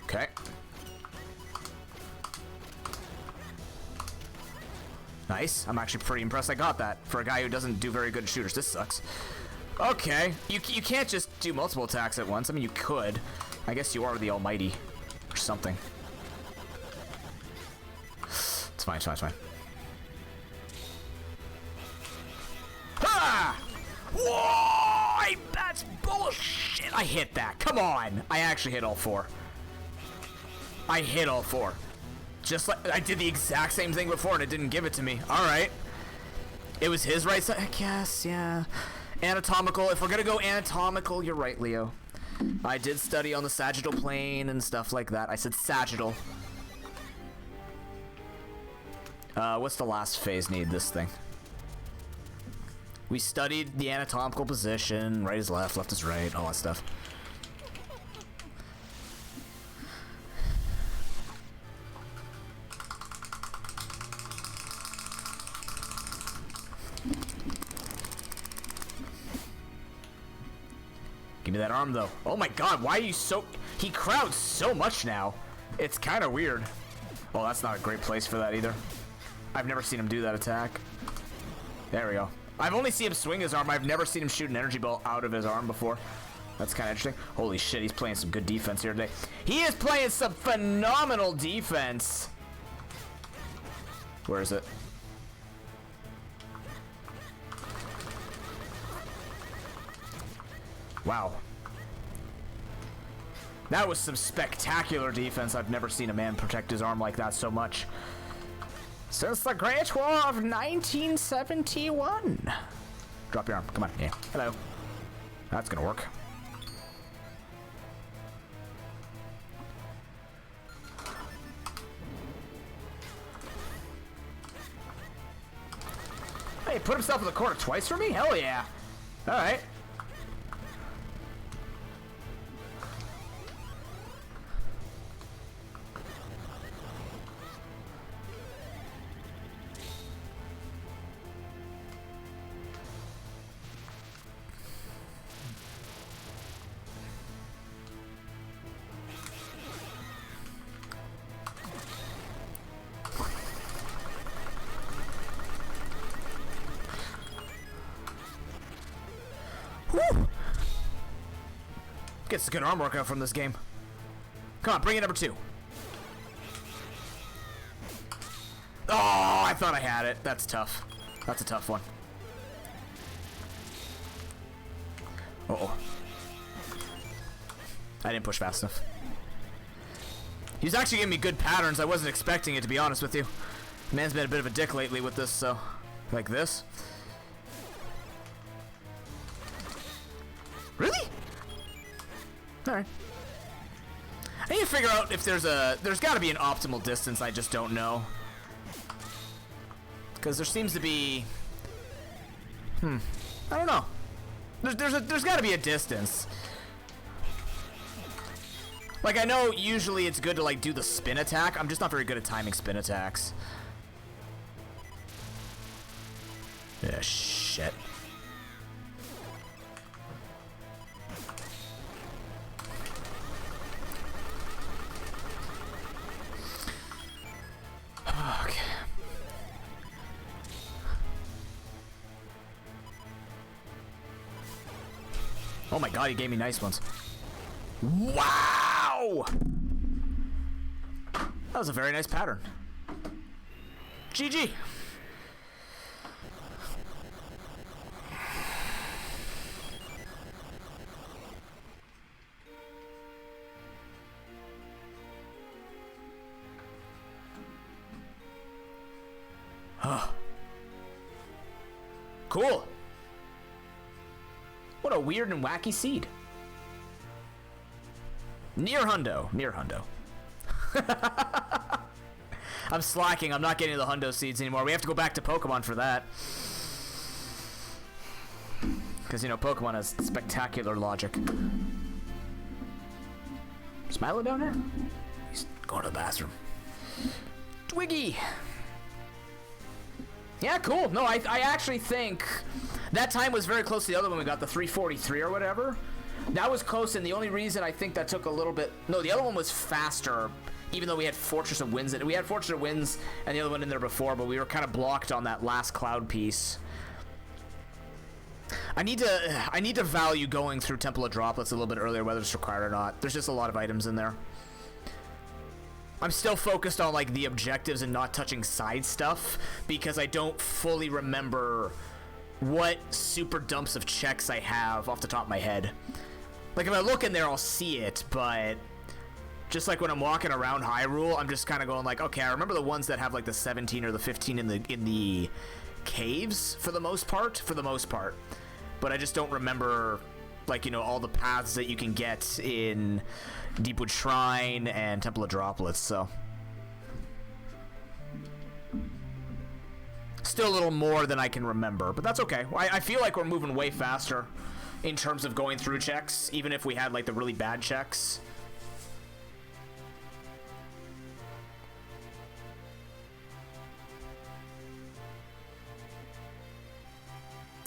Okay. Nice. I'm actually pretty impressed I got that for a guy who doesn't do very good shooters. This sucks. Okay. You can't just do multiple attacks at once. I mean, you could. I guess you are the almighty. Or something. It's fine, it's fine, it's fine. Ha! Whoa! That's bullshit! I hit that. Come on! I actually hit all four. I hit all four. Just like I did the exact same thing before and it didn't give it to me. Alright. It was his right side. I guess, yeah. Anatomical. If we're gonna go anatomical, you're right, Leo. I did study on the sagittal plane and stuff like that. I said sagittal. What's the last phase need? This thing. We studied the anatomical position. Right is left, left is right, all that stuff. Give me that arm, though. Oh my god, why are you so... He crowds so much now. It's kind of weird. Well, that's not a great place for that either. I've never seen him do that attack. There we go. I've only seen him swing his arm. I've never seen him shoot an energy ball out of his arm before. That's kind of interesting. Holy shit, he's playing some good defense here today. He is playing some phenomenal defense. Where is it? Wow. That was some spectacular defense. I've never seen a man protect his arm like that so much. Since the Great War of 1971. Drop your arm. Come on. Yeah. Hello. That's gonna work. He put himself in the corner twice for me? Hell yeah. Alright. Woo! Gets a good arm workout from this game. Come on, bring it number 2. Oh, I thought I had it. That's tough. That's a tough one. Uh-oh. I didn't push fast enough. He's actually giving me good patterns. I wasn't expecting it, to be honest with you. Man's been a bit of a dick lately with this, so... Like this. Really? Alright. I need to figure out if there's gotta be an optimal distance, I just don't know. Because there seems to be... I don't know. There's gotta be a distance. Like, I know usually it's good to, like, do the spin attack. I'm just not very good at timing spin attacks. Yeah, shit. Okay. Oh my god, he gave me nice ones. Wow! That was a very nice pattern. GG. Cool. What a weird and wacky seed. Near hundo. Near hundo. I'm slacking. I'm not getting the hundo seeds anymore. We have to go back to Pokemon for that. Because, you know, Pokemon has spectacular logic. Is Milo down here? He's going to the bathroom. Twiggy! Yeah, cool. No, I actually think that time was very close to the other one we got, the 343 or whatever. That was close, and the only reason I think that took a little bit... No, the other one was faster, even though we had Fortress of Winds. We had Fortress of Winds and the other one in there before, but we were kind of blocked on that last cloud piece. I need to value going through Temple of Droplets a little bit earlier, whether it's required or not. There's just a lot of items in there. I'm still focused on, like, the objectives and not touching side stuff because I don't fully remember what super dumps of checks I have off the top of my head. Like, if I look in there, I'll see it, but just like when I'm walking around Hyrule, I'm just kind of going like, okay, I remember the ones that have like the 17 or the 15 in the caves for the most part, but I just don't remember, like, you know, all the paths that you can get in Deepwood Shrine and Temple of Droplets, so still a little more than I can remember, but that's okay. I feel like we're moving way faster in terms of going through checks, even if we had like the really bad checks.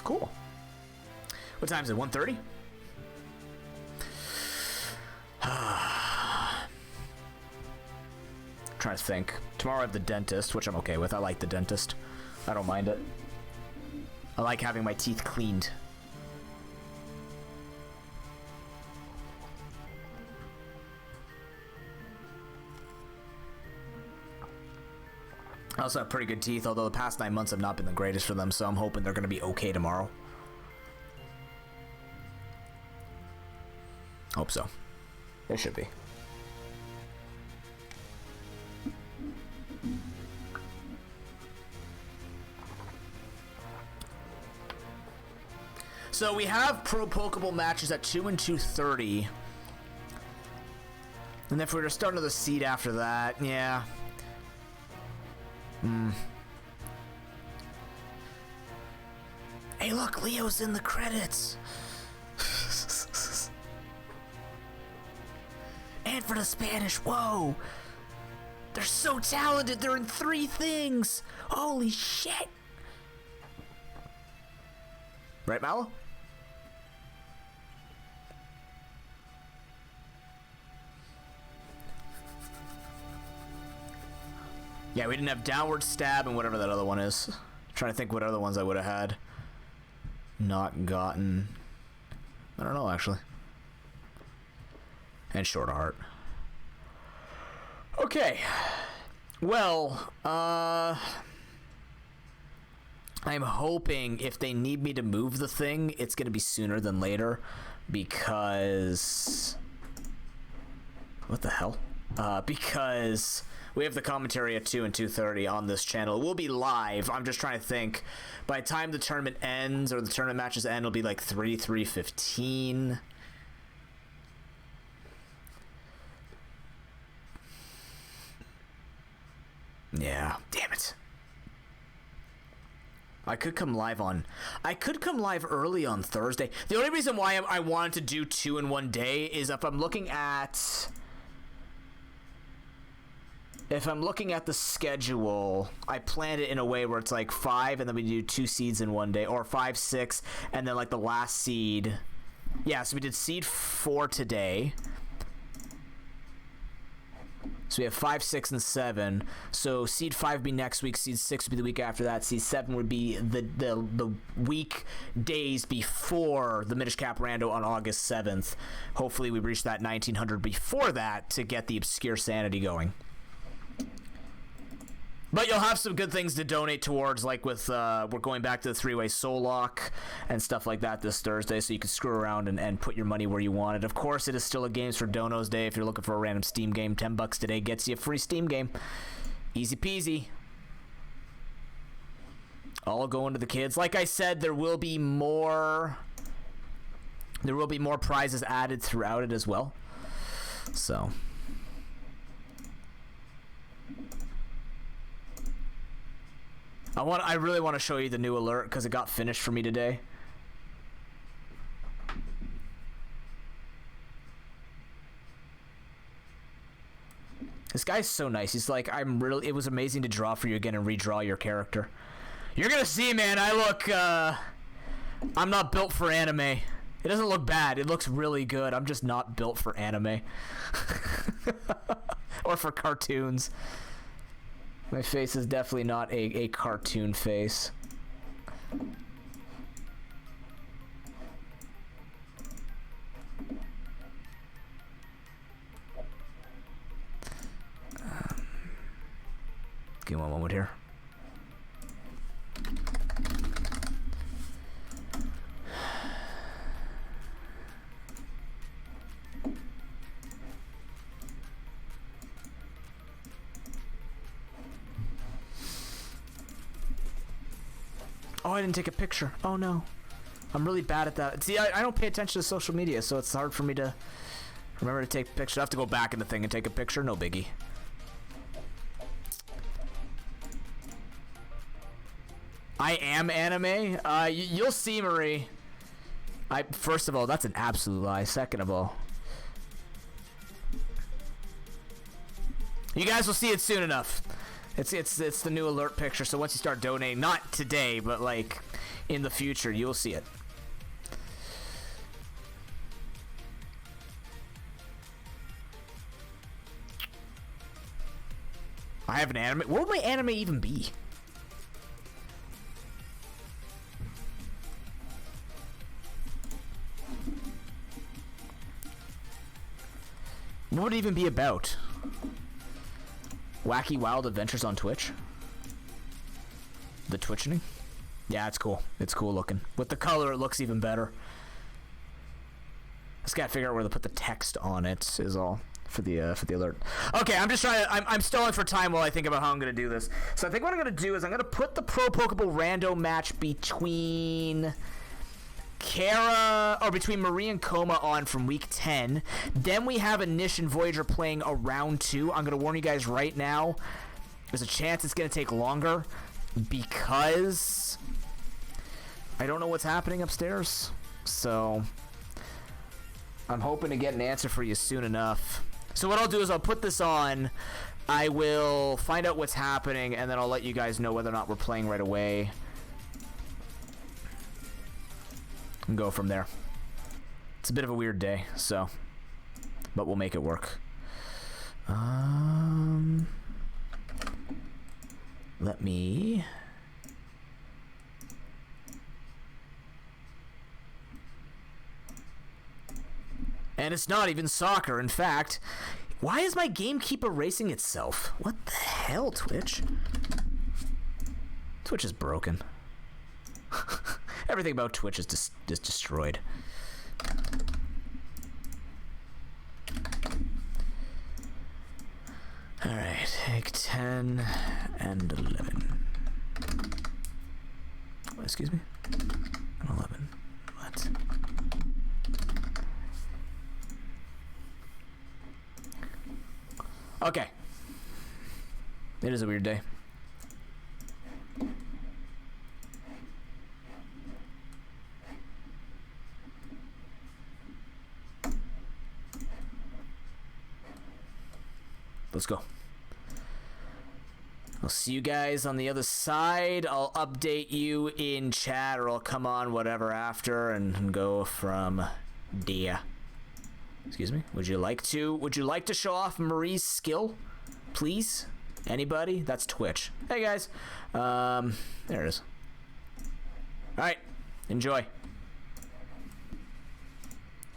Cool. What time is it? 1:30? Trying to think. Tomorrow I have the dentist, which I'm okay with. I like the dentist. I don't mind it. I like having my teeth cleaned. I also have pretty good teeth, although the past 9 months have not been the greatest for them, so I'm hoping they're going to be okay tomorrow. Hope so. They should be. So we have Pro Pokeball matches at 2 and 2:30. And if we were to start another seed after that, yeah. Hey, look, Leo's in the credits. And for the Spanish, whoa. They're so talented. They're in 3 things. Holy shit. Right, Mallow? Yeah, we didn't have downward stab and whatever that other one is. Trying to think what other ones I would have had. Not gotten. I don't know, actually. And short heart. Okay. Well, I'm hoping if they need me to move the thing, it's going to be sooner than later. Because... What the hell? Because... We have the commentary at 2 and 2:30 on this channel. It will be live. I'm just trying to think. By the time the tournament ends or the tournament matches end, it'll be like 3:15. Yeah, damn it. I could come live early on Thursday. The only reason why I wanted to do 2 in one day is if I'm looking at the schedule, I planned it in a way where it's like 5 and then we do 2 seeds in one day, or 5, 6, and then like the last seed. Yeah, so we did seed 4 today. So we have 5, 6, and 7. So seed 5 would be next week. Seed 6 would be the week after that. Seed 7 would be the week days before the Minish Cap Rando on August 7th. Hopefully we reach that 1900 before that to get the Obscure Sanity going. But you'll have some good things to donate towards, like with we're going back to the 3-way soul lock and stuff like that this Thursday, so you can screw around and put your money where you want it. Of course, it is still a Games for Donos Day. If you're looking for a random Steam game, $10 today gets you a free Steam game. Easy peasy. All going to the kids. Like I said, there will be more prizes added throughout it as well. So... I really want to show you the new alert because it got finished for me today. This guy's so nice. He's like, it was amazing to draw for you again and redraw your character. You're gonna see, man, I'm not built for anime. It doesn't look bad. It looks really good. I'm just not built for anime. Or for cartoons. My face is definitely not a cartoon face. Give me one moment here. Oh, I didn't take a picture. Oh, no. I'm really bad at that. See, I don't pay attention to social media, so it's hard for me to remember to take pictures. I have to go back in the thing and take a picture. No biggie. I am anime? You'll see, Marie. First of all, that's an absolute lie. Second of all, you guys will see it soon enough. It's the new alert picture, so once you start donating, not today, but like in the future, you'll see it. I have an anime. What would my anime even be? What would it even be about? Wacky Wild Adventures on Twitch? The Twitching? Yeah, it's cool. It's cool looking. With the color, it looks even better. Just gotta figure out where to put the text on it is all for the alert. Okay, I'm just trying to. I'm stalling for time while I think about how I'm gonna do this. So I think what I'm gonna do is I'm gonna put the ProPokeBowlRando match between between Marie and Coma on from week 10. Then we have Anish and Voyager playing a round 2. I'm gonna warn you guys right now, there's a chance it's gonna take longer because I don't know what's happening upstairs, so I'm hoping to get an answer for you soon enough. So what I'll do is I'll put this on, I will find out what's happening, and then I'll let you guys know whether or not we're playing right away. And go from there. It's a bit of a weird day, so, but we'll make it work. Let me... And it's not even soccer. In fact, why is my game keep erasing itself? What the hell, Twitch? Twitch is broken. Everything about Twitch is destroyed. Alright, take 10 and 11. Excuse me? 11. What? Okay. It is a weird day. Let's go. I'll see you guys on the other side. I'll update you in chat, or I'll come on whatever after and go from there. Excuse me. Would you like to show off Marie's skill, please? Anybody? That's Twitch. Hey guys. There it is. All right. Enjoy.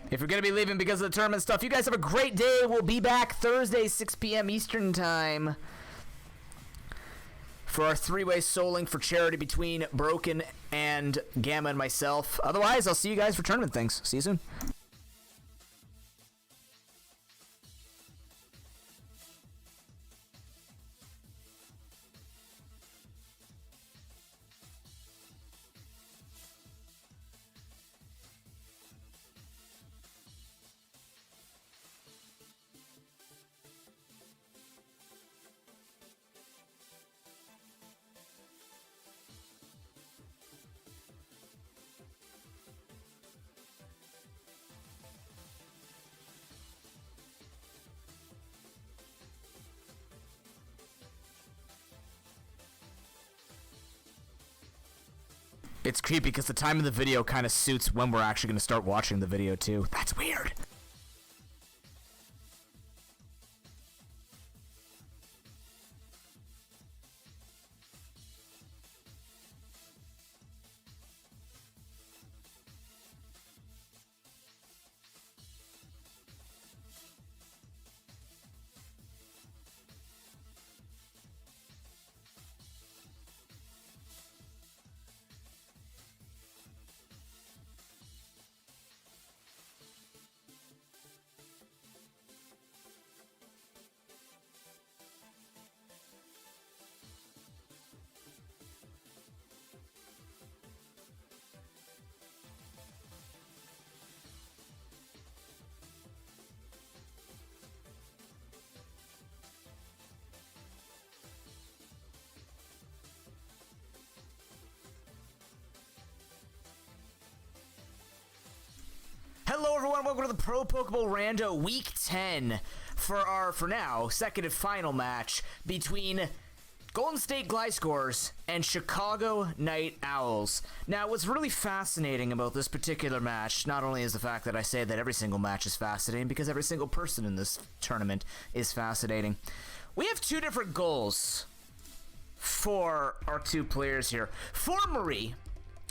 If you're going to be leaving because of the tournament stuff, you guys have a great day. We'll be back Thursday, 6 p.m. Eastern Time for our three-way souling for charity between Broken and Gamma and myself. Otherwise, I'll see you guys for tournament things. See you soon. It's creepy because the time of the video kind of suits when we're actually going to start watching the video too. That's weird. Hello everyone, welcome to the ProPokeBowlRando Week 10 for our, for now, second and final match between Golden State Gliscors and Chicago Night Owls. Now, what's really fascinating about this particular match, not only is the fact that I say that every single match is fascinating, because every single person in this tournament is fascinating. We have two different goals for our two players here. For Marie,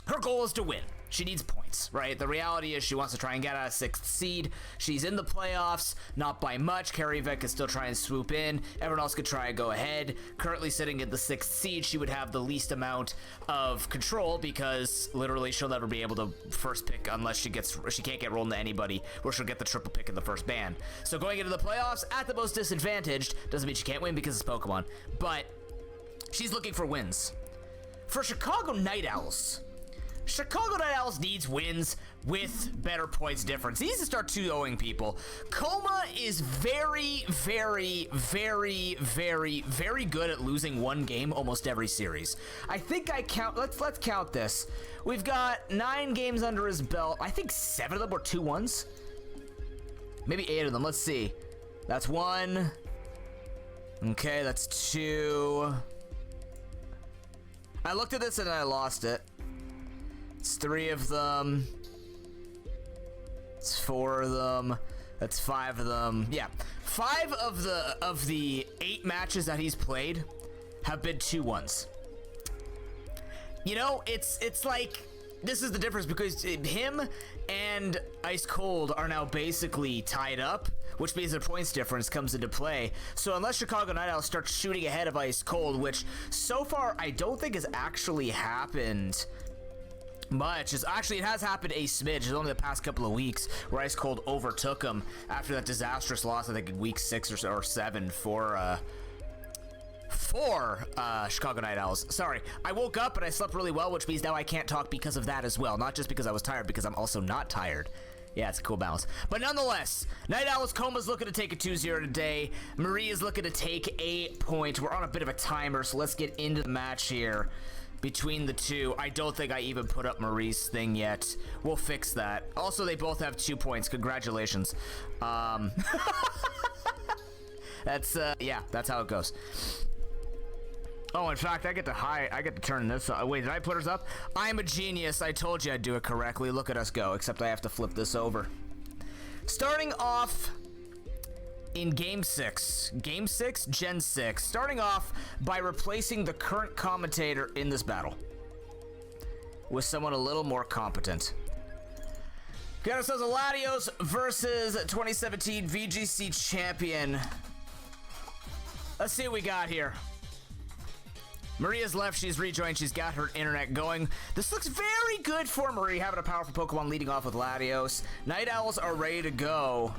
her goal is to win. She needs points, right? The reality is she wants to try and get out of 6th seed. She's in the playoffs, not by much. Karivek could still try and swoop in. Everyone else could try and go ahead. Currently sitting at the 6th seed, she would have the least amount of control because literally she'll never be able to first pick unless she can't get rolled into anybody where she'll get the triple pick in the first ban. So going into the playoffs at the most disadvantaged doesn't mean she can't win because it's Pokemon, but she's looking for wins. For Chicago Night Owls, Chicago Night Owls needs wins with better points difference. He needs to start 2-0ing people. Coma is very, very, very, very, very good at losing one game almost every series. I think I count, let's count this. We've got 9 games under his belt. I think 7 of them were 2-1s. Maybe 8 of them, let's see. That's 1. Okay, that's 2. I looked at this and I lost it. It's 3 of them. It's 4 of them. That's 5 of them. Yeah, 5 of the 8 matches that he's played have been 2-1s. You know, it's like, this is the difference, because him and Ice Cold are now basically tied up, which means the points difference comes into play. So unless Chicago Night Owls starts shooting ahead of Ice Cold, which so far I don't think has actually happened much. Actually, it has happened a smidge. It's only the past couple of weeks where Ice Cold overtook him after that disastrous loss, I think in week 6 or 7 for Chicago Night Owls. Sorry, I woke up and I slept really well, which means now I can't talk because of that as well. Not just because I was tired, because I'm also not tired. Yeah, it's a cool balance. But nonetheless, Night Owls Coma's looking to take a 2-0 today. Marie is looking to take a point. We're on a bit of a timer, so let's get into the match here between the two. I don't think I even put up Marie's thing yet. We'll fix that. Also, they both have 2 points. Congratulations. That's yeah, that's how it goes. Oh, in fact, I get to turn this on. Wait, did I put hers up? I'm a genius. I told you I'd do it correctly. Look at us go, except I have to flip this over. Starting off in Game 6. Game 6, Gen 6. Starting off by replacing the current commentator in this battle with someone a little more competent. Got ourselves a Latios versus 2017 VGC champion. Let's see what we got here. Maria's left, she's rejoined, she's got her internet going. This looks very good for Marie, having a powerful Pokemon leading off with Latios. Night Owls are ready to go.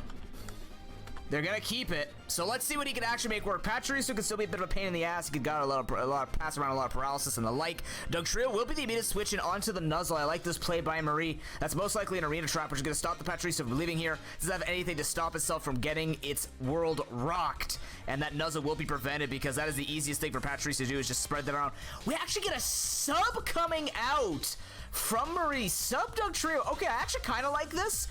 They're gonna keep it. So let's see what he can actually make work. Pachirisu can still be a bit of a pain in the ass. He got a lot of pass around, a lot of paralysis and the like. Dugtrio will be the immediate switch in onto the Nuzzle. I like this play by Marie. That's most likely an arena trap, which is gonna stop the Pachirisu from leaving here. Doesn't have anything to stop itself from getting its world rocked. And that Nuzzle will be prevented, because that is the easiest thing for Pachirisu to do, is just spread that around. We actually get a sub coming out from Marie. Sub Dugtrio. Okay, I actually kind of like this.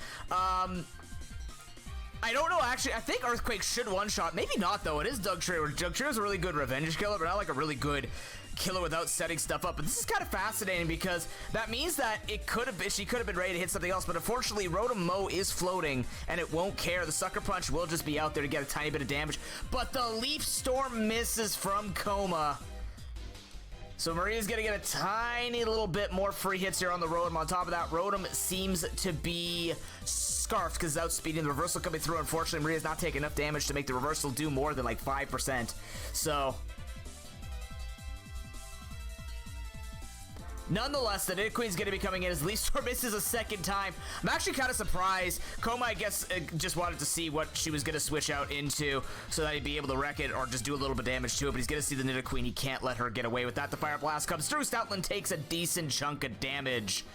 I don't know, actually. I think Earthquake should one-shot. Maybe not, though. It is Dugtrio. Dugtrio's a really good revenge killer, but not like a really good killer without setting stuff up. But this is kind of fascinating, because that means that she could have been ready to hit something else, but unfortunately, Rotom Mow is floating, and it won't care. The Sucker Punch will just be out there to get a tiny bit of damage, but the Leaf Storm misses from Coma. So Maria's gonna get a tiny little bit more free hits here on the Rotom. On top of that, Rotom seems to be scarfed because it's outspeeding. The reversal coming through. Unfortunately, Maria's not taking enough damage to make the reversal do more than like 5%. So nonetheless, the Nidoqueen's going to be coming in as Leaf Storm misses a second time. I'm actually kind of surprised. Coma, I guess, just wanted to see what she was going to switch out into so that he'd be able to wreck it or just do a little bit of damage to it, but he's going to see the Nidoqueen. He can't let her get away with that. The Fire Blast comes through. Stoutland takes a decent chunk of damage,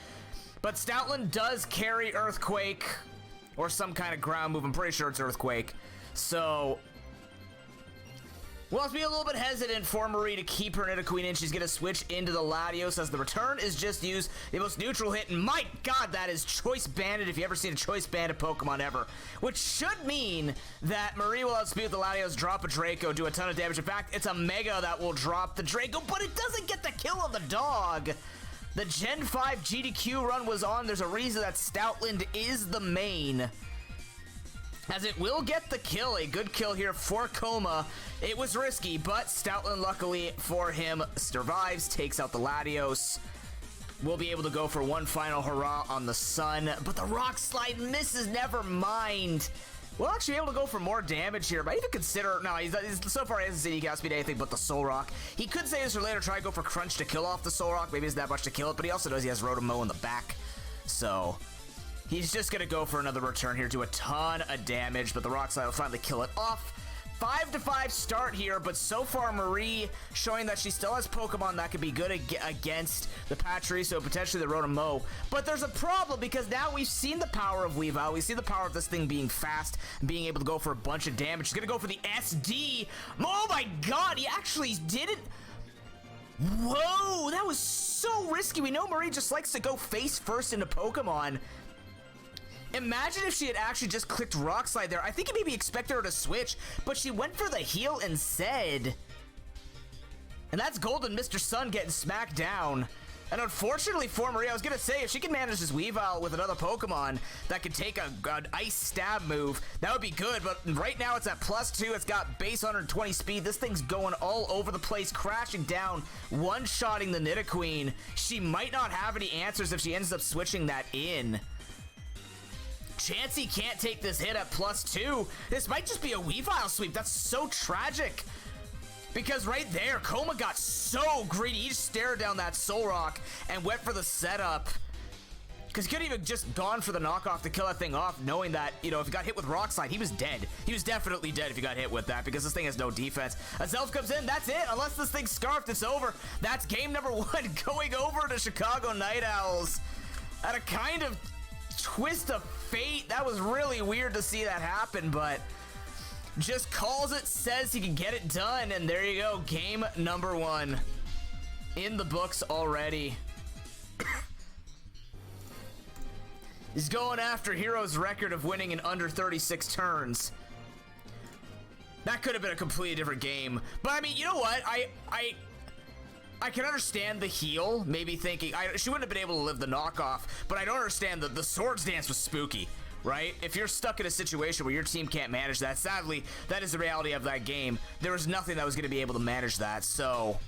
but Stoutland does carry Earthquake or some kind of ground move. I'm pretty sure it's Earthquake. So we'll have to be a little bit hesitant for Marie to keep her Nidoqueen in. She's going to switch into the Latios as the return is just used the most neutral hit. And my god, that is Choice Banded if you ever seen a Choice Banded Pokemon ever. Which should mean that Marie will outspeed with the Latios, drop a Draco, do a ton of damage. In fact, it's a Mega that will drop the Draco, but it doesn't get the kill on the dog. The Gen 5 GDQ run was on. There's a reason that Stoutland is the main, as it will get the kill. A good kill here for Coma. It was risky, but Stoutland, luckily for him, survives, takes out the Latios. We'll be able to go for one final hurrah on the Sun, but the Rock Slide misses. Never mind. We'll actually be able to go for more damage here, but I even consider, no, so far he hasn't seen he can outspeed anything but the Soul Rock. He could say this for later, try to go for Crunch to kill off the Soul Rock. Maybe it's that much to kill it, but he also knows he has Rotom Mow in the back. So he's just going to go for another return here, do a ton of damage, but the Rock Slide will finally kill it off. 5-5 start here, but so far Marie showing that she still has Pokemon that could be good against the Pachirisu, potentially the Rotom-Mow. But there's a problem because now we've seen the power of Weavile. We see the power of this thing being fast and being able to go for a bunch of damage. She's going to go for the SD. Oh my god, he actually didn't. Whoa, that was so risky. We know Marie just likes to go face first into Pokemon. Imagine if she had actually just clicked Rock Slide there. I think it maybe expected her to switch, but she went for the heal instead. And that's Golden Mr. Sun getting smacked down. And unfortunately for Marie, I was going to say, if she can manage this Weavile with another Pokemon that could take an Ice Stab move, that would be good. But right now it's at +2. It's got base 120 speed. This thing's going all over the place, crashing down, one-shotting the Nidoqueen. She might not have any answers if she ends up switching that in. Chansey can't take this hit at +2. This might just be a Weavile sweep. That's so tragic. Because right there, Coma got so greedy. He just stared down that Soul Rock and went for the setup. Because he could have even just gone for the knockoff to kill that thing off, knowing that, you know, if he got hit with Rock Slide, he was dead. He was definitely dead if he got hit with that, because this thing has no defense. A Zelf comes in, that's it. Unless this thing's scarfed, it's over. That's game number 1, going over to Chicago Night Owls. At a kind of twist of fate. That was really weird to see that happen, but just calls it, says he can get it done, and there you go. Game number 1 in the books already. He's going after Hero's record of winning in under 36 turns. That could have been a completely different game. But I mean, you know what? I can understand the heal, maybe thinking she wouldn't have been able to live the knockoff, but I don't understand the Swords Dance was spooky, right? If you're stuck in a situation where your team can't manage that, sadly, that is the reality of that game. There was nothing that was going to be able to manage that, so,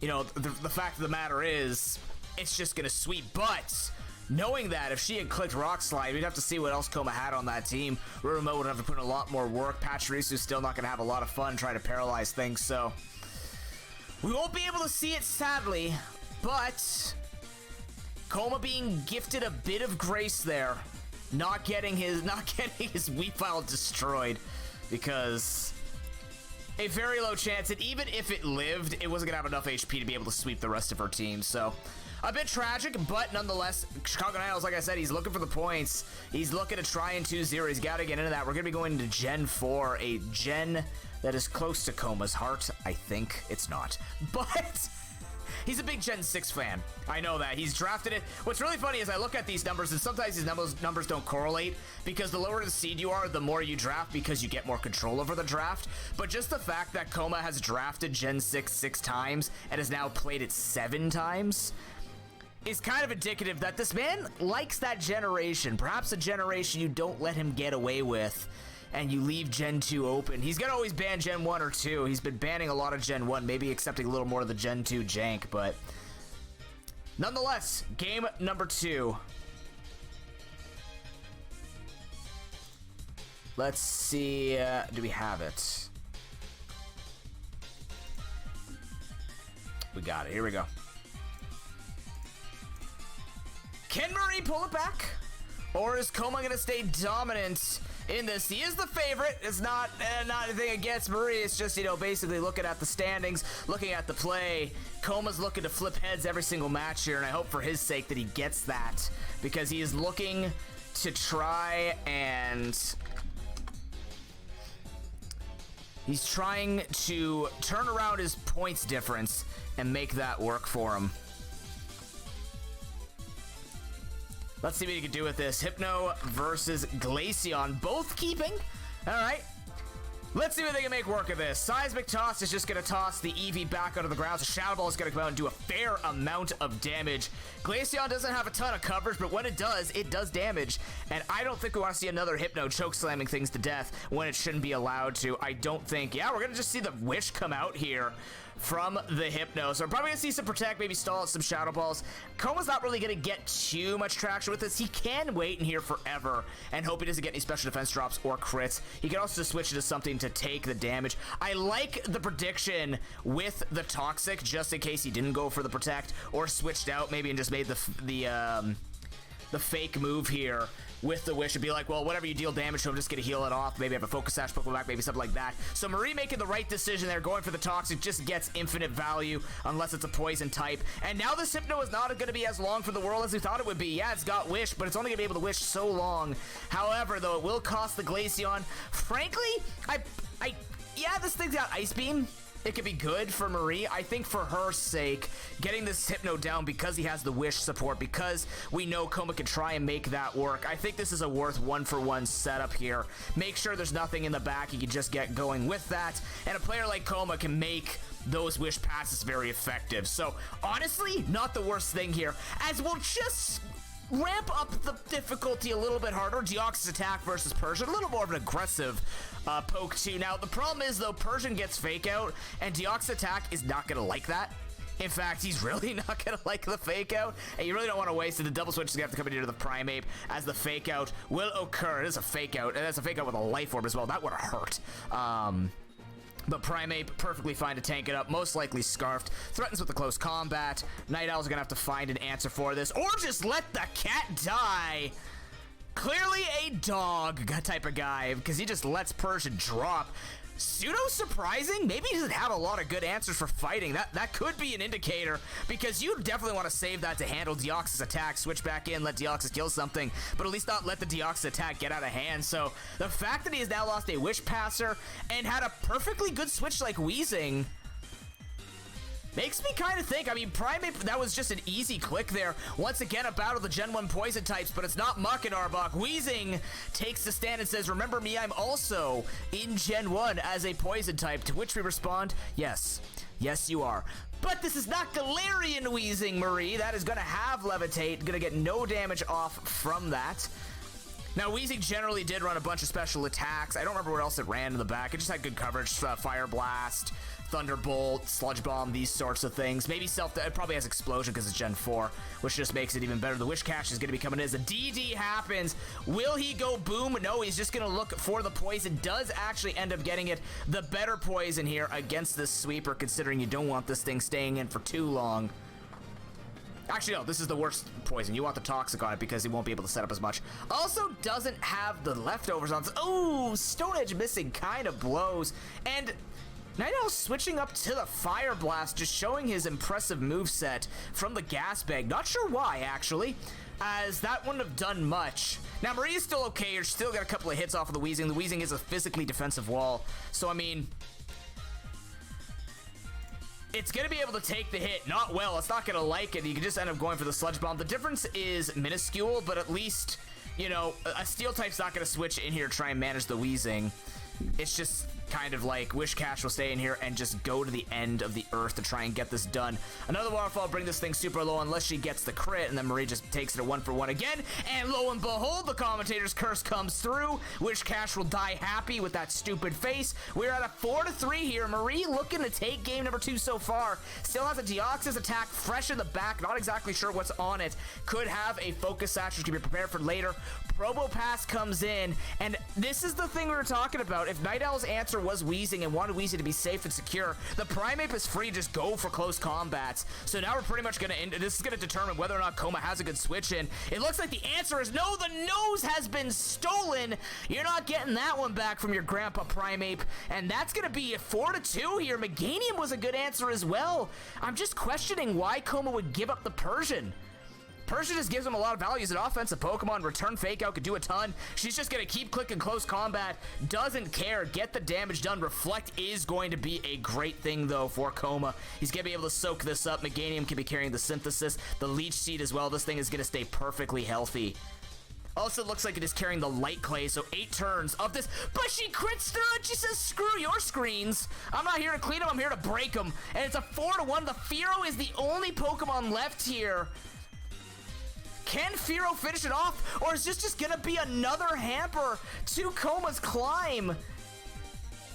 you know, the fact of the matter is, it's just going to sweep. But knowing that, if she had clicked Rock Slide, we'd have to see what else Coma had on that team. Rotom-Mow would have to put in a lot more work. Pachirisu's still not going to have a lot of fun trying to paralyze things, so we won't be able to see it, sadly, but Coma being gifted a bit of grace there, not getting his Weavile destroyed, because a very low chance that even if it lived, it wasn't gonna have enough HP to be able to sweep the rest of her team. So a bit tragic, but nonetheless, Chicago Night Owls, like I said, he's looking for the points. He's looking to try and 2-0. He's got to get into that. We're gonna be going to Gen 4, a gen that is close to Coma's heart. I think it's not, but he's a big Gen 6 fan. I know that. He's drafted it. What's really funny is I look at these numbers, and sometimes these numbers don't correlate, because the lower the seed you are, the more you draft, because you get more control over the draft. But just the fact that Coma has drafted Gen 6 times and has now played it 7 times is kind of indicative that this man likes that generation. Perhaps a generation you don't let him get away with, and you leave Gen 2 open. He's gonna always ban Gen 1 or 2. He's been banning a lot of Gen 1, maybe accepting a little more of the Gen 2 jank, but nonetheless, game number 2. Let's see, do we have it? We got it, here we go. Can Marie pull it back? Or is Coma gonna stay dominant in this? He is the favorite. It's not anything against Marie. It's just, you know, basically looking at the standings, looking at the play. Coma's looking to flip heads every single match here, and I hope for his sake that he gets that, because he is looking to try and he's trying to turn around his points difference and make that work for him. Let's see what he can do with this. Hypno versus Glaceon, both keeping. All right. Let's see what they can make work of this. Seismic Toss is just going to toss the Eevee back onto the ground, so Shadow Ball is going to come out and do a fair amount of damage. Glaceon doesn't have a ton of coverage, but when it does damage. And I don't think we want to see another Hypno choke slamming things to death when it shouldn't be allowed to. I don't think. Yeah, we're going to just see the Wish come out here from the Hypno. So we're probably going to see some Protect, maybe stall out some Shadow Balls. Coma's not really going to get too much traction with this. He can wait in here forever and hope he doesn't get any special defense drops or crits. He can also just switch into something to take the damage. I like the prediction with the Toxic, just in case he didn't go for the Protect or switched out maybe and just made the fake move here. with the wish and be like, well, whatever you deal damage to, I'm just gonna heal it off. Maybe have a focus sash Pokemon back, maybe something like that. So Marie making the right decision there, going for the toxic, just gets infinite value unless it's a poison type. And now this Hypno is not gonna be as long for the world as we thought it would be. Yeah, it's got wish, but it's only gonna be able to wish so long. However, though, it will cost the Glaceon. Frankly, yeah, this thing's got Ice Beam. It could be good for Marie. I think for her sake, getting this Hypno down because he has the wish support, because we know Coma can try and make that work, I think this is a worth one-for-one setup here. Make sure there's nothing in the back. You can just get going with that. And a player like Coma can make those wish passes very effective. So honestly, not the worst thing here, as we'll just ramp up the difficulty a little bit harder. Deoxys attack versus Persian, a little more of an aggressive poke too. Now the problem is though, Persian gets fake out and Deoxys attack is not gonna like that. In fact, he's really not gonna like the fake out, and you really don't want to waste it. The double switch is gonna have to come in here to the Primeape as the fake out will occur. It is a fake out, and it's a fake out with a life orb as well. That would have hurt. But Primeape, perfectly fine to tank it up, most likely Scarfed, threatens with the close combat. Night Owl's gonna have to find an answer for this, or just let the cat die. Clearly a dog type of guy, because he just lets Persian drop. Pseudo surprising? Maybe he doesn't have a lot of good answers for fighting. That could be an indicator, because you definitely want to save that to handle Deoxys attack, switch back in, let Deoxys kill something, but at least not let the Deoxys attack get out of hand. So the fact that he has now lost a Wish Passer and had a perfectly good switch like Weezing makes me kind of think, I mean, Primeape, that was just an easy click there. Once again, a battle of the Gen 1 poison types, but it's not Muck and Arbok. Weezing takes the stand and says, remember me, I'm also in Gen 1 as a poison type, to which we respond, yes. Yes, you are. But this is not Galarian Weezing, Marie. That is going to have Levitate, going to get no damage off from that. Now, Weezing generally did run a bunch of special attacks. I don't remember what else it ran in the back. It just had good coverage, Fire Blast, Thunderbolt, Sludge Bomb, these sorts of things. Maybe it probably has Explosion because it's Gen 4, which just makes it even better. The Wish Cache is going to be coming in as a DD happens. Will he go boom? No, he's just going to look for the poison. Does actually end up getting it. The better poison here against this sweeper, considering you don't want this thing staying in for too long. Actually, no, this is the worst poison. You want the Toxic on it because he won't be able to set up as much. Also doesn't have the leftovers on. Oh, Stone Edge missing kind of blows. And Night Owl switching up to the Fire Blast, just showing his impressive moveset from the Gas Bag. Not sure why, actually, as that wouldn't have done much. Now, Maria's still okay. She's still got a couple of hits off of the Weezing. The Weezing is a physically defensive wall. So, I mean, it's going to be able to take the hit. Not well. It's not going to like it. You can just end up going for the Sludge Bomb. The difference is minuscule, but at least, you know, a Steel type's not going to switch in here to try and manage the Weezing. It's just kind of like Wish Cache will stay in here and just go to the end of the earth to try and get this done. Another waterfall, bring this thing super low unless she gets the crit, and then Marie just takes it a 1-for-1 again, and lo and behold, the commentator's curse comes through. Wish Cache will die happy with that stupid face. We're at a 4-3 here. Marie looking to take game number 2 so far. Still has a Deoxys attack fresh in the back, not exactly sure what's on it. Could have a Focus Sash, which can be prepared for later. Probopass comes in, and this is the thing we were talking about. If Night Owl's answer was Weezing and wanted Weezing to be safe and secure, the Primeape is free to just go for close combats. So now we're pretty much going to, this is going to determine whether or not Coma has a good switch in. It looks like the answer is no, the nose has been stolen. You're not getting that one back from your grandpa Primeape, and that's going to be a 4-2 here. Meganium was a good answer as well. I'm just questioning why Coma would give up the Persian. Persian just gives him a lot of value as an offensive Pokemon. Return Fake Out could do a ton. She's just going to keep clicking close combat. Doesn't care. Get the damage done. Reflect is going to be a great thing, though, for Coma. He's going to be able to soak this up. Meganium can be carrying the Synthesis. The Leech Seed as well. This thing is going to stay perfectly healthy. Also looks like it is carrying the Light Clay, so 8 turns of this. But she crits through it. She says, screw your screens. I'm not here to clean them. I'm here to break them. And it's a 4-1. The Fearow is the only Pokemon left here. Can Fearow finish it off, or is this just gonna be another hamper to Coma's climb?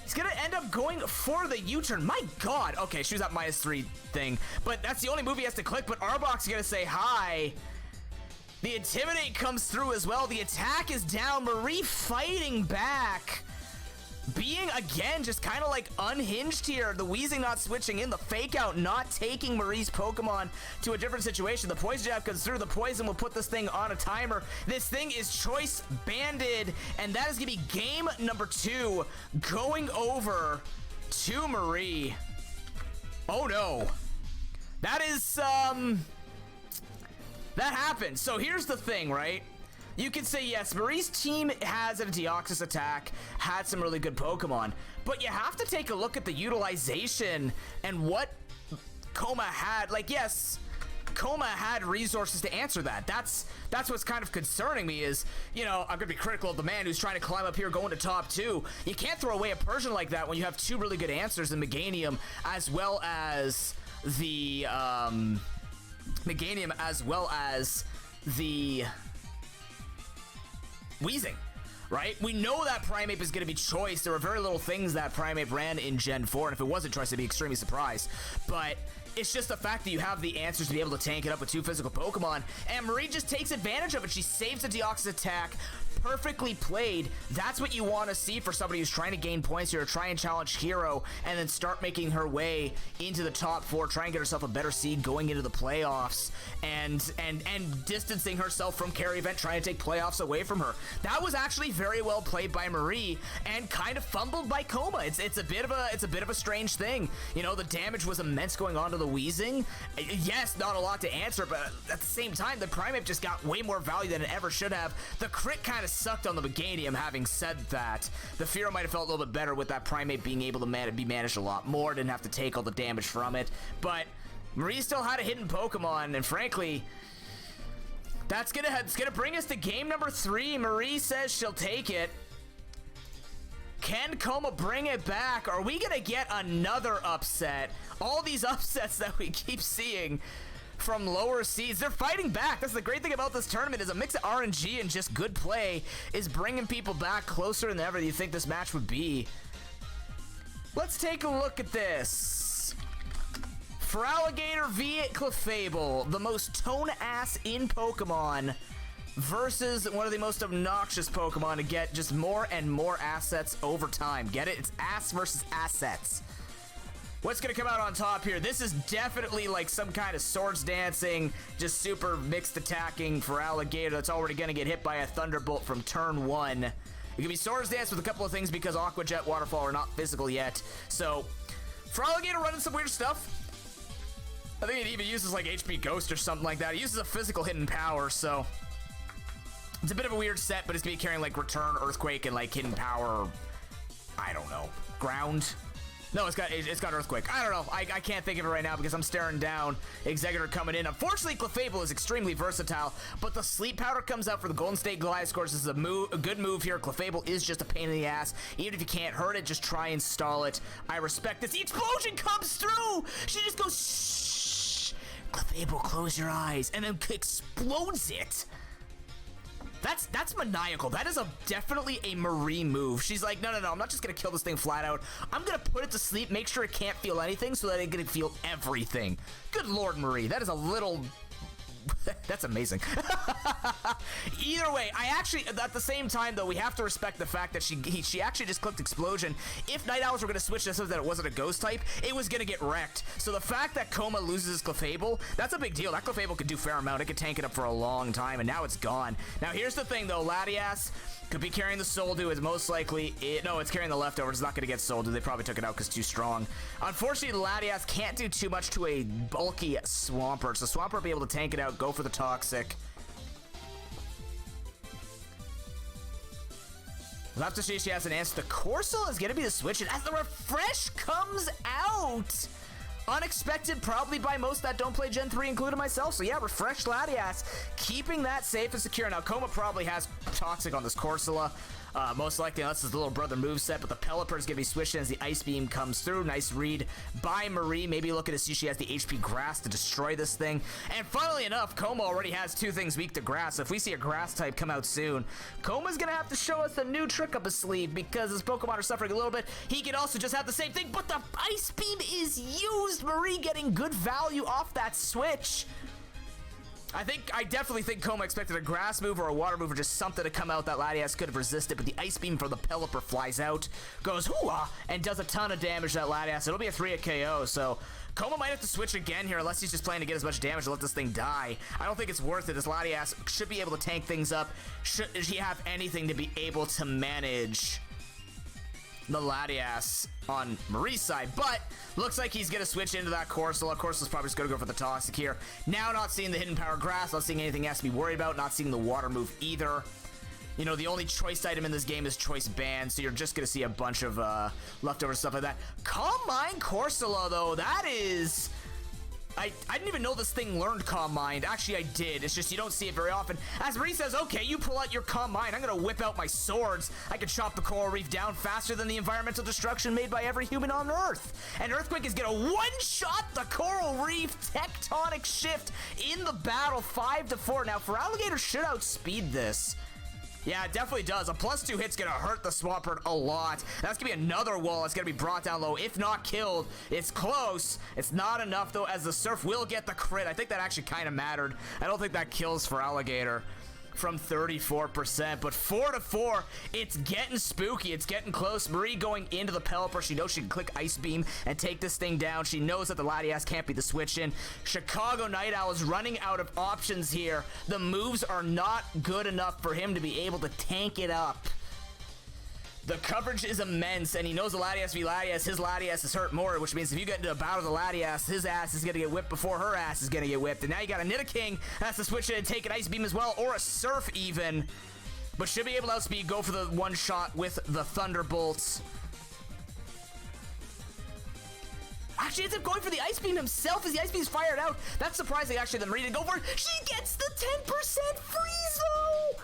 He's gonna end up going for the U-turn. My God. Okay, she was at -3 thing, but that's the only move he has to click, but Arbok's gonna say hi. The Intimidate comes through as well. The attack is down. Marie fighting back. being, again, just kind of like unhinged here. The Weezing not switching in, the fake out not taking Marie's Pokemon to a different situation. The poison jab comes through. The poison will put this thing on a timer. This thing is choice banded, and that is going to be game number 2 going over to Marie. Oh no. That is, that happened. So here's the thing, right? You can say, yes, Marie's team has a Deoxys attack, had some really good Pokemon, but you have to take a look at the utilization and what Coma had. Like, yes, Coma had resources to answer that. That's what's kind of concerning me is, you know, I'm going to be critical of the man who's trying to climb up here going to top 2. You can't throw away a Persian like that when you have 2 really good answers in Meganium as well as the, Meganium as well as the Weezing, right? We know that Primeape is going to be choice. There were very little things that Primeape ran in Gen 4, and if it wasn't choice, I'd be extremely surprised. But it's just the fact that you have the answers to be able to tank it up with 2 physical Pokemon, and Marie just takes advantage of it. She saves the Deoxys attack. Perfectly played. That's what you want to see for somebody who's trying to gain points here, try and challenge Hero, and then start making her way into the top 4, try and get herself a better seed going into the playoffs, and distancing herself from Carry Event, trying to take playoffs away from her. That was actually very well played by Marie, and kind of fumbled by Coma. It's a bit of a strange thing. You know, the damage was immense going on to the Weezing. Yes, not a lot to answer, but at the same time, the Primeape just got way more value than it ever should have. The crit kind of sucked on the Meganium. Having said that, the Fearow might have felt a little bit better with that Primeape being able to be managed a lot more, didn't have to take all the damage from it, but Marie still had a hidden Pokemon, and frankly, it's gonna bring us to game number 3. Marie says she'll take it. Can Coma bring it back? Are we gonna get another upset? All these upsets that we keep seeing from lower seeds, they're fighting back. That's the great thing about this tournament, is a mix of RNG and just good play is bringing people back closer than ever you think this match would be. Let's take a look at this. Feraligatr v Clefable, the most tone-ass in Pokemon, versus one of the most obnoxious Pokemon to get just more and more assets over time. Get it? It's ass versus assets. What's going to come out on top here? This is definitely like some kind of swords dancing, just super mixed attacking Feraligatr that's already going to get hit by a Thunderbolt from turn 1. It can be swords dance with a couple of things because Aqua Jet, Waterfall are not physical yet. So, Feraligatr running some weird stuff. I think it even uses like HP Ghost or something like that. It uses a physical hidden power, so it's a bit of a weird set, but it's going to be carrying like Return, Earthquake, and like hidden power. I don't know. Ground? No, it's got Earthquake. I don't know. I can't think of it right now because I'm staring down Exeggutor coming in. Unfortunately, Clefable is extremely versatile, but the Sleep Powder comes out for the Golden State Goliath course. This is a good move here. Clefable is just a pain in the ass. Even if you can't hurt it, just try and stall it. I respect this. The explosion comes through! She just goes, shh! Clefable, close your eyes, and then explodes it. That's maniacal. That is definitely a Marie move. She's like, no, I'm not just gonna kill this thing flat out. I'm gonna put it to sleep, make sure it can't feel anything so that it can feel everything. Good Lord, Marie. That is a little... That's amazing. Either way, I actually, at the same time though, we have to respect the fact that she actually just clicked Explosion. If Night Owls were going to switch this so that it wasn't a ghost type, it was going to get wrecked. So the fact that Coma loses Clefable, that's a big deal. That Clefable could do a fair amount. It could tank it up for a long time, and now it's gone. Now here's the thing though, Latias could be carrying the Soul Dew. It's most likely, no, it's carrying the Leftovers. It's not going to get Soul Dew. They probably took it out because it's too strong. Unfortunately, Latias can't do too much to a bulky Swampert. So Swampert will be able to tank it out, go for the Toxic. We'll have to see if she has an answer. The Corsola is going to be the switch, and as the Refresh comes out, unexpected probably by most that don't play Gen 3, including myself. So yeah, Refresh Latias, keeping that safe and secure. Now, Coma probably has Toxic on this Corsola. Most likely, unless it's the little brother moveset, but the Pelipper is going to be switched in as the Ice Beam comes through. Nice read by Marie. Maybe looking to see if she has the HP Grass to destroy this thing. And funnily enough, Coma already has 2 things weak to Grass. So if we see a Grass type come out soon, Coma's going to have to show us a new trick up his sleeve because his Pokemon are suffering a little bit. He can also just have the same thing, but the Ice Beam is used. Marie getting good value off that switch. I definitely think Coma expected a grass move or a water move or just something to come out that Latias could have resisted, but the Ice Beam from the Pelipper flies out, goes hoo-ah, and does a ton of damage to that Latias. It'll be a 3-hit KO, so Coma might have to switch again here unless he's just planning to get as much damage to let this thing die. I don't think it's worth it. This Latias should be able to tank things up. Should he have anything to be able to manage the Latias on Marie's side, but looks like he's gonna switch into that Corsola. Corsola's probably just gonna go for the Toxic here. Now not seeing the Hidden Power Grass, not seeing anything he has to be worried about, not seeing the Water move either. You know, the only choice item in this game is Choice Band, so you're just gonna see a bunch of leftover stuff like that. Calm Mind Corsola, though, that is... I didn't even know this thing learned Calm Mind. Actually, I did. It's just you don't see it very often. As Marie says, okay, you pull out your Calm Mind. I'm going to whip out my swords. I can chop the coral reef down faster than the environmental destruction made by every human on Earth. And Earthquake is going to one-shot the coral reef. Tectonic shift in the battle, 5-4. Now, for Alligator should outspeed this. Yeah, it definitely does. A +2 hit's gonna hurt the Swampert a lot. That's gonna be another wall that's gonna be brought down low, if not killed. It's close. It's not enough, though, as the Surf will get the crit. I think that actually kind of mattered. I don't think that kills for Alligator from 34%, but 4-4, it's getting spooky. It's getting close. Marie going into the Pelipper. She knows she can click Ice Beam and take this thing down. She knows that the Latias can't be the switch in. Chicago Night Owl is running out of options here. The moves are not good enough for him to be able to tank it up. The coverage is immense, and he knows the Latias v Latias. His Latias is hurt more, which means if you get into a battle with the Latias, his ass is going to get whipped before her ass is going to get whipped. And now you got a Nidoking has to switch in and take an Ice Beam as well, or a Surf even. But should be able to outspeed, go for the one shot with the Thunderbolts. Actually ends up going for the Ice Beam himself as the Ice Beam's fired out. That's surprising, actually, that Marie didn't go for it. She gets the 10% freeze, though!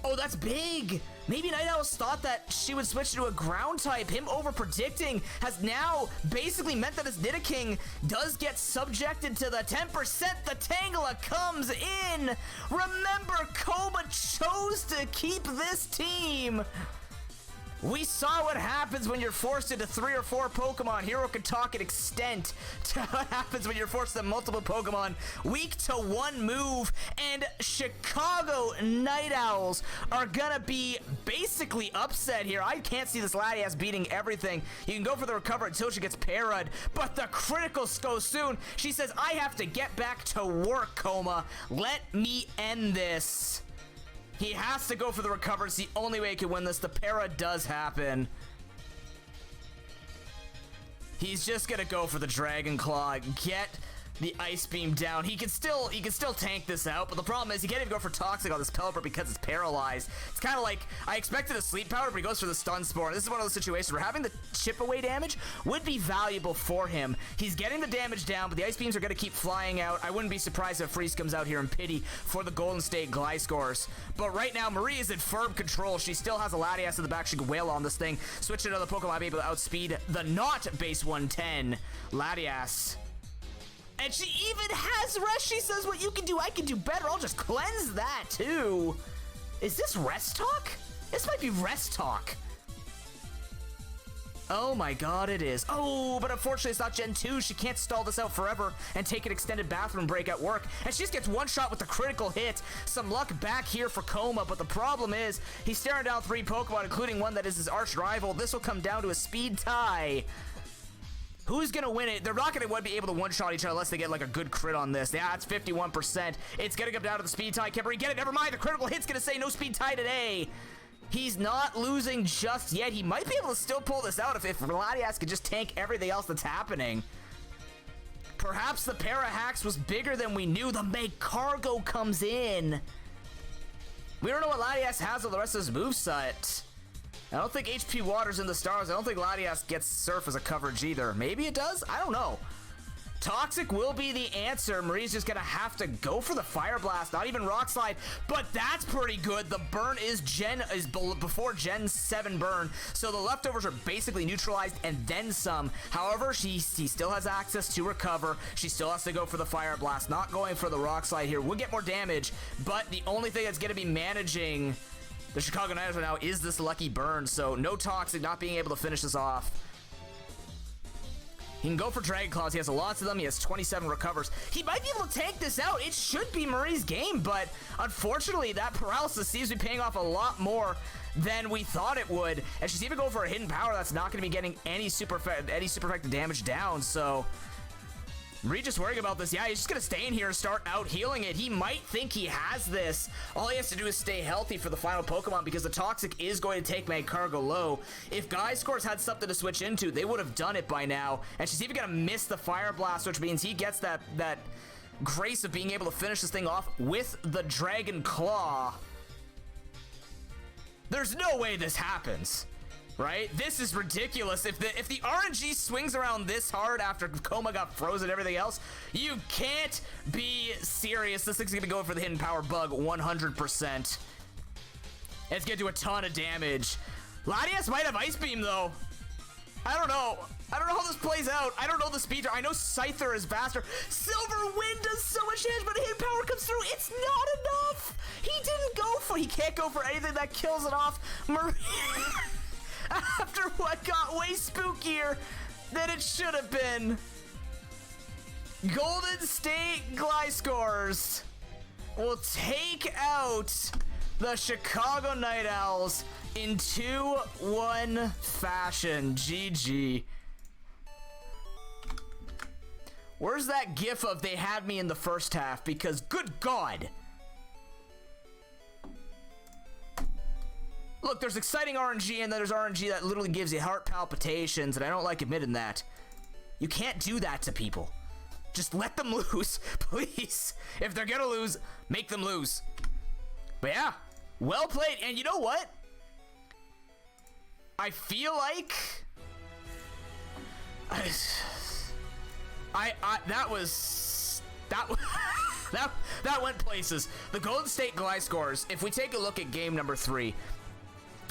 Oh, that's big. Maybe Night Owls thought that she would switch to a ground type. Him over-predicting has now basically meant that his Nidoking does get subjected to the 10%. The Tangela comes in. Remember, Coma chose to keep this team. We saw what happens when you're forced into 3 or 4 Pokemon. Hero can talk at extent to what happens when you're forced to multiple Pokemon. Weak to one move, and Chicago Night Owls are gonna be basically upset here. I can't see this Latias beating everything. You can go for the recover until she gets parried, but the criticals go soon. She says, I have to get back to work, Coma. Let me end this. He has to go for the recover. It's the only way he can win this. The para does happen. He's just gonna go for the Dragon Claw. Get the Ice Beam down. He can still tank this out, but the problem is he can't even go for Toxic on this Pelipper because it's paralyzed. It's kind of like, I expected a Sleep Powder, but he goes for the Stun Spore. This is one of those situations where having the chip away damage would be valuable for him. He's getting the damage down, but the Ice Beams are going to keep flying out. I wouldn't be surprised if Freeze comes out here in pity for the Golden State Gliscors. But right now, Marie is in firm control. She still has a Latias in the back. She can wail on this thing. Switch to another Pokemon, be able to outspeed the not base 110 Latias. And she even has rest. She says, what you can do, I can do better. I'll just cleanse that, too. Is this rest talk? This might be rest talk. Oh my god, it is. Oh, but unfortunately, it's not Gen 2. She can't stall this out forever and take an extended bathroom break at work. And she just gets one shot with the critical hit. Some luck back here for Coma, but the problem is he's staring down 3 Pokemon, including one that is his arch rival. This will come down to a speed tie. Who's gonna win it? They're not gonna be able to one-shot each other unless they get like a good crit on this. Yeah, it's 51%. It's gonna come down to the speed tie. Can Marie get it? Never mind. The critical hit's gonna say no speed tie today. He's not losing just yet. He might be able to still pull this out if Latias could just tank everything else that's happening. Perhaps the Parahax was bigger than we knew. The Magcargo comes in. We don't know what Latias has on the rest of his moveset. I don't think HP Water's in the stars. I don't think Latias gets Surf as a coverage either. Maybe it does? I don't know. Toxic will be the answer. Marie's just gonna have to go for the Fire Blast, not even Rock Slide, but that's pretty good. The burn is before Gen 7 burn, so the leftovers are basically neutralized and then some. However, she still has access to recover. She still has to go for the Fire Blast, not going for the Rock Slide here. We'll get more damage, but the only thing that's gonna be managing the Chicago Night Owls right now is this lucky burn, so no Toxic, not being able to finish this off. He can go for Dragon Claws. He has lots of them. He has 27 recovers. He might be able to tank this out. It should be Marie's game, but unfortunately, that paralysis seems to be paying off a lot more than we thought it would. And she's even going for a hidden power that's not going to be getting any super effective damage down, so Marie just worrying about this. Yeah, he's just going to stay in here and start out healing it. He might think he has this. All he has to do is stay healthy for the final Pokemon because the Toxic is going to take Magcargo low. If Guy Scores had something to switch into, they would have done it by now. And she's even going to miss the Fire Blast, which means he gets that grace of being able to finish this thing off with the Dragon Claw. There's no way this happens. Right? This is ridiculous. If the RNG swings around this hard after Coma got frozen and everything else, you can't be serious. This thing's gonna go for the hidden power bug 100%. It's gonna do a ton of damage. Latias might have Ice Beam though. I don't know. I don't know how this plays out. I don't know the speed. I know Scyther is faster. Silver Wind does so much damage, but hidden power comes through. It's not enough. He can't go for anything that kills it off. After what got way spookier than it should have been. Golden State Gliscors will take out the Chicago Night Owls in 2-1 fashion. GG. Where's that gif of they had me in the first half? Because good God. Look, there's exciting RNG, and then there's RNG that literally gives you heart palpitations, and I don't like admitting that. You can't do that to people. Just let them lose, please. If they're gonna lose, make them lose. But yeah, well played. And you know what? I feel like that went places. The Golden State Gliscors, if we take a look at game number 3,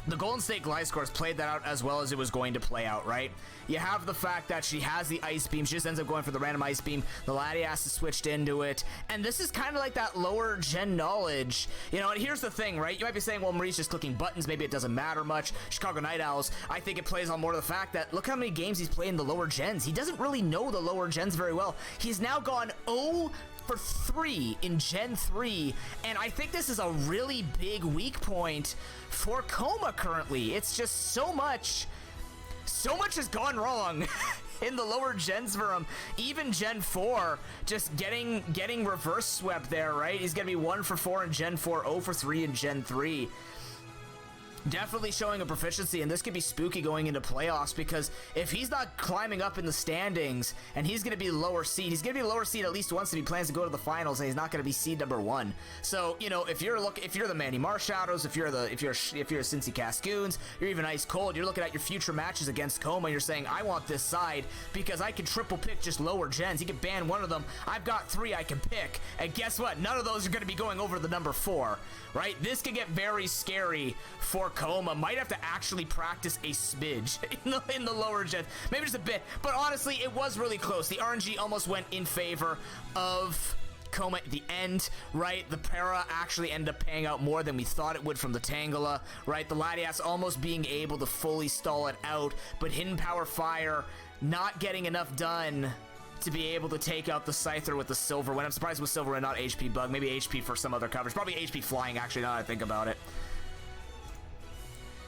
the Golden State Gliscors played that out as well as it was going to play out, right? You have the fact that she has the Ice Beam. She just ends up going for the random Ice Beam. The Latias is switched into it. And this is kind of like that lower gen knowledge. You know, and here's the thing, right? You might be saying, well, Marie's just clicking buttons. Maybe it doesn't matter much. Chicago Night Owls, I think it plays on more to the fact that look how many games he's played in the lower gens. He doesn't really know the lower gens very well. He's now gone 0 for 3 in Gen 3, and I think this is a really big weak point for Coma currently. It's just so much has gone wrong in the lower gens for him. Even Gen 4, just getting reverse swept there, right? He's gonna be 1 for 4 in Gen 4, 0 for 3 in Gen 3. Definitely showing a proficiency, and this could be spooky going into playoffs because if he's not climbing up in the standings and he's going to be lower seed, he's going to be lower seed at least once if he plans to go to the finals, and he's not going to be seed number 1. So, you know, if you're the Manny Marshadows, if you're Cincy Cascoons, you're even Ice Cold, you're looking at your future matches against Coma, you're saying, I want this side because I can triple pick just lower gens. He can ban one of them. I've got 3 I can pick, and guess what? None of those are going to be going over the number 4. Right? This could get very scary for Coma. Might have to actually practice a smidge in the lower gens. Maybe just a bit. But honestly, it was really close. The RNG almost went in favor of Coma at the end, right? The Para actually ended up paying out more than we thought it would from the Tangela, right? The Latias almost being able to fully stall it out, but Hidden Power Fire not getting enough done to be able to take out the Scyther with the Silver Wind. I'm surprised with Silver Wind, not HP Bug. Maybe HP for some other coverage. Probably HP Flying, actually, now that I think about it.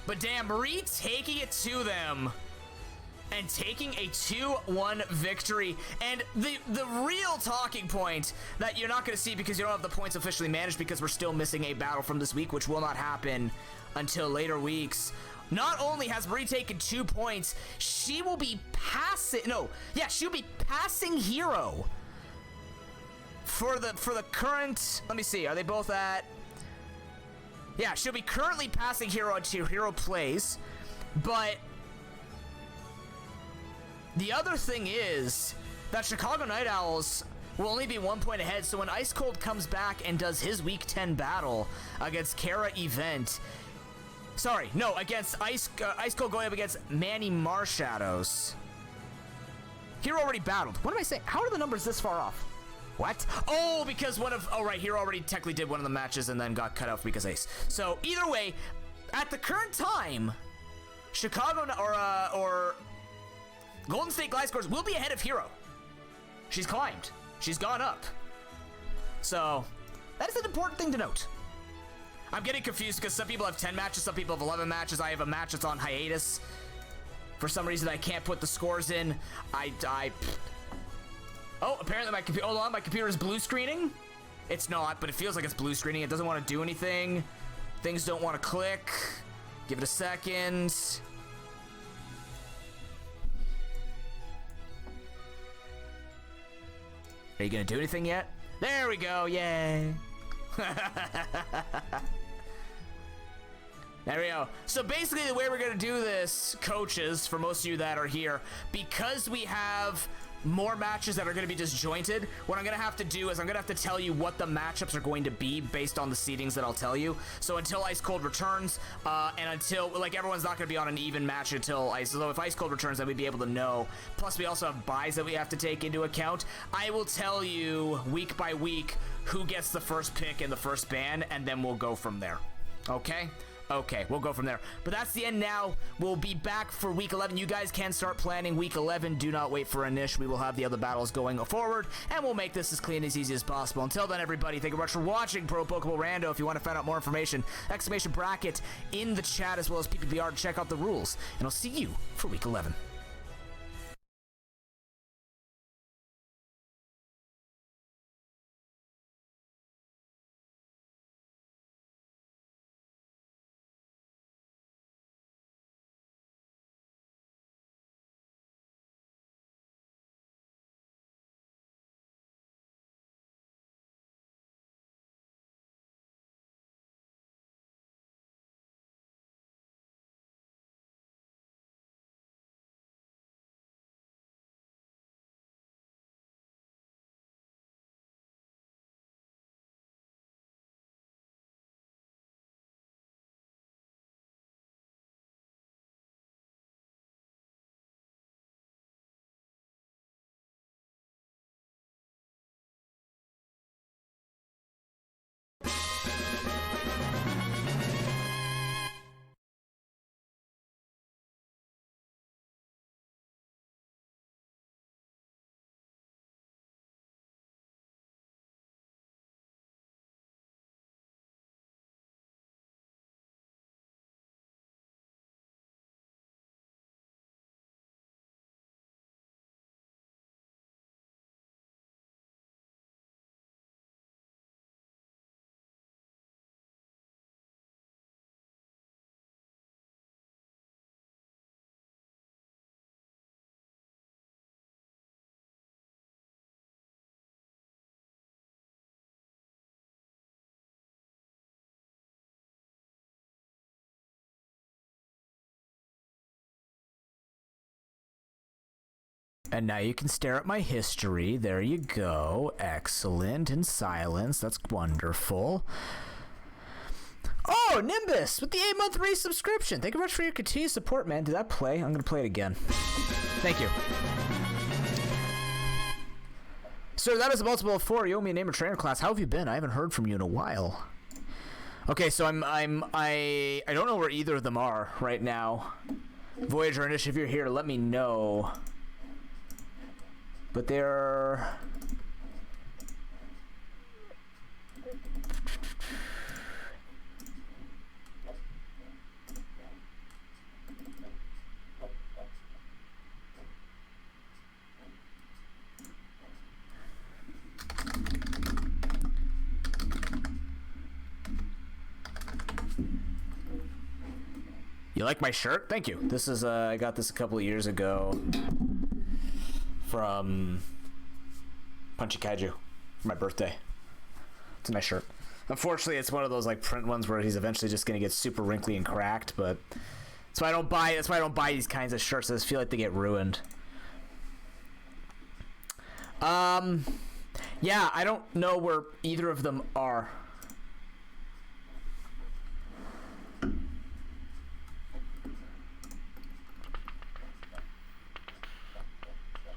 But damn, Marie taking it to them and taking a 2-1 victory. And the real talking point that you're not going to see because you don't have the points officially managed because we're still missing a battle from this week, which will not happen until later weeks. Not only has Marie taken 2 points, she will be passing. No, yeah, she'll be passing Hero for the current. Let me see. Are they both at? Yeah, she'll be currently passing Hero until Hero plays. But the other thing is that Chicago Night Owls will only be 1 point ahead. So when Ice Cold comes back and does his Week 10 battle against Kara Event. Sorry, no, against Ice Cold going up against Manny Marshadows. Hero already battled. What am I saying? How are the numbers this far off? What? Oh, because right, Hero already technically did one of the matches and then got cut off because Ace. So either way, at the current time, Chicago or Golden State Gliscors will be ahead of Hero. She's climbed. She's gone up. So, that is an important thing to note. I'm getting confused because some people have 10 matches, some people have 11 matches. I have a match that's on hiatus. For some reason, I can't put the scores in. Oh, apparently my computer, hold on, my computer is blue screening. It's not, but it feels like it's blue screening. It doesn't want to do anything. Things don't want to click. Give it a second. Are you gonna do anything yet? There we go, yay. There we go. So basically the way we're gonna do this, coaches, for most of you that are here, because we have more matches that are going to be disjointed, what I'm going to have to do is I'm going to have to tell you what the matchups are going to be based on the seedings that I'll tell you. So until Ice Cold returns, and until, like, everyone's not going to be on an even match until Ice, so if Ice Cold returns, then we'd be able to know. Plus, we also have buys that we have to take into account. I will tell you week by week who gets the first pick and the first ban, and then we'll go from there. Okay? Okay, we'll go from there. But that's the end now. We'll be back for Week 11. You guys can start planning Week 11. Do not wait for a niche. We will have the other battles going forward, and we'll make this as clean as easy as possible. Until then, everybody, thank you very much for watching ProPokeBowlRando. If you want to find out more information, exclamation bracket in the chat as well as PPBR to check out the rules. And I'll see you for Week 11. And now you can stare at my history. There you go. Excellent. In silence. That's wonderful. Oh, Nimbus with the 8-month resubscription. Thank you very much for your continued support, man. Did that play? I'm going to play it again. Thank you. Sir, that is a multiple of 4. You owe me a name or trainer class. How have you been? I haven't heard from you in a while. Okay, so I don't know where either of them are right now. Voyager and Ish, if you're here, let me know. But they're... You like my shirt? Thank you. This is I got this a couple of years ago from Punchy Kaiju for my birthday. It's a nice shirt. Unfortunately, it's one of those like print ones where he's eventually just gonna get super wrinkly and cracked, but that's why I don't buy. That's why I don't buy these kinds of shirts. I just feel like they get ruined. Yeah, I don't know where either of them are.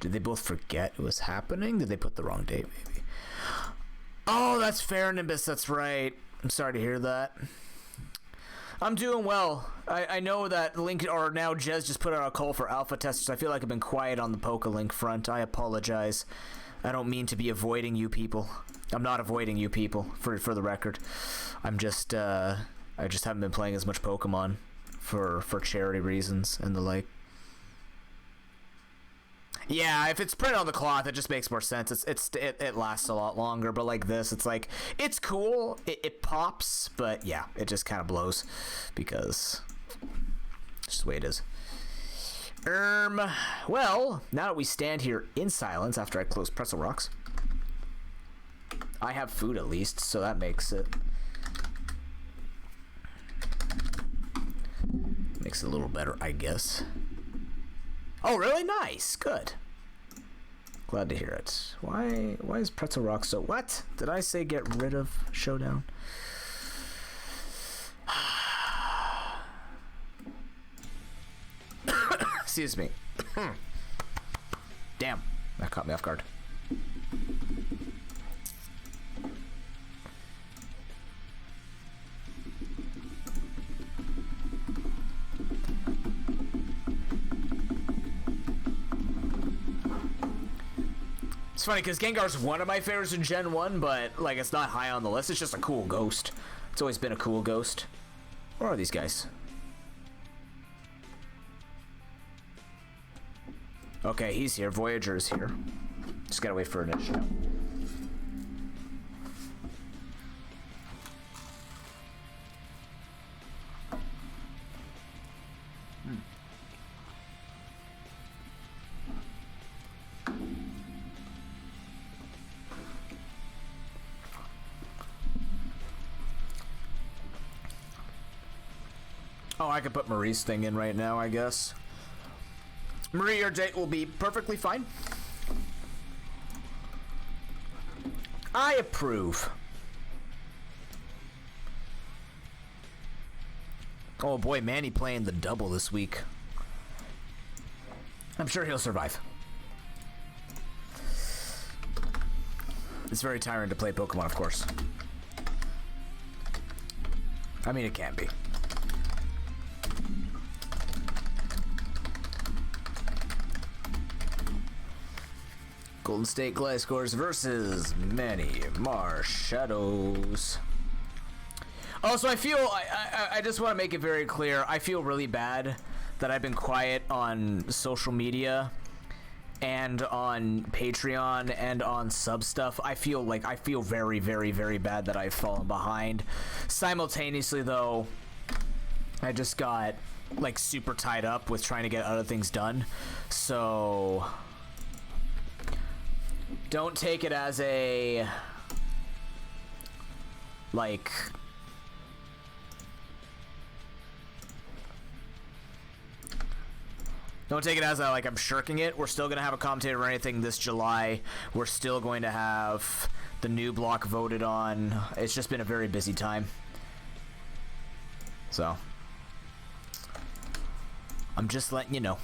Did they both forget it was happening? Did they put the wrong date, maybe? Oh, that's fair, Nimbus. That's right. I'm sorry to hear that. I'm doing well. I know that Link, or now Jez just put out a call for alpha testers. I feel like I've been quiet on the PokeLink front. I apologize. I don't mean to be avoiding you people. I'm not avoiding you people, for the record. I'm just, I just haven't been playing as much Pokemon for charity reasons and the like. Yeah, if it's printed on the cloth, it just makes more sense. It lasts a lot longer, but like this, it's like, it's cool, it pops, but yeah, it just kind of blows because it's just the way it is. Well, now that we stand here in silence after I close Pretzel Rocks, I have food at least, so that makes it a little better, I guess. Oh, really? Nice. Good. Glad to hear it. Why is Pretzel Rock so... What? Did I say get rid of Showdown? Excuse me. Damn. That caught me off guard. It's funny because Gengar's one of my favorites in Gen 1, but like it's not high on the list. It's just a cool ghost. It's always been a cool ghost. Where are these guys? Okay, he's here. Voyager is here. Just gotta wait for an issue. Oh, I could put Marie's thing in right now, I guess. Marie, your date will be perfectly fine. I approve. Oh boy, Manny playing the double this week. I'm sure he'll survive. It's very tiring to play Pokemon, of course. I mean, it can be. Golden State Gliscors versus Manny Marshadows. Also, I feel, I just want to make it very clear, I feel really bad that I've been quiet on social media and on Patreon and on sub stuff. I feel very, very, very bad that I've fallen behind. Simultaneously, though, I just got, like, super tied up with trying to get other things done. So... don't take it as a, like, don't take it as a, like, I'm shirking it. We're still going to have a commentator or anything this July. We're still going to have the new block voted on. It's just been a very busy time. So, I'm just letting you know.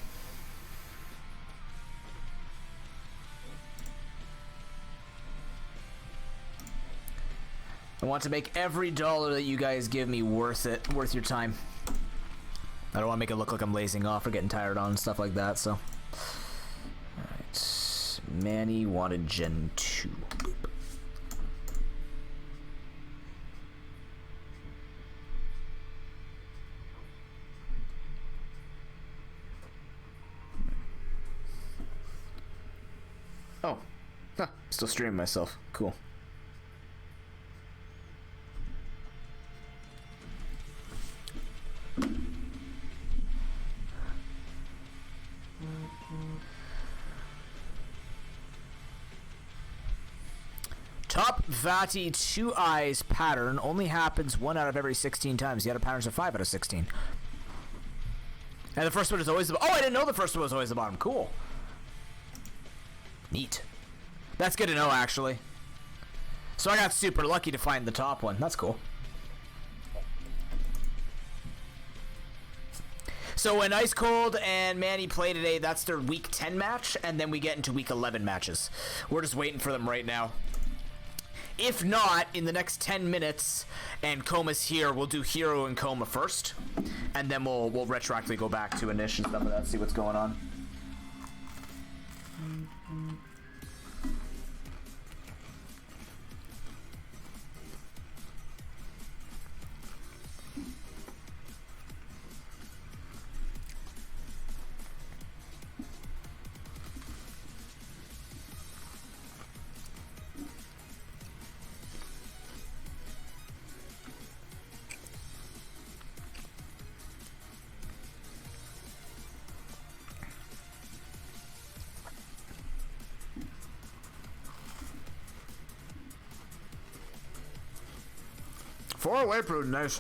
I want to make every dollar that you guys give me worth it, worth your time. I don't want to make it look like I'm lazing off or getting tired on and stuff like that, so. Alright. Manny wanted Gen 2. Boop. Oh. Huh. Still streaming myself. Cool. Top Vati 2 eyes pattern only happens 1 out of every 16 times. The other patterns are 5 out of 16. And the first one is always the... oh, I didn't know the first one was always the bottom. Cool. Neat. That's good to know, actually. So I got super lucky to find the top one. That's cool. So when Ice Cold and Manny play today, that's their week 10 match, and then we get into week 11 matches. We're just waiting for them right now. If not, in the next 10 minutes, and Coma's here, we'll do Hero and Coma first, and then we'll retroactively go back to Inish and stuff like that, see what's going on. Far away, Pruden, nice.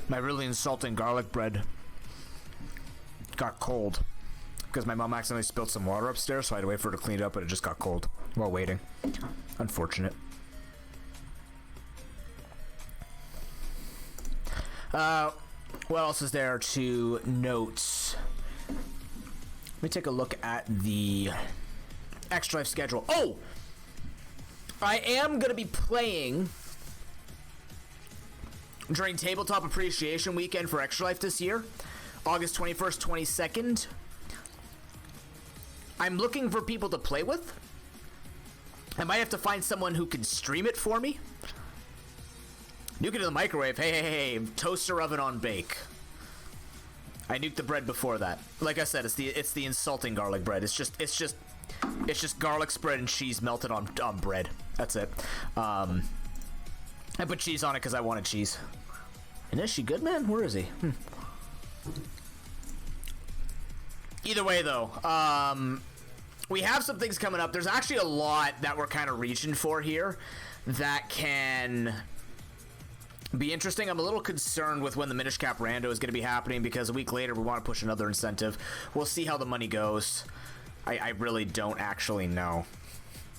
My really insulting garlic bread got cold because my mom accidentally spilled some water upstairs, so I had to wait for her to clean it up, but it just got cold while waiting. Unfortunate. What else is there to note? Let me take a look at the Extra Life schedule. Oh! I am going to be playing during Tabletop Appreciation Weekend for Extra Life this year, August 21st, 22nd. I'm looking for people to play with. I might have to find someone who can stream it for me. Nuke it in the microwave. Hey, toaster oven on bake. I nuked the bread before that. Like I said, it's the insulting garlic bread. It's just garlic spread and cheese melted on bread. That's it. I put cheese on it because I wanted cheese. And is she good, man? Where is he? Either way, though, we have some things coming up. There's actually a lot that we're kind of reaching for here that can be interesting. I'm a little concerned with when the Minish Cap Rando is going to be happening because a week later we want to push another incentive. We'll see how the money goes. I really don't actually know.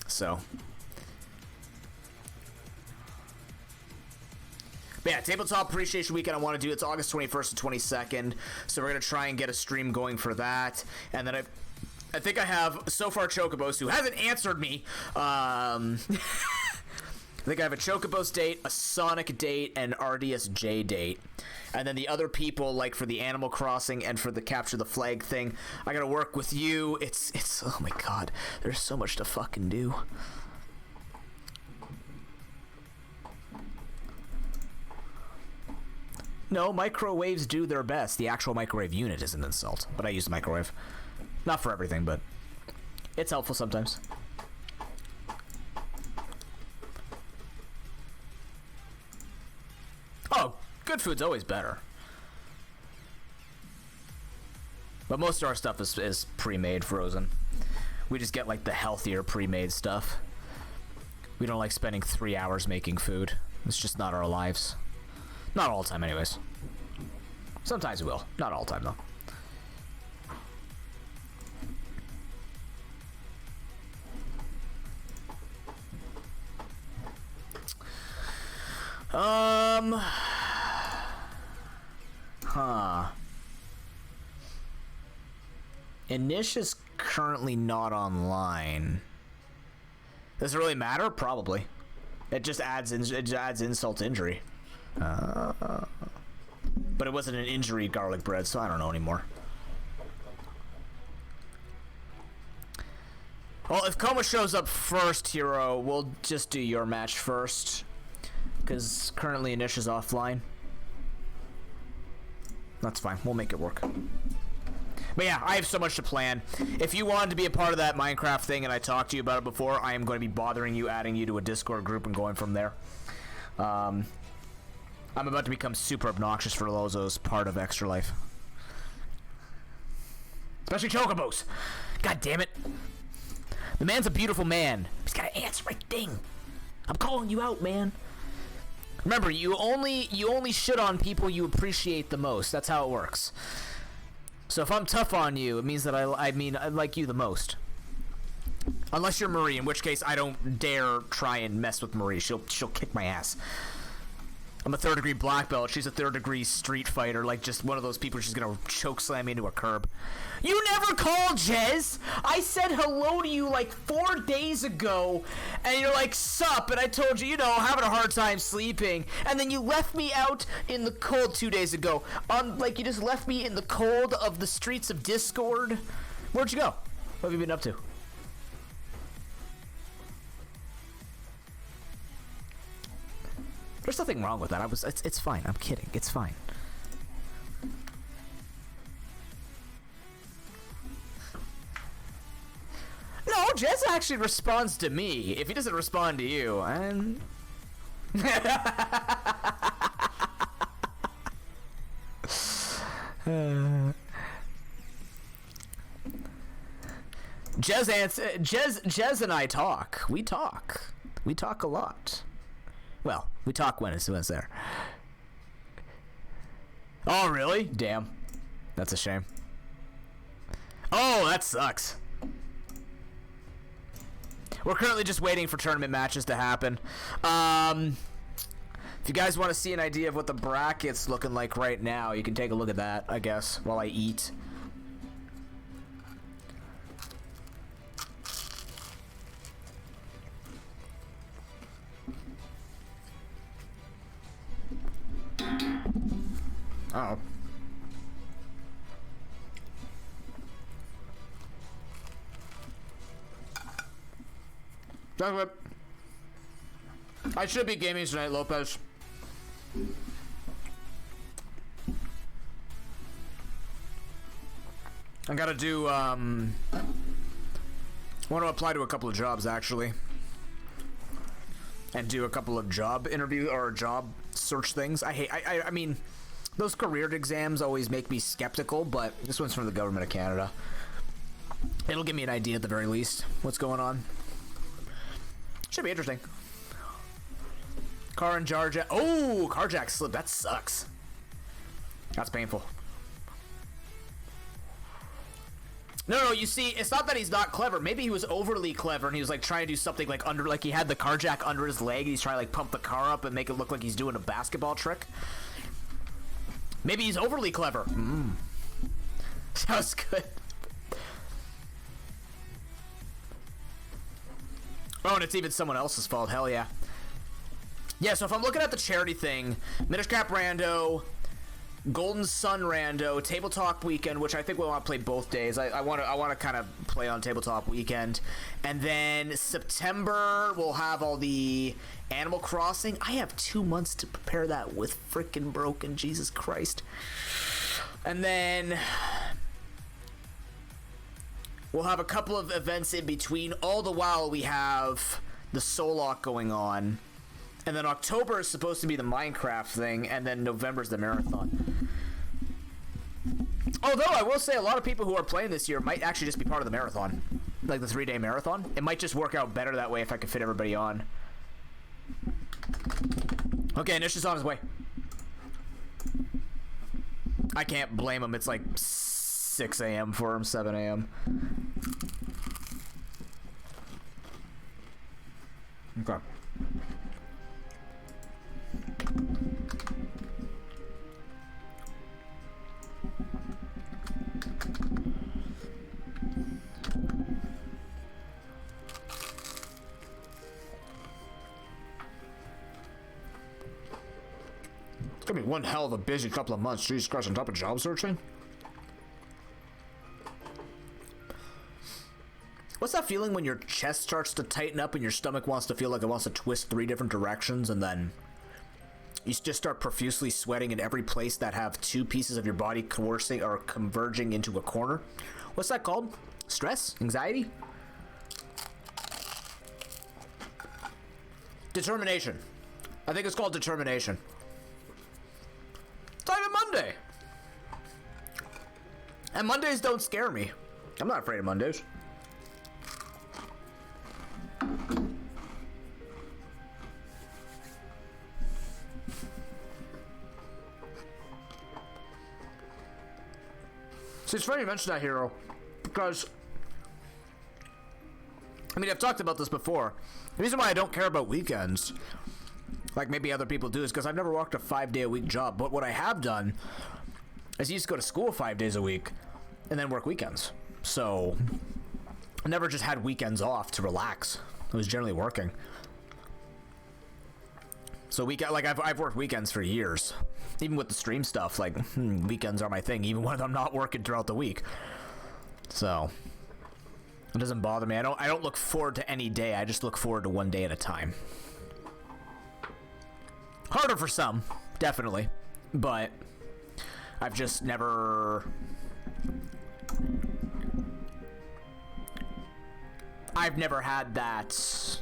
So. But yeah, Tabletop Appreciation Weekend I want to do. It's August 21st and 22nd. So we're going to try and get a stream going for that. And then I think I have so far Chocobos, who hasn't answered me. I think I have a Chocobos date, a Sonic date, and RDSJ date. And then the other people, like for the Animal Crossing and for the Capture the Flag thing, I gotta work with you. It's oh my god, there's so much to fucking do. No, microwaves do their best. The actual microwave unit is an insult, but I use the microwave. Not for everything, but it's helpful sometimes. Oh, good food's always better. But most of our stuff is pre-made frozen. We just get like the healthier pre-made stuff. We don't like spending 3 hours making food. It's just not our lives. Not all the time anyways. Sometimes we will. Not all the time though. Inish is currently not online. Does it really matter? Probably. It just adds insult to injury. But it wasn't an injury garlic bread, so I don't know anymore. Well, if Coma shows up first, Hero, we'll just do your match first. Because currently Inish is offline. That's fine. We'll make it work. But yeah, I have so much to plan. If you wanted to be a part of that Minecraft thing and I talked to you about it before, I am going to be bothering you, adding you to a Discord group and going from there. I'm about to become super obnoxious for Lozo's part of Extra Life. Especially Chocobos. God damn it. The man's a beautiful man. He's got to answer my thing. I'm calling you out, man. Remember, you only shit on people you appreciate the most. That's how it works. So if I'm tough on you, it means that I mean I like you the most. Unless you're Marie, in which case I don't dare try and mess with Marie. She'll kick my ass. I'm a 3rd degree black belt. She's a 3rd degree street fighter. Like, just one of those people she's gonna choke slam me into a curb. You never called, Jez! I said hello to you like 4 days ago, and you're like, sup, and I told you, you know, having a hard time sleeping, and then you left me out in the cold 2 days ago. Like, you just left me in the cold of the streets of Discord. Where'd you go? What have you been up to? There's nothing wrong with that. It's fine. I'm kidding. It's fine. No, Jez actually responds to me. If he doesn't respond to you, I'm... Jez and I talk. We talk. We talk a lot. Well, we talk when it's there. Oh, really? Damn. That's a shame. Oh, that sucks. We're currently just waiting for tournament matches to happen. If you guys want to see an idea of what the bracket's looking like right now, you can take a look at that, I guess, while I eat. Uh-oh. Chocolate. I should be gaming tonight, Lopez. I gotta do, I want to apply to a couple of jobs, actually. And do a couple of job interview or job search things. I mean, those career exams always make me skeptical, but this one's from the government of Canada. It'll give me an idea at the very least what's going on. Should be interesting. Car and Jarjack. Oh, carjack slip. That sucks. That's painful. No, you see, it's not that he's not clever. Maybe he was overly clever and he was like trying to do something like under, like he had the carjack under his leg and he's trying to like pump the car up and make it look like he's doing a basketball trick. Maybe he's overly clever. Sounds good. Oh, and it's even someone else's fault. Hell yeah. Yeah, so if I'm looking at the charity thing, Minish Cap Rando, Golden Sun Rando, Table Talk Weekend, which I think we want to play both days. I want to kind of play on Table Talk Weekend. And then September, we'll have all the Animal Crossing. I have 2 months to prepare that with freaking broken. Jesus Christ. And then we'll have a couple of events in between. All the while we have the Solok going on. And then October is supposed to be the Minecraft thing, and then November's the marathon. Although I will say a lot of people who are playing this year might actually just be part of the marathon. Like the 3-day marathon. It might just work out better that way if I can fit everybody on. Okay, Nish is on his way. I can't blame him. It's like 6 a.m. for him, 7 a.m. Okay. It's gonna be one hell of a busy couple of months. Jesus Christ, on top of job searching. What's that feeling when your chest starts to tighten up and your stomach wants to feel like it wants to twist 3 different directions, and then you just start profusely sweating in every place that have 2 pieces of your body coercing or converging into a corner? What's that called? Stress? Anxiety? Determination. I think it's called determination. It's not even Monday. And Mondays don't scare me. I'm not afraid of Mondays. So it's funny you mentioned that, Hero, because I mean, I've talked about this before. The reason why I don't care about weekends, like maybe other people do, is because I've never worked a 5-day-a-week job. But what I have done is I used to go to school 5 days a week and then work weekends. So I never just had weekends off to relax. I was generally working. So I've worked weekends for years. Even with the stream stuff, like weekends are my thing, even when I'm not working throughout the week. So it doesn't bother me. I don't look forward to any day. I just look forward to one day at a time. Harder for some, definitely, but I've just never. I've never had that.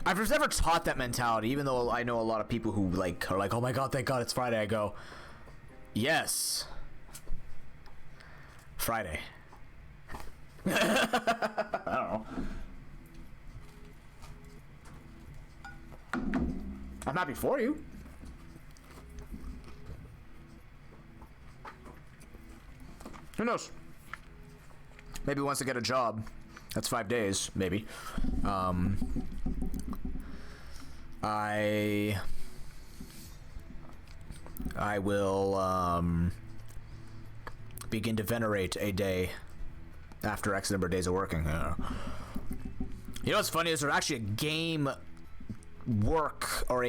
I've just never taught that mentality, even though I know a lot of people who are like, oh my god, thank god it's Friday. I go, yes, Friday. I don't know. I'm happy for you. Who knows? Maybe once I get a job, that's 5 days, maybe. I will begin to venerate a day after X number of days of working. You know what's funny is there's actually a game work or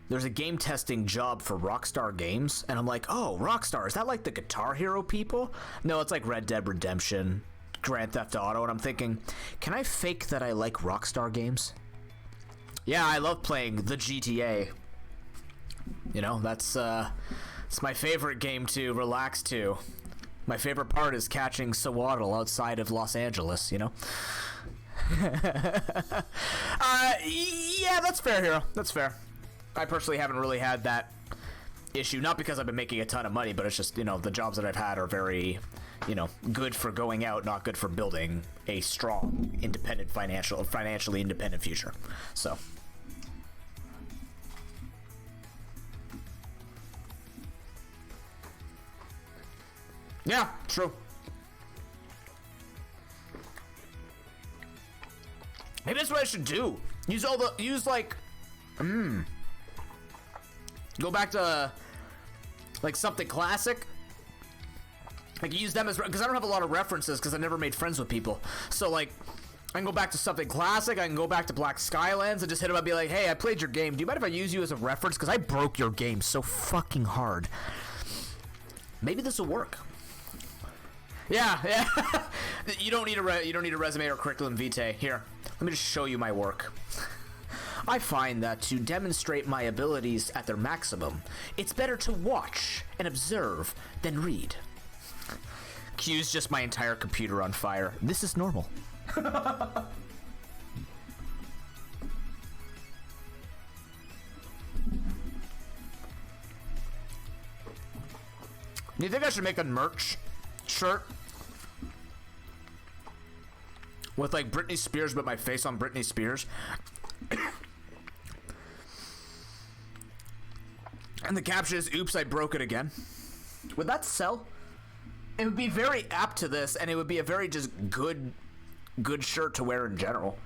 there's a game testing job for Rockstar Games, and I'm like, oh, Rockstar, is that like the Guitar Hero people? No, it's like Red Dead Redemption, Grand Theft Auto, and I'm thinking, can I fake that I like Rockstar games? Yeah, I love playing the GTA. You know, that's it's my favorite game to relax to. My favorite part is catching Sawaddle outside of Los Angeles, you know? Yeah, that's fair, Hero. That's fair. I personally haven't really had that issue, not because I've been making a ton of money, but it's just, you know, the jobs that I've had are very, you know, good for going out, not good for building a strong, independent financially independent future. So yeah, true. Maybe that's what I should do. Go back to like something classic. Like use them as, because I don't have a lot of references because I never made friends with people. So like I can go back to something classic. I can go back to Black Skylands and just hit them up and be like, hey, I played your game. Do you mind if I use you as a reference? Because I broke your game so fucking hard. Maybe this will work. Yeah. You don't need a resume or curriculum vitae. Here, let me just show you my work. I find that to demonstrate my abilities at their maximum, it's better to watch and observe than read. Cue's just my entire computer on fire. This is normal. Do you think I should make a merch shirt with like Britney Spears but my face on Britney Spears? And the caption is, oops, I broke it again. Would that sell? It would be very apt to this, and it would be a very just good shirt to wear in general.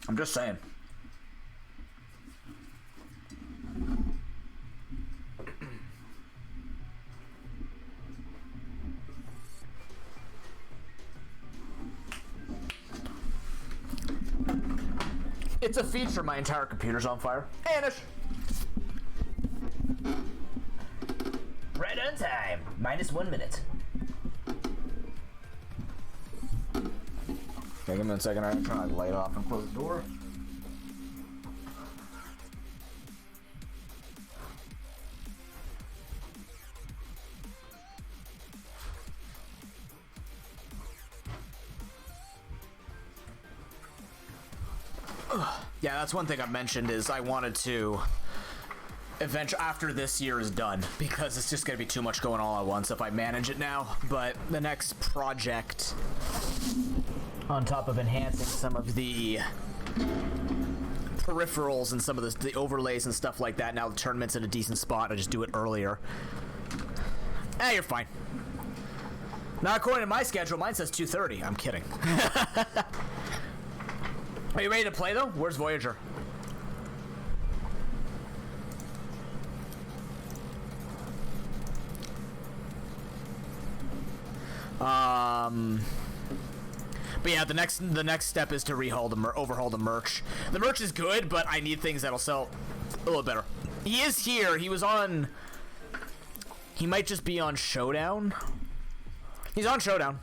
I'm just saying. It's a feature. My entire computer's on fire. Anish! Right on time. -1 minute. Okay, give me a second. I'm trying to light off and close the door. Yeah, that's one thing I mentioned is I wanted to eventually after this year is done, because it's just gonna be too much going all at once if I manage it now. But the next project, on top of enhancing some of the peripherals and some of the overlays and stuff like that, now the tournament's in a decent spot. I just do it earlier. You're fine. Not according to my schedule. Mine says 2:30. I'm kidding. Are you ready to play though? Where's Voyager? But yeah, the next step is to overhaul the merch. The merch is good, but I need things that'll sell a little better. He is here. He was on. He might just be on Showdown. He's on Showdown.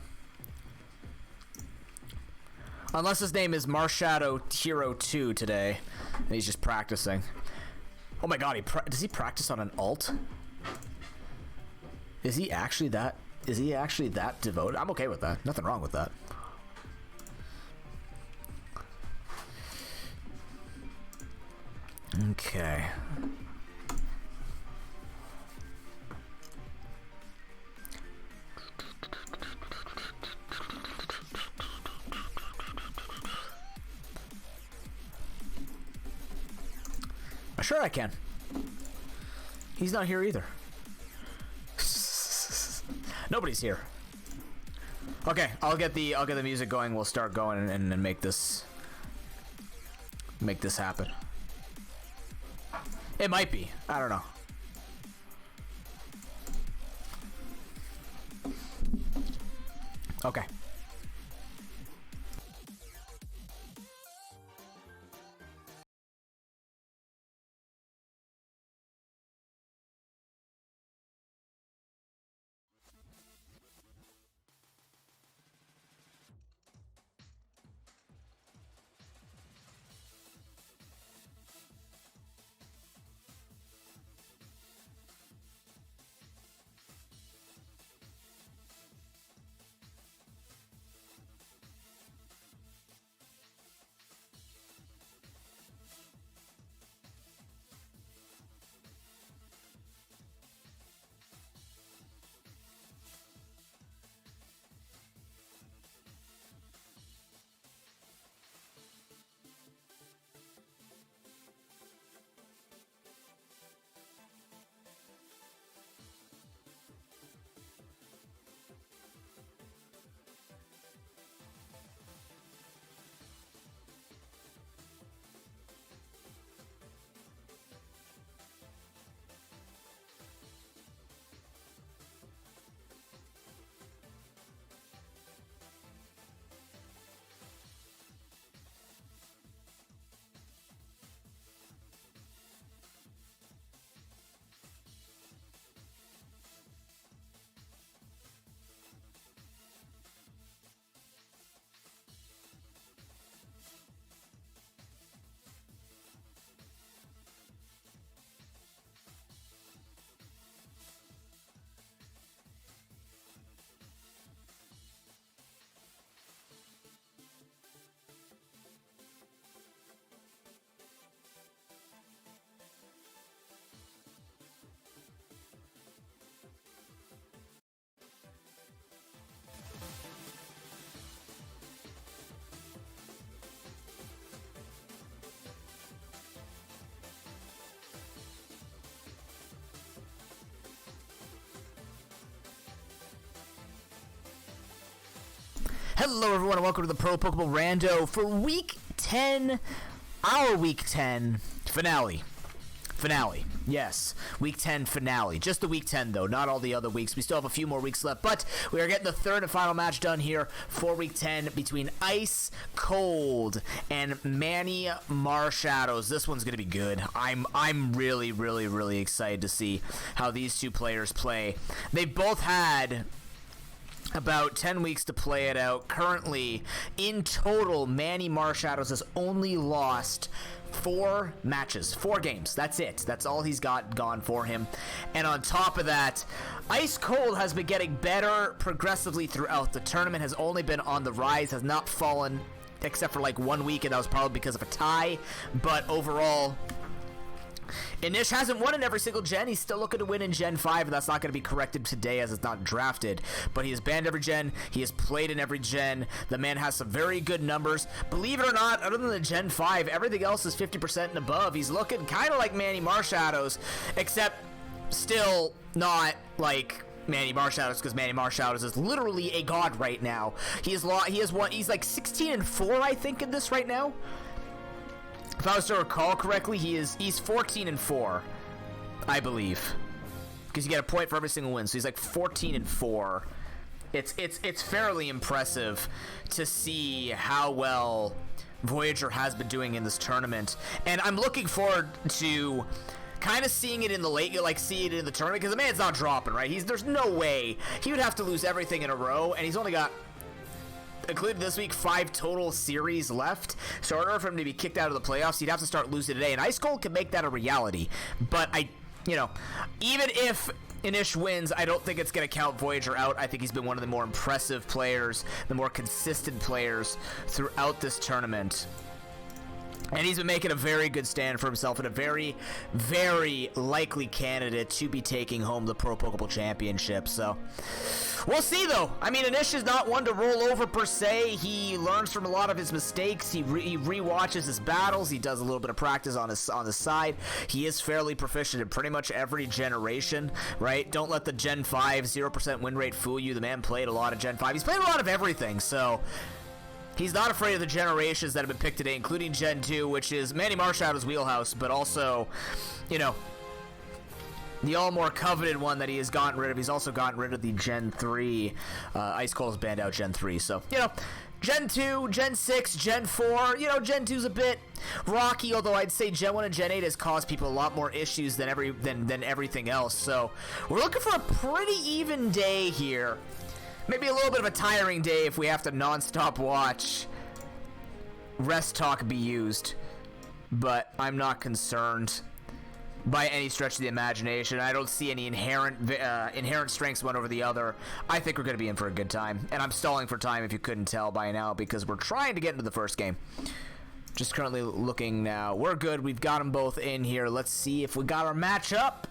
Unless his name is Marshadow Hero 2 today, and he's just practicing. Oh my god, does he practice on an alt? Is he actually that devoted? I'm okay with that. Nothing wrong with that. Okay. Sure I can. He's not here either. Nobody's here. Okay, I'll get the music going. We'll start going and make this happen. It might be. I don't know. Okay. Hello everyone and welcome to the ProPokeBowlRando for week 10, our week 10 finale. Yes, week 10 finale. Just the week 10 though, not all the other weeks. We still have a few more weeks left, but we are getting the third and final match done here for week 10 between Ice Cold and Manny Marshadows. This one's gonna be good. I'm really excited to see how these two players play. They both had about 10 weeks to play it out. Currently, in total, Manny Marshadows has only lost 4 matches, 4 games. That's it. That's all he's got gone for him. And on top of that, Ice Cold has been getting better progressively throughout the tournament, has only been on the rise, has not fallen except for like 1 week, and that was probably because of a tie. But overall, Inish hasn't won in every single gen. He's still looking to win in Gen 5, and that's not going to be corrected today as it's not drafted. But he has banned every gen. He has played in every gen. The man has some very good numbers. Believe it or not, other than the Gen 5, everything else is 50% and above. He's looking kind of like Manny Marshadows, except still not like Manny Marshadows, because Manny Marshadows is literally a god right now. He's like 16-4, I think, in this right now. If I was to recall correctly, he's 14-4, I believe, because you get a point for every single win. So he's like 14-4. It's fairly impressive to see how well Voyager has been doing in this tournament, and I'm looking forward to kind of seeing it in the late, see it in the tournament, because the man's not dropping, right? There's no way he would have to lose everything in a row, and he's only got, including this week, 5 total series left. So in order for him to be kicked out of the playoffs, he'd have to start losing today. And Ice Cold can make that a reality. But even if Inish wins, I don't think it's going to count Voyager out. I think he's been one of the more impressive players, the more consistent players throughout this tournament. And he's been making a very good stand for himself and a very, very likely candidate to be taking home the Pro Pokeball Championship. So, we'll see, though. I mean, Inish is not one to roll over, per se. He learns from a lot of his mistakes. He re-watches his battles. He does a little bit of practice on the side. He is fairly proficient in pretty much every generation, right? Don't let the Gen 5 0% win rate fool you. The man played a lot of Gen 5. He's played a lot of everything, so he's not afraid of the generations that have been picked today, including Gen 2, which is Manny Marshall's wheelhouse, but also, the all more coveted one that he has gotten rid of. He's also gotten rid of the Gen 3. Ice Cold's banned out Gen 3. So, Gen 2, Gen 6, Gen 4, Gen 2's a bit rocky, although I'd say Gen 1 and Gen 8 has caused people a lot more issues than everything else. So, we're looking for a pretty even day here. Maybe a little bit of a tiring day if we have to non-stop watch Rest Talk be used. But I'm not concerned by any stretch of the imagination. I don't see any inherent strengths one over the other. I think we're going to be in for a good time. And I'm stalling for time if you couldn't tell by now, because we're trying to get into the first game. Just currently looking now. We're good. We've got them both in here. Let's see if we got our matchup.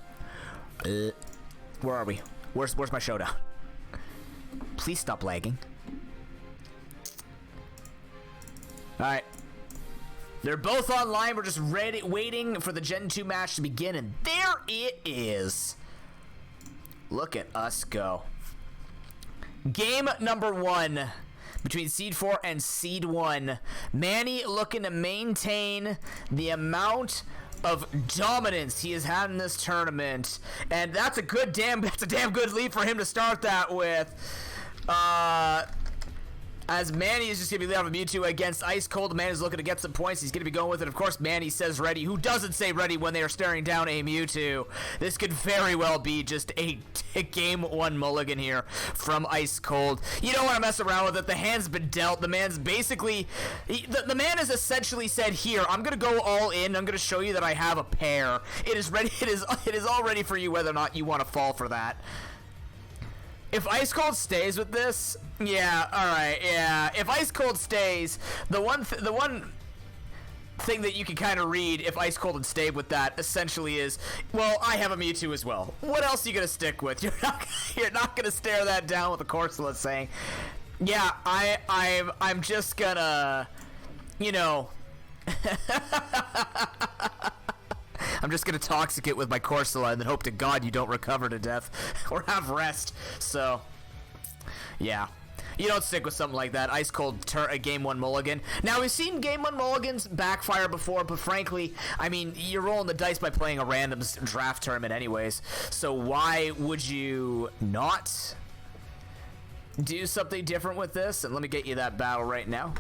Where are we? Where's my showdown? Please stop lagging. Alright. They're both online. We're just ready, waiting for the Gen 2 match to begin, and there it is. Look at us go. Game number 1 between Seed 4 and Seed 1. Manny looking to maintain the amount of dominance he has had in this tournament, and that's a damn good lead for him to start that with. As Manny is just going to be leading off of Mewtwo against Ice Cold. Manny is looking to get some points. He's going to be going with it. Of course, Manny says ready. Who doesn't say ready when they are staring down a Mewtwo? This could very well be just a game 1 mulligan here from Ice Cold. You don't want to mess around with it. The hand's been dealt. The man's basically... The man has essentially said, here, I'm going to go all in. I'm going to show you that I have a pair. It is ready. It is all ready for you, whether or not you want to fall for that. If Ice Cold stays with this, yeah, alright, yeah. If Ice Cold stays, the one thing that you can kind of read if Ice Cold had stayed with that essentially is, well, I have a Mewtwo as well. What else are you going to stick with? You're not going to stare that down with a Corsola saying, yeah, I'm just gonna, I'm just going to toxic it with my Corsola and then hope to God you don't recover to death or have rest. So, yeah. You don't stick with something like that. Ice Cold a game 1 mulligan. Now, we've seen game 1 mulligans backfire before, but frankly, I mean, you're rolling the dice by playing a random draft tournament anyways. So why would you not do something different with this? And let me get you that battle right now.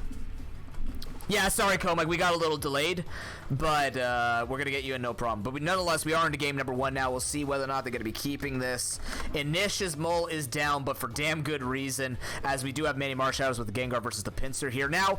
Yeah, sorry, Comic, we got a little delayed, but we're going to get you in no problem. But nonetheless, we are into game number 1 now. We'll see whether or not they're going to be keeping this. Inish's Mole is down, but for damn good reason, as we do have Manny Marshadows with the Gengar versus the Pinsir here. Now,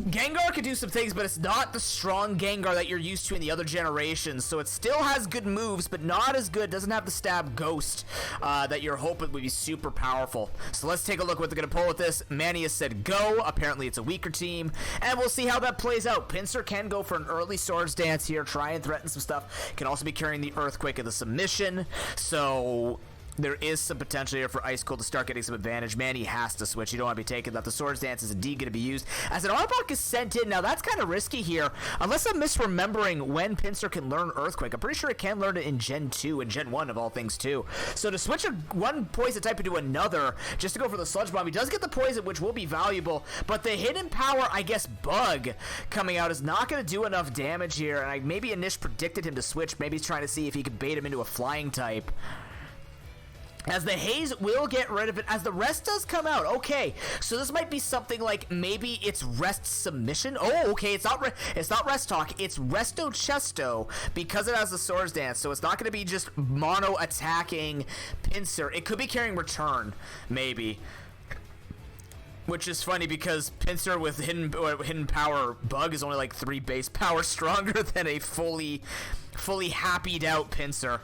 Gengar can do some things, but it's not the strong Gengar that you're used to in the other generations. So it still has good moves, but not as good. Doesn't have the stab ghost that you're hoping would be super powerful. So let's take a look what they're going to pull with this. Manny has said go. Apparently it's a weaker team, and we'll see how that plays out. Pinsir can go for an early Swords Dance here, try and threaten some stuff. Can also be carrying the Earthquake of the submission. So there is some potential here for Ice Cold to start getting some advantage. Manny has to switch. You don't want to be taking that. The Swords Dance is indeed going to be used. As an Arbok is sent in, now that's kind of risky here. Unless I'm misremembering when Pinsir can learn Earthquake. I'm pretty sure it can learn it in Gen 2 and Gen 1 of all things too. So to switch one poison type into another, just to go for the Sludge Bomb, he does get the poison, which will be valuable. But the hidden power, I guess, Bug coming out is not going to do enough damage here. And maybe Anish predicted him to switch. Maybe he's trying to see if he could bait him into a flying type. As the Haze will get rid of it, as the rest does come out. Okay, so this might be something like maybe it's Rest Submission. Oh, okay, it's not Rest Talk, it's Resto Chesto because it has the Swords Dance, so it's not going to be just mono attacking Pinsir. It could be carrying Return, maybe. Which is funny because Pinsir with hidden power Bug is only like 3 base power stronger than a fully happied out Pinsir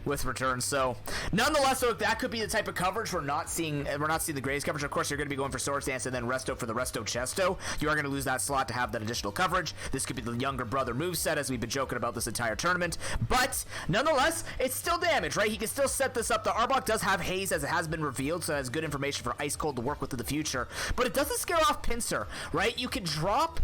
with Return. So nonetheless, though, that could be the type of coverage we're not seeing the greatest coverage. Of course, you're going to be going for Swords Dance and then Resto for the Resto Chesto. You are going to lose that slot to have that additional coverage. This could be the younger brother moveset, as we've been joking about this entire tournament. But nonetheless, it's still damage, right? He can still set this up. The Arbok does have Haze, as it has been revealed, so it has good information for Ice Cold to work with in the future. But it doesn't scare off Pinsir, right? You can drop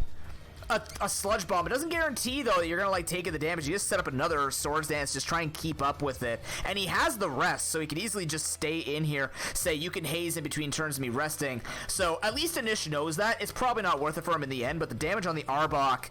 a Sludge Bomb. It doesn't guarantee, though, that you're going to, like, take the damage. You just set up another Swords Dance, just try and keep up with it. And he has the rest, so he could easily just stay in here, say, you can Haze in between turns of me resting. So at least Anish knows that. It's probably not worth it for him in the end, but the damage on the Arbok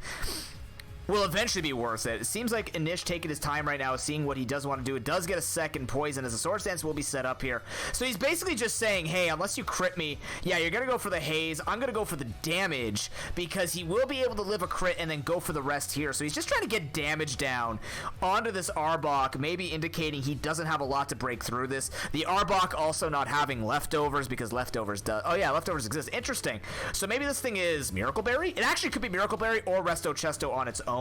will eventually be worth it. It seems like Anish taking his time right now, seeing what he does want to do. It does get a second poison as a Swords Dance will be set up here. So he's basically just saying, hey, unless you crit me, yeah, you're going to go for the Haze. I'm going to go for the damage because he will be able to live a crit and then go for the rest here. So he's just trying to get damage down onto this Arbok, maybe indicating he doesn't have a lot to break through this. The Arbok also not having leftovers because leftovers does. Oh, yeah, leftovers exist. Interesting. So maybe this thing is Miracle Berry? It actually could be Miracle Berry or Resto Chesto on its own.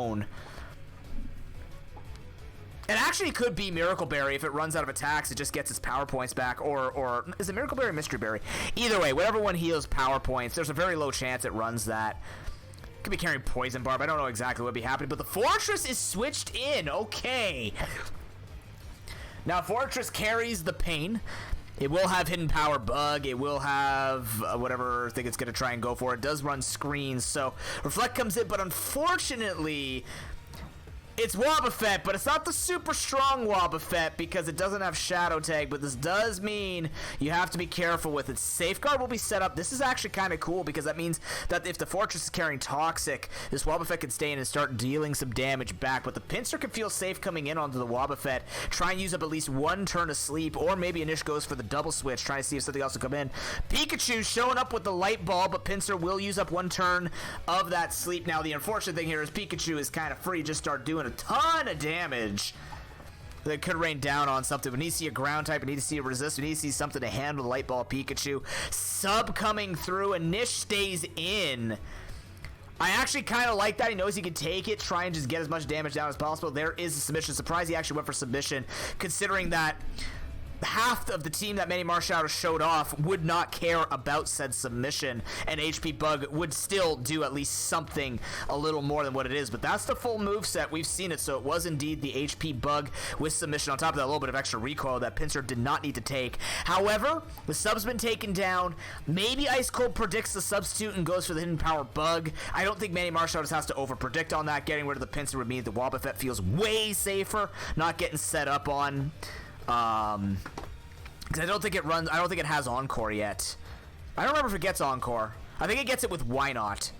It actually could be Miracle Berry. If it runs out of attacks, it just gets its power points back. Or is it Miracle Berry or Mystery Berry? Either way, whatever one heals power points, there's a very low chance it runs that. Could be carrying Poison Barb. I don't know exactly what would be happening, but the Fortress is switched in. Okay. Now, Fortress carries the pain. It will have Hidden Power Bug. It will have whatever thing it's going to try and go for. It does run screens, so Reflect comes in, but unfortunately, it's Wobbuffet, but it's not the super strong Wobbuffet because it doesn't have Shadow Tag, but this does mean you have to be careful with it. Safeguard will be set up. This is actually kind of cool because that means that if the Fortress is carrying Toxic, this Wobbuffet can stay in and start dealing some damage back, but the Pinsir can feel safe coming in onto the Wobbuffet, try and use up at least one turn of sleep, or maybe Anish goes for the double switch, trying to see if something else will come in. Pikachu showing up with the Light Ball, but Pinsir will use up one turn of that sleep. Now, the unfortunate thing here is Pikachu is kind of free, just start doing a ton of damage that could rain down on something. We need to see a ground type. We need to see a resist. We need to see something to handle the Light Ball Pikachu. Sub coming through, and Nish stays in. I actually kind of like that. He knows he can take it, try and just get as much damage down as possible. There is a submission. Surprised he actually went for submission, considering that half of the team that Manny Marshall showed off would not care about said submission, and HP Bug would still do at least something a little more than what it is. But that's the full move set. We've seen it, so it was indeed the HP Bug with submission on top of that little bit of extra recoil that Pinsir did not need to take. However, the sub's been taken down. Maybe Ice Cold predicts the substitute and goes for the Hidden Power Bug. I don't think Manny Marshall just has to over-predict on that. Getting rid of the Pinsir would mean the Wobbuffet feels way safer, not getting set up on. Because I don't think it runs. I don't think it has Encore yet. I don't remember if it gets Encore. I think it gets it with Why Not.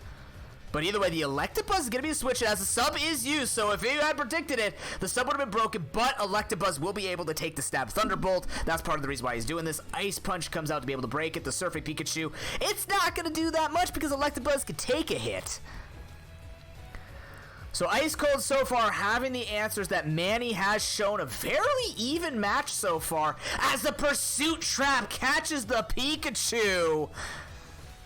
But either way, the Electabuzz is going to be a switch as the sub is used. So if you had predicted it, the sub would have been broken. But Electabuzz will be able to take the Stab Thunderbolt. That's part of the reason why he's doing this. Ice Punch comes out to be able to break it. The Surfing Pikachu, it's not going to do that much because Electabuzz can take a hit. So Ice Cold so far having the answers that Manny has shown. A fairly even match so far as the Pursuit Trap catches the Pikachu.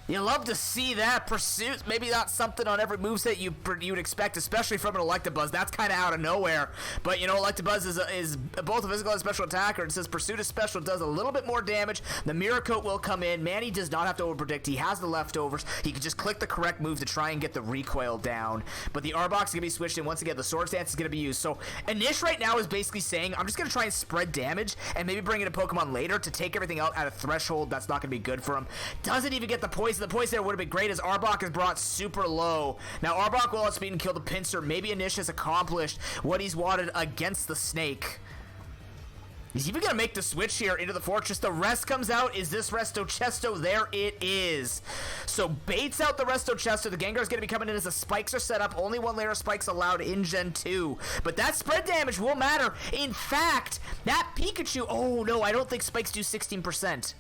You love to see that. Pursuit, maybe not something on every moveset you'd expect, especially from an Electabuzz. That's kind of out of nowhere. But, you know, Electabuzz is both a physical and special attacker. And since Pursuit is special, does a little bit more damage. The Mirror Coat will come in. Manny does not have to overpredict. He has the leftovers. He can just click the correct move to try and get the recoil down. But the R-Box is going to be switched in. Once again, the Swords Dance is going to be used. So, Anish right now is basically saying, I'm just going to try and spread damage and maybe bring in a Pokemon later to take everything out at a threshold that's not going to be good for him. Doesn't even get the poison. The poison there would have been great as Arbok is brought super low. Now Arbok will outspeed and kill the Pinsir. Maybe Anish has accomplished what he's wanted against the Snake. He's even going to make the switch here into the Fortress. The rest comes out. Is this Resto Chesto? There it is. So baits out the Resto Chesto. The Gengar's going to be coming in as the spikes are set up. Only one layer of spikes allowed in Gen 2. But that spread damage will matter. In fact, that Pikachu... Oh, no, I don't think spikes do 16%.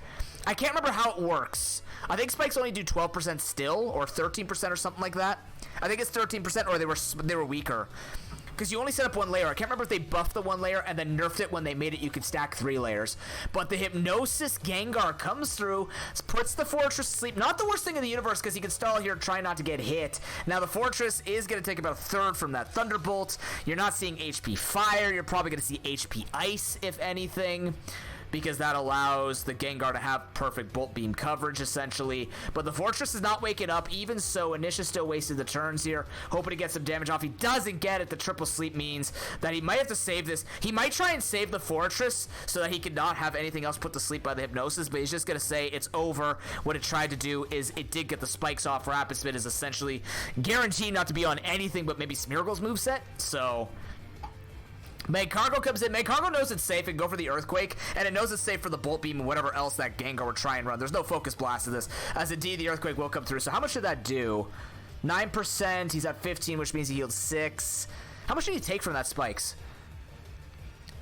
I can't remember how it works. I think spikes only do 12% still, or 13% or something like that. I think it's 13%, or they were weaker. Because you only set up one layer. I can't remember if they buffed the one layer and then nerfed it when they made it you could stack 3 layers. But the Hypnosis Gengar comes through, puts the Fortress to sleep. Not the worst thing in the universe because he can stall here, try not to get hit. Now the Fortress is going to take about a third from that Thunderbolt. You're not seeing HP Fire. You're probably going to see HP Ice, if anything, because that allows the Gengar to have perfect Bolt Beam coverage, essentially. But the Fortress is not waking up. Even so, Anish is still wasting the turns here, hoping to get some damage off. He doesn't get it. The triple sleep means that he might have to save this. He might try and save the Fortress so that he could not have anything else put to sleep by the Hypnosis, but he's just going to say it's over. What it tried to do is it did get the spikes off. Rapid Spin is essentially guaranteed not to be on anything but maybe Smeargle's moveset, so... Magcargo comes in. Magcargo knows it's safe and go for the Earthquake, and it knows it's safe for the Bolt Beam and whatever else that Gengar would try and run. There's no Focus Blast to this, as indeed the Earthquake will come through. So how much should that do? 9%. He's at 15, which means he healed 6. How much did he take from that Spikes?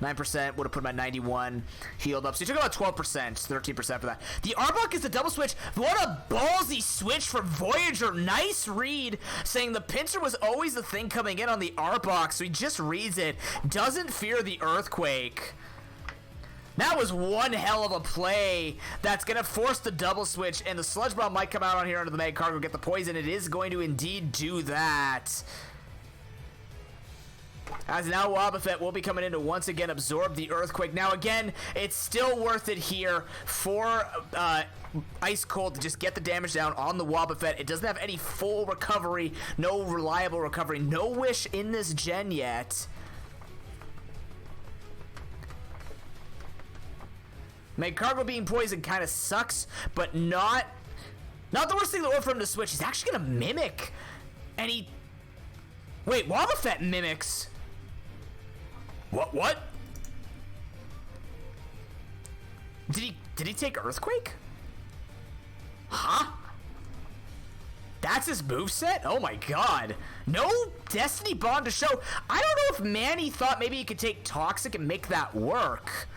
9%, would have put him at 91, healed up. So he took about 12%, 13% for that. The Arbok is the double switch. What a ballsy switch from Voyager. Nice read, saying the Pinsir was always the thing coming in on the Arbok, so he just reads it. Doesn't fear the Earthquake. That was one hell of a play that's going to force the double switch, and the Sludge Bomb might come out on here under the Magcargo, get the poison. It is going to indeed do that. As now Wobbuffet will be coming in to once again absorb the Earthquake. Now again, it's still worth it here for Ice Cold to just get the damage down on the Wobbuffet. It doesn't have any full recovery, no reliable recovery, no Wish in this gen yet. Magcargo being poisoned kind of sucks, but not the worst thing in the world for him to switch. He's actually going to Mimic. And he... Wait, Wobbuffet mimics... What? Did he take Earthquake? Huh? That's his moveset? Oh my god. No Destiny Bond to show. I don't know if Manny thought maybe he could take Toxic and make that work.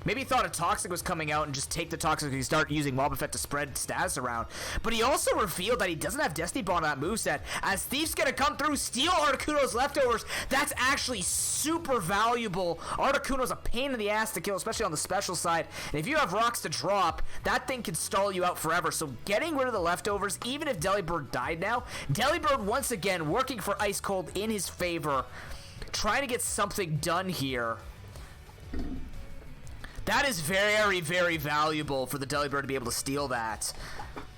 Maybe he thought a Toxic was coming out and just take the Toxic and start using Wobbuffet to spread status around. But he also revealed that he doesn't have Destiny Bond on that moveset. As Thief's gonna come through, steal Articuno's leftovers. That's actually super valuable. Articuno's a pain in the ass to kill, especially on the special side. And if you have rocks to drop, that thing can stall you out forever. So getting rid of the leftovers, even if Delibird died now, Delibird once again working for Ice Cold in his favor. Trying to get something done here. That is very, very valuable for the Delibird to be able to steal that.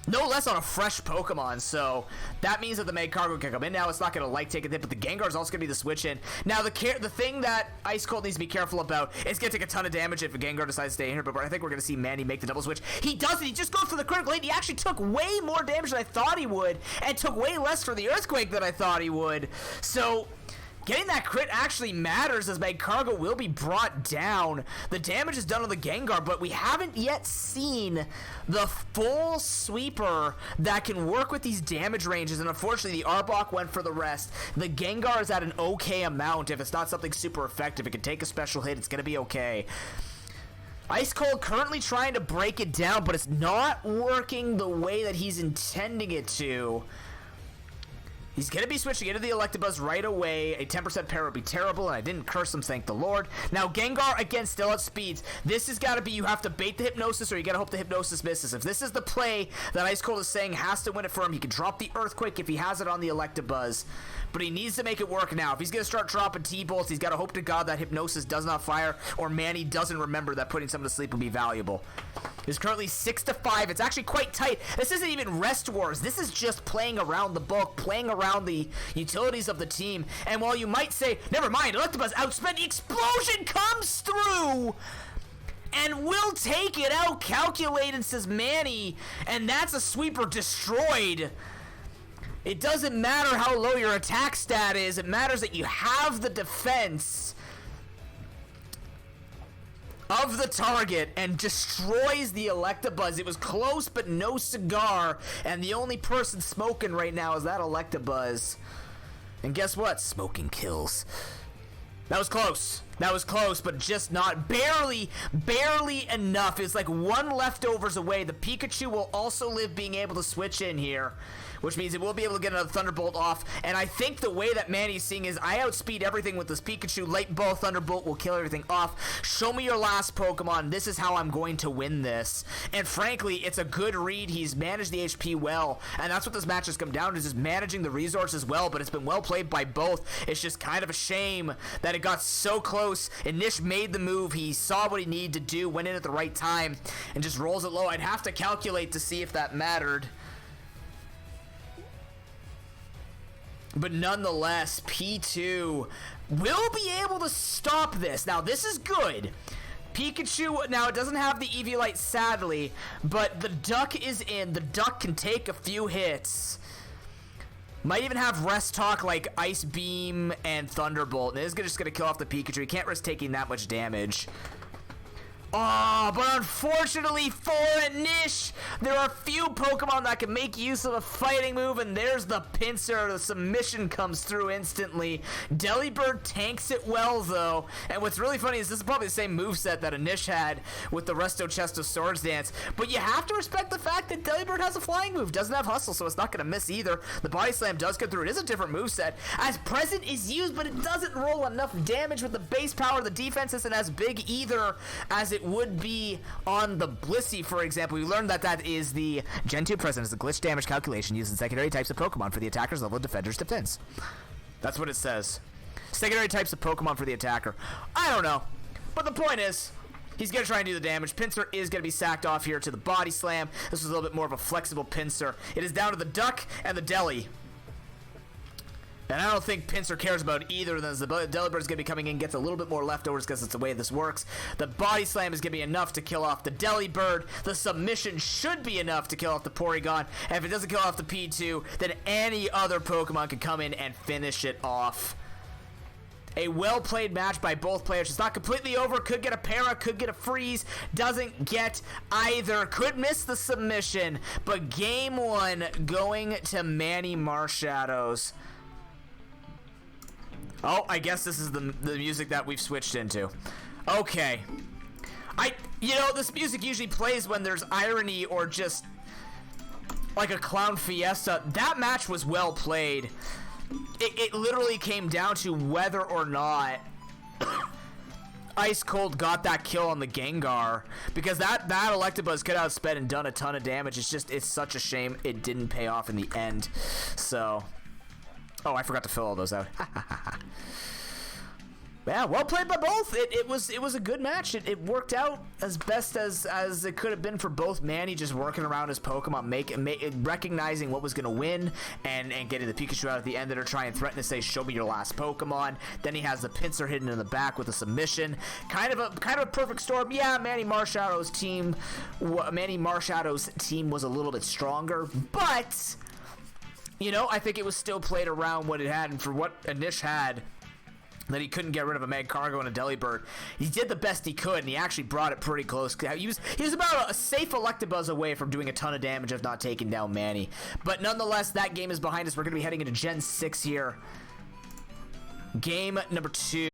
No less on a fresh Pokemon, so that means that the Magcargo can come in now. It's not going to like take a hit, but the Gengar is also going to be the switch in. Now, the thing that Ice Cold needs to be careful about is going to take a ton of damage if a Gengar decides to stay in here, but I think we're going to see Manny make the double switch. He doesn't. He just goes for the critical hit. He actually took way more damage than I thought he would, and took way less for the Earthquake than I thought he would. So... getting that crit actually matters as Magcargo will be brought down. The damage is done on the Gengar, but we haven't yet seen the full sweeper that can work with these damage ranges, and unfortunately the Arbok went for the rest. The Gengar is at an okay amount. If it's not something super effective, it can take a special hit. It's going to be okay. Ice Cold currently trying to break it down, but it's not working the way that he's intending it to. He's going to be switching into the Electabuzz right away. A 10% pair would be terrible, and I didn't curse him, thank the Lord. Now, Gengar, again, still at speeds. This has got to be, you have to bait the Hypnosis, or you got to hope the Hypnosis misses. If this is the play that Ice Cold is saying has to win it for him, he can drop the Earthquake if he has it on the Electabuzz. But he needs to make it work now. If he's going to start dropping T-Bolts, he's got to hope to God that Hypnosis does not fire, or Manny doesn't remember that putting someone to sleep would be valuable. It's currently 6-5. It's actually quite tight. This isn't even Rest Wars. This is just playing around the book, playing around the utilities of the team. And while you might say, never mind, Electabuzz outspent, the explosion comes through and will take it out. Calculated, says Manny, and that's a sweeper destroyed. It doesn't matter how low your attack stat is. It matters that you have the defense of the target and destroys the Electabuzz. It was close, but no cigar. And the only person smoking right now is that Electabuzz. And guess what? Smoking kills. That was close. That was close, but just not barely enough. It's like one leftovers away. The Pikachu will also live being able to switch in here, which means it will be able to get another Thunderbolt off. And I think the way that Manny's seeing is I outspeed everything with this Pikachu. Light Ball Thunderbolt will kill everything off. Show me your last Pokemon. This is how I'm going to win this. And frankly, it's a good read. He's managed the HP well, and that's what this match has come down to, is just managing the resources well, but it's been well played by both. It's just kind of a shame that it got so close. And Nish made the move. He saw what he needed to do, went in at the right time, and just rolls it low. I'd have to calculate to see if that mattered. But nonetheless, P2 will be able to stop this. Now, this is good. Pikachu, now it doesn't have the Eviolite, sadly, but the Duck is in. The Duck can take a few hits. Might even have Rest Talk like Ice Beam and Thunderbolt. And it is just going to kill off the Pikachu. He can't risk taking that much damage. Oh, but unfortunately for Nish, there are few Pokemon that can make use of a fighting move, and there's the Pinsir. The submission comes through instantly. Delibird tanks it well, though, and what's really funny is this is probably the same moveset that Nish had with the Resto Chesto Swords Dance, but you have to respect the fact that Delibird has a flying move, doesn't have Hustle, so it's not going to miss either. The Body Slam does get through. It is a different moveset, as Present is used, but it doesn't roll enough damage with the base power. The defense isn't as big either as it would be on the Blissey, for example. We learned that that is the Gen 2 Present is the glitch damage calculation used in secondary types of Pokemon for the attacker's level of defender's defense. That's what it says. Secondary types of Pokemon for the attacker. I don't know. But the point is, he's going to try and do the damage. Pinsir is going to be sacked off here to the Body Slam. This was a little bit more of a flexible Pinsir. It is down to the Duck and the Deli. And I don't think Pinsir cares about either of them. The Delibird's going to be coming in, gets a little bit more leftovers because it's the way this works. The Body Slam is going to be enough to kill off the Delibird. The Submission should be enough to kill off the Porygon. And if it doesn't kill off the P2, then any other Pokemon can come in and finish it off. A well-played match by both players. It's not completely over. Could get a Para, could get a Freeze. Doesn't get either. Could miss the submission. But game one going to Manny Marshadows. Oh, I guess this is the music that we've switched into. Okay. You know, this music usually plays when there's irony or just like a clown fiesta. That match was well played. It literally came down to whether or not Ice Cold got that kill on the Gengar, because that Electabuzz could have sped and done a ton of damage. It's such a shame it didn't pay off in the end. So, oh, I forgot to fill all those out. Yeah, well played by both. It was a good match. It worked out as best as it could have been for both. Manny just working around his Pokemon, recognizing what was going to win, and getting the Pikachu out at the end there to try and threaten to say, show me your last Pokemon. Then he has the Pinsir hidden in the back with a submission. Kind of a perfect storm. Yeah, Manny Marshadow's team was a little bit stronger, but you know, I think it was still played around what it had, and for what Anish had, that he couldn't get rid of a Magcargo and a Delibird. He did the best he could, and he actually brought it pretty close. He was about a safe Electabuzz away from doing a ton of damage if not taking down Manny. But nonetheless, that game is behind us. We're going to be heading into Gen 6 here. Game number 2.